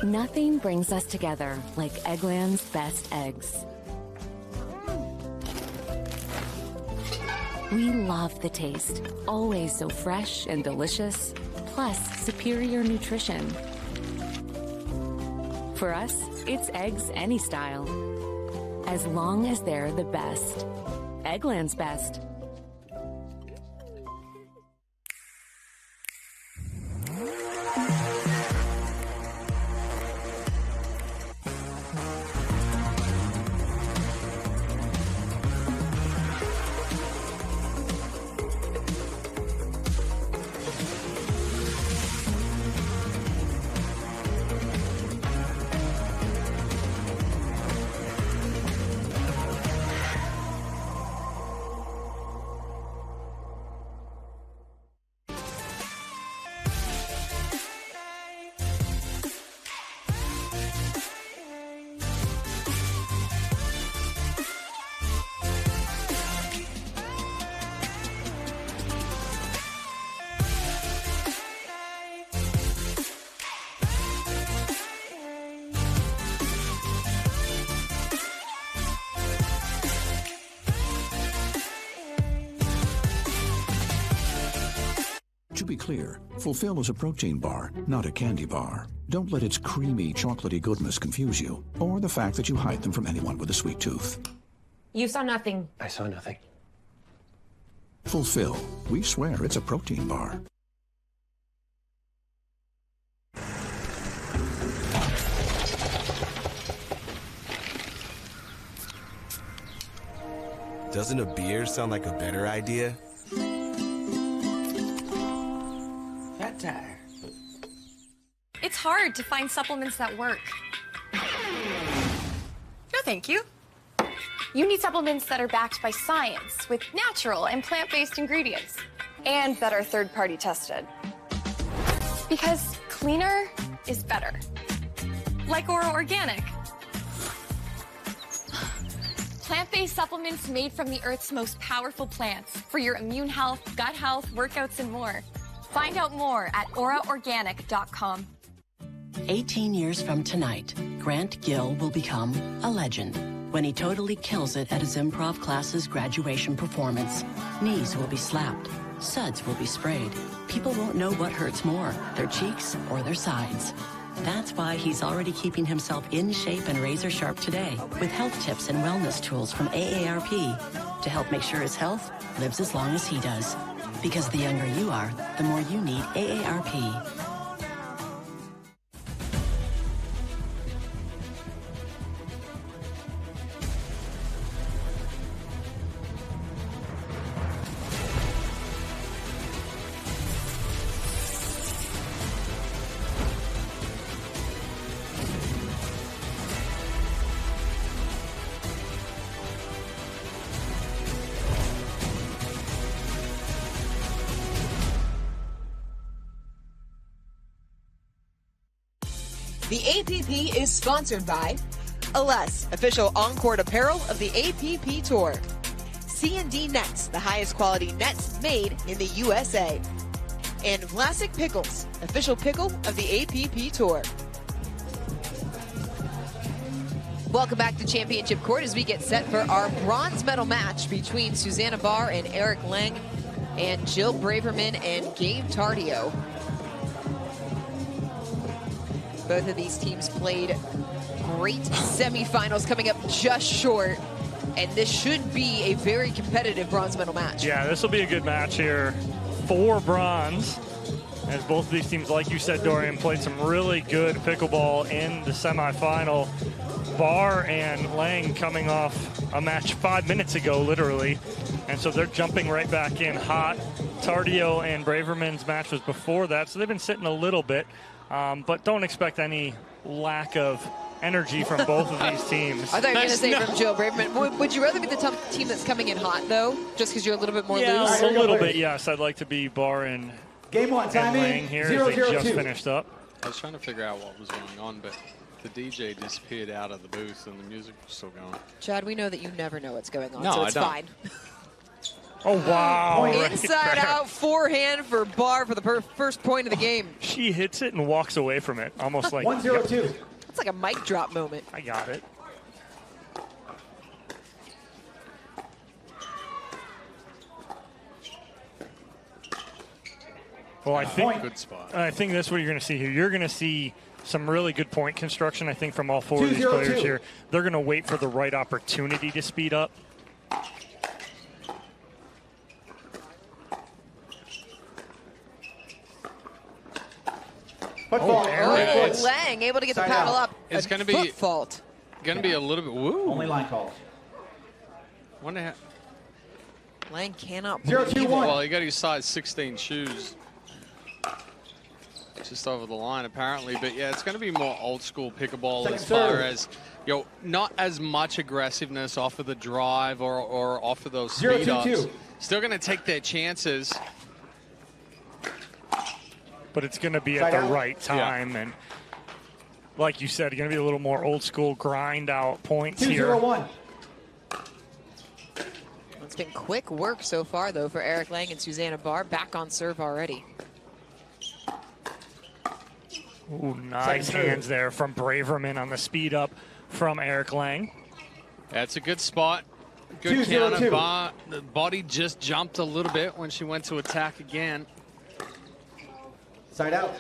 Nothing brings us together like Eggland's best eggs. We love the taste, always so fresh and delicious, plus superior nutrition. For us, it's eggs any style, as long as they're the best. Eggland's best. To be clear, Fulfill is a protein bar, not a candy bar. Don't let its creamy, chocolatey goodness confuse you, or the fact that you hide them from anyone with a sweet tooth. You saw nothing. I saw nothing. Fulfill. We swear it's a protein bar. Doesn't a beer sound like a better idea? Fat tire. It's hard to find supplements that work. No, thank you. You need supplements that are backed by science with natural and plant-based ingredients and that are third-party tested. Because cleaner is better. Like Ora Organic. Plant-based supplements made from the Earth's most powerful plants for your immune health, gut health, workouts, and more. Find out more at oraorganic.com. 18 years from tonight, Grant Gill will become a legend when he totally kills it at his improv class's graduation performance. Knees will be slapped. Suds will be sprayed. People won't know what hurts more, their cheeks or their sides. That's why he's already keeping himself in shape and razor sharp today with health tips and wellness tools from AARP to help make sure his health lives as long as he does. Because the younger you are, the more you need AARP. The APP is sponsored by Alas, official on-court apparel of the APP Tour. C&D Nets, the highest quality nets made in the USA. And Vlasic Pickles, official pickle of the APP Tour. Welcome back to Championship Court as we get set for our bronze medal match between Susanna Barr and Eric Lang and Jill Braverman and Gabe Tardio. Both of these teams played great semifinals, coming up just short. And this should be a very competitive bronze medal match. Yeah, this will be a good match here for bronze. As both of these teams, like you said, Dorian, played some really good pickleball in the semifinal. Barr and Lang coming off a match 5 minutes ago, literally. And so they're jumping right back in hot. Tardio and Braverman's match was before that, so they've been sitting a little bit. But don't expect any lack of energy from both of these teams. I thought you were going to say from Jill Braverman. Would you rather be the team that's coming in hot, though, just because you're a little bit more loose? A little bit, yes. I'd like to be Barr and Game one, time Lang in, here 0-0-2. as they just finished up. I was trying to figure out what was going on, but the DJ disappeared out of the booth and the music was still going. Chad, we know that you never know what's going on, No, so it's I don't. fine. Oh, wow. Inside out forehand for Barr for the first point of the game. She hits it and walks away from it, almost like 1-0-2. It's like a mic drop moment. I got it. Well, I think good spot. I think that's what you're going to see here. You're going to see some really good point construction, I think, from all four of these players here. They're going to wait for the right opportunity to speed up. Eric Lang able to get the paddle up. It's going to be fault. Going to be a little bit. Woo. Only line calls. Lang cannot. 0-2-1. Well, he got his size 16 shoes. Just over the line, apparently. But yeah, it's going to be more old school pickleball as far as, not as much aggressiveness off of the drive or off of those speed ups. Still going to take their chances. But it's going to be at the right time. And like you said, going to be a little more old school grind out points here. 2-0-1. It's been quick work so far, though, for Eric Lang and Susanna Barr. Back on serve already. Ooh, nice hands there from Braverman on the speed up from Eric Lang. That's a good spot. Good counter. Barr. The body just jumped a little bit when she went to attack again. Side out.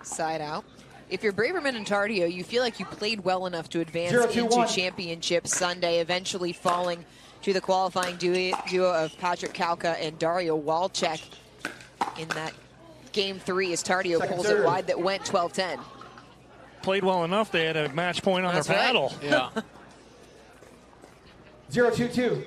Side out. If you're Braverman and Tardio, you feel like you played well enough to advance into championship Sunday, eventually falling to the qualifying duo of Patrick Kauka and Dario Walczek in that game 3 as Tardio pulls it wide that went 12-10. Played well enough. They had a match point on their paddle. Yeah. 0-2-2.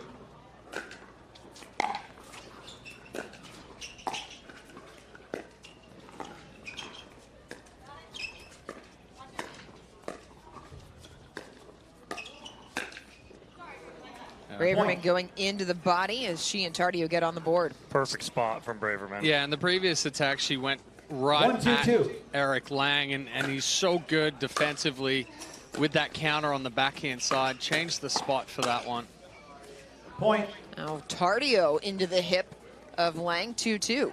Lang going into the body as she and Tardio get on the board. Perfect spot from Braverman. Yeah, in the previous attack, she went right at Eric Lang, and he's so good defensively with that counter on the backhand side. Changed the spot for that one. Point. Now Tardio into the hip of Lang, 2-2.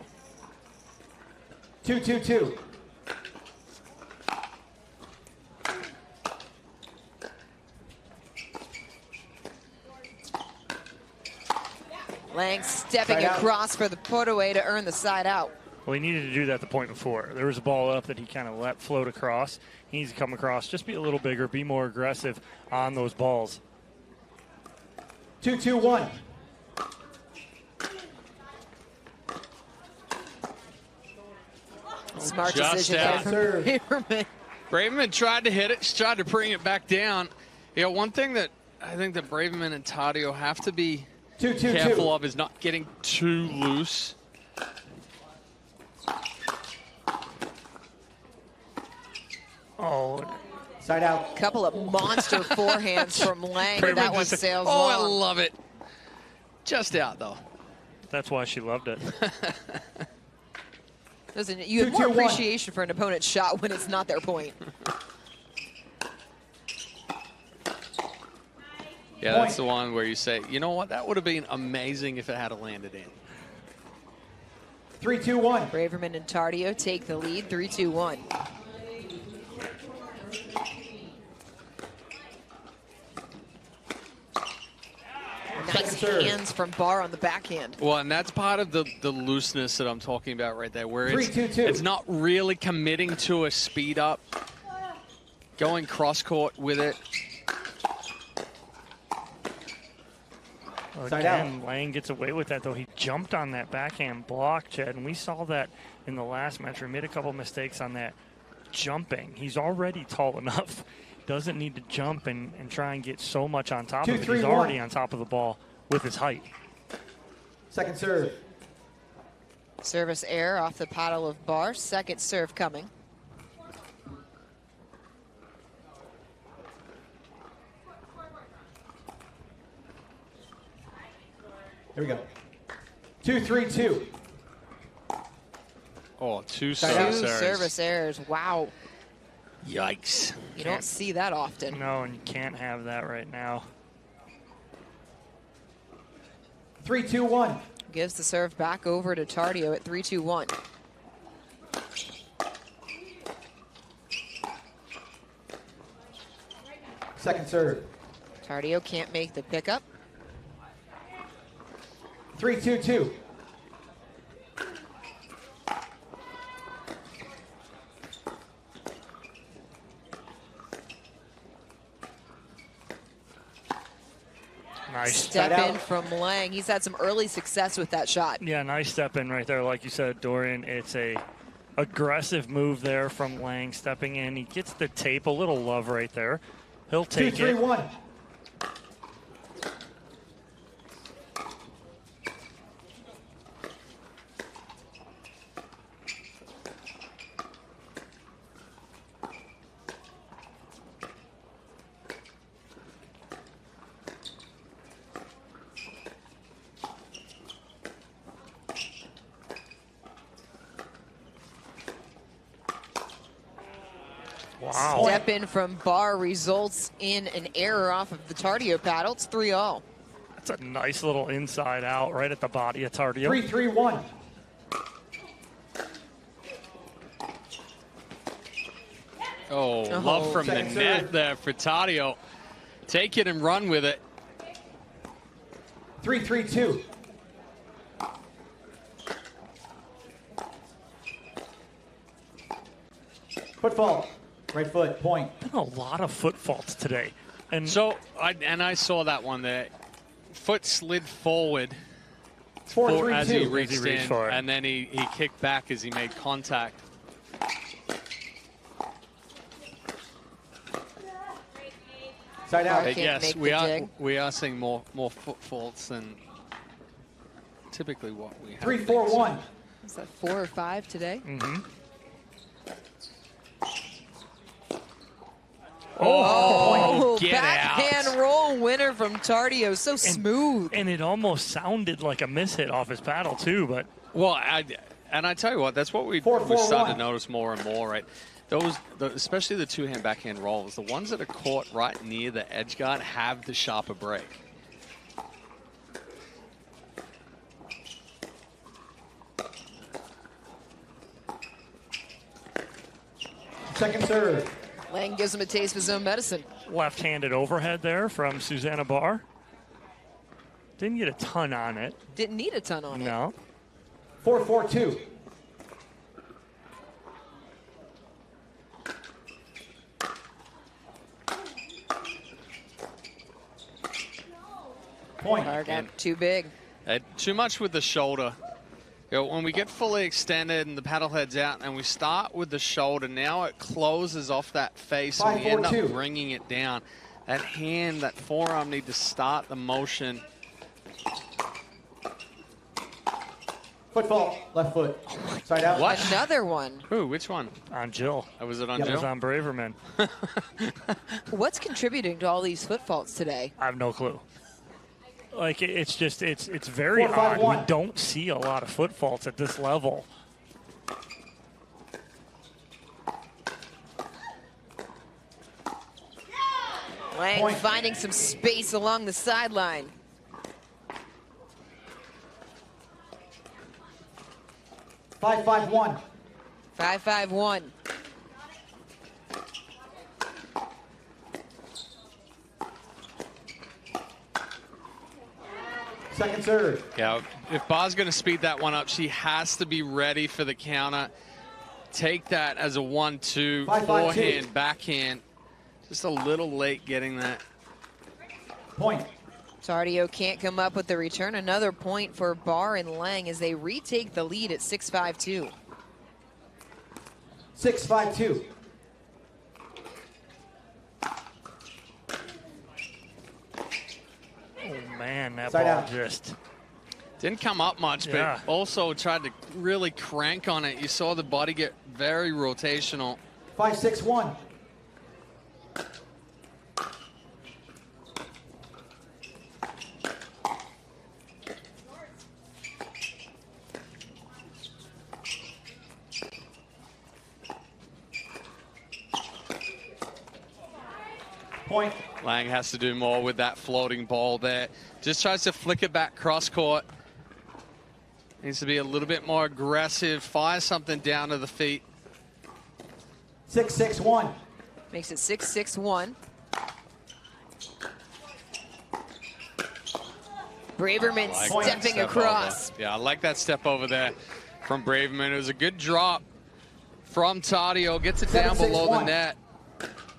2-2-2. Lang stepping across for the put away to earn the side out. Well, he needed to do that the point before. There was a ball up that he kind of let float across. He needs to come across, just be a little bigger, be more aggressive on those balls. 2-2-1. Smart decision there from Braverman. Braverman tried to hit it. She tried to bring it back down. You know, one thing that I think that Braverman and Tardio have to be careful of is not getting too loose. Oh, side out. Couple of monster forehands from Lang. That one sails long. long. I love it. Just out, though. That's why she loved it. Listen, you have more appreciation for an opponent's shot when it's not their point. Yeah, that's the one where you say, you know what, that would have been amazing if it had landed in. 3-2-1. Braverman and Tardio take the lead, 3-2-1. Nice hands from Barr on the backhand. Well, and that's part of the looseness that I'm talking about right there, where it's not really committing to a speed up, going cross court with it. Again, Lang gets away with that, though. He jumped on that backhand block, Chad, and we saw that in the last match. He made a couple mistakes on that jumping. He's already tall enough. Doesn't need to jump and try and get so much on top of it. He's already on top of the ball with his height. Second serve. Service error off the paddle of Barr. Second serve coming. Here we go. 2-3-2. Oh, two service errors. Wow. Yikes. You don't see that often. No, and you can't have that right now. 3-2-1. Gives the serve back over to Tardio at 3-2-1. Second serve. Tardio can't make the pickup. 3-2-2. Nice step in from Lang. He's had some early success with that shot. Yeah, nice step in right there. Like you said, Dorian, it's a aggressive move there from Lang stepping in. He gets the tape, a little love right there. He'll take 2-3-1. Wow. Step in from Barr results in an error off of the Tardio paddle. It's 3-0. That's a nice little inside out right at the body of Tardio. 3-3-1. Oh, love from the net there for Tardio. Take it and run with it. 3-3-2. Foot fault. Right foot, point. Been a lot of foot faults today. And so, I saw that one there. Foot slid forward 4-3-2 as he reached As he reached in, for it. and then he kicked back as he made contact. Side out. Yes, we are seeing more foot faults than typically what we have. 3-4-1. Is that 4 or 5 today? Mm-hmm. Oh, get backhand roll winner from Tardio. So smooth. And it almost sounded like a mishit off his paddle, too. But well, I tell you what, that's what we're starting to notice more and more, right? Especially the two-hand backhand rolls, the ones that are caught right near the edge guard have the sharper break. Second serve. Lang gives him a taste of his own medicine. Left-handed overhead there from Susanna Barr. Didn't get a ton on it. Didn't need a ton on it. No. 4-4-2. Point. Got too big. Too much with the shoulder. You know, when we get fully extended and the paddle head's out and we start with the shoulder, now it closes off that face and we end up bringing it down. That hand, that forearm need to start the motion. Foot fault, left foot. Side out. What? Another one. Ooh, which one? On Jill. Oh, was it on It Jill? was on Braverman. What's contributing to all these foot faults today? I have no clue. Like, it's just, it's very odd. We don't see a lot of foot faults at this level. Lang finding some space along the sideline. Five, 5-1. 5-5-1. Second serve. Yeah, if Bar's going to speed that one up, she has to be ready for the counter. Take that as a 1-2, 5-5-2. forehand, backhand. Just a little late getting that. Point. Tardio can't come up with the return. Another point for Barr and Lang as they retake the lead at 6-5-2. 6-5-2. Oh, man, that Side ball out. just... Didn't come up much, Yeah. but also tried to really crank on it. You saw the body get very rotational. 5-6-1. Point. Lang has to do more with that floating ball there. Just tries to flick it back cross court. Needs to be a little bit more aggressive. Fire something down to the feet. 6-6-1. Makes it 6-6-1. Braverman stepping across. Yeah, I like that step over there from Braverman. It was a good drop from Tardio. Gets it down below the net.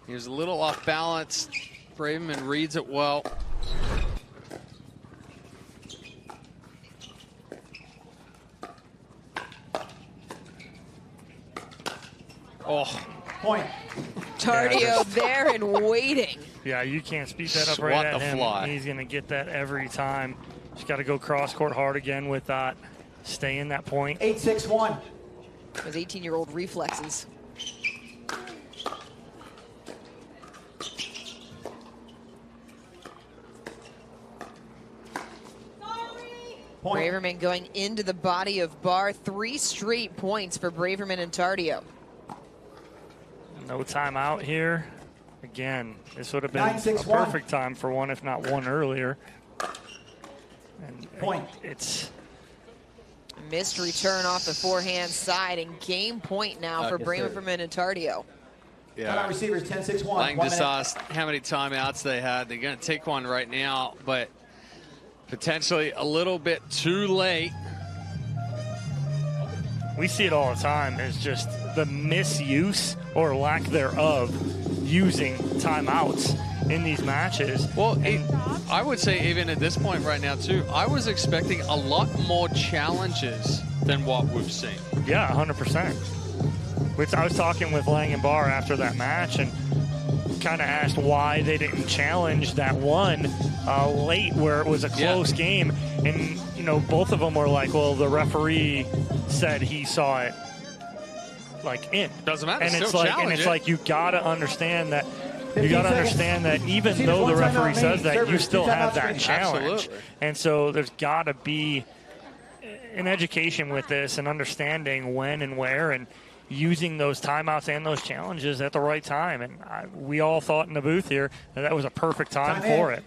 He was a little off balance. Braverman reads it well. Oh. Point. Tardio there and waiting. Yeah, you can't speed that up Swat right at the him. fly. He's going to get that every time. Just got to go cross-court hard again with that. Stay in that point. 8-6-1. Those 18-year-old reflexes. Point. Braverman going into the body of Barr. 3 straight points for Braverman and Tardio. No timeout here. Again, this would have been 9-6-1. a perfect time for one, if not one earlier. And Point. It's Missed return off the forehand side, and game point now for Braverman and Tardio. Yeah. Receivers 10-6-1. Lang 1 just minute. asked how many timeouts they had. They're going to take one right now, but potentially a little bit too late. we see it all the time. It's just the misuse or lack thereof using timeouts in these matches. Well, I would say even at this point right now, too, I was expecting a lot more challenges than what we've seen. Yeah, 100%. Which I was talking with Lang and Barr after that match and kind of asked why they didn't challenge that one late where it was a close game. And, you know, both of them were like, well, the referee said he saw it like in. Doesn't matter. And it's like, you got to understand that you got to understand that even though the referee says that, you still have that challenge. Absolutely. And so there's got to be an education with this and understanding when and where and using those timeouts and those challenges at the right time. And we all thought in the booth here that was a perfect time for it.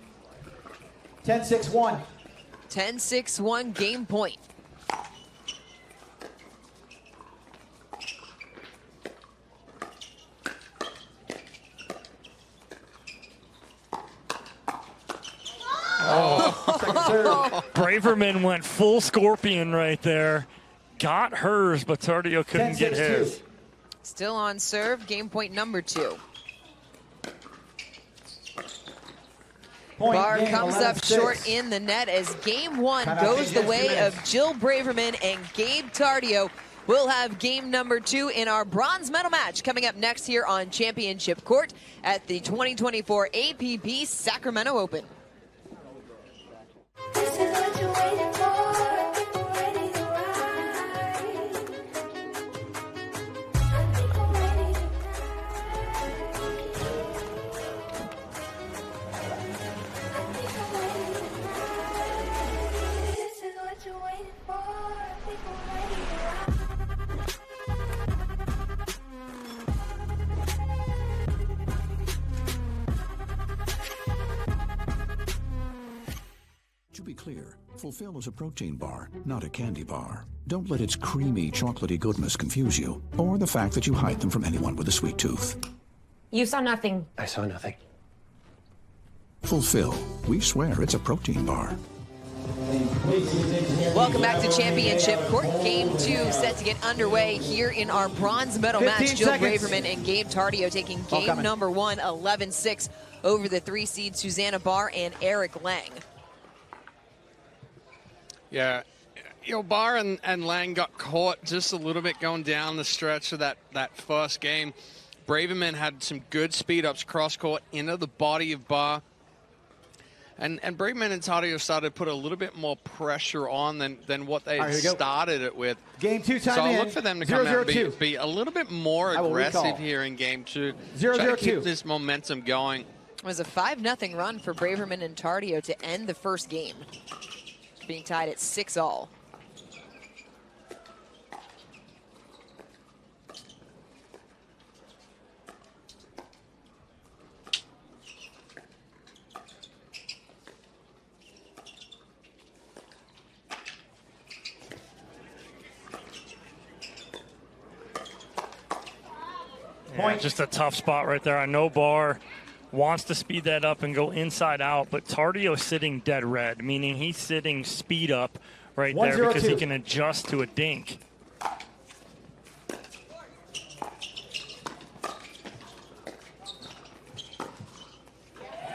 10-6-1. 10-6-1 game point. Braverman went full scorpion right there. Got hers, but Tardio couldn't get his. Still on serve, game point number 2. Barr comes up short in the net as game 1 goes the way of Jill Braverman, and Gabe Tardio will have game number 2 in our bronze medal match coming up next here on Championship Court at the 2024 APP Sacramento Open. This is what you're waiting for. People ready to ride. I think I'm ready tonight. This is what you're waiting for. People ready to ride. To be clear, Fulfill is a protein bar, not a candy bar. Don't let its creamy, chocolatey goodness confuse you, or the fact that you hide them from anyone with a sweet tooth. You saw nothing. I saw nothing. Fulfill. We swear it's a protein bar. Welcome back to Championship Court. Game 2 set to get underway here in our bronze medal match. Jill Braverman and Gabe Tardio taking game number 1, 11-6 over the 3 seed Susanna Barr and Eric Lang. Yeah, Barr and Lang got caught just a little bit going down the stretch of that first game. Braverman had some good speed ups cross court into the body of Barr. And Braverman and Tardio started to put a little bit more pressure on than what they started it with. Game 2 time so in. I look for them to come out and be a little bit more aggressive here in game 2. 0-0-2. Try to keep this momentum going. It was a 5-0 run for Braverman and Tardio to end the first game, being tied at 6-all. Yeah, just a tough spot right there. I know Barr wants to speed that up and go inside out, but Tardio's sitting dead red, meaning he's sitting speed up right there because he can adjust to a dink.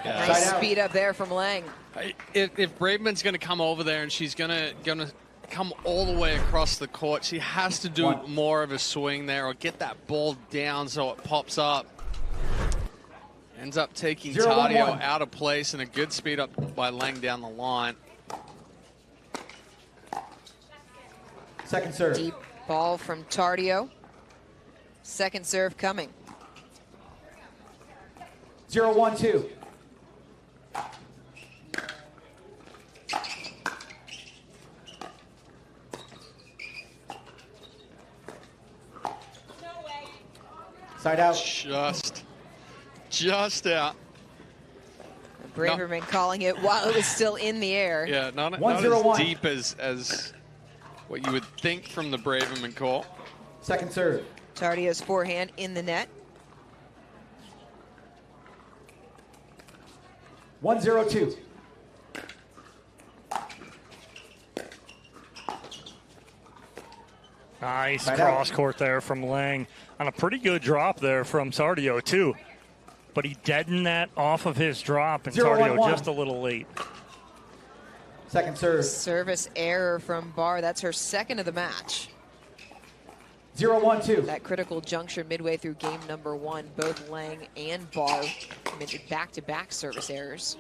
Nice speed up there from Lang. If Braverman's going to come over there and she's going to come all the way across the court, she has to do more of a swing there or get that ball down so it pops up. Ends up taking Tardio out of place, and a good speed up by Lang down the line. Second serve. Deep ball from Tardio. Second serve coming. 0-1-2. Side out. Just out. Braverman calling it while it was still in the air. Yeah, not as deep as what you would think from the Braverman call. Second serve. Tardio's forehand in the net. 1-0-2. Nice cross court there from Lang. On a pretty good drop there from Tardio, too. But he deadened that off of his drop, and Tardio just a little late. Second serve. Service error from Barr. That's her second of the match. 0-1-2. That critical juncture midway through game number 1, both Lang and Barr committed back-to-back service errors.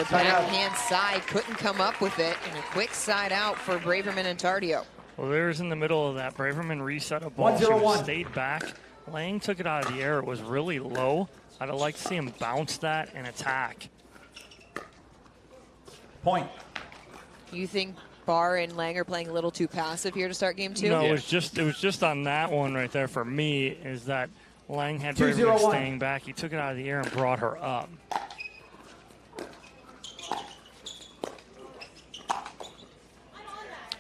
off the backhand side. Couldn't come up with it. And a quick side out for Braverman and Tardio. Well, there's in the middle of that. Braverman reset a ball. She stayed back. Lang took it out of the air. It was really low. I'd have liked to see him bounce that and attack. Point. You think Barr and Lang are playing a little too passive here to start game 2? No, it was just on that one right there for me, is that Lang had Braverman staying back. He took it out of the air and brought her up.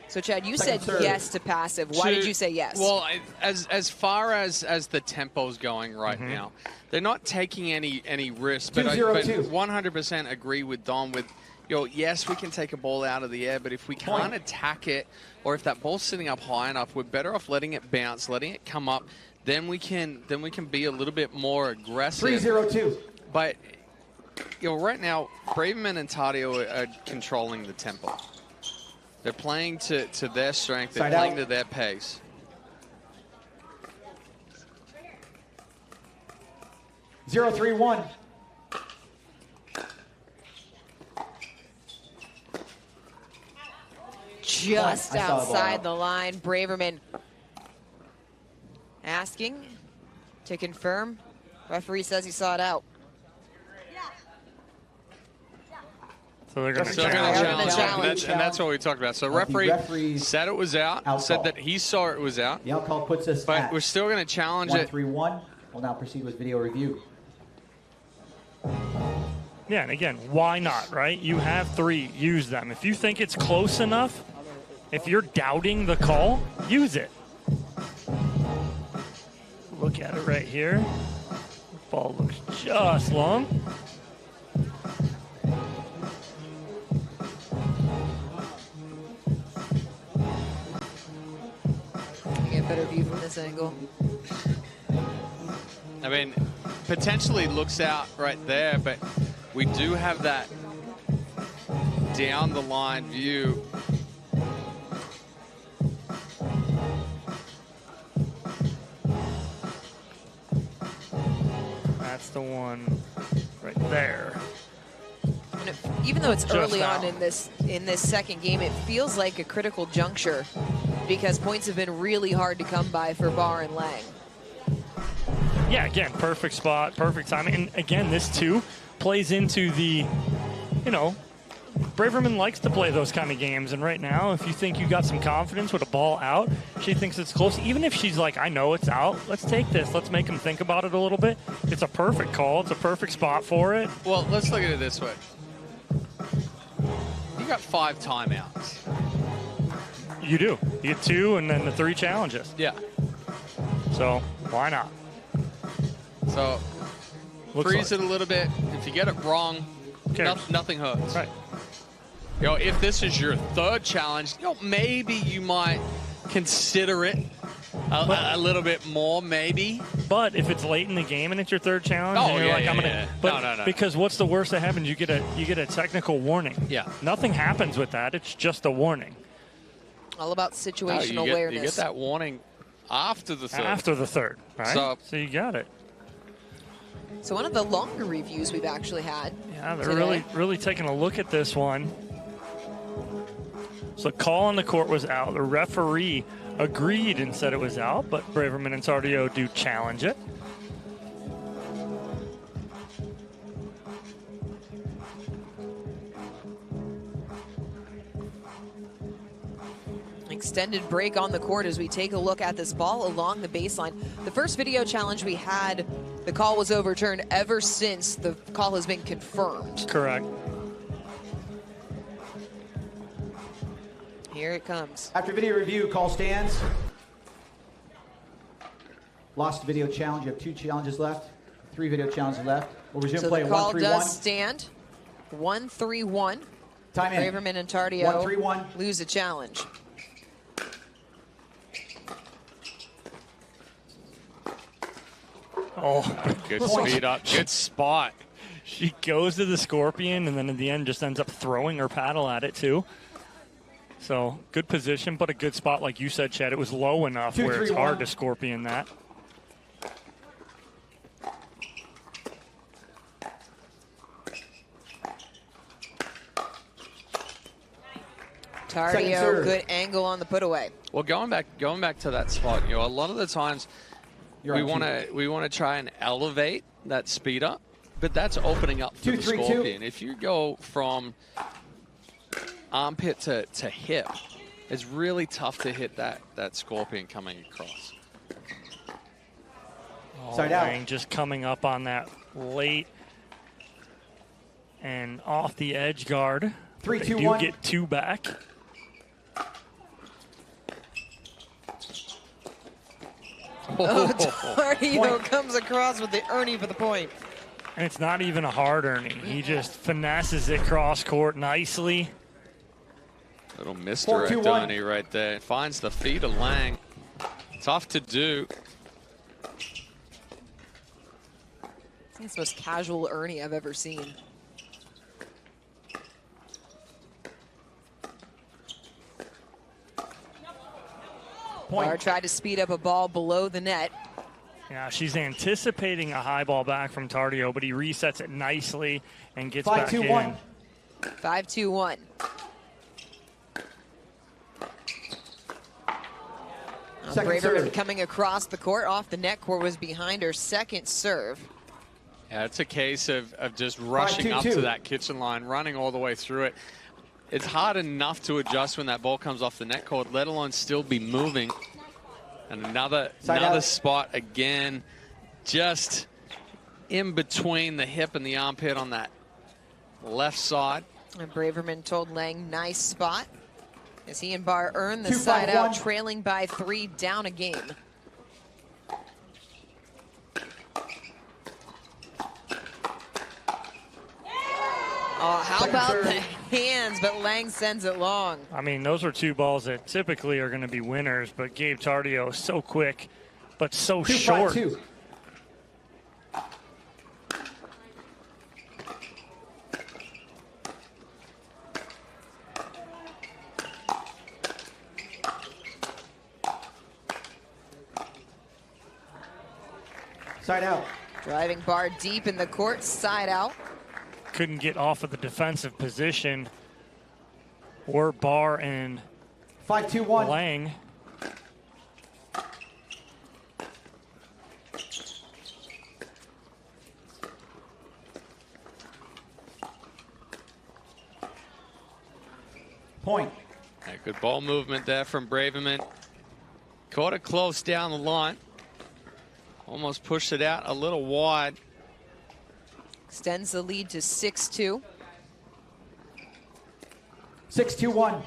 So, Chad, you said yes to passive. Why did you say yes? Well, as far as the tempo's going right now, they're not taking any risks. But I 100% agree with Don with, yes, we can take a ball out of the air, but if we can't attack it, or if that ball's sitting up high enough, we're better off letting it bounce, letting it come up. Then we can be a little bit more aggressive. 3-0-2. But right now, Braverman and Tardio are controlling the tempo. They're playing to their strength. They're playing to their pace. Zero, 3-1. Just outside the line. Braverman asking to confirm. Referee says he saw it out. So they're going to challenge. And that's what we talked about. So referee said it was out, said that he saw it was out. The out call puts us but we're still going to challenge it. 1-3-1. We'll now proceed with video review. Yeah, and again, why not, right? You have 3, use them. If you think it's close enough, if you're doubting the call, use it. Look at it right here. The ball looks just long. Get a better view from this angle. I mean, potentially looks out right there, but we do have that down the line view. That's the one right there. And even though it's early on in this second game, it feels like a critical juncture because points have been really hard to come by for Barr and Lang. Yeah, again, perfect spot, perfect timing. And again, this too plays into the, Braverman likes to play those kind of games. And right now, if you think you got some confidence with a ball out, she thinks it's close. Even if she's like, I know it's out, let's take this. Let's make him think about it a little bit. It's a perfect call. It's a perfect spot for it. Well, let's look at it this way. You got 5 timeouts. You do. You get 2 and then the 3 challenges. Yeah. So why not? So freeze it a little bit. If you get it wrong, nothing hurts. Right. If this is your 3rd challenge, maybe you might consider it a little bit more, maybe. But if it's late in the game and it's your 3rd challenge, and you're like, I'm gonna. But no. Because what's the worst that happens? You get a technical warning. Yeah. Nothing happens with that. It's just a warning. All about situational awareness. You get that warning after the 3rd. After the 3rd, right? So you got it. So one of the longer reviews we've actually had. Yeah, they're really taking a look at this one. So the call on the court was out. The referee agreed and said it was out, but Braverman and Tardio do challenge it. Extended break on the court as we take a look at this ball along the baseline. The first video challenge we had, the call was overturned. Ever since, the call has been confirmed. Correct. Here it comes. After video review, call stands. Lost video challenge. You have 2 challenges left. 3 video challenges left. We'll resume play at 1-3-1. So the call does stand. 1-3-1. Time in. Braverman and Tardio 1-3-1. lose a challenge. Oh, good speed up, good spot. She goes to the Scorpion and then in the end just ends up throwing her paddle at it too. So good position, but a good spot like you said, Chad. It was low enough where it's hard to Scorpion that. Tardio, good angle on the put away. Well, going back to that spot, a lot of the times we want to try and elevate that speed up, but that's opening up for the Scorpion. If you go from armpit to hip, it's really tough to hit that Scorpion coming across. Lang just coming up on that late and off the edge guard. 3, 2, do 1. Get 2 back. Tardio comes across with the Ernie for the point. And it's not even a hard Ernie. He just finesses it cross court nicely. Little misdirect Ernie right there. Finds the feet of Lang. Tough to do. It's the most casual Ernie I've ever seen. Barr tried to speed up a ball below the net. Yeah, she's anticipating a high ball back from Tardio, but he resets it nicely and gets back in. 5-2-1. 5-2-1. Braverman coming across the court, off the net court, was behind her second serve. Yeah, it's a case of just rushing up to that kitchen line, running all the way through it. It's hard enough to adjust when that ball comes off the net court, let alone still be moving. And another spot again, just in between the hip and the armpit on that left side. And Braverman told Lang, nice spot. As he and Barr earn the side out, trailing by 3, down a game. Oh, how about the hands, but Lang sends it long. I mean, those are 2 balls that typically are going to be winners, but Gabe Tardio so quick, but so short. 2-5-2. Side out. Driving Barr deep in the court, side out. Couldn't get off of the defensive position. Or Barr and 5-2-1. Lang. Point. Yeah, good ball movement there from Braverman. Caught it close down the line. Almost pushed it out a little wide. Extends the lead to 6-2. 6-2-1.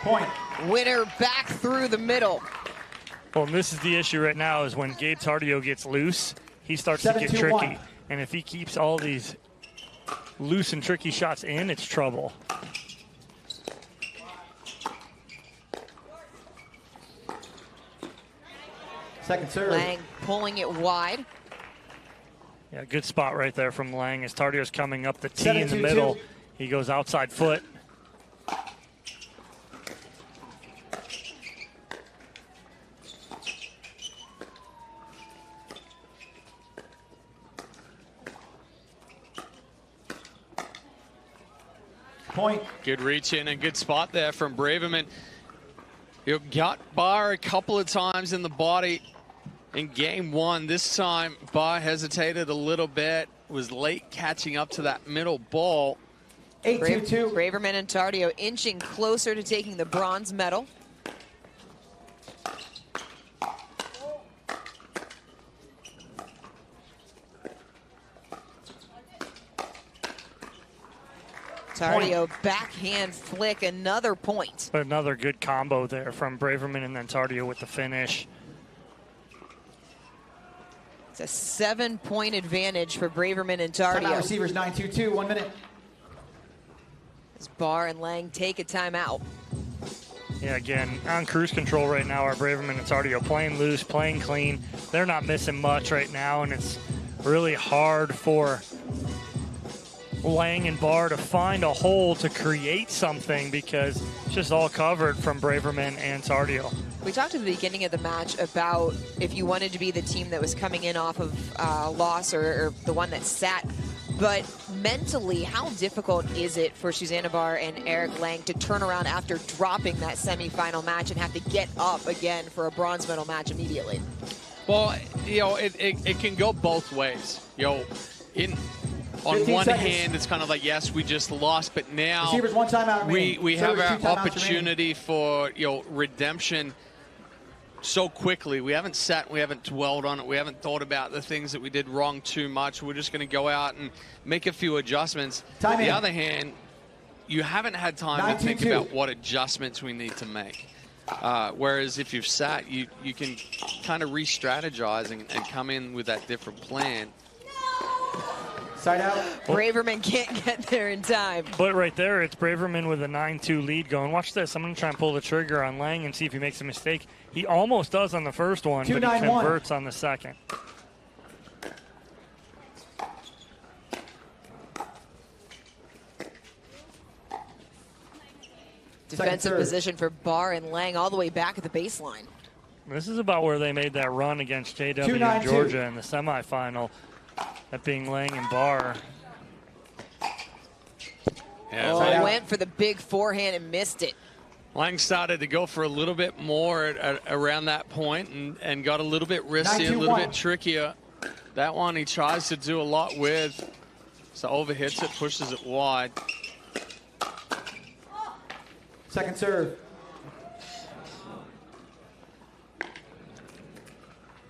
Point. Winner back through the middle. Well, and this is the issue right now, is when Gabe Tardio gets loose, he starts to get tricky. And if he keeps all these loose and tricky shots in, it's trouble. Second serve. Lang pulling it wide. Yeah, good spot right there from Lang as Tardio's coming up the tee in the middle. He goes outside foot. Point. Good reach in and good spot there from Braverman. You got Barr a couple of times in the body in game 1. This time, Barr hesitated a little bit, was late catching up to that middle ball. 8-2-2. Braverman and Tardio inching closer to taking the bronze medal. Tardio backhand flick, another point. But another good combo there from Braverman and then Tardio with the finish. It's a 7-point advantage for Braverman and Tardio. Timeout receivers 9-2-2, 1 minute. As Barr and Lang take a timeout. Yeah, again, on cruise control right now are Braverman and Tardio, playing loose, playing clean. They're not missing much right now, and it's really hard for Lang and Barr to find a hole to create something because it's just all covered from Braverman and Tardio. We talked at the beginning of the match about if you wanted to be the team that was coming in off of loss or the one that sat. But mentally, how difficult is it for Susanna Barr and Eric Lang to turn around after dropping that semifinal match and have to get up again for a bronze medal match immediately? Well, it can go both ways. On one hand, it's kind of like, yes, we just lost, but now one timeout we have our opportunity for redemption so quickly. We haven't sat, we haven't dwelled on it, we haven't thought about the things that we did wrong too much. We're just going to go out and make a few adjustments. On the other hand, you haven't had time to think about what adjustments we need to make. Whereas if you've sat, you can kind of re-strategize and come in with that different plan. Side out. Braverman can't get there in time. But right there, it's Braverman with a 9-2 lead going. Watch this. I'm going to try and pull the trigger on Lang and see if he makes a mistake. He almost does on the first one, but he converts on the second. Defensive position for Barr and Lang all the way back at the baseline. This is about where they made that run against JW and Georgia in the semifinal. That being Lang and Barr. Yeah, went for the big forehand and missed it. Lang started to go for a little bit more around that point and got a little bit risky, a little bit trickier. That one he tries to do a lot with. So overhits it, pushes it wide. Second serve.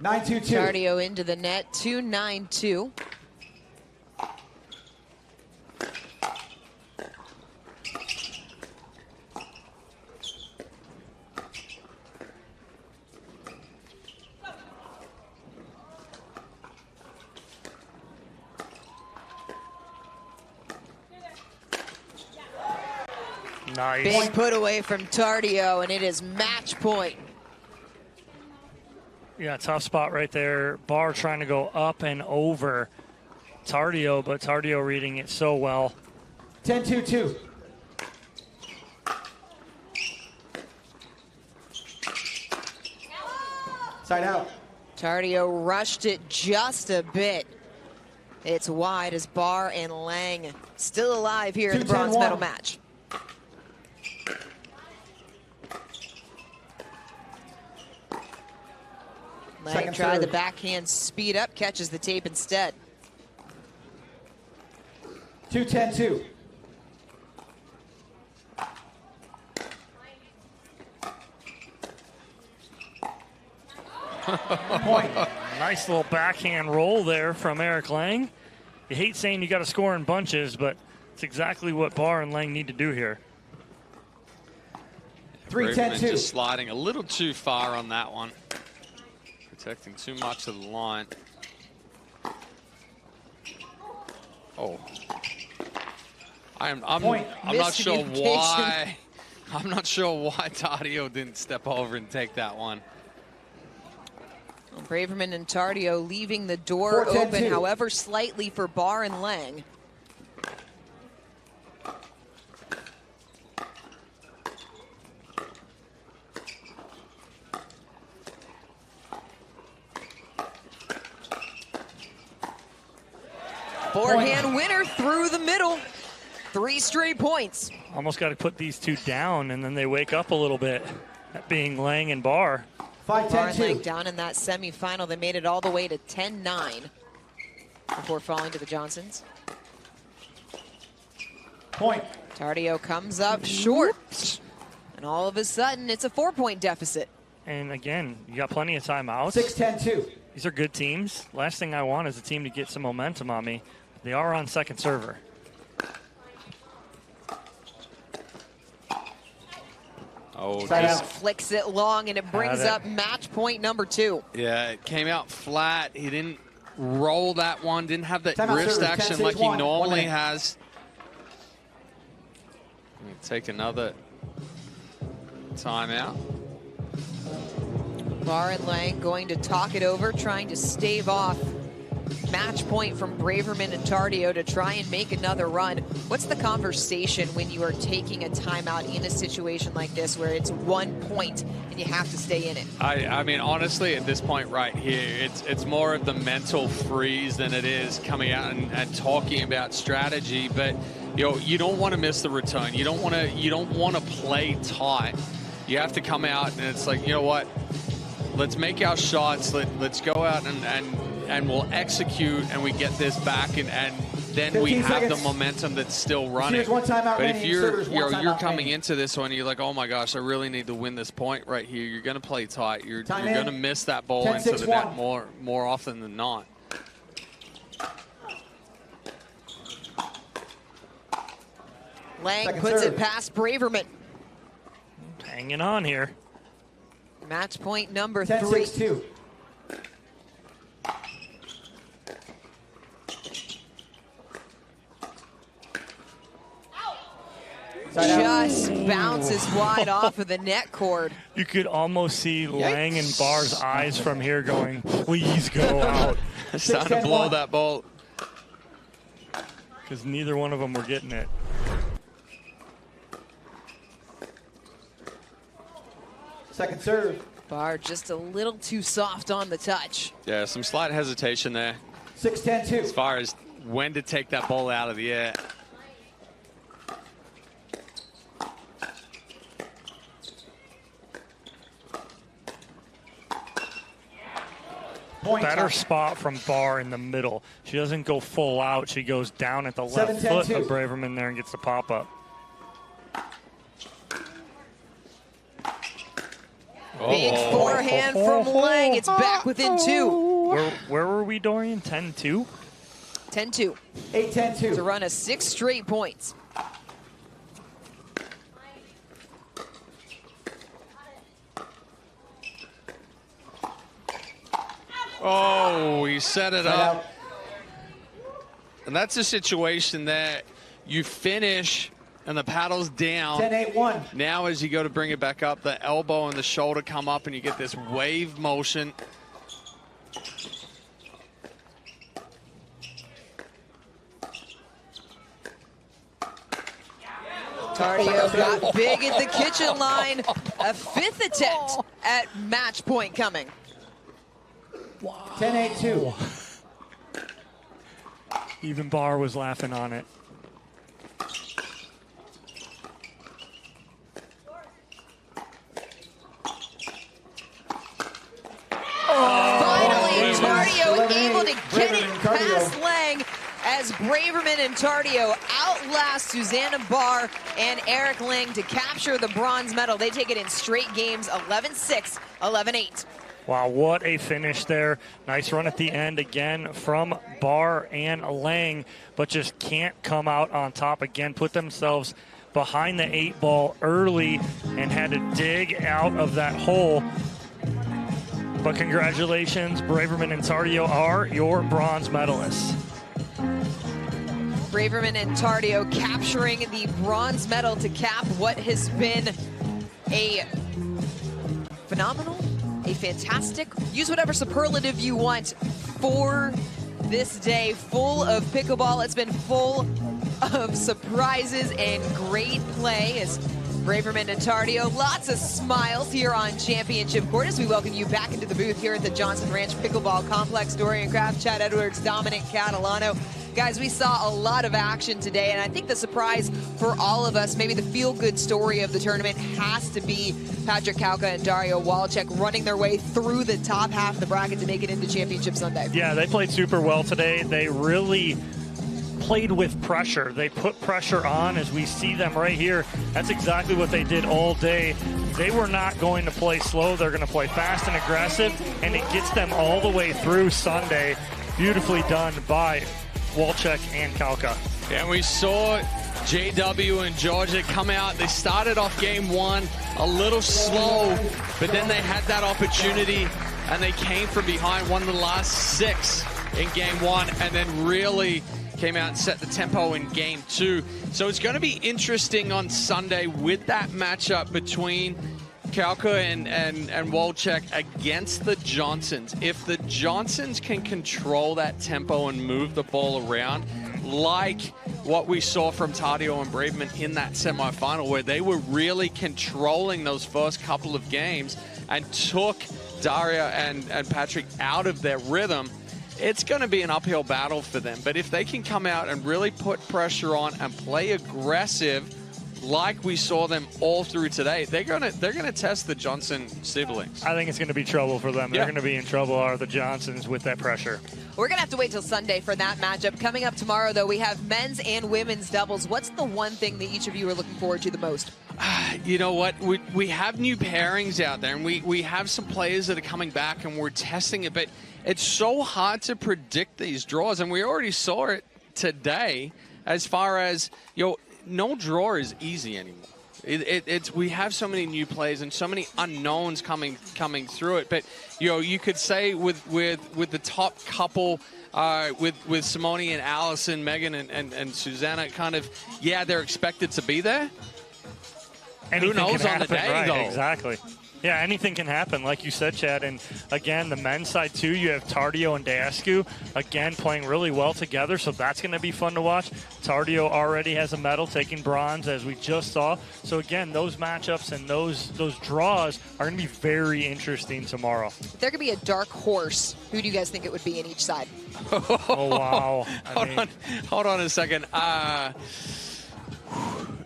9-2-2. Tardio into the net, 2-9-2. Nice. Big put away from Tardio, and it is match point. Yeah, tough spot right there. Barr trying to go up and over Tardio, but Tardio reading it so well. 10-2-2. Side out. Tardio rushed it just a bit. It's wide as Barr and Lang still alive here in the bronze medal match. Lang tried the backhand speed up, catches the tape instead. 2-10-2. Point. Nice little backhand roll there from Eric Lang. You hate saying you got to score in bunches, but it's exactly what Barr and Lang need to do here. 3-10-2. Just sliding a little too far on that one. Protecting too much of the line. Oh. I'm not sure why. I'm not sure why Tardio didn't step over and take that one. Well, Braverman and Tardio leaving the door open, however slightly, for Barr and Lang. Forehand winner through the middle. 3 straight points. Almost got to put these two down, and then they wake up a little bit. That being Lang and Barr. 5-10-2. Barr and Lang down in that semifinal. They made it all the way to 10-9 before falling to the Johnsons. Point. Tardio comes up short. And all of a sudden, it's a 4-point deficit. And again, you got plenty of timeouts. 6-10-2. These are good teams. Last thing I want is a team to get some momentum on me. They are on second server. Oh, just flicks it long, and it brings up match point number 2. Yeah, it came out flat. He didn't roll that one, didn't have that wrist action like he normally has. Take another timeout. Barr and Lang going to talk it over, trying to stave off match point from Braverman and Tardio to try and make another run. What's the conversation when you are taking a timeout in a situation like this where it's 1 point and you have to stay in it? I mean, honestly, at this point right here, it's more of the mental freeze than it is coming out and talking about strategy. But you don't want to miss the return. You don't want to play tight. You have to come out and it's like, you know what? Let's make our shots. Let's go out and we'll execute and we get this back and then we have seconds. the momentum that's still running. One timeout But if remaining. you're coming into this one, you're like, oh my gosh, I really need to win this point right here. You're going to play tight. You're going to miss that ball into the net more often than not. Lang puts it past Braverman. Hanging on here. Match point number 10, 3. 6-2. Just bounces wide off of the net cord. You could almost see Lang and Barr's eyes from here going, please go out. It's time to blow that ball. Because neither one of them were getting it. Second serve. Barr just a little too soft on the touch. Yeah, some slight hesitation there. 6-10-2. As far as when to take that ball out of the air. Better spot from Barr in the middle. She doesn't go full out. She goes down at the left foot of Braverman there and gets the pop up. Big forehand from Lang. It's back within 2. Where were we, Dorian? 10-2? 10-2. 8-10-2. To run a 6 straight points. Oh, he set it up. And that's a situation that you finish and the paddle's down. 10-8-1. Now as you go to bring it back up, the elbow and the shoulder come up and you get this wave motion. Tardio got big at the kitchen line. A 5th attempt at match point coming. 10-8-2. Even Barr was laughing on it. Finally, Tardio able to get it past Lang as Braverman and Tardio outlast Susanna Barr and Eric Lang to capture the bronze medal. They take it in straight games, 11-6, 11-8. Wow, what a finish there. Nice run at the end again from Barr and Lang, but just can't come out on top again. Put themselves behind the 8 ball early and had to dig out of that hole. But congratulations, Braverman and Tardio are your bronze medalists. Braverman and Tardio capturing the bronze medal to cap what has been a phenomenal, a fantastic, use whatever superlative you want for this day, full of pickleball. It's been full of surprises and great play as Braverman and Tardio. Lots of smiles here on Championship Court as we welcome you back into the booth here at the Johnson Ranch Pickleball Complex. Dorian Kraft, Chad Edwards, Dominic Catalano. Guys, we saw a lot of action today, and I think the surprise for all of us, maybe the feel-good story of the tournament, has to be Patrick Kauka and Dario Walczak running their way through the top half of the bracket to make it into Championship Sunday. Yeah, they played super well today. They really played with pressure. They put pressure on as we see them right here. That's exactly what they did all day. They were not going to play slow. They're going to play fast and aggressive, and it gets them all the way through Sunday. Beautifully done by Walczak and Kauka. And we saw JW and Georgia come out. They started off game 1 a little slow, but then they had that opportunity and they came from behind, one of the last 6 in game 1, and then really came out and set the tempo in game 2. So it's going to be interesting on Sunday with that matchup between Kalka and Wolchek against the Johnsons. If the Johnsons can control that tempo and move the ball around, like what we saw from Tadio and Braverman in that semifinal, where they were really controlling those first couple of games and took Daria and Patrick out of their rhythm, it's going to be an uphill battle for them. But if they can come out and really put pressure on and play aggressive, like we saw them all through today, they're gonna test the Johnson siblings. I think it's going to be trouble for them. Yeah. They're going to be in trouble, are the Johnsons, with that pressure. We're going to have to wait till Sunday for that matchup. Coming up tomorrow, though, we have men's and women's doubles. What's the one thing that each of you are looking forward to the most? You know what? We have new pairings out there, and we have some players that are coming back, and we're testing it. But it's so hard to predict these draws, and we already saw it today as far as, no draw is easy anymore. We have so many new players and so many unknowns coming through it. But you could say with the top couple, with Simone and Allison, Megan and Susanna, kind of, they're expected to be there. Anything Who knows can on the happen, day, right, though? Exactly. Yeah, anything can happen, like you said, Chad. And again, the men's side too, you have Tardio and Deascu again playing really well together, so that's going to be fun to watch. Tardio already has a medal, taking bronze, as we just saw. So again, those matchups and those draws are going to be very interesting tomorrow. If there could be a dark horse, who do you guys think it would be in each side? Oh wow! Hold on a second.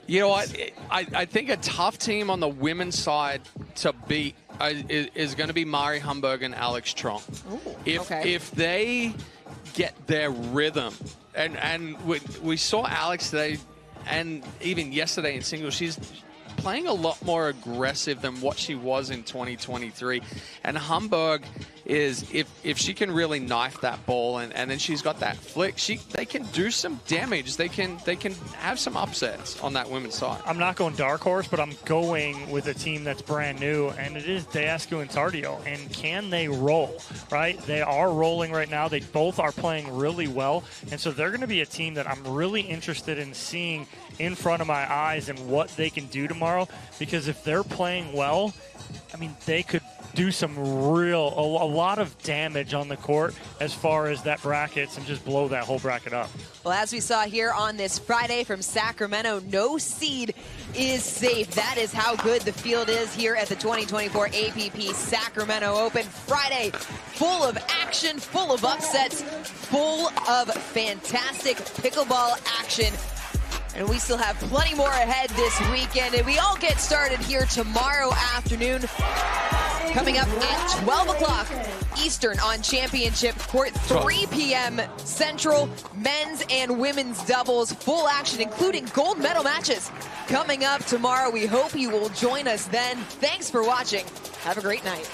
You know what? I think a tough team on the women's side to beat is going to be Mari Humberg and Alex Tronk. If they get their rhythm, and we saw Alex today, and even yesterday in singles, she's playing a lot more aggressive than what she was in 2023. And Humberg is, if she can really knife that ball and then she's got that flick, they can do some damage. They can have some upsets on that women's side. I'm not going dark horse, but I'm going with a team that's brand new, and it is Deascu and Tardio. And can they roll, right? They are rolling right now. They both are playing really well, and so they're going to be a team that I'm really interested in seeing in front of my eyes and what they can do tomorrow, because if they're playing well, I mean, they could do some a lot of damage on the court as far as that brackets and just blow that whole bracket up. Well, as we saw here on this Friday from Sacramento, no seed is safe. That is how good the field is here at the 2024 APP Sacramento Open. Friday, full of action, full of upsets, full of fantastic pickleball action. And we still have plenty more ahead this weekend. And we all get started here tomorrow afternoon. Coming up at 12 o'clock Eastern on Championship Court, 3 p.m. Central, men's and women's doubles, full action, including gold medal matches. Coming up tomorrow, we hope you will join us then. Thanks for watching. Have a great night.